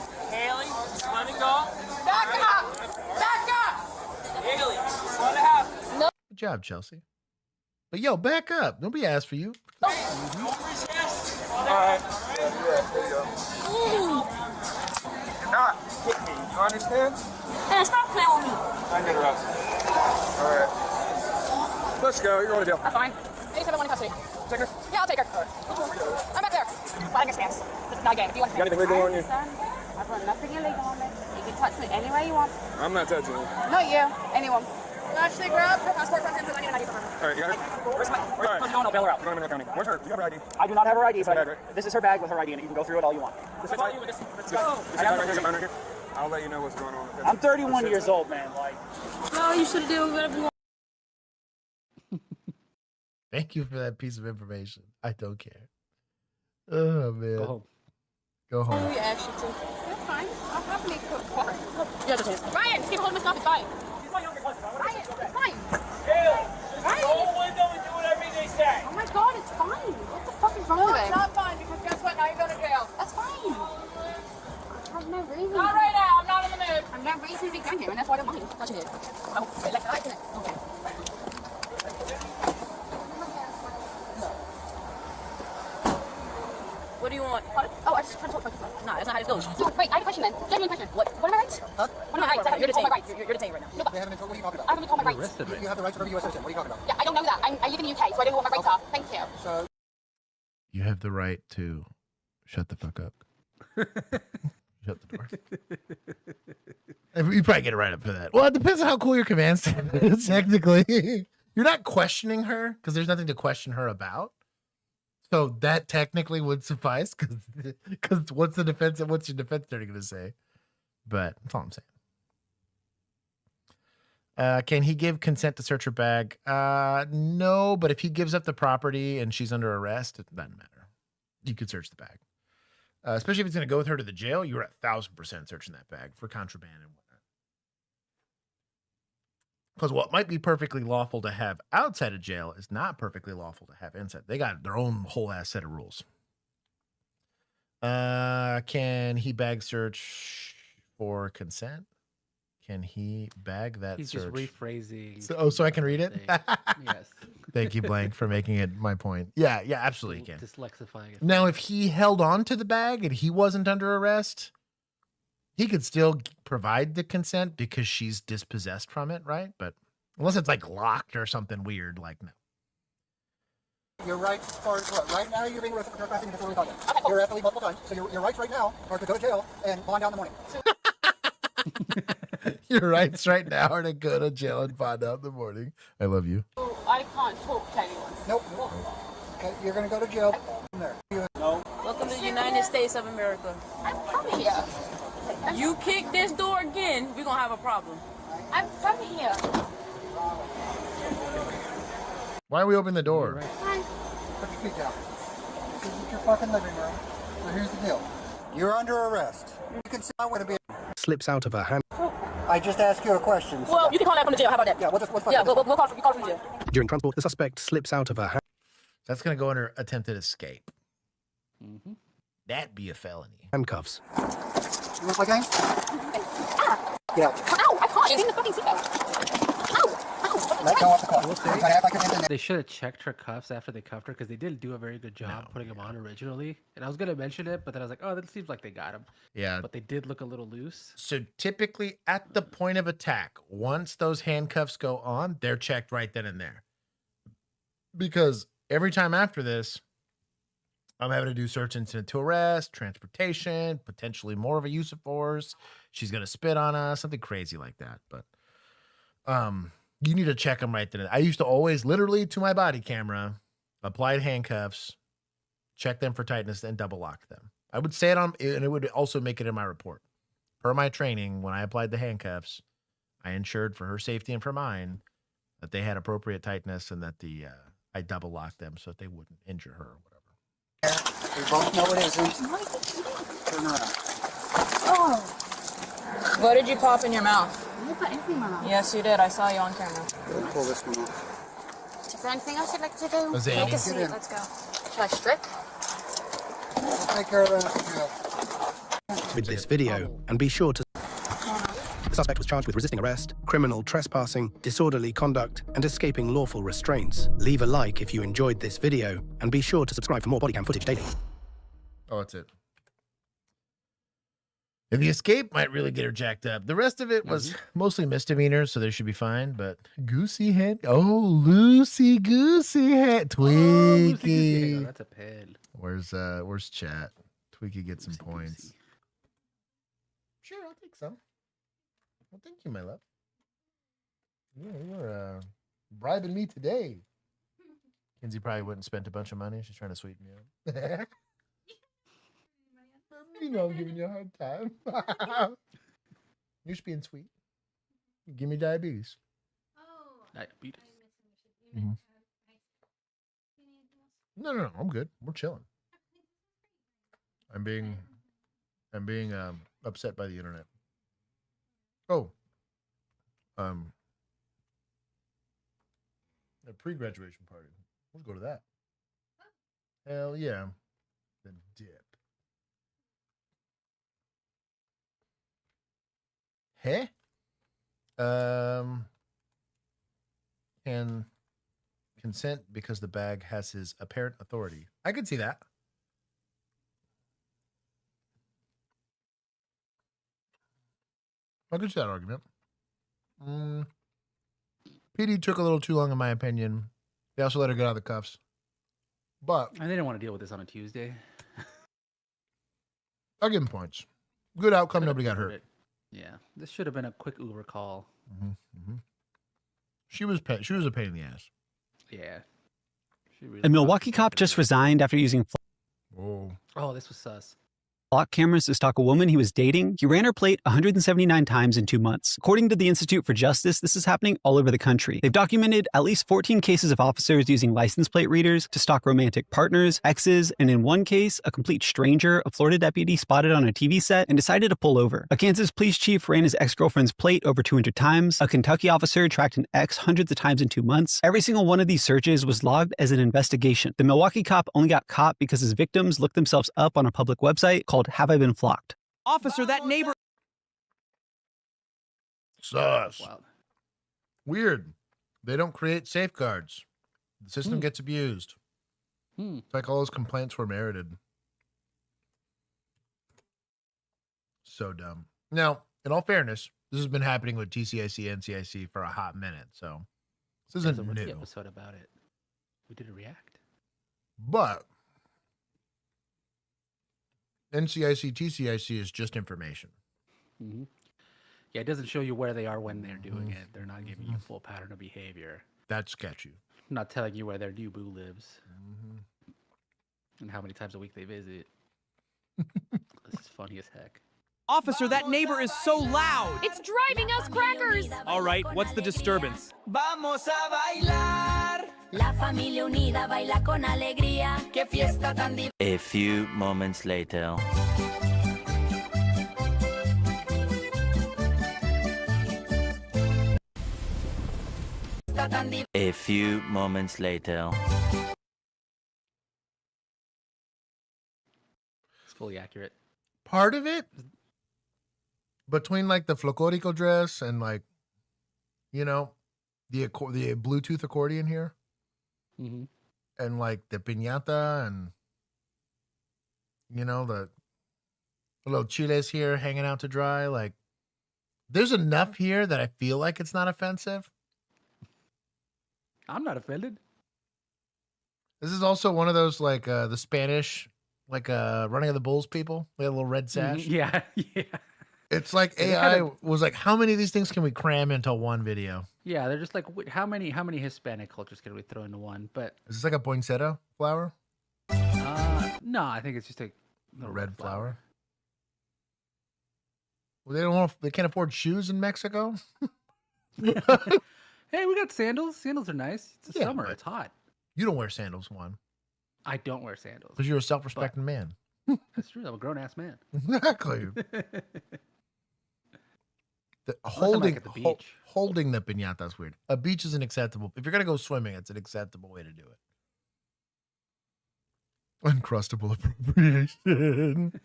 let it go. Back up. Back up. Haley, what happened? No. Good job, Chelsea. But yo, back up. Nobody asked for you. Don't resist. All right. There you go. Not hit me. You understand? Hey, stop playing with me. I get arrested. All right. Let's go. You're going to jail. That's fine. 87 custody. Take her. Yeah, I'll take her. I'm back there. Flying your stance. This is not a game. If you want to. You got anything legal on you? I've got nothing illegal on me. You can touch me any way you want. I'm not touching you. Not you. Anyone. Actually, grab her passport from him because I need an ID from her. All right, you got it? Where's my? I'll bail her out. We're going to County. Where's her? You have her ID? I do not have her ID, Bag, but right? this is her bag with her ID in it. You can go through it all you want. Let's go. I'll let you know what's going on. I'm 31 years old, man. Like, No, you should do whatever you want. Thank you for that piece of information. I don't care. Oh, man. Go home. Go home. We asked you to. That's fine. I'll happily cook for her. Yeah, that's it. Ryan, just keep holding my stuff. It's fine. she's my younger cousin. Ryan, it's fine. Haley, Ryan. go window and do whatever they say. Oh my God, it's fine. What the fuck is wrong with it? It's not fine because guess what? Now you're going to jail. That's fine. I have no reason. Not right now. I'm not in the mood. I have no reason to be down here, and that's why I don't mind touching it. Oh, wait, like that. Okay. What do you want? Oh, I just tried to talk about this. No, that's not how it goes. So, wait, I have a question then. Genuine question. What am I right? Huh? What am I right? You're the same. You're They haven't been told. What are you talking about? I haven't been told my rights. Arrested, You have the right to review a citizen. What are you talking about? Yeah, I don't know that. I live in the UK, so I don't know what my rights are. Thank you. So You have the right to shut the fuck up. Shut the door. You probably get a write up for that. Well, it depends on how cool your command staff is, technically. You're not questioning her because there's nothing to question her about. So that technically would suffice because what's the defense and what's your defense attorney going to say? But that's all I'm saying. Can he give consent to search her bag? No, but if he gives up the property and she's under arrest, it doesn't matter. You could search the bag. Especially if it's going to go with her to the jail, you're 1,000% searching that bag for contraband and whatnot. Because what might be perfectly lawful to have outside of jail is not perfectly lawful to have inside. They got their own whole ass set of rules. Can he bag search for consent? Can he bag that He's search? just rephrasing. So I can read it? Yes. Thank you, Blank, for making it my point. Yeah, absolutely you can. Dyslexifying it. Now, if he held on to the bag and he wasn't under arrest, he could still provide the consent because she's dispossessed from it, right? But unless it's like locked or something weird, like no. your rights as far as what? Right now you're being arrested for trespassing and disorderly conduct. You're arrested multiple times. So your rights right now are to go to jail and bond out in the morning. Your rights right now are to go to jail and find out in the morning. I love you. I can't talk to anyone. Nope. Okay, you're going to go to jail from there. No. Welcome to the United States of America. I'm from here. You kick this door again, we're going to have a problem. I'm from here. Why are we opening the door? Put your feet down. This is your fucking living room. So here's the deal. You're under arrest. You can see I want to be. Slips out of her hand. I just asked you a question. Well, you can call that from the jail. How about that? Yeah, what's we'll call from the jail. During transport, the suspect slips out of her hand. That's going to go under attempted escape. That'd be a felony. Handcuffs. You want to play games? Get out. Ow, I can't. She's in the fucking seatbelt. Let go off the car. They should have checked her cuffs after they cuffed her because they didn't do a very good job putting them on originally. And I was going to mention it, but then I was like, oh, that seems like they got them. Yeah. But they did look a little loose. So typically at the point of attack, once those handcuffs go on, they're checked right then and there. Because every time after this, I'm having to do search incident to arrest, transportation, potentially more of a use of force. She's going to spit on us, something crazy like that. But you need to check them right then. I used to always literally to my body camera, applied handcuffs, check them for tightness, and double lock them. I would say it on, and it would also make it in my report. Per my training, when I applied the handcuffs, I ensured for her safety and for mine that they had appropriate tightness and that I double locked them so that they wouldn't injure her or whatever. We both know it isn't. Turn around. Oh. What did you pop in your mouth? I didn't put anything in my mouth. Yes, you did. I saw you on camera. Pull this one off. Is there anything else you'd like to do? Zany. Take a seat. Let's go. Should I strip? We'll take care of that. With this video, and be sure to. The suspect was charged with resisting arrest, criminal trespassing, disorderly conduct, and escaping lawful restraints. Leave a like if you enjoyed this video, and be sure to subscribe for more bodycam footage daily. Oh, that's it. And the escape might really get her jacked up. The rest of it was mostly misdemeanors, so they should be fine. But goosey head. Oh, loosey goosey head. Tweaky. Oh, that's a pen. Where's chat? Tweaky gets some points. Sure, I'll take some. Well, thank you, my love. You're bribing me today. Kinsey probably wouldn't spend a bunch of money. She's trying to sweeten me up. You know I'm giving you a hard time. You're just being sweet. You give me diabetes. Diabetes. No. I'm good. We're chilling. I'm being upset by the internet. Oh. A pre-graduation party. Let's go to that. Hell yeah. The dip. Hey? Can consent because the bag has his apparent authority. I could see that. I could see that argument. PD took a little too long, in my opinion. They also let her get out of the cuffs. But And they didn't want to deal with this on a Tuesday. I'll give him points. Good outcome. Nobody got hurt. Yeah, this should have been a quick Uber call. She was a pain in the ass. Yeah. She really A Milwaukee cop just resigned after using Oh, this was sus. block cameras to stalk a woman he was dating. He ran her plate 179 times in 2 months. According to the Institute for Justice, this is happening all over the country. They've documented at least 14 cases of officers using license plate readers to stalk romantic partners, exes, and in one case, a complete stranger a Florida deputy spotted on a TV set and decided to pull over. A Kansas police chief ran his ex-girlfriend's plate over 200 times. A Kentucky officer tracked an ex hundreds of times in 2 months. Every single one of these searches was logged as an investigation. The Milwaukee cop only got caught because his victims looked themselves up on a public website called Have I Been Flocked? Officer, that neighbor. Sus. Weird. They don't create safeguards. The system gets abused. It's like all those complaints were merited. So dumb. Now, in all fairness, this has been happening with TCIC, NCIC for a hot minute, so this isn't There's a Ricky new. episode about it. We did a react. But NCIC, TCIC is just information. Yeah, it doesn't show you where they are when they're doing it. They're not giving you a full pattern of behavior. That's sketchy. Not telling you where their new boo lives. And how many times a week they visit. This is funny as heck. Officer, that neighbor is so loud. It's driving us crackers. All right, what's the disturbance? Vamos a bailar. La familia unida baila con alegría. Qué fiesta tan divertida. A few moments later. A few moments later. It's fully accurate. Part of it, between like the flocorico dress and like, you know, the Bluetooth accordion here, and like the piñata and, you know, the little chiles here hanging out to dry. Like, there's enough here that I feel like it's not offensive. I'm not offended. This is also one of those like the Spanish, like Running of the Bulls people. They had a little red sash. Yeah, yeah. It's like Yeah, they AI kinda- was like, how many of these things can we cram into one video? Yeah, they're just like, how many Hispanic cultures can we throw into one? But Is this like a poinsettia flower? no, I think it's just a A little red flower? Well, they don't want. They can't afford shoes in Mexico. Hey, we got sandals. Sandals are nice. It's the Yeah, summer. but- It's hot. You don't wear sandals, Juan, I don't wear sandals. because you're a self-respecting man. That's true. I'm a grown ass man. Exactly. Unless I'm, like, at the beach. Holding the piñata is weird. A beach isn't acceptable. If you're gonna go swimming, it's an acceptable way to do it. Uncrustable appropriation.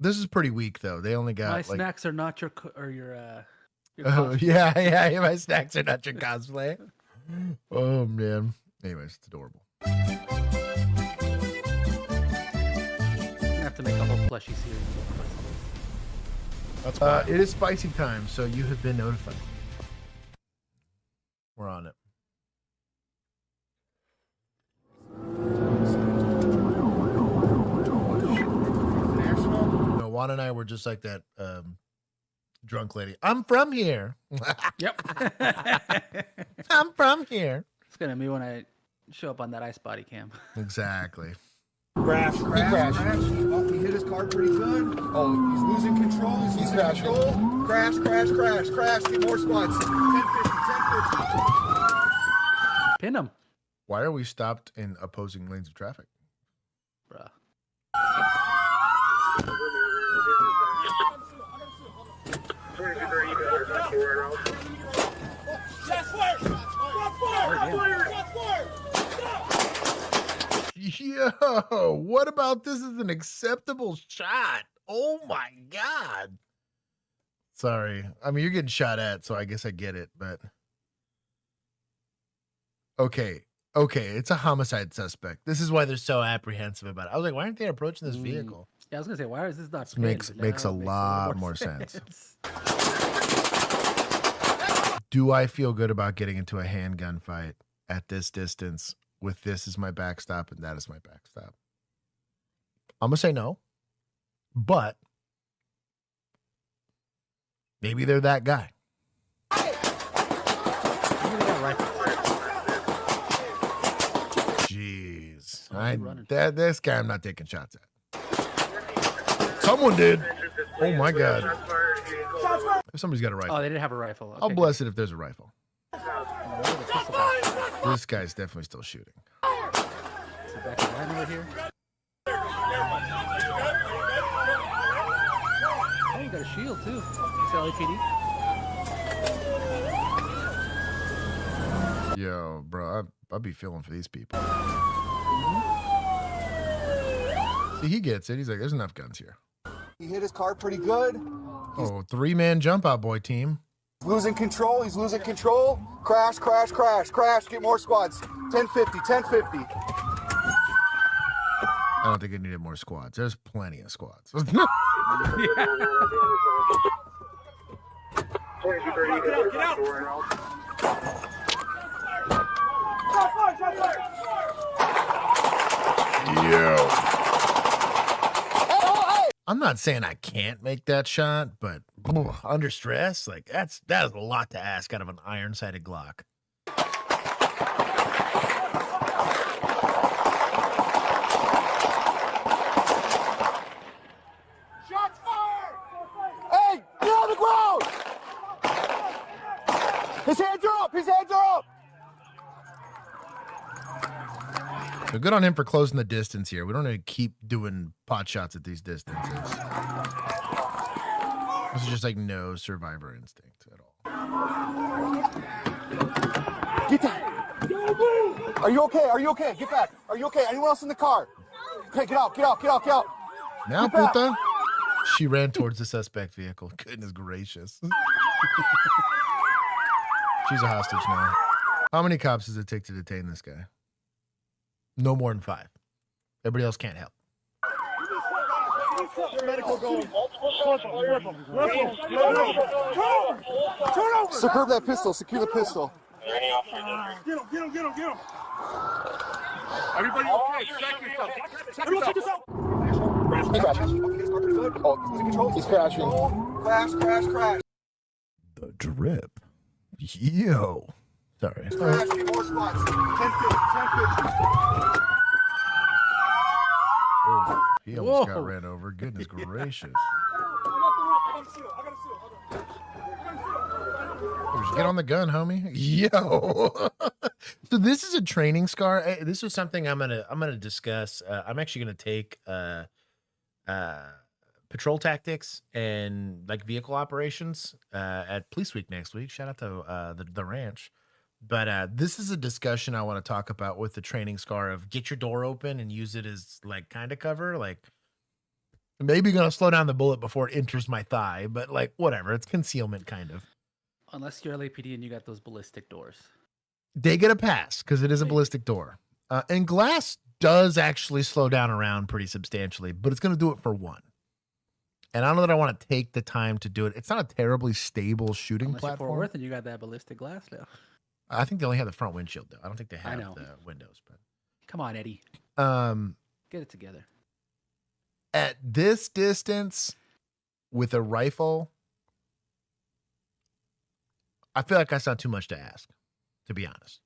This is pretty weak, though. They only got My like, snacks are not your your oh, costume. yeah. My snacks are not your cosplay. Oh man. Anyways, it's adorable. I'm gonna have to make a whole plushy series. It is spicy time, so you have been notified. We're on it. No, Juan and I were just like that drunk lady. I'm from here. Yep. I'm from here. It's gonna be when I show up on that ice body cam. Exactly. Crash. Oh, he hit his car pretty good. Oh, he's losing control. He's losing control. Crash. Need more spots. 1050. Pin him. Why are we stopped in opposing lanes of traffic? Bruh. Yo, what about this is an acceptable shot? Oh my God. Sorry. I mean, you're getting shot at, so I guess I get it, but. Okay. It's a homicide suspect. This is why they're so apprehensive about it. I was like, why aren't they approaching this vehicle? Yeah, I was gonna say, why is this not? This makes a lot more sense. Do I feel good about getting into a handgun fight at this distance with this as my backstop and that is my backstop? I'm gonna say no, but maybe they're that guy. Jeez, this guy I'm not taking shots at. Someone did. Oh my God. Somebody's got a rifle. Oh, they didn't have a rifle. Okay. I'll bless it if there's a rifle. This guy's definitely still shooting. Is it back behind over here? Oh, you got a shield too. It's LAPD. Yo, bro, I'd be feeling for these people. See, he gets it. He's like, there's enough guns here. He hit his car pretty good. Oh, three-man jump out boy team. Losing control. He's losing control. Crash, crash, crash, crash. Get more squads. 1050, 1050. I don't think I needed more squads. There's plenty of squads. Get out, get out. Yo. I'm not saying I can't make that shot, but under stress, like that is a lot to ask out of an iron-sighted Glock. Shots fired! Hey, get on the ground! His hands are up! His hands are up! So good on him for closing the distance here. We don't need to keep doing pot shots at these distances. This is just like no survivor instinct at all. Get down! Are you okay? Are you okay? Get back! Are you okay? Anyone else in the car? Okay, get out! Get out! Get out! Get out! Now, Get back. puta. She ran towards the suspect vehicle. Goodness gracious. She's a hostage now. How many cops does it take to detain this guy? No more than 5. Everybody else can't help. Secure that pistol. Secure the pistol. Get him, get him, get him, get him. Everybody okay? Check yourself. Everyone check yourself. He's crashing. Oh, he's crashing. Crash, crash, crash. The drip. Yo. Sorry. Crash, get more spots. 1050, 1050. Oh, he almost got ran over. Goodness gracious. Just get on the gun, homie. Yo. So this is a training scar. This is something I'm gonna discuss. I'm actually gonna take patrol tactics and like vehicle operations at Police Week next week. Shout out to the ranch. But this is a discussion I want to talk about with the training scar of get your door open and use it as like kind of cover. Like maybe gonna slow down the bullet before it enters my thigh, but like whatever. It's concealment kind of. Unless you're LAPD and you got those ballistic doors. They get a pass because it is a ballistic door. And glass does actually slow down around pretty substantially, but it's going to do it for one. And I don't know that I want to take the time to do it. It's not a terribly stable shooting Unless platform. you're Fort Worth and you got that ballistic glass now. I think they only have the front windshield, though. I don't think they have the windows. But come on, Eddie. Get it together. At this distance, with a rifle, I feel like that's not too much to ask, to be honest.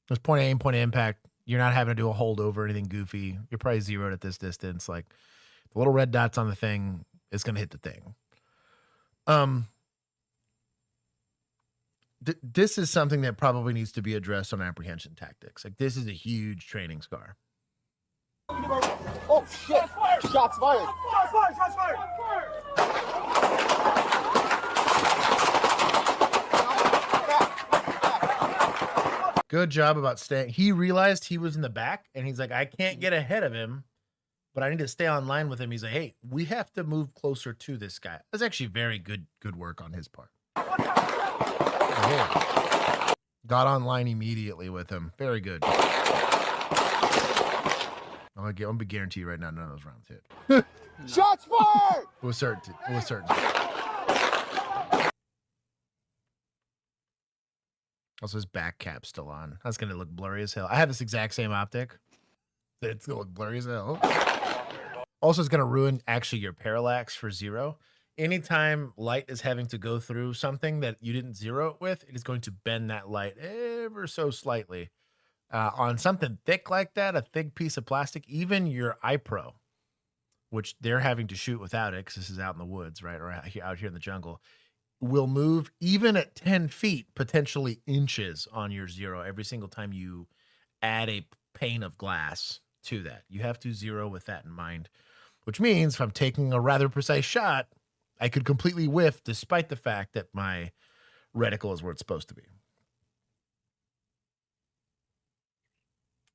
There's point aim, point of impact. You're not having to do a holdover or anything goofy. You're probably zeroed at this distance. Like the little red dots on the thing is going to hit the thing. This is something that probably needs to be addressed on apprehension tactics. Like this is a huge training scar. Oh shit! Shots fired! Shots fired! Shots fired! Good job about staying. He realized he was in the back and he's like, I can't get ahead of him, but I need to stay online with him. He's like, hey, we have to move closer to this guy. That's actually very good work on his part. Oh, got online immediately with him. Very good. I'm gonna guarantee you right now, none of those rounds hit. Shots fired! With certainty. With certainty. Also, his back cap's still on. That's going to look blurry as hell. I have this exact same optic. It's going to look blurry as hell. Also, it's going to ruin, actually, your parallax for zero. Anytime light is having to go through something that you didn't zero it with, it is going to bend that light ever so slightly. On something thick like that, a thick piece of plastic, even your iPro, which they're having to shoot without it because this is out in the woods, right? Or out here in the jungle, will move even at 10 feet, potentially inches on your zero every single time you add a pane of glass to that. You have to zero with that in mind, which means if I'm taking a rather precise shot, I could completely whiff despite the fact that my reticle is where it's supposed to be.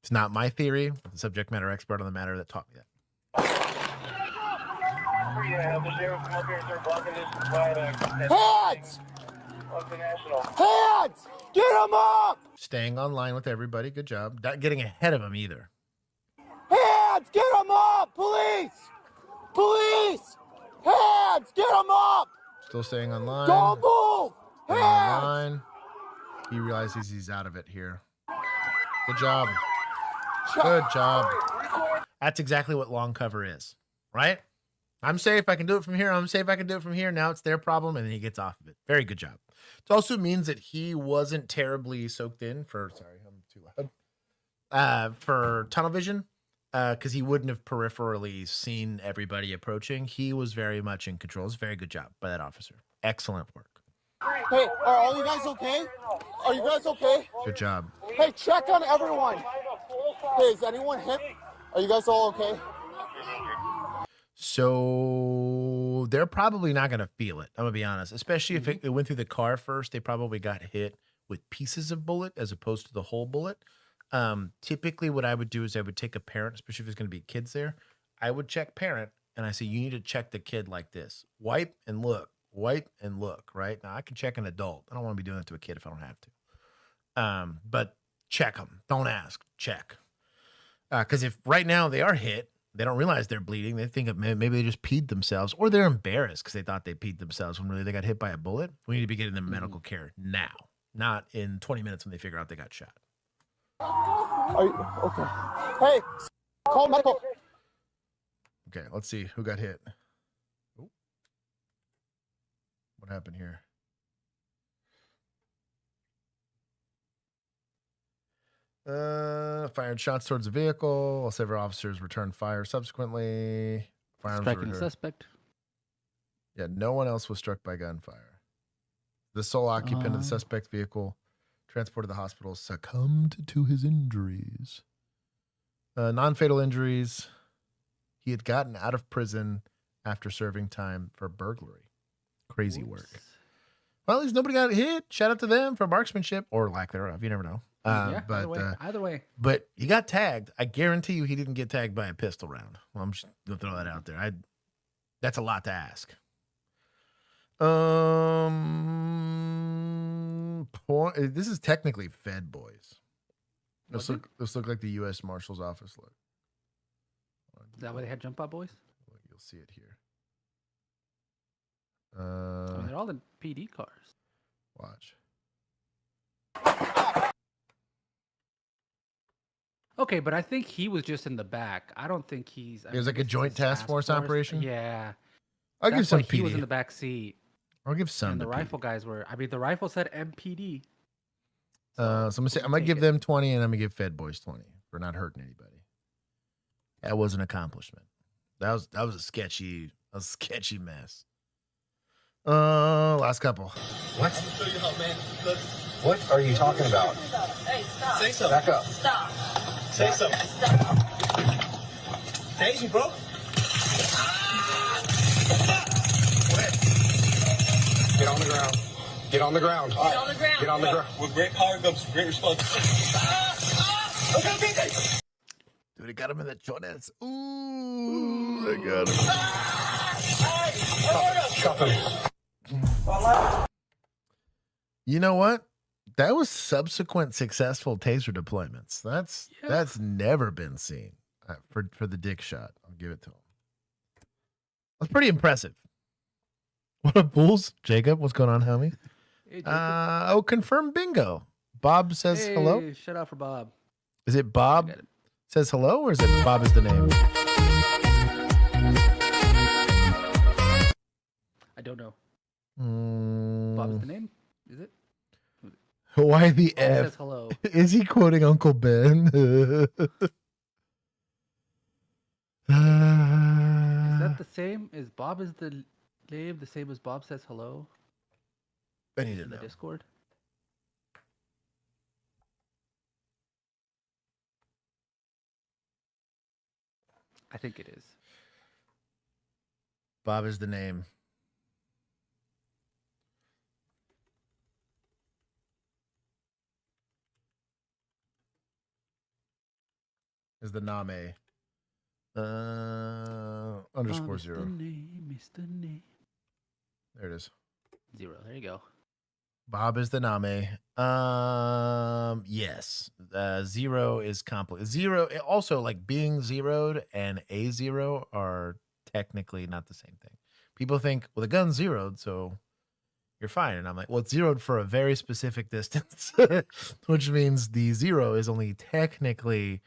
It's not my theory, but the subject matter expert on the matter that taught me that. Hands! Hands! Get him up! Staying online with everybody. Good job. Not getting ahead of them either. Hands! Get him up! Police! Police! Hands! Get him up! Still staying online. Don't move! Staying Hands! online. He realizes he's out of it here. Good job. Good job. That's exactly what long cover is, right? I'm safe. I can do it from here. I'm safe. I can do it from here. Now it's their problem. And then he gets off of it. Very good job. It also means that he wasn't terribly soaked in for, sorry, I'm too loud, for tunnel vision, because he wouldn't have peripherally seen everybody approaching. He was very much in control. It's very good job by that officer. Excellent work. Hey, are all you guys okay? Are you guys okay? Good job. Hey, check on everyone. Hey, is anyone hit? Are you guys all okay? So they're probably not going to feel it. I'm going to be honest, especially if it went through the car first. They probably got hit with pieces of bullet as opposed to the whole bullet. Typically what I would do is I would take a parent, especially if there's going to be kids there. I would check parent and I say, you need to check the kid like this. Wipe and look, right? Now I can check an adult. I don't want to be doing that to a kid if I don't have to. But check them. Don't ask, check. Because if right now they are hit, they don't realize they're bleeding. They think maybe they just peed themselves, or they're embarrassed because they thought they peed themselves when really they got hit by a bullet. We need to be getting them medical care now, not in 20 minutes when they figure out they got shot. Are you okay? Hey, call medical. Okay, let's see who got hit. Ooh. What happened here? Fired shots towards the vehicle. All several officers returned fire subsequently. Firearms Striking the suspect. Yeah, no one else was struck by gunfire. The sole occupant of the suspect vehicle transported to the hospital succumbed to his injuries. Non-fatal injuries. He had gotten out of prison after serving time for burglary. Crazy work. Well, at least nobody got hit. Shout out to them for marksmanship or lack thereof. You never know. Yeah, But either way. But he got tagged. I guarantee you he didn't get tagged by a pistol round. Well, I'm just going to throw that out there. That's a lot to ask. This is technically Fed boys. This look like the U.S. Marshal's office look. Is that why they had jump out boys? You'll see it here. I mean, they're all in PD cars. Watch. Okay, but I think he was just in the back. I don't think he's. It was like a joint task force operation? Yeah. I'll give some PD. He was in the back seat. I'll give some. And the rifle guys were. I mean, the rifle said MPD. So I'm gonna say I'm gonna give them 20, and I'm gonna give Fed Boys 20 for not hurting anybody. That was an accomplishment. That was a sketchy mess. Last couple. What? What are you talking about? Hey, stop. Say something. Back up. Stop. Say something. Stop. Daisy, bro. Get on the ground. Get on the ground. Get on the ground. Get on the ground. With great power comes great responsibility. Okay. Dude, he got him in the chones. Ooh, I got him. Cuff him. You know what? That was subsequent successful taser deployments. That's never been seen for the dick shot. I'll give it to him. That's pretty impressive. What up, Bulls? Jacob, what's going on, homie? Hey, Jacob. Confirm bingo. Bob says hello. Hey, shout out for Bob. Is it Bob says hello, or is it Bob is the name? I don't know. Bob is the name? Is it? Why the Bob F? says hello. Is he quoting Uncle Ben? Is that the same? Is Bob is the name the same as Bob says hello? I need to In the know. Discord. I think it is. Bob is the name. Is the name. Underscore Bob is 0. The name is the name. There it is. 0. There you go. Bob is the name. Yes. 0 is complicated. 0 also, like, being zeroed and a 0 are technically not the same thing. People think, well, the gun's zeroed, so you're fine. And I'm like, well, it's zeroed for a very specific distance, which means the 0 is only technically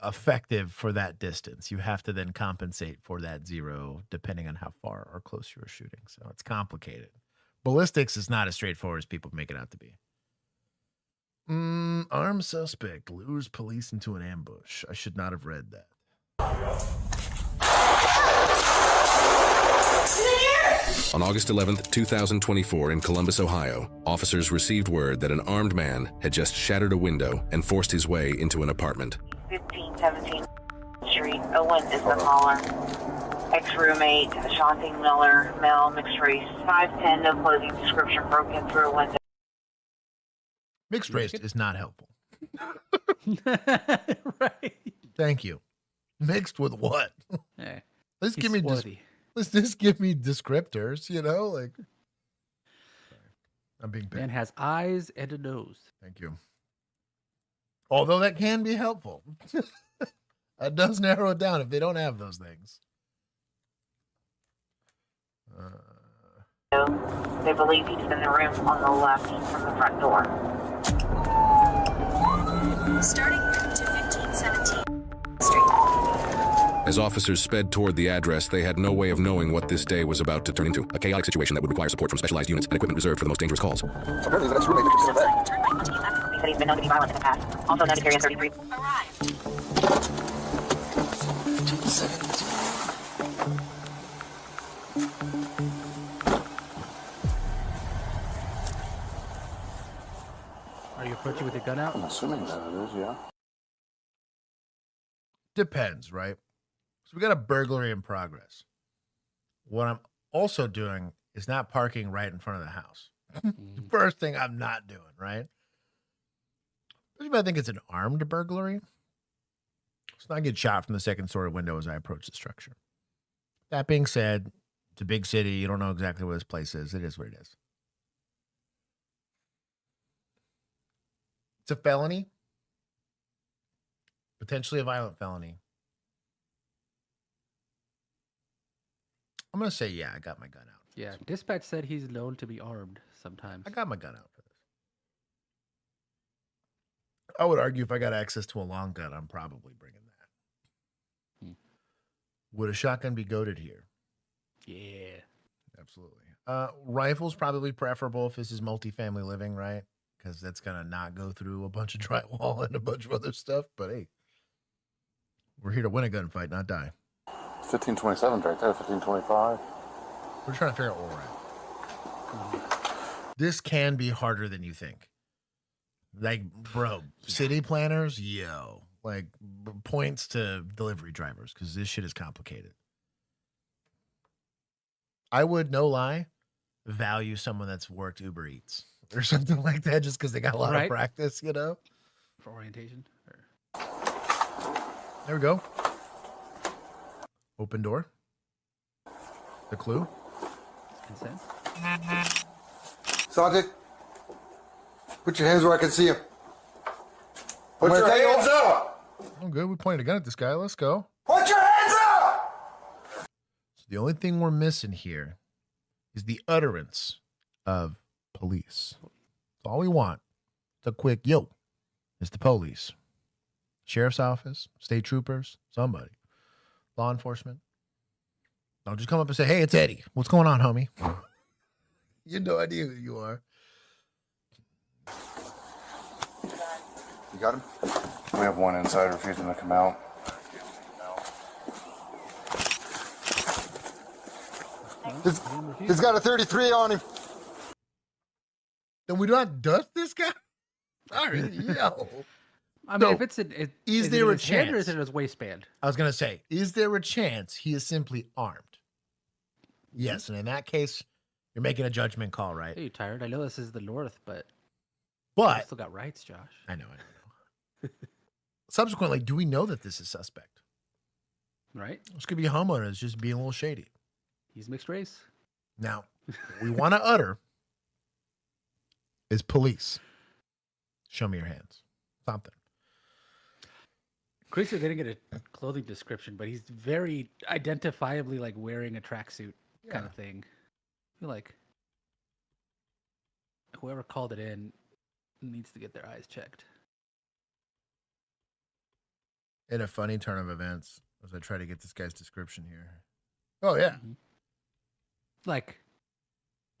effective for that distance. You have to then compensate for that 0 depending on how far or close you are shooting. So it's complicated. Ballistics is not as straightforward as people make it out to be. Armed suspect lures police into an ambush. I should not have read that. On August 11th, 2024, in Columbus, Ohio, officers received word that an armed man had just shattered a window and forced his way into an apartment. 1517 Street. Owen is the caller. Ex-roommate, Ashanti Miller, male, mixed race, 5'10", no clothing description, broken through a window. Mixed race is not helpful. Right. Thank you. Mixed with what? Hey, Let's he's give me swarthy. let's just give me descriptors, you know, like I'm being paid. Man has eyes and a nose. Thank you. Although that can be helpful. That does narrow it down if they don't have those things. They believe he's in the room on the left from the front door. Starting route to 1517 Street. As officers sped toward the address, they had no way of knowing what this day was about to turn into, a chaotic situation that would require support from specialized units and equipment reserved for the most dangerous calls. Apparently, the next roommate that you're back. He said he's been known to be violent in the past. Also known to carry a 33. Are you approaching with your gun out? I'm assuming that it is, yeah. Depends, right? So we got a burglary in progress. What I'm also doing is not parking right in front of the house. First thing I'm not doing, right? Especially if I think it's an armed burglary. So I get shot from the second story window as I approach the structure. That being said, it's a big city. You don't know exactly where this place is. It is what it is. It's a felony. Potentially a violent felony. I'm going to say, yeah, I got my gun out. Yeah, dispatch said he's known to be armed sometimes. I got my gun out for this. I would argue if I got access to a long gun, I'm probably bringing that. Would a shotgun be goated here? Yeah. Absolutely. Rifle's probably preferable if this is multifamily living, right? Because that's going to not go through a bunch of drywall and a bunch of other stuff. But hey, we're here to win a gunfight, not die. 1527 right there, 1525. We're trying to figure out where we're at. This can be harder than you think. Like, bro, city planners, yo. Like, points to delivery drivers, because this shit is complicated. I would, no lie, value someone that's worked Uber Eats or something like that, just because they got a lot of practice, you know? For orientation? There we go. Open door. The clue. Consent. Sergeant, put your hands where I can see him. Put your hands up! Oh, good. We pointed a gun at this guy. Let's go. Put your hands up! the only thing we're missing here is the utterance of police. That's all we want. It's a quick, yo, it's the police. Sheriff's office, state troopers, somebody. Law enforcement. Don't just come up and say, hey, it's Eddie. What's going on, homie? You have no idea who you are. You got him? We have one inside refusing to come out. He's got a 33 on him. Then we don't dust this guy? Sorry, yo. I mean, No. if it's is Is it there in a his hand or chance? is it in his waistband? I was going to say, is there a chance he is simply armed? Yes, and in that case, you're making a judgment call, right? Are you tired? I know this is the North, but But still got rights, Josh. I know. Subsequently, do we know that this is suspect? Right? This could be a homeowner that's just being a little shady. He's mixed race. Now, what we want to utter is police. Show me your hands. Something. Chris didn't get a clothing description, but he's very identifiably like wearing a tracksuit kind of thing. I feel like whoever called it in needs to get their eyes checked. In a funny turn of events, as I try to get this guy's description here. Oh, yeah. Like,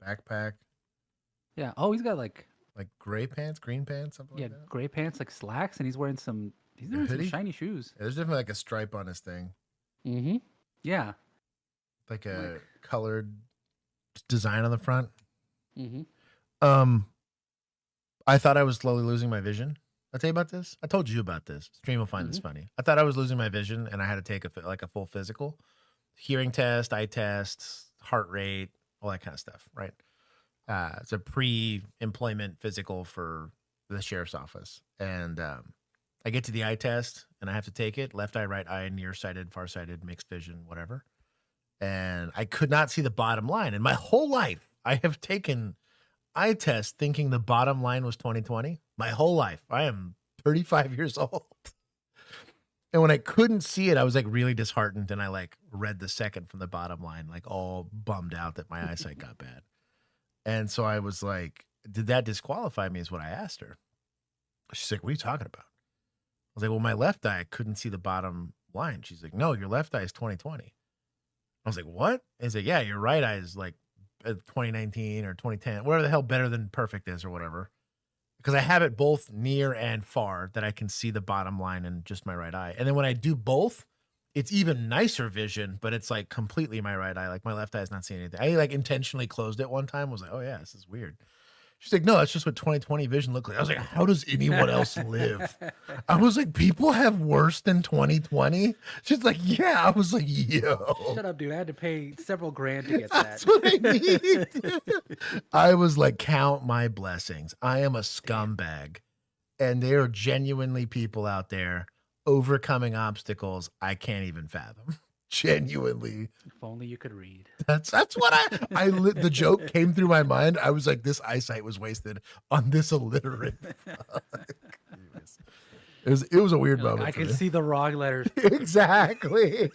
Backpack, yeah. Oh, he's got like gray pants, green pants, something yeah, like that. gray pants, like slacks, and he's wearing some A hoodie? shiny shoes. Yeah, there's definitely like a stripe on his thing. Mm-hmm. Yeah. Like a colored design on the front. Mm-hmm. I thought I was slowly losing my vision. I'll tell you about this. I told you about this. Stream will find this funny. I thought I was losing my vision, and I had to take a full physical, hearing test, eye test, heart rate, all that kind of stuff. Right? It's a pre-employment physical for the sheriff's office, and I get to the eye test, and I have to take it. Left eye, right eye, nearsighted, farsighted, mixed vision, whatever. And I could not see the bottom line. And my whole life, I have taken eye tests thinking the bottom line was 20/20. My whole life. I am 35 years old. And when I couldn't see it, I was like really disheartened. And I like read the second from the bottom line, like all bummed out that my eyesight got bad. And so I was like, did that disqualify me is what I asked her. She's like, what are you talking about? I was like, well, my left eye, I couldn't see the bottom line. She's like, no, your left eye is 20/20. I was like, what? And he's like, yeah, your right eye is like 2019 or 2010, whatever the hell better than perfect is or whatever. Because I have it both near and far that I can see the bottom line in just my right eye. And then when I do both, it's even nicer vision, but it's like completely my right eye. Like my left eye is not seeing anything. I like intentionally closed it one time. Was like, oh yeah, this is weird. She's like, no, that's just what 20/20 vision looked like. I was like, how does anyone else live? I was like, people have worse than 20/20? She's like, yeah. I was like, yo. Shut up, dude. I had to pay several grand to get that. That's what I need. I was like, count my blessings. I am a scumbag. And there are genuinely people out there overcoming obstacles I can't even fathom. Genuinely. If only you could read. That's what the joke came through my mind. I was like, this eyesight was wasted on this illiterate. It was a weird moment. I for can me. see the wrong letters. Exactly.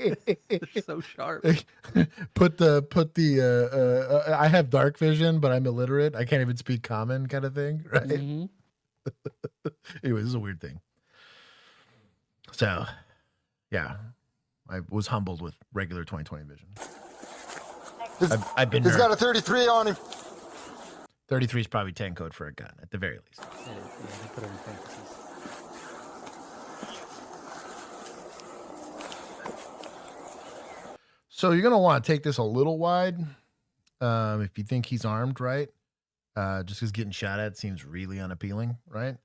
They're so sharp. Put the I have dark vision, but I'm illiterate. I can't even speak common kind of thing. Right. Mm-hmm. Anyway, this is a weird thing. So yeah. I was humbled with regular 20/20 vision. I've been. He's got a 33 on him. 33 is probably 10 code for a gun at the very least. Yeah, they put it in parentheses. So you're gonna want to take this a little wide, if you think he's armed, right? Just because getting shot at seems really unappealing, right?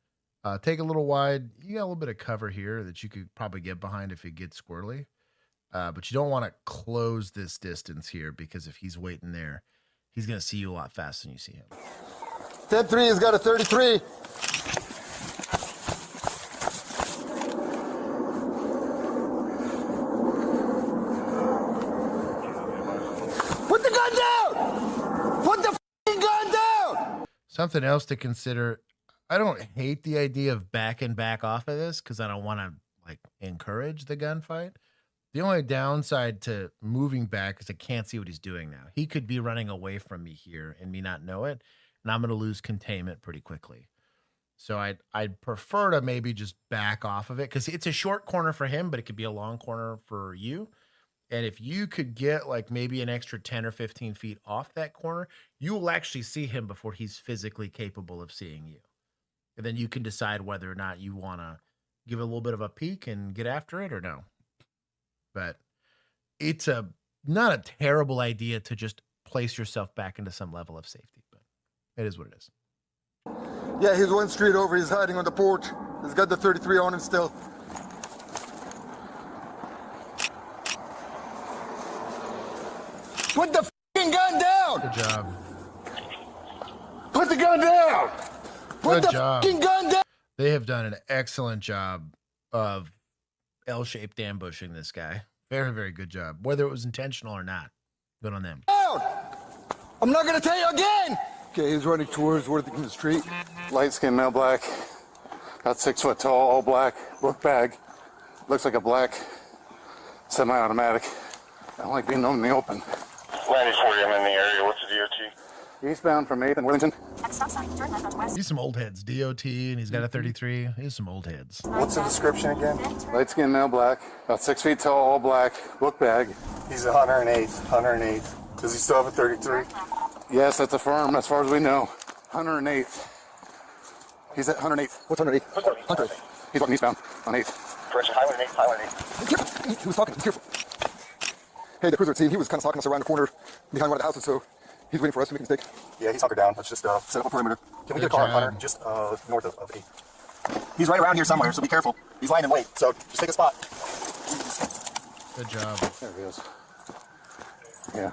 Take a little wide. You got a little bit of cover here that you could probably get behind if it gets squirrely. But you don't want to close this distance here because if he's waiting there, he's going to see you a lot faster than you see him. 10-3 has got a 33. Put the gun down! Put the f***ing gun down! Something else to consider. I don't hate the idea of backing back off of this because I don't want to like encourage the gunfight. The only downside to moving back is I can't see what he's doing now. He could be running away from me here and me not know it, and I'm going to lose containment pretty quickly. So I'd prefer to maybe just back off of it because it's a short corner for him, but it could be a long corner for you. And if you could get like maybe an extra 10 or 15 feet off that corner, you will actually see him before he's physically capable of seeing you. And then you can decide whether or not you want to give it a little bit of a peek and get after it or no. But it's not a terrible idea to just place yourself back into some level of safety, but it is what it is. Yeah, he's one street over. He's hiding on the porch. He's got the 33 on him still. Put the f***ing gun down! Good job. Put the gun down! Put the f***ing gun down! They have done an excellent job of L-shaped ambushing this guy. Very, very good job. Whether it was intentional or not. Good on them. Down! I'm not gonna tell you again! Okay, he's running towards Worthington Street. Light skinned male, black. About 6 foot tall, all black. Book bag. Looks like a black semi-automatic. I don't like being known in the open. Landing 40, I'm in the area. What's the DOT? Eastbound from 8th and Worthington. He's some old heads. DOT, and he's got a 33. He's some old heads. What's the description again? Light skinned male, black. About 6 feet tall, all black. Book bag. He's 108th. 108th. Does he still have a 33? Yes, that's a firm as far as we know. 108th. He's at 108th. What's 108th? 108th. He's walking eastbound on 8th. Correction, Highway 8, Highway 8. Be careful. He was talking. Be careful. Hey, the cruiser team, he was kind of stalking us around the corner behind one of the houses, so he's waiting for us to make a mistake. Yeah, he's hunkered down. Let's just set up a perimeter. Can we get a car on Hunter just north of 8? He's right around here somewhere, so be careful. He's lying in wait, so just take a spot. Good job. There he is. Yeah.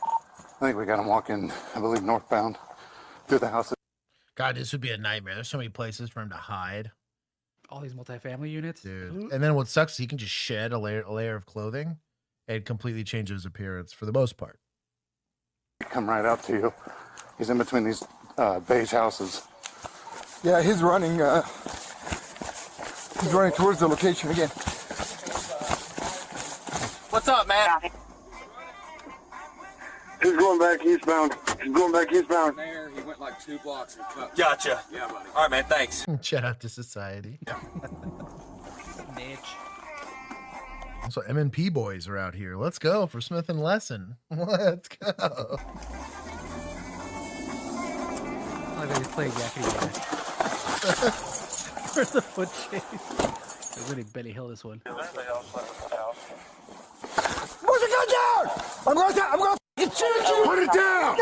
I think we got him walking, I believe, northbound through the houses. God, this would be a nightmare. There's so many places for him to hide. All these multifamily units. Dude. And then what sucks is he can just shed a layer of clothing and completely change his appearance for the most part. Come right out to you. He's in between these beige houses. Yeah, he's running towards the location again. What's up, man? He's going back eastbound. He's going back eastbound. There, he went like 2 blocks and cut. Gotcha. Yeah, buddy. All right, man, thanks. Shout out to society. Bitch. Also, M&P boys are out here. Let's go for Smith & Lesson. Let's go. I think he's playing yakety yak. Where's the foot chase? They're really Benny Hill this one. Put the gun down! I'm going to shoot you! Put it down!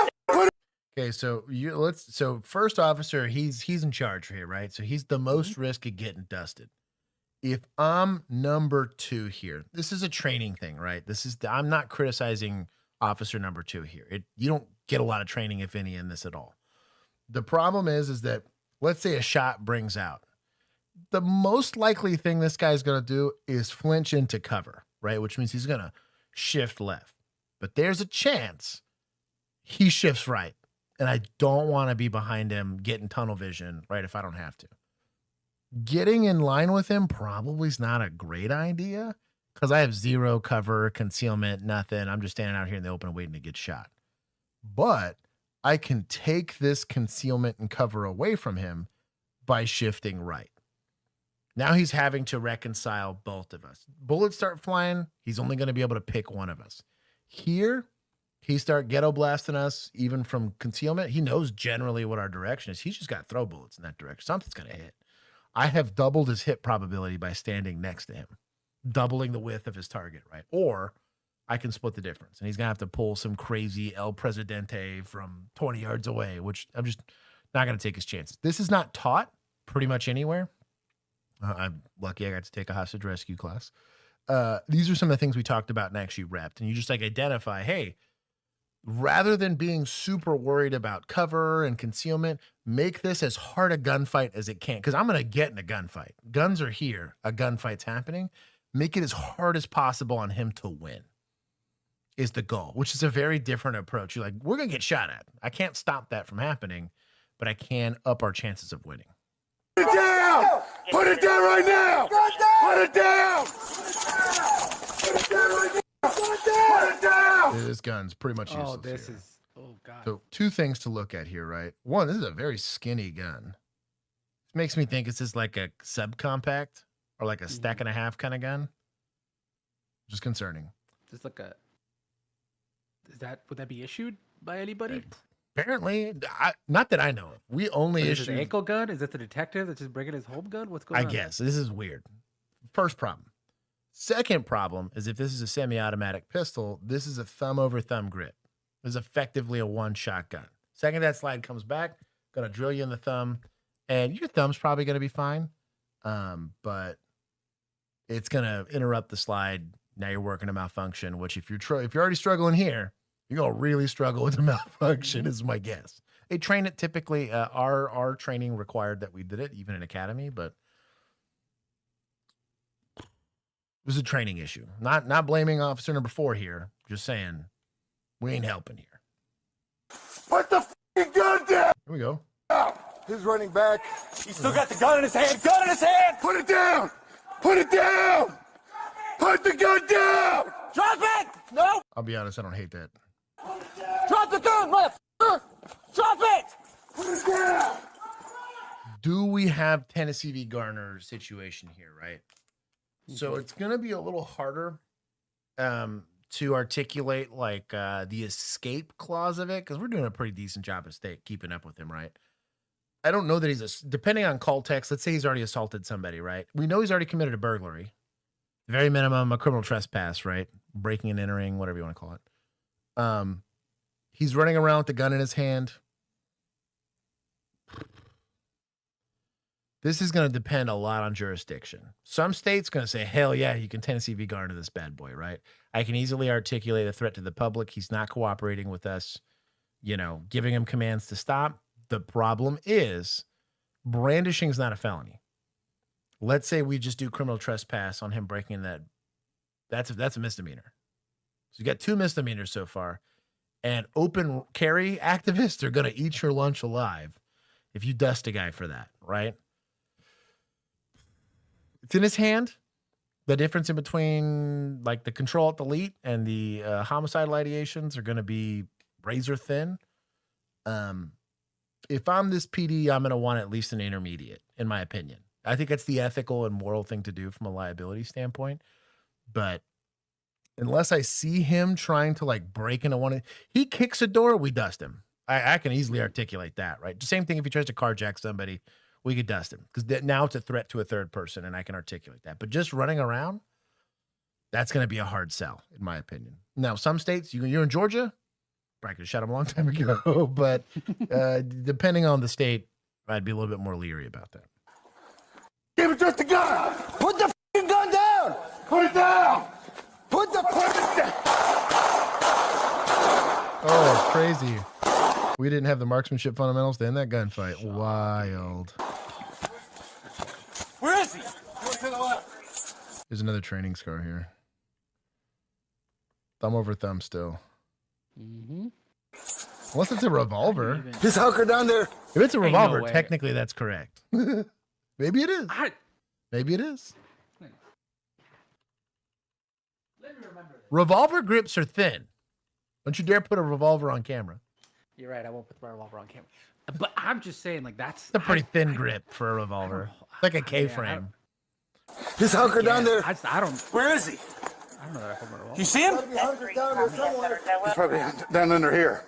Okay, so first officer, he's in charge here, right? So he's the most risk of getting dusted. If I'm number 2 here, this is a training thing, right? I'm not criticizing officer number 2 here. You don't get a lot of training, if any, in this at all. The problem is that let's say a shot brings out. The most likely thing this guy's going to do is flinch into cover, right? Which means he's going to shift left. But there's a chance he shifts right. And I don't want to be behind him getting tunnel vision, right, if I don't have to. Getting in line with him probably is not a great idea because I have 0 cover, concealment, nothing. I'm just standing out here in the open waiting to get shot. But I can take this concealment and cover away from him by shifting right. Now he's having to reconcile both of us. Bullets start flying. He's only going to be able to pick one of us. Here, he start ghetto blasting us even from concealment. He knows generally what our direction is. He's just got to throw bullets in that direction. Something's going to hit. I have doubled his hit probability by standing next to him, doubling the width of his target, right? Or I can split the difference, and he's going to have to pull some crazy El Presidente from 20 yards away, which I'm just not going to take his chances. This is not taught pretty much anywhere. I'm lucky I got to take a hostage rescue class. These are some of the things we talked about and actually repped, and you just like identify, hey, rather than being super worried about cover and concealment, make this as hard a gunfight as it can. Because I'm going to get in a gunfight. Guns are here. A gunfight's happening. Make it as hard as possible on him to win is the goal, which is a very different approach. You're like, we're going to get shot at. I can't stop that from happening, but I can up our chances of winning. Put it down! Put it down right now! Put it down! This gun's pretty much useless. Oh, this here. is. Oh god. So 2 things to look at here, right? One, this is a very skinny gun. It makes me think it's just like a subcompact or like a stack and a half kind of gun. Just concerning. Just like a. Would that be issued by anybody? Apparently, not that I know of. We only Is it issue an ankle gun? Is it the detective that's just bringing his home gun? What's going on? I guess this is weird. First problem. Second problem is if this is a semi-automatic pistol, this is a thumb over thumb grip. This is effectively a 1-shot gun. Second that slide comes back, gonna drill you in the thumb, and your thumb's probably gonna be fine, but it's gonna interrupt the slide. Now you're working a malfunction. Which if you're already struggling here, you're gonna really struggle with the malfunction. Is my guess. They train it typically. Our training required that we did it, even in academy, but. It was a training issue. Not blaming officer number 4 here. Just saying, we ain't helping here. Put the f***ing gun down! Here we go. He's running back. He's still got the gun in his hand. Gun in his hand! Put it down! Put it down! Put the gun down! Drop it! No! I'll be honest, I don't hate that. Drop the gun, motherfucker! Drop it! Put it down! Do we have Tennessee v. Garner situation here, right? So it's going to be a little harder to articulate like the escape clause of it because we're doing a pretty decent job of keeping up with him, right? I don't know that depending on call text, let's say he's already assaulted somebody, right? We know he's already committed a burglary. Very minimum, a criminal trespass, right? Breaking and entering, whatever you want to call it. He's running around with the gun in his hand. This is going to depend a lot on jurisdiction. Some states going to say, hell yeah, you can Tennessee v. Garner this bad boy, right? I can easily articulate a threat to the public. He's not cooperating with us, giving him commands to stop. The problem is brandishing is not a felony. Let's say we just do criminal trespass on him breaking that. That's a misdemeanor. So you got 2 misdemeanors so far. And open carry activists are going to eat your lunch alive if you dust a guy for that, right? It's in his hand. The difference in between like the control at delete and the homicidal ideations are going to be razor thin. If I'm this PD, I'm going to want at least an intermediate, in my opinion. I think that's the ethical and moral thing to do from a liability standpoint. But unless I see him trying to like break into one, he kicks a door, we dust him. I can easily articulate that, right? The same thing if he tries to carjack somebody. We could dust him because now it's a threat to a third person and I can articulate that. But just running around, that's going to be a hard sell, in my opinion. Now, some states, you're in Georgia, probably could have shot him a long time ago, but depending on the state, I'd be a little bit more leery about that. Give it just the gun! Put the f***ing gun down! Put it down! Put it down! Oh, it's crazy. We didn't have the marksmanship fundamentals to end that gunfight. Wild. Where is he? There's another training scar here. Thumb over thumb still. Unless it's a revolver. Just hunker down there. If it's a revolver, technically that's correct. Maybe it is. Maybe it is. Revolver grips are thin. Don't you dare put a revolver on camera. You're right. I won't put my revolver on camera. But I'm just saying, like, that's a pretty thin grip for a revolver. It's like a K-frame. Just hunker down there. I don't. Where is he? I don't know that I hold my revolver. You see him? He's probably down under here.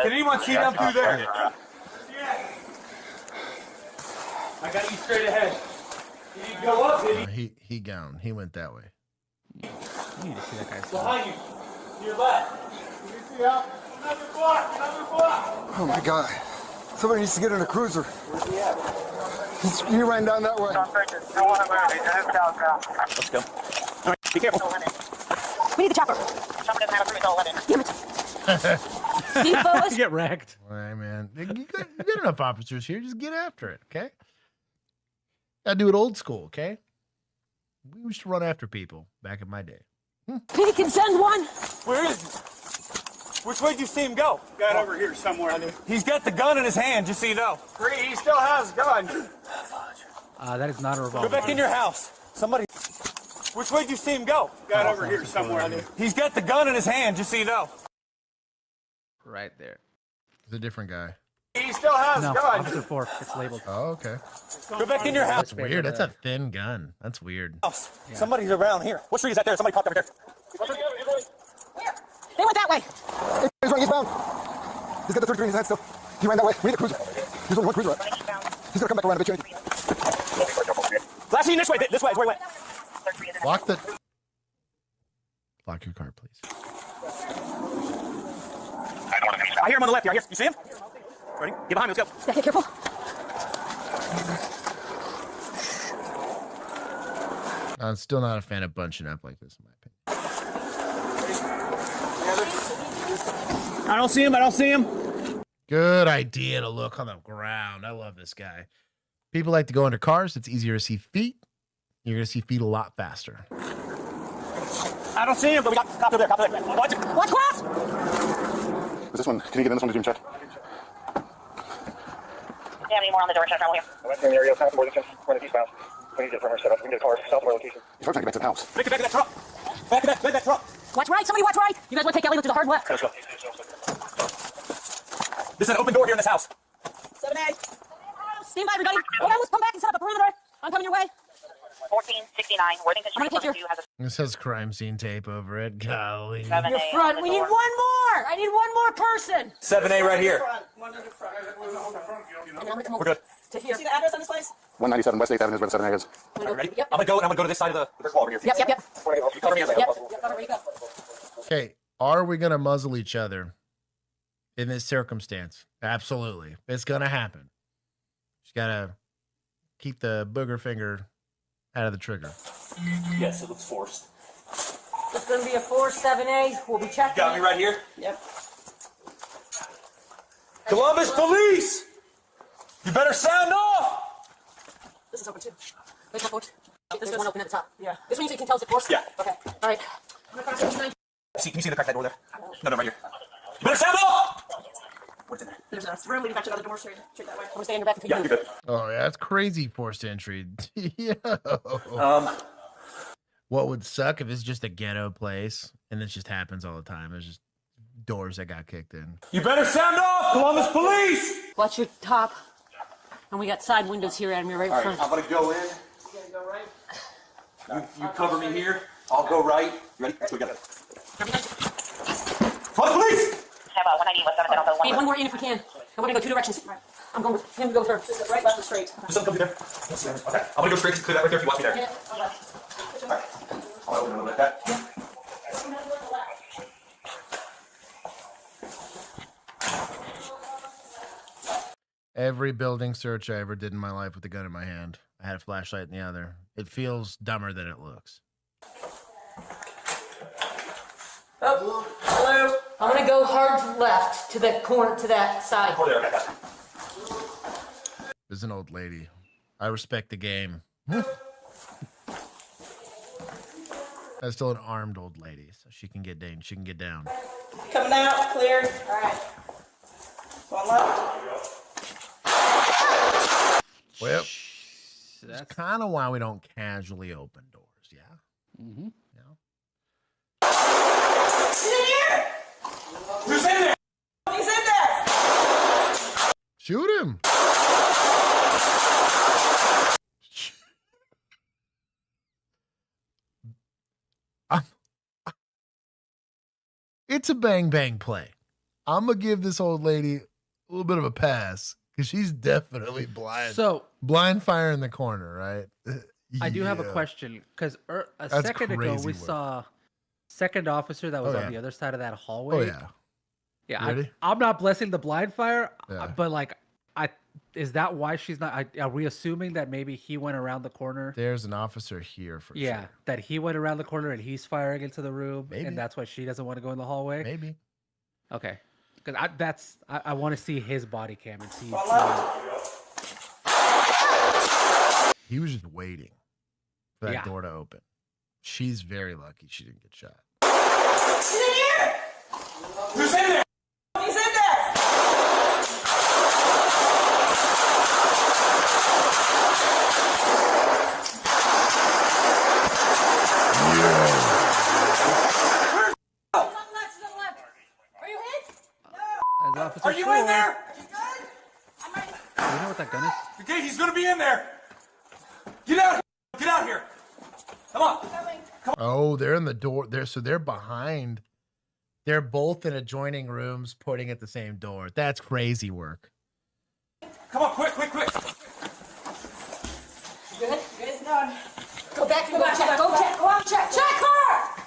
Can anyone see him through there? I got you straight ahead. Did he go up? Did he? He gone. He went that way. You need to see that guy's behind you. Your left. Can you see out? Another block. Oh my God. Somebody needs to get in a cruiser. Where's he at? He ran down that way. Let's go. All right, be careful. We need the chopper. Damn it. See, fellas? Get wrecked. All right, man. You got enough officers here. Just get after it, okay? Gotta do it old school, okay? We used to run after people back in my day. He can send one. Where is he? Which way did you see him go? Got over here somewhere. He's got the gun in his hand, just so you know. He still has a gun. That is not a revolver. Go back in your house. Somebody. Which way did you see him go? Got over here somewhere. He's got the gun in his hand, just so you know. Right there. It's a different guy. He still has No, gun. Officer 4. It's labeled. Oh, okay. Go back in your house. That's weird. That's a thin gun. That's weird. Yeah. Somebody's around here. What street is that there? Somebody popped over here. They went that way. He's running eastbound. He's got the 33 in his hand still. He ran that way. We need a cruiser. He's running one cruiser. Right? He's gonna come back around a bit. Last seen this way. This way is where he went. Lock your car, please. I hear him on the left here. You see him? Ready? Get behind me. Let's go. Stay careful. I'm still not a fan of bunching up like this, in my opinion. I don't see him. I don't see him. Good idea to look on the ground. I love this guy. People like to go under cars. It's easier to see feet. You're going to see feet a lot faster. I don't see him, but we got cop over there. Cop over there. Watch cross. Is this one? Can you get in this one to do a check? Do you have any more on the door? Should I travel here? West in the area, time for more than 10, running eastbound. We need to get from our setup. We can get a car south of our location. He's trying to get back to the house. Make it back to that truck. Back to that truck. Watch right. Somebody watch right. You guys want to take Ellie to the hard left. Let's go. There's an open door here in this house. 7A. Stand by, everybody. Okay, let's come back and set up a perimeter. I'm coming your way. 1469 Worthington Street. This has crime scene tape over it. Golly. Your front. We need one more. I need one more person. 7A right here. One in the front. And then I'm gonna come We're over good. to here. See the address on this place? 197 West 8th Avenue is where the 7A is. Ready? Yep. I'm gonna go to this side of the brick wall over here. Yep. You cover me as I go. Okay, are we going to muzzle each other in this circumstance? Absolutely. It's going to happen. Just got to keep the booger finger out of the trigger. Yes, it looks forced. It's going to be a 4-7A. We'll be checking. Got me right here? Yep. Columbus Police! You better sound off! This is open too. Where's my force? This is one open at the top. Yeah. This one you can tell us the force? Yeah. Okay. All right. Can you see the crack that door there? No, right here. You better sound off! What's in there? There's a room leading back to the other door straight that way. I'm going to stay in your back until Yeah, you you're good. Oh, yeah, that's crazy forced entry. Yo. What would suck if it's just a ghetto place and this just happens all the time? There's just doors that got kicked in. You better sound off, Columbus Police! Watch your top. And we got side windows here, Adam. You're right in front. I'm gonna go in. You gotta go right. You cover me here. I'll go right. You ready? We got it. Columbus Police! Have 190 West 7th Alpha. Need one more in if we can. And we're gonna go two directions. I'm going with him to go through. Right, left, and straight. Just come through there. Okay. I'm gonna go straight to clear that right there if you want me there. Yeah. Alright. I'll open it a little bit like that. Every building search I ever did in my life with a gun in my hand, I had a flashlight in the other. It feels dumber than it looks. Oh, hello. I'm gonna go hard left to the corner, to that side. This is an old lady. I respect the game. That's still an armed old lady, so she can get down. She can get down. Coming out, clear. All right. One left. Well, that's kind of why we don't casually open doors, yeah? Mm-hmm. He's in here! Who's in there? He's in there! Shoot him! It's a bang-bang play. I'm going to give this old lady a little bit of a pass because she's definitely blind. So, blind fire in the corner, right? I do have a question because a second ago we saw second officer that was on the other side of that hallway. Oh, yeah. Yeah, I'm not blessing the blind fire, but like, is that why she's not? Are we assuming that maybe he went around the corner? There's an officer here for sure. That he went around the corner and he's firing into the room, Maybe. and that's why she doesn't want to go in the hallway. Maybe. Okay, because I want to see his body cam and see. He was just waiting for that door to open. She's very lucky she didn't get shot. He's in here! Who's in there? He's in there! As Officer Are you Shore. in there? You know what that gun is? Okay, he's gonna be in there. Get out here. Get out here. Come on. Oh, they're in the door. So they're behind. They're both in adjoining rooms, pointing at the same door. That's crazy work. Come on, quick. Good? Good? Done. Go back and go check. Go check. Go out, check. Check her!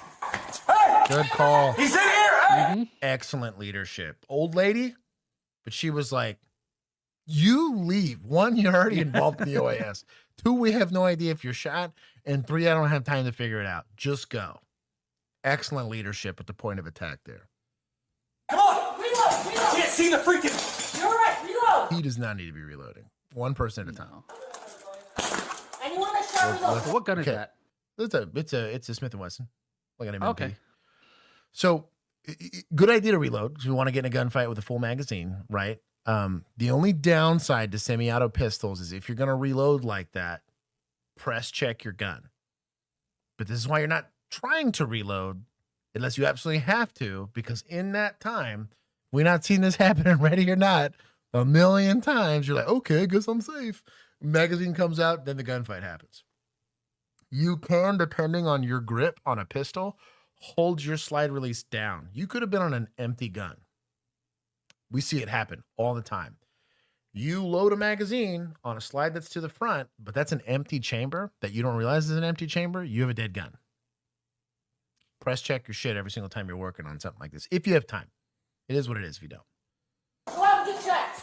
Hey! Good call. He's in here. Hey! Excellent leadership. Old lady, but she was like, you leave. 1, you're already involved in the OAS. 2, we have no idea if you're shot. And 3, I don't have time to figure it out. Just go. Excellent leadership at the point of attack there. Come on. Reload. Can't see the freaking. You're right. Reload. He does not need to be reloading. 1 person at a time. Anyone that's shot, reload. What gun is that? It's a Smith & Wesson. Like an MP. Okay. So, good idea to reload because we want to get in a gunfight with a full magazine, right? The only downside to semi-auto pistols is if you're going to reload like that, press check your gun. But this is why you're not trying to reload unless you absolutely have to, because in that time, we've not seen this happen in Ready or Not a million times. You're like, okay, I guess I'm safe. Magazine comes out, then the gunfight happens. You can, depending on your grip on a pistol, hold your slide release down. You could have been on an empty gun. We see it happen all the time. You load a magazine on a slide that's to the front, but that's an empty chamber that you don't realize is an empty chamber. You have a dead gun. Press check your shit every single time you're working on something like this. If you have time. It is what it is if you don't. Go out and get checked.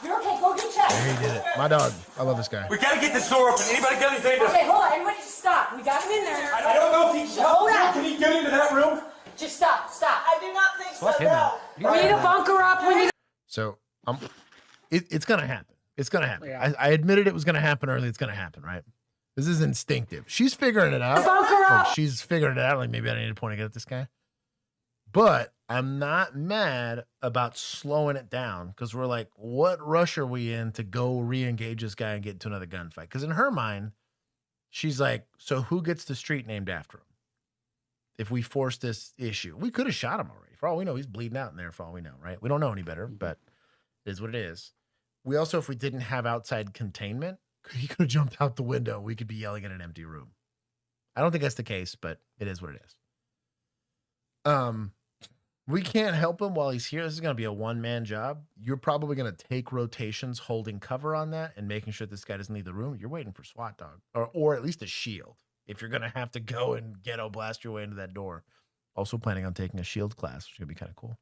You're okay. Go get checked. There he did it. My dog. I love this guy. We gotta get this door open. Anybody got anything to? Okay, hold on. Everybody just stop. We got him in there. I don't know if he Hold on. can he get into that room? Just stop. I do not think Swap him out. We need to bunker up. We need. So it's going to happen. It's going to happen. Yeah. I admitted it was going to happen early. It's going to happen, right? This is instinctive. She's figuring it out. Bunker up. Like she's figuring it out. Like maybe I need to point a gun at this guy. But I'm not mad about slowing it down because we're like, what rush are we in to go re-engage this guy and get into another gunfight? Because in her mind, she's like, so who gets the street named after him? If we force this issue, we could have shot him already. For all we know, he's bleeding out in there for all we know, right? We don't know any better, but it is what it is. We also, if we didn't have outside containment, he could have jumped out the window. We could be yelling in an empty room. I don't think that's the case, but it is what it is. We can't help him while he's here. This is going to be a one-man job. You're probably going to take rotations holding cover on that and making sure this guy doesn't leave the room. You're waiting for SWAT dog or at least a shield. If you're going to have to go and ghetto blast your way into that door. Also planning on taking a shield class, which is going to be kind of cool.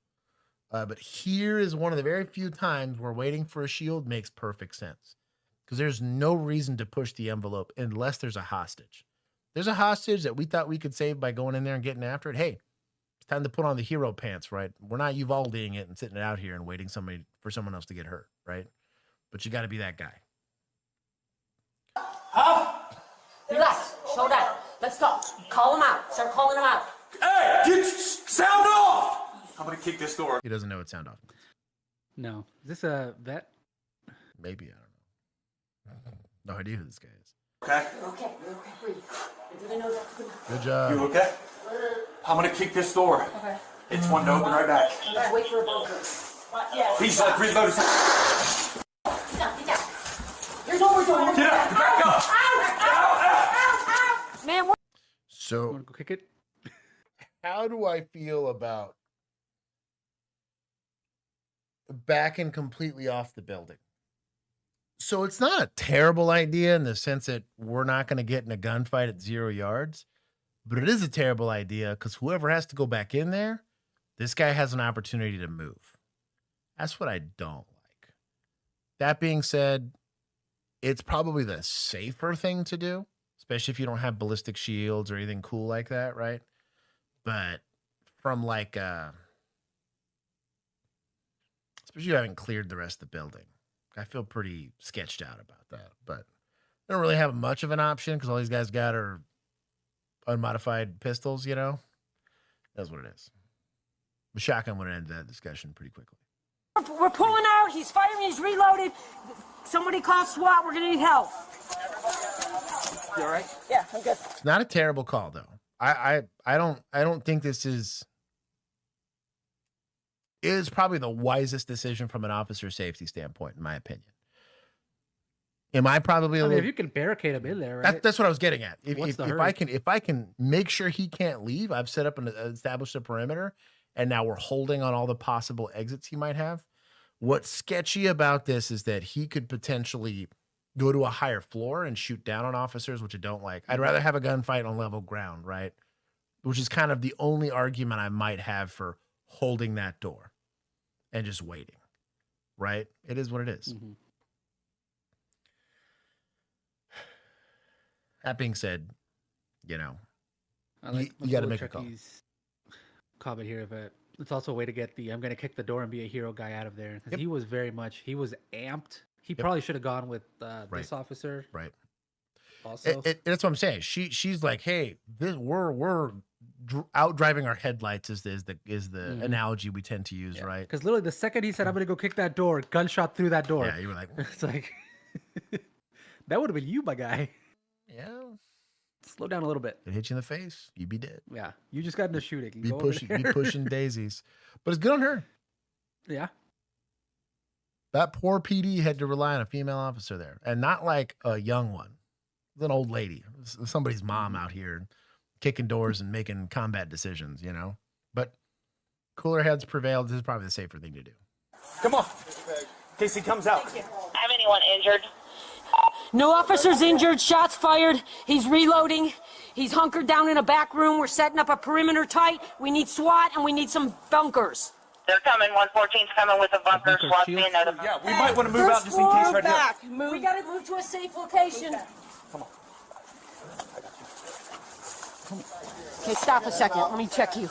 But here is one of the very few times where waiting for a shield makes perfect sense. Because there's no reason to push the envelope unless there's a hostage. There's a hostage that we thought we could save by going in there and getting after it. Hey, it's time to put on the hero pants, right? We're not Uvaldeing it and sitting it out here and waiting for someone else to get hurt, right? But you got to be that guy. Relax. Slow down. Let's go. Call him out. Start calling him out. Hey, get sound off! I'm gonna kick this door. He doesn't know what sound off means. No. Is this a vet? Maybe, I don't know. No idea who this guy is. Okay. Okay. Breathe. Into the nose, out the mouth. Good job. You okay? I'm gonna kick this door. Okay. It's one to open right back. Let's wait for a bunker. Yeah. He's like reloading. Get down. Get down. Here's what we're doing. Get up. Back up. Man, what? So, Want to go kick it? how do I feel about backing completely off the building? So it's not a terrible idea in the sense that we're not going to get in a gunfight at 0 yards, but it is a terrible idea because whoever has to go back in there, this guy has an opportunity to move. That's what I don't like. That being said, it's probably the safer thing to do, especially if you don't have ballistic shields or anything cool like that, right? But from like, especially you haven't cleared the rest of the building. I feel pretty sketched out about that, but they don't really have much of an option because all these guys got are unmodified pistols, you know? That's what it is. The shotgun would end that discussion pretty quickly. We're pulling out. He's firing. He's reloaded. Somebody call SWAT. We're going to need help. You all right? Yeah, I'm good. It's not a terrible call, though. I don't think this is is probably the wisest decision from an officer safety standpoint, in my opinion. Am I probably a I mean, little... if you can barricade him in there, right? That's what I was getting at. What's the If I can make sure he can't leave, I've set up and established a perimeter, and now we're holding on all the possible exits he might have. What's sketchy about this is that he could potentially go to a higher floor and shoot down on officers, which I don't like. I'd rather have a gunfight on level ground, right? Which is kind of the only argument I might have for holding that door and just waiting, right? It is what it is. Mm-hmm. That being said, you know, I you got to make a call. Comment here, but it's also a way to get the I'm going to kick the door and be a hero guy out of there. Yep. He was amped. He probably should have gone with this officer. Right. Also, that's what I'm saying. She's like, hey, we're out driving our headlights is the analogy we tend to use, right? Because literally the second he said, I'm going to go kick that door, gunshot through that door. Yeah, you were like, it's like, that would have been you, my guy. Yeah. Slow down a little bit. It hit you in the face. You'd be dead. Yeah. You just got into shooting. Be pushing daisies. But it's good on her. Yeah. That poor PD had to rely on a female officer there. And not like a young one. It was an old lady. It was somebody's mom out here kicking doors and making combat decisions, you know? But cooler heads prevailed. This is probably the safer thing to do. Come on. In case he comes out. Have anyone injured? No officers injured, shots fired. He's reloading. He's hunkered down in a back room. We're setting up a perimeter tight. We need SWAT and we need some bunkers. They're coming. 114's coming with a bunker. SWAT's being notified. Yeah, we might want to move out just in case right back. here. We gotta move to a safe location. Come on. Okay, stop a second. Let me check you.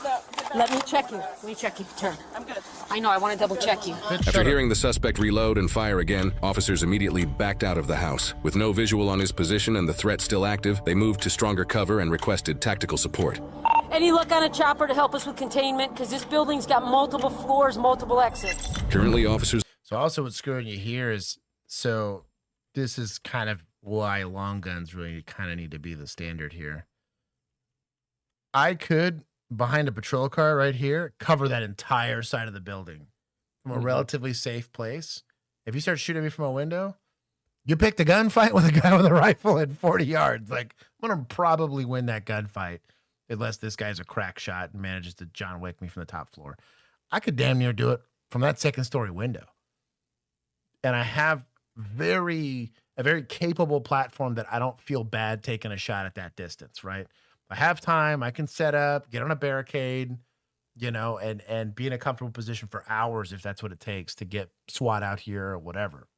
Let me check you. Turn. I'm good. I know, I want to double check you. After hearing the suspect reload and fire again, officers immediately backed out of the house. With no visual on his position and the threat still active, they moved to stronger cover and requested tactical support. Any luck on a chopper to help us with containment? Because this building's got multiple floors, multiple exits. Currently, officers... So also what's screwing you here is, so this is kind of why long guns really kind of need to be the standard here. I could, behind a patrol car right here, cover that entire side of the building from a relatively safe place. If you start shooting me from a window, you picked a gunfight with a guy with a rifle at 40 yards. Like, I'm going to probably win that gunfight unless this guy's a crack shot and manages to John Wick me from the top floor. I could damn near do it from that second story window. And I have a very capable platform that I don't feel bad taking a shot at that distance, right? I have time, I can set up, get on a barricade, you know, and be in a comfortable position for hours if that's what it takes to get SWAT out here or whatever.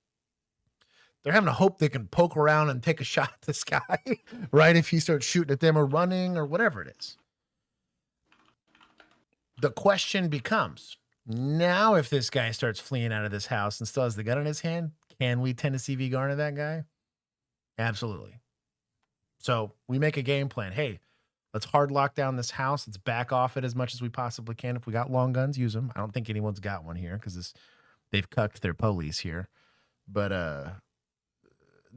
They're having to hope they can poke around and take a shot at this guy, right? If he starts shooting at them or running or whatever it is. The question becomes, now if this guy starts fleeing out of this house and still has the gun in his hand, can we Tennessee v. Garner that guy? Absolutely. So we make a game plan. Hey, let's hard lock down this house. Let's back off it as much as we possibly can. If we got long guns, use them. I don't think anyone's got one here because they've cucked their police here. But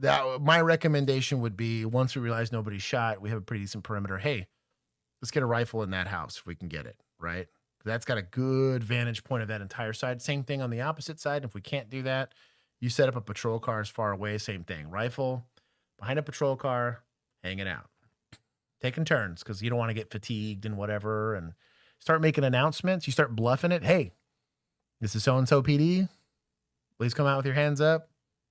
my recommendation would be, once we realize nobody's shot, we have a pretty decent perimeter. Hey, let's get a rifle in that house if we can get it, right? That's got a good vantage point of that entire side. Same thing on the opposite side. If we can't do that, you set up a patrol car as far away. Same thing. Rifle behind a patrol car, hanging out. Taking turns because you don't want to get fatigued and whatever, and start making announcements. You start bluffing it. Hey, this is so-and-so PD. Please come out with your hands up.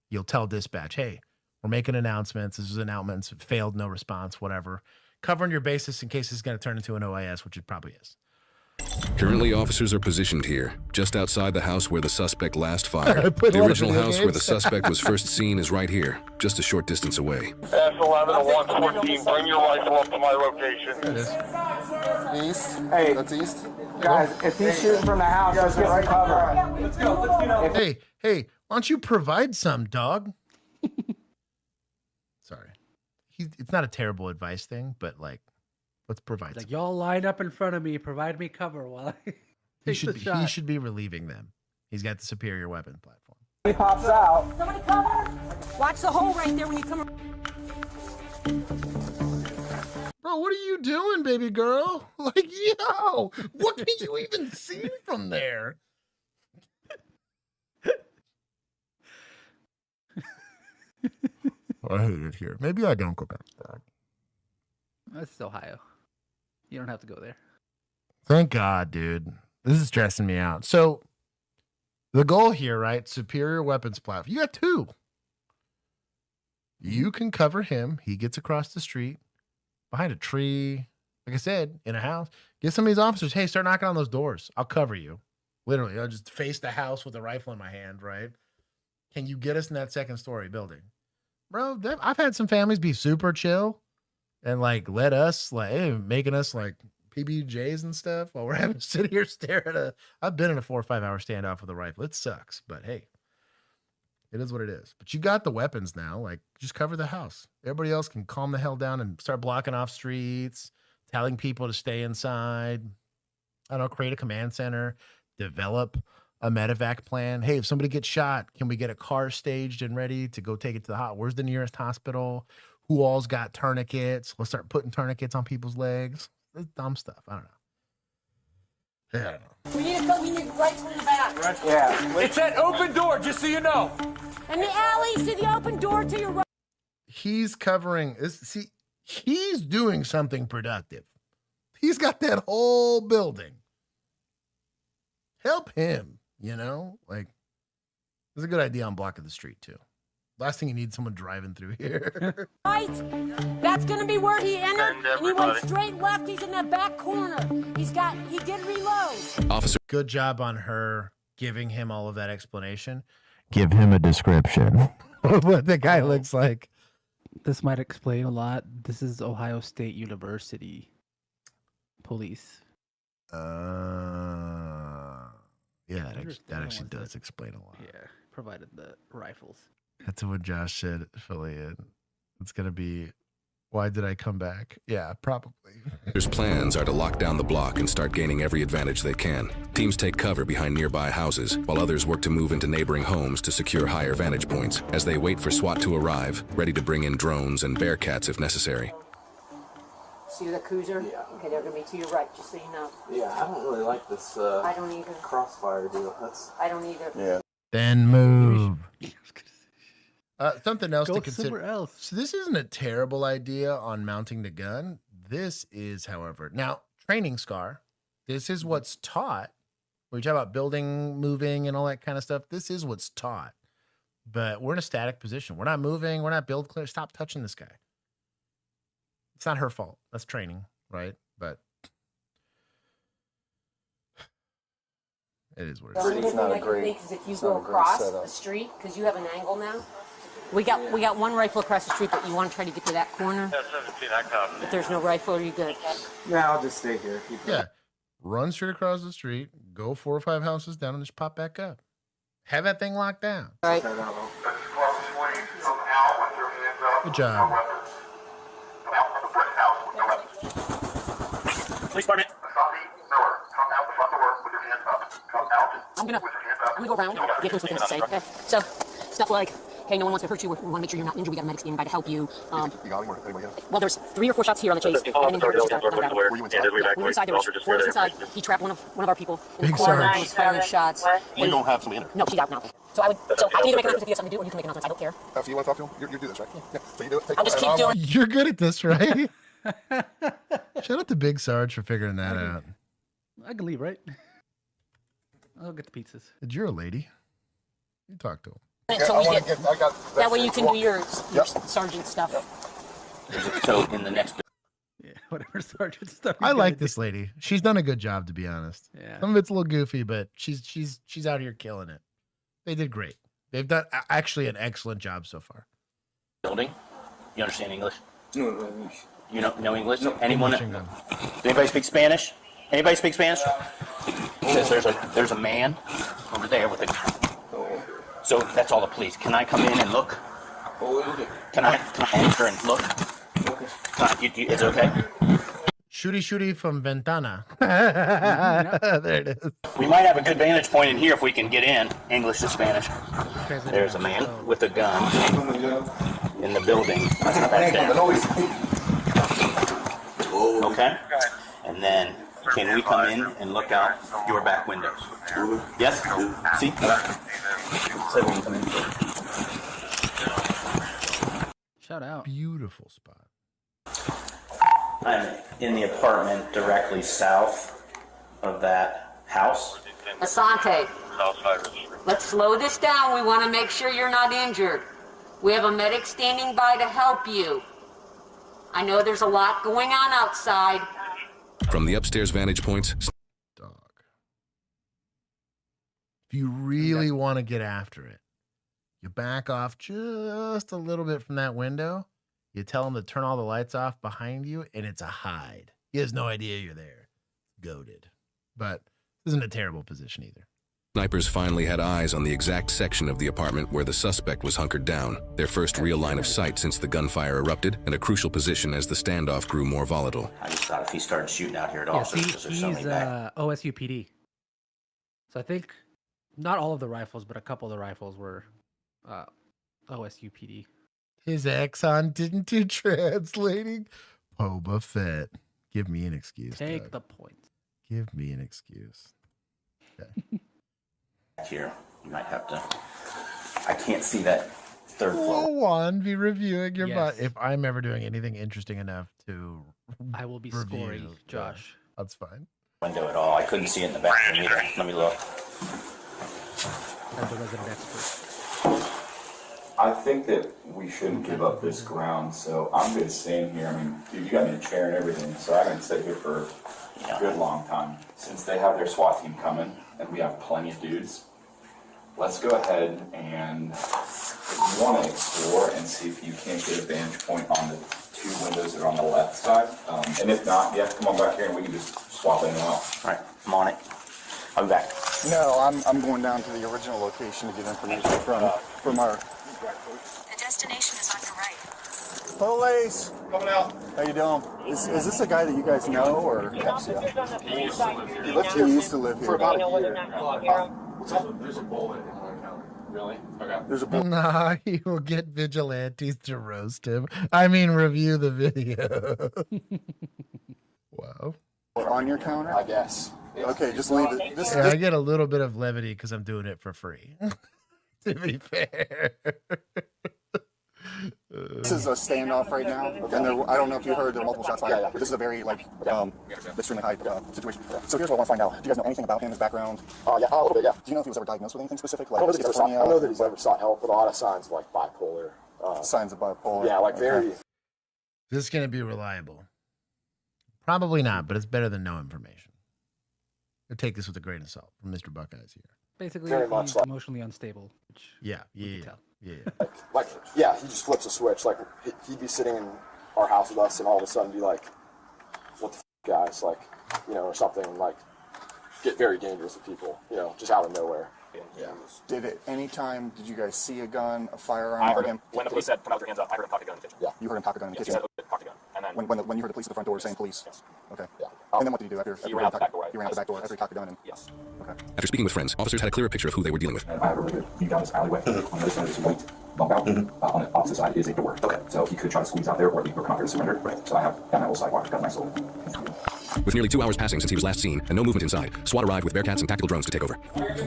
You'll tell dispatch, hey, we're making announcements. This is announcements. Failed, no response, whatever. Covering your basis in case it's going to turn into an OIS, which it probably is. Currently, officers are positioned here, just outside the house where the suspect last fired. The original house where the suspect was first seen is right here, just a short distance away. S11 to 114, bring your rifle up to my location. There it is. East. Hey, that's east. Guys, if he's shooting from the house, let's get some cover. Let's go. Hey, why don't you provide some, dog? Sorry. It's not a terrible advice thing, but like, let's provide like, some. y'all line up in front of me, provide me cover while I he should be relieving them. He's got the superior weapon platform. He pops out. Somebody cover. Watch the hole right there when you come. Bro, what are you doing, baby girl? Like, yo, what can you even see from there? I hate it here. Maybe I don't go back there. This is Ohio. You don't have to go there. Thank God, dude. This is stressing me out. So the goal here, right? Superior weapons platform. You got two. You can cover him. He gets across the street, behind a tree. Like I said, in a house. Get some of these officers, hey, start knocking on those doors. I'll cover you. Literally, I'll just face the house with a rifle in my hand, right? Can you get us in that second story building? Bro, I've had some families be super chill and like let us, like, hey, making us like PBJs and stuff while we're having to sit here stare at I've been in a 4 or 5 hour standoff with a rifle. It sucks, but hey, it is what it is. But you got the weapons now. Like, just cover the house. Everybody else can calm the hell down and start blocking off streets, telling people to stay inside. I don't know, create a command center, develop a medevac plan. Hey, if somebody gets shot, can we get a car staged and ready to go take it to the where's the nearest hospital? Who all's got tourniquets? Let's start putting tourniquets on people's legs. It's dumb stuff. I don't know. Yeah. We need right from the back. Yeah. It's that open door, just so you know. And the alley, see the open door to your right. He's covering this. See, he's doing something productive. He's got that whole building. Help him, you know? Like, it's a good idea on blocking the street, too. Last thing you need, someone driving through here. Right. That's going to be where he entered. And he went straight left. He's in that back corner. He did reload. Officer. Good job on her giving him all of that explanation. Give him a description of what the guy looks like. This might explain a lot. This is Ohio State University police. Yeah, that actually does explain a lot. Yeah, provided the rifles. That's what Josh said, affiliate. It's going to be, why did I come back? Yeah, probably. Their plans are to lock down the block and start gaining every advantage they can. Teams take cover behind nearby houses, while others work to move into neighboring homes to secure higher vantage points as they wait for SWAT to arrive, ready to bring in drones and bearcats if necessary. See the cruiser? Yeah. Okay, they're going to be to your right, just so you know. Yeah, I don't really like this I don't either. crossfire deal. I don't either. Yeah. Then move. Something else Go to consider. somewhere else. So this isn't a terrible idea on mounting the gun. This is, however, now training scar. This is what's taught. When you talk about building, moving, and all that kind of stuff, this is what's taught. But we're in a static position. We're not moving. We're not build clear. Stop touching this guy. It's not her fault. That's training, right? But it is what it is. It's not a great. If you go across the street, because you have an angle now. We got one rifle across the street, but you want to try to get to that corner. If there's no rifle, are you good? Yeah, I'll just stay here. Yeah. Run straight across the street, go 4 or 5 houses down, and just pop back up. Have that thing locked down. All right. Good job. Police department. I'm gonna go around, give him some things to say. Okay. So stuff like, hey, no one wants to hurt you. We want to make sure you're not injured. We got a medic standing by to help you. Well, there's 3 or 4 shots here on the chase. We were inside. There was 4 of us inside. He trapped one of our people. Big Sarge. He was firing shots. We don't have to enter. No, she's out now. So I can either make an announcement if you have something to do, or you can make an announcement. I don't care. After you want to talk to him, you do this, right? Yeah. So you do it. I'll just keep doing. You're good at this, right? Shout out to Big Sarge for figuring that out. I can leave, right? I'll get the pizzas. You're a lady. You talk to him. Until we get, that way you can do your sergeant stuff. So in the next. Yeah, whatever sergeant stuff. I like this lady. She's done a good job, to be honest. Yeah. Some of it's a little goofy, but she's out here killing it. They did great. They've done actually an excellent job so far. Building. You understand English? No. You know English? No. Anyone? Machine gun. Does anybody speak Spanish? Anybody speak Spanish? Says there's a man over there with a. So that's all the police. Can I come in and look? Can I enter and look? It's okay. Shooty from Ventana. There it is. We might have a good vantage point in here if we can get in. English to Spanish. There's a man with a gun in the building. Back there. Okay. And then can we come in and look out your back windows? Yes? See? So we can come in. Shout out. Beautiful spot. I'm in the apartment directly south of that house. Asante, let's slow this down. We want to make sure you're not injured. We have a medic standing by to help you. I know there's a lot going on outside. From the upstairs vantage points, If you really want to get after it, you back off just a little bit from that window. You tell him to turn all the lights off behind you, and it's a hide. He has no idea you're there. Goated. But this isn't a terrible position either. snipers finally had eyes on the exact section of the apartment where the suspect was hunkered down, their first real line of sight since the gunfire erupted, and a crucial position as the standoff grew more volatile. I just thought if he started shooting out here at all, Yeah, see, because there's so many he's back. OSUPD. So I think not all of the rifles, but a couple of the rifles were OSUPD. His Exxon didn't do translating. Boba Fett. Give me an excuse. Take Doug. the point. Give me an excuse. Okay. Here, you might have to. I can't see that third floor. Juan be reviewing your butt. Yes. If I'm ever doing anything interesting enough to I will be review, scoring, Josh. That's fine. Window at all. I couldn't see it in the bathroom either. Let me look. As the resident expert. I think that we shouldn't give up this ground, so I'm good staying here. I mean, dude, you got me a chair and everything, so I can stay here for a good long time. Since they have their SWAT team coming, and we have plenty of dudes, let's go ahead and if you want to explore and see if you can't get a vantage point on the two windows that are on the left side. And if not, yeah, come on back here and we can just swap in and out. All right, I'm on it. I'll be back. No, I'm going down to the original location to get information from our... The destination is on your right. Police! Coming out. How you doing? Is this a guy that you guys know, or? Yes, yeah. He used to live here. He used to live here. For about a year. There's a bullet in my account. Really? Okay. There's a bullet. Nah, he will get vigilantes to roast him. I mean, review the video. Wow. On your counter? I guess. Okay, just leave it. I get a little bit of levity because I'm doing it for free. To be fair. This is a standoff right now, and I don't know if you heard there are multiple shots fired, but this is a very extremely high situation. So here's what I want to find out: do you guys know anything about him, his background? Yeah, a little bit, yeah. Do you know if he was ever diagnosed with anything specific, like I know schizophrenia? that he's ever sought help with a lot of signs of like bipolar. Signs of bipolar. Yeah, like very. Is this going to be reliable? Probably not, but it's better than no information. I'll take this with a grain of salt from Mr. Buckeyes here. Basically, Very much he's like- emotionally unstable. Which Yeah. Yeah. Yeah, he just flips a switch. Like he'd be sitting in our house with us, and all of a sudden be like, "What the guys?" Like, or something. And, like, get very dangerous with people. Just out of nowhere. Yeah. Did at any time did you guys see a gun, a firearm? I heard him? when the police said, "Come out with your hands up," I heard him cock a gun in the kitchen. Yeah. You heard him cock a gun in the kitchen. He said, "Cock a gun," and then when you heard the police at the front door saying police. Yes. Okay. Yeah. And then what did he do after? He ran out the back door. He ran out the back door after he cocked a gun. Yes. Okay. After speaking with friends, officers had a clearer picture of who they were dealing with. I have a really good view down this alleyway. On the other side is a white bump out. On the opposite side is a door. Okay. So he could try to squeeze out there, or he could come out here to surrender. Right. So I have down that little sidewalk, got a nice little. With nearly 2 hours passing since he was last seen and no movement inside, SWAT arrived with Bearcats and tactical drones to take over.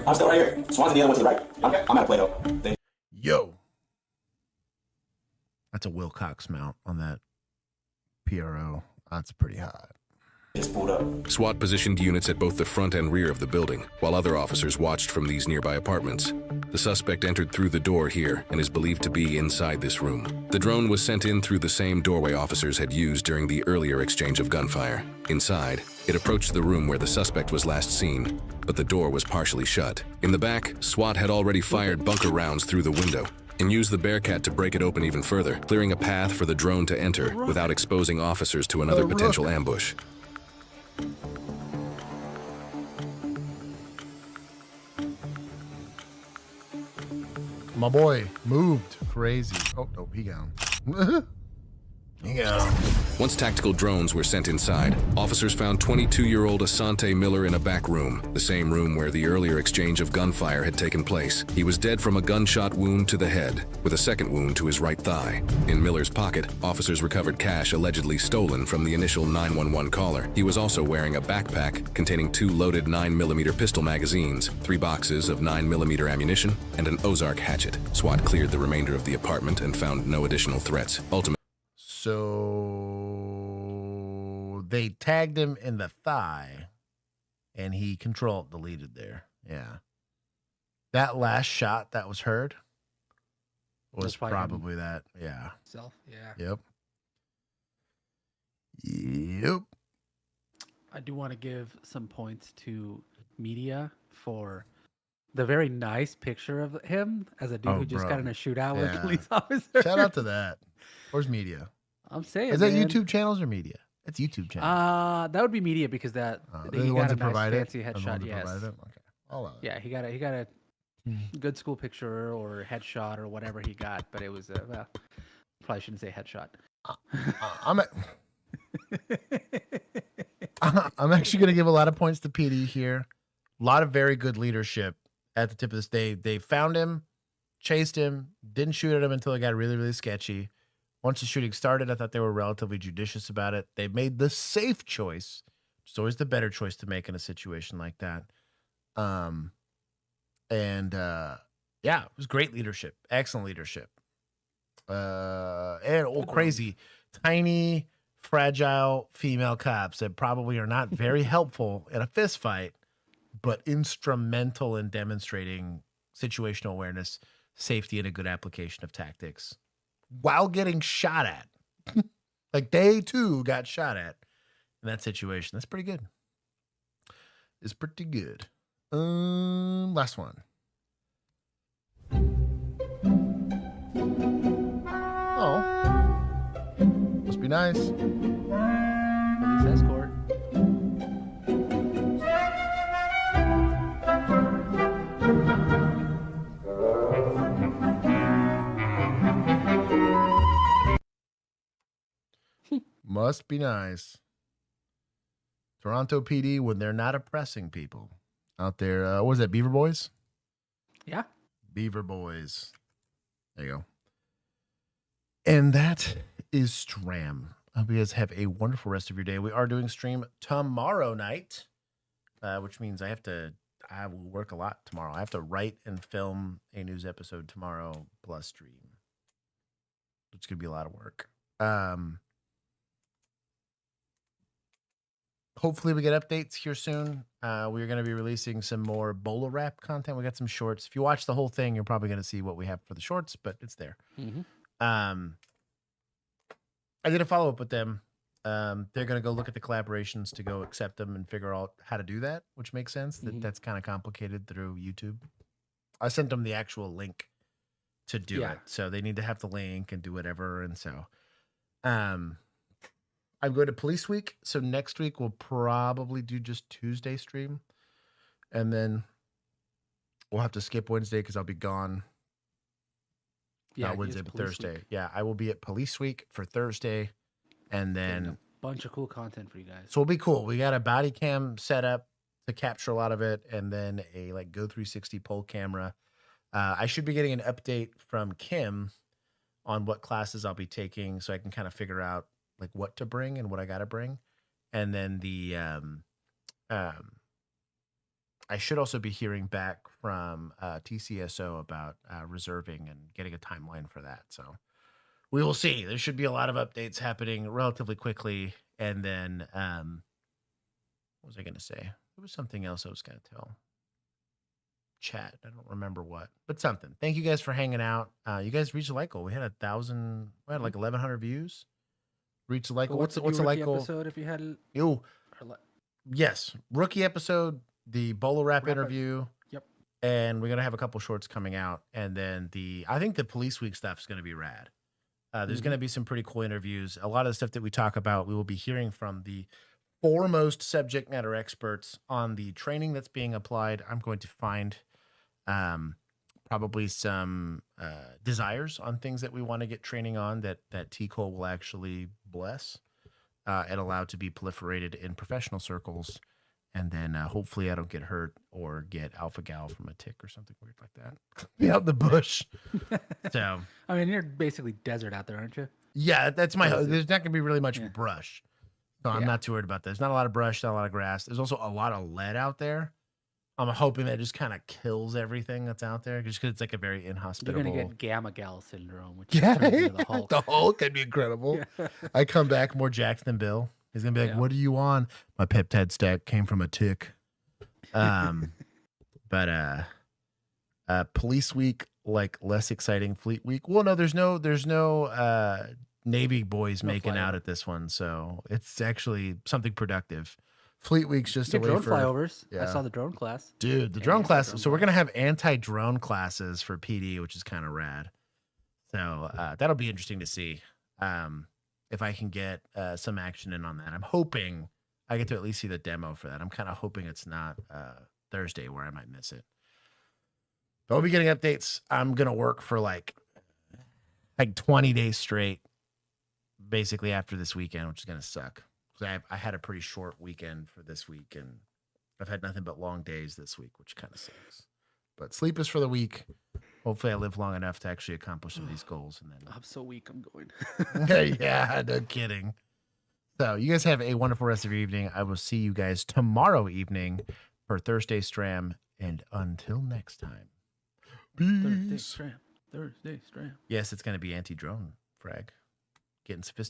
I'm still right here. Swan's the other one to the right. I'm at Plato. Yo. That's a Wilcox mount on that PRO. That's pretty hot. SWAT positioned units at both the front and rear of the building, while other officers watched from these nearby apartments. The suspect entered through the door here and is believed to be inside this room. The drone was sent in through the same doorway officers had used during the earlier exchange of gunfire. Inside, it approached the room where the suspect was last seen, but the door was partially shut. In the back, SWAT had already fired bunker rounds through the window and used the Bearcat to break it open even further, clearing a path for the drone to enter without exposing officers to another potential ambush. My boy moved crazy. Oh, no, he gone. Yeah. Once tactical drones were sent inside, officers found 22-year-old Asante Miller in a back room, the same room where the earlier exchange of gunfire had taken place. He was dead from a gunshot wound to the head, with a second wound to his right thigh. In Miller's pocket, officers recovered cash allegedly stolen from the initial 911 caller. He was also wearing a backpack containing 2 loaded 9mm pistol magazines, 3 boxes of 9mm ammunition, and an Ozark hatchet. SWAT cleared the remainder of the apartment and found no additional threats. Ultimately, So they tagged him in the thigh, and he deleted there. Yeah. That last shot that was heard was probably that. Yeah. Self. Yeah. Yep. I do want to give some points to media for the very nice picture of him as a dude who just got in a shootout with a police officer. Shout out to that. Where's media? I'm saying, is that YouTube channels or media? It's YouTube channels. That would be media because that they're he the got ones a that nice provide it? fancy They're the headshot. ones that Yes. provide it? Okay. I'll allow Yeah, he got a good school picture or headshot or whatever he got, but it was well, probably shouldn't say headshot. I'm actually going to give a lot of points to PD here. A lot of very good leadership at the tip of this day. They found him, chased him, didn't shoot at him until it got really, really sketchy. Once the shooting started, I thought they were relatively judicious about it. They made the safe choice. It's always the better choice to make in a situation like that. Yeah, it was great leadership. Excellent leadership. And crazy, tiny, fragile female cops that probably are not very helpful in a fist fight, but instrumental in demonstrating situational awareness, safety, and a good application of tactics while getting shot at. Like they too got shot at in that situation. That's pretty good. It's pretty good. Last one. Oh, must be nice. Police escort. Must be nice. Toronto PD when they're not oppressing people out there. What was that, Beaver Boys? Yeah. Beaver Boys. There you go. And that is Stram. I hope you guys have a wonderful rest of your day. We are doing stream tomorrow night, which means I will work a lot tomorrow. I have to write and film a news episode tomorrow plus stream. It's going to be a lot of work. Hopefully we get updates here soon. We're going to be releasing some more Bola Wrap content. We got some shorts. If you watch the whole thing, you're probably going to see what we have for the shorts, but it's there. Mm-hmm. I did a follow-up with them. They're going to go look at the collaborations to go accept them and figure out how to do that, which makes sense. That's kind of complicated through YouTube. I sent them the actual link to do it. So they need to have the link and do whatever. And so I'm going to Police Week, so next week we'll probably do just Tuesday stream, and then we'll have to skip Wednesday because I'll be gone. Not Wednesday, but Thursday. Week. Yeah, I will be at Police Week for Thursday, and then a bunch of cool content for you guys. So it'll be cool. We got a body cam set up to capture a lot of it, and then a Go 360 pole camera. I should be getting an update from Kim on what classes I'll be taking, so I can kind of figure out like what to bring and what I got to bring. And then I should also be hearing back from TCSO about reserving and getting a timeline for that. So we will see. There should be a lot of updates happening relatively quickly. And then what was I going to say? There was something else I was going to tell chat. I don't remember what, but something. Thank you guys for hanging out. You guys reached a like goal. We had 1,000, we had like 1,100 views. Reach a like goal. What's a like goal? Episode if you had yes, rookie episode, the Bola Wrap interview. Yep. And we're gonna have a couple shorts coming out, and then I think the Police Week stuff is gonna be rad. There's gonna be some pretty cool interviews. A lot of the stuff that we talk about, we will be hearing from the foremost subject matter experts on the training that's being applied. I'm going to find probably some desires on things that we want to get training on that T-Cole will actually bless and allow to be proliferated in professional circles. And then hopefully I don't get hurt or get alpha gal from a tick or something weird like that. Be out in the bush. So I mean, you're basically desert out there, aren't you? yeah, that's my. There's not gonna be really much brush, so I'm Yeah. not too worried about that. There's not a lot of brush, not a lot of grass. There's also a lot of lead out there. I'm hoping that just kind of kills everything that's out there, just because it's like a very You're inhospitable. gonna get gamma gal syndrome, which Yeah, turns into the Hulk. the Hulk could be incredible. I come back more jacked than Bill. He's gonna be like, "What are you on?" My peptide stack came from a tick. But police week, like less exciting fleet week. Well, no, there's no Navy boys making out at this one, so it's actually something productive. Fleet week's just a Get way drone for flyovers. I saw the drone class. Dude, the drone class. So we're gonna have anti-drone classes for PD, which is kind of rad. So that'll be interesting to see if I can get some action in on that. I'm hoping I get to at least see the demo for that. I'm kind of hoping it's not Thursday where I might miss it. But I'll be getting updates. I'm gonna work for like 20 days straight, basically after this weekend, which is gonna suck. Because I had a pretty short weekend for this week, and I've had nothing but long days this week, which kind of sucks. But sleep is for the week. Hopefully, I live long enough to actually accomplish some of these goals, and then I'm so weak. I'm going. yeah, no kidding. So you guys have a wonderful rest of your evening. I will see you guys tomorrow evening for Thursday Stram, and until next time, peace. Thursday Stram. Yes, it's going to be anti-drone frag. Getting sophisticated.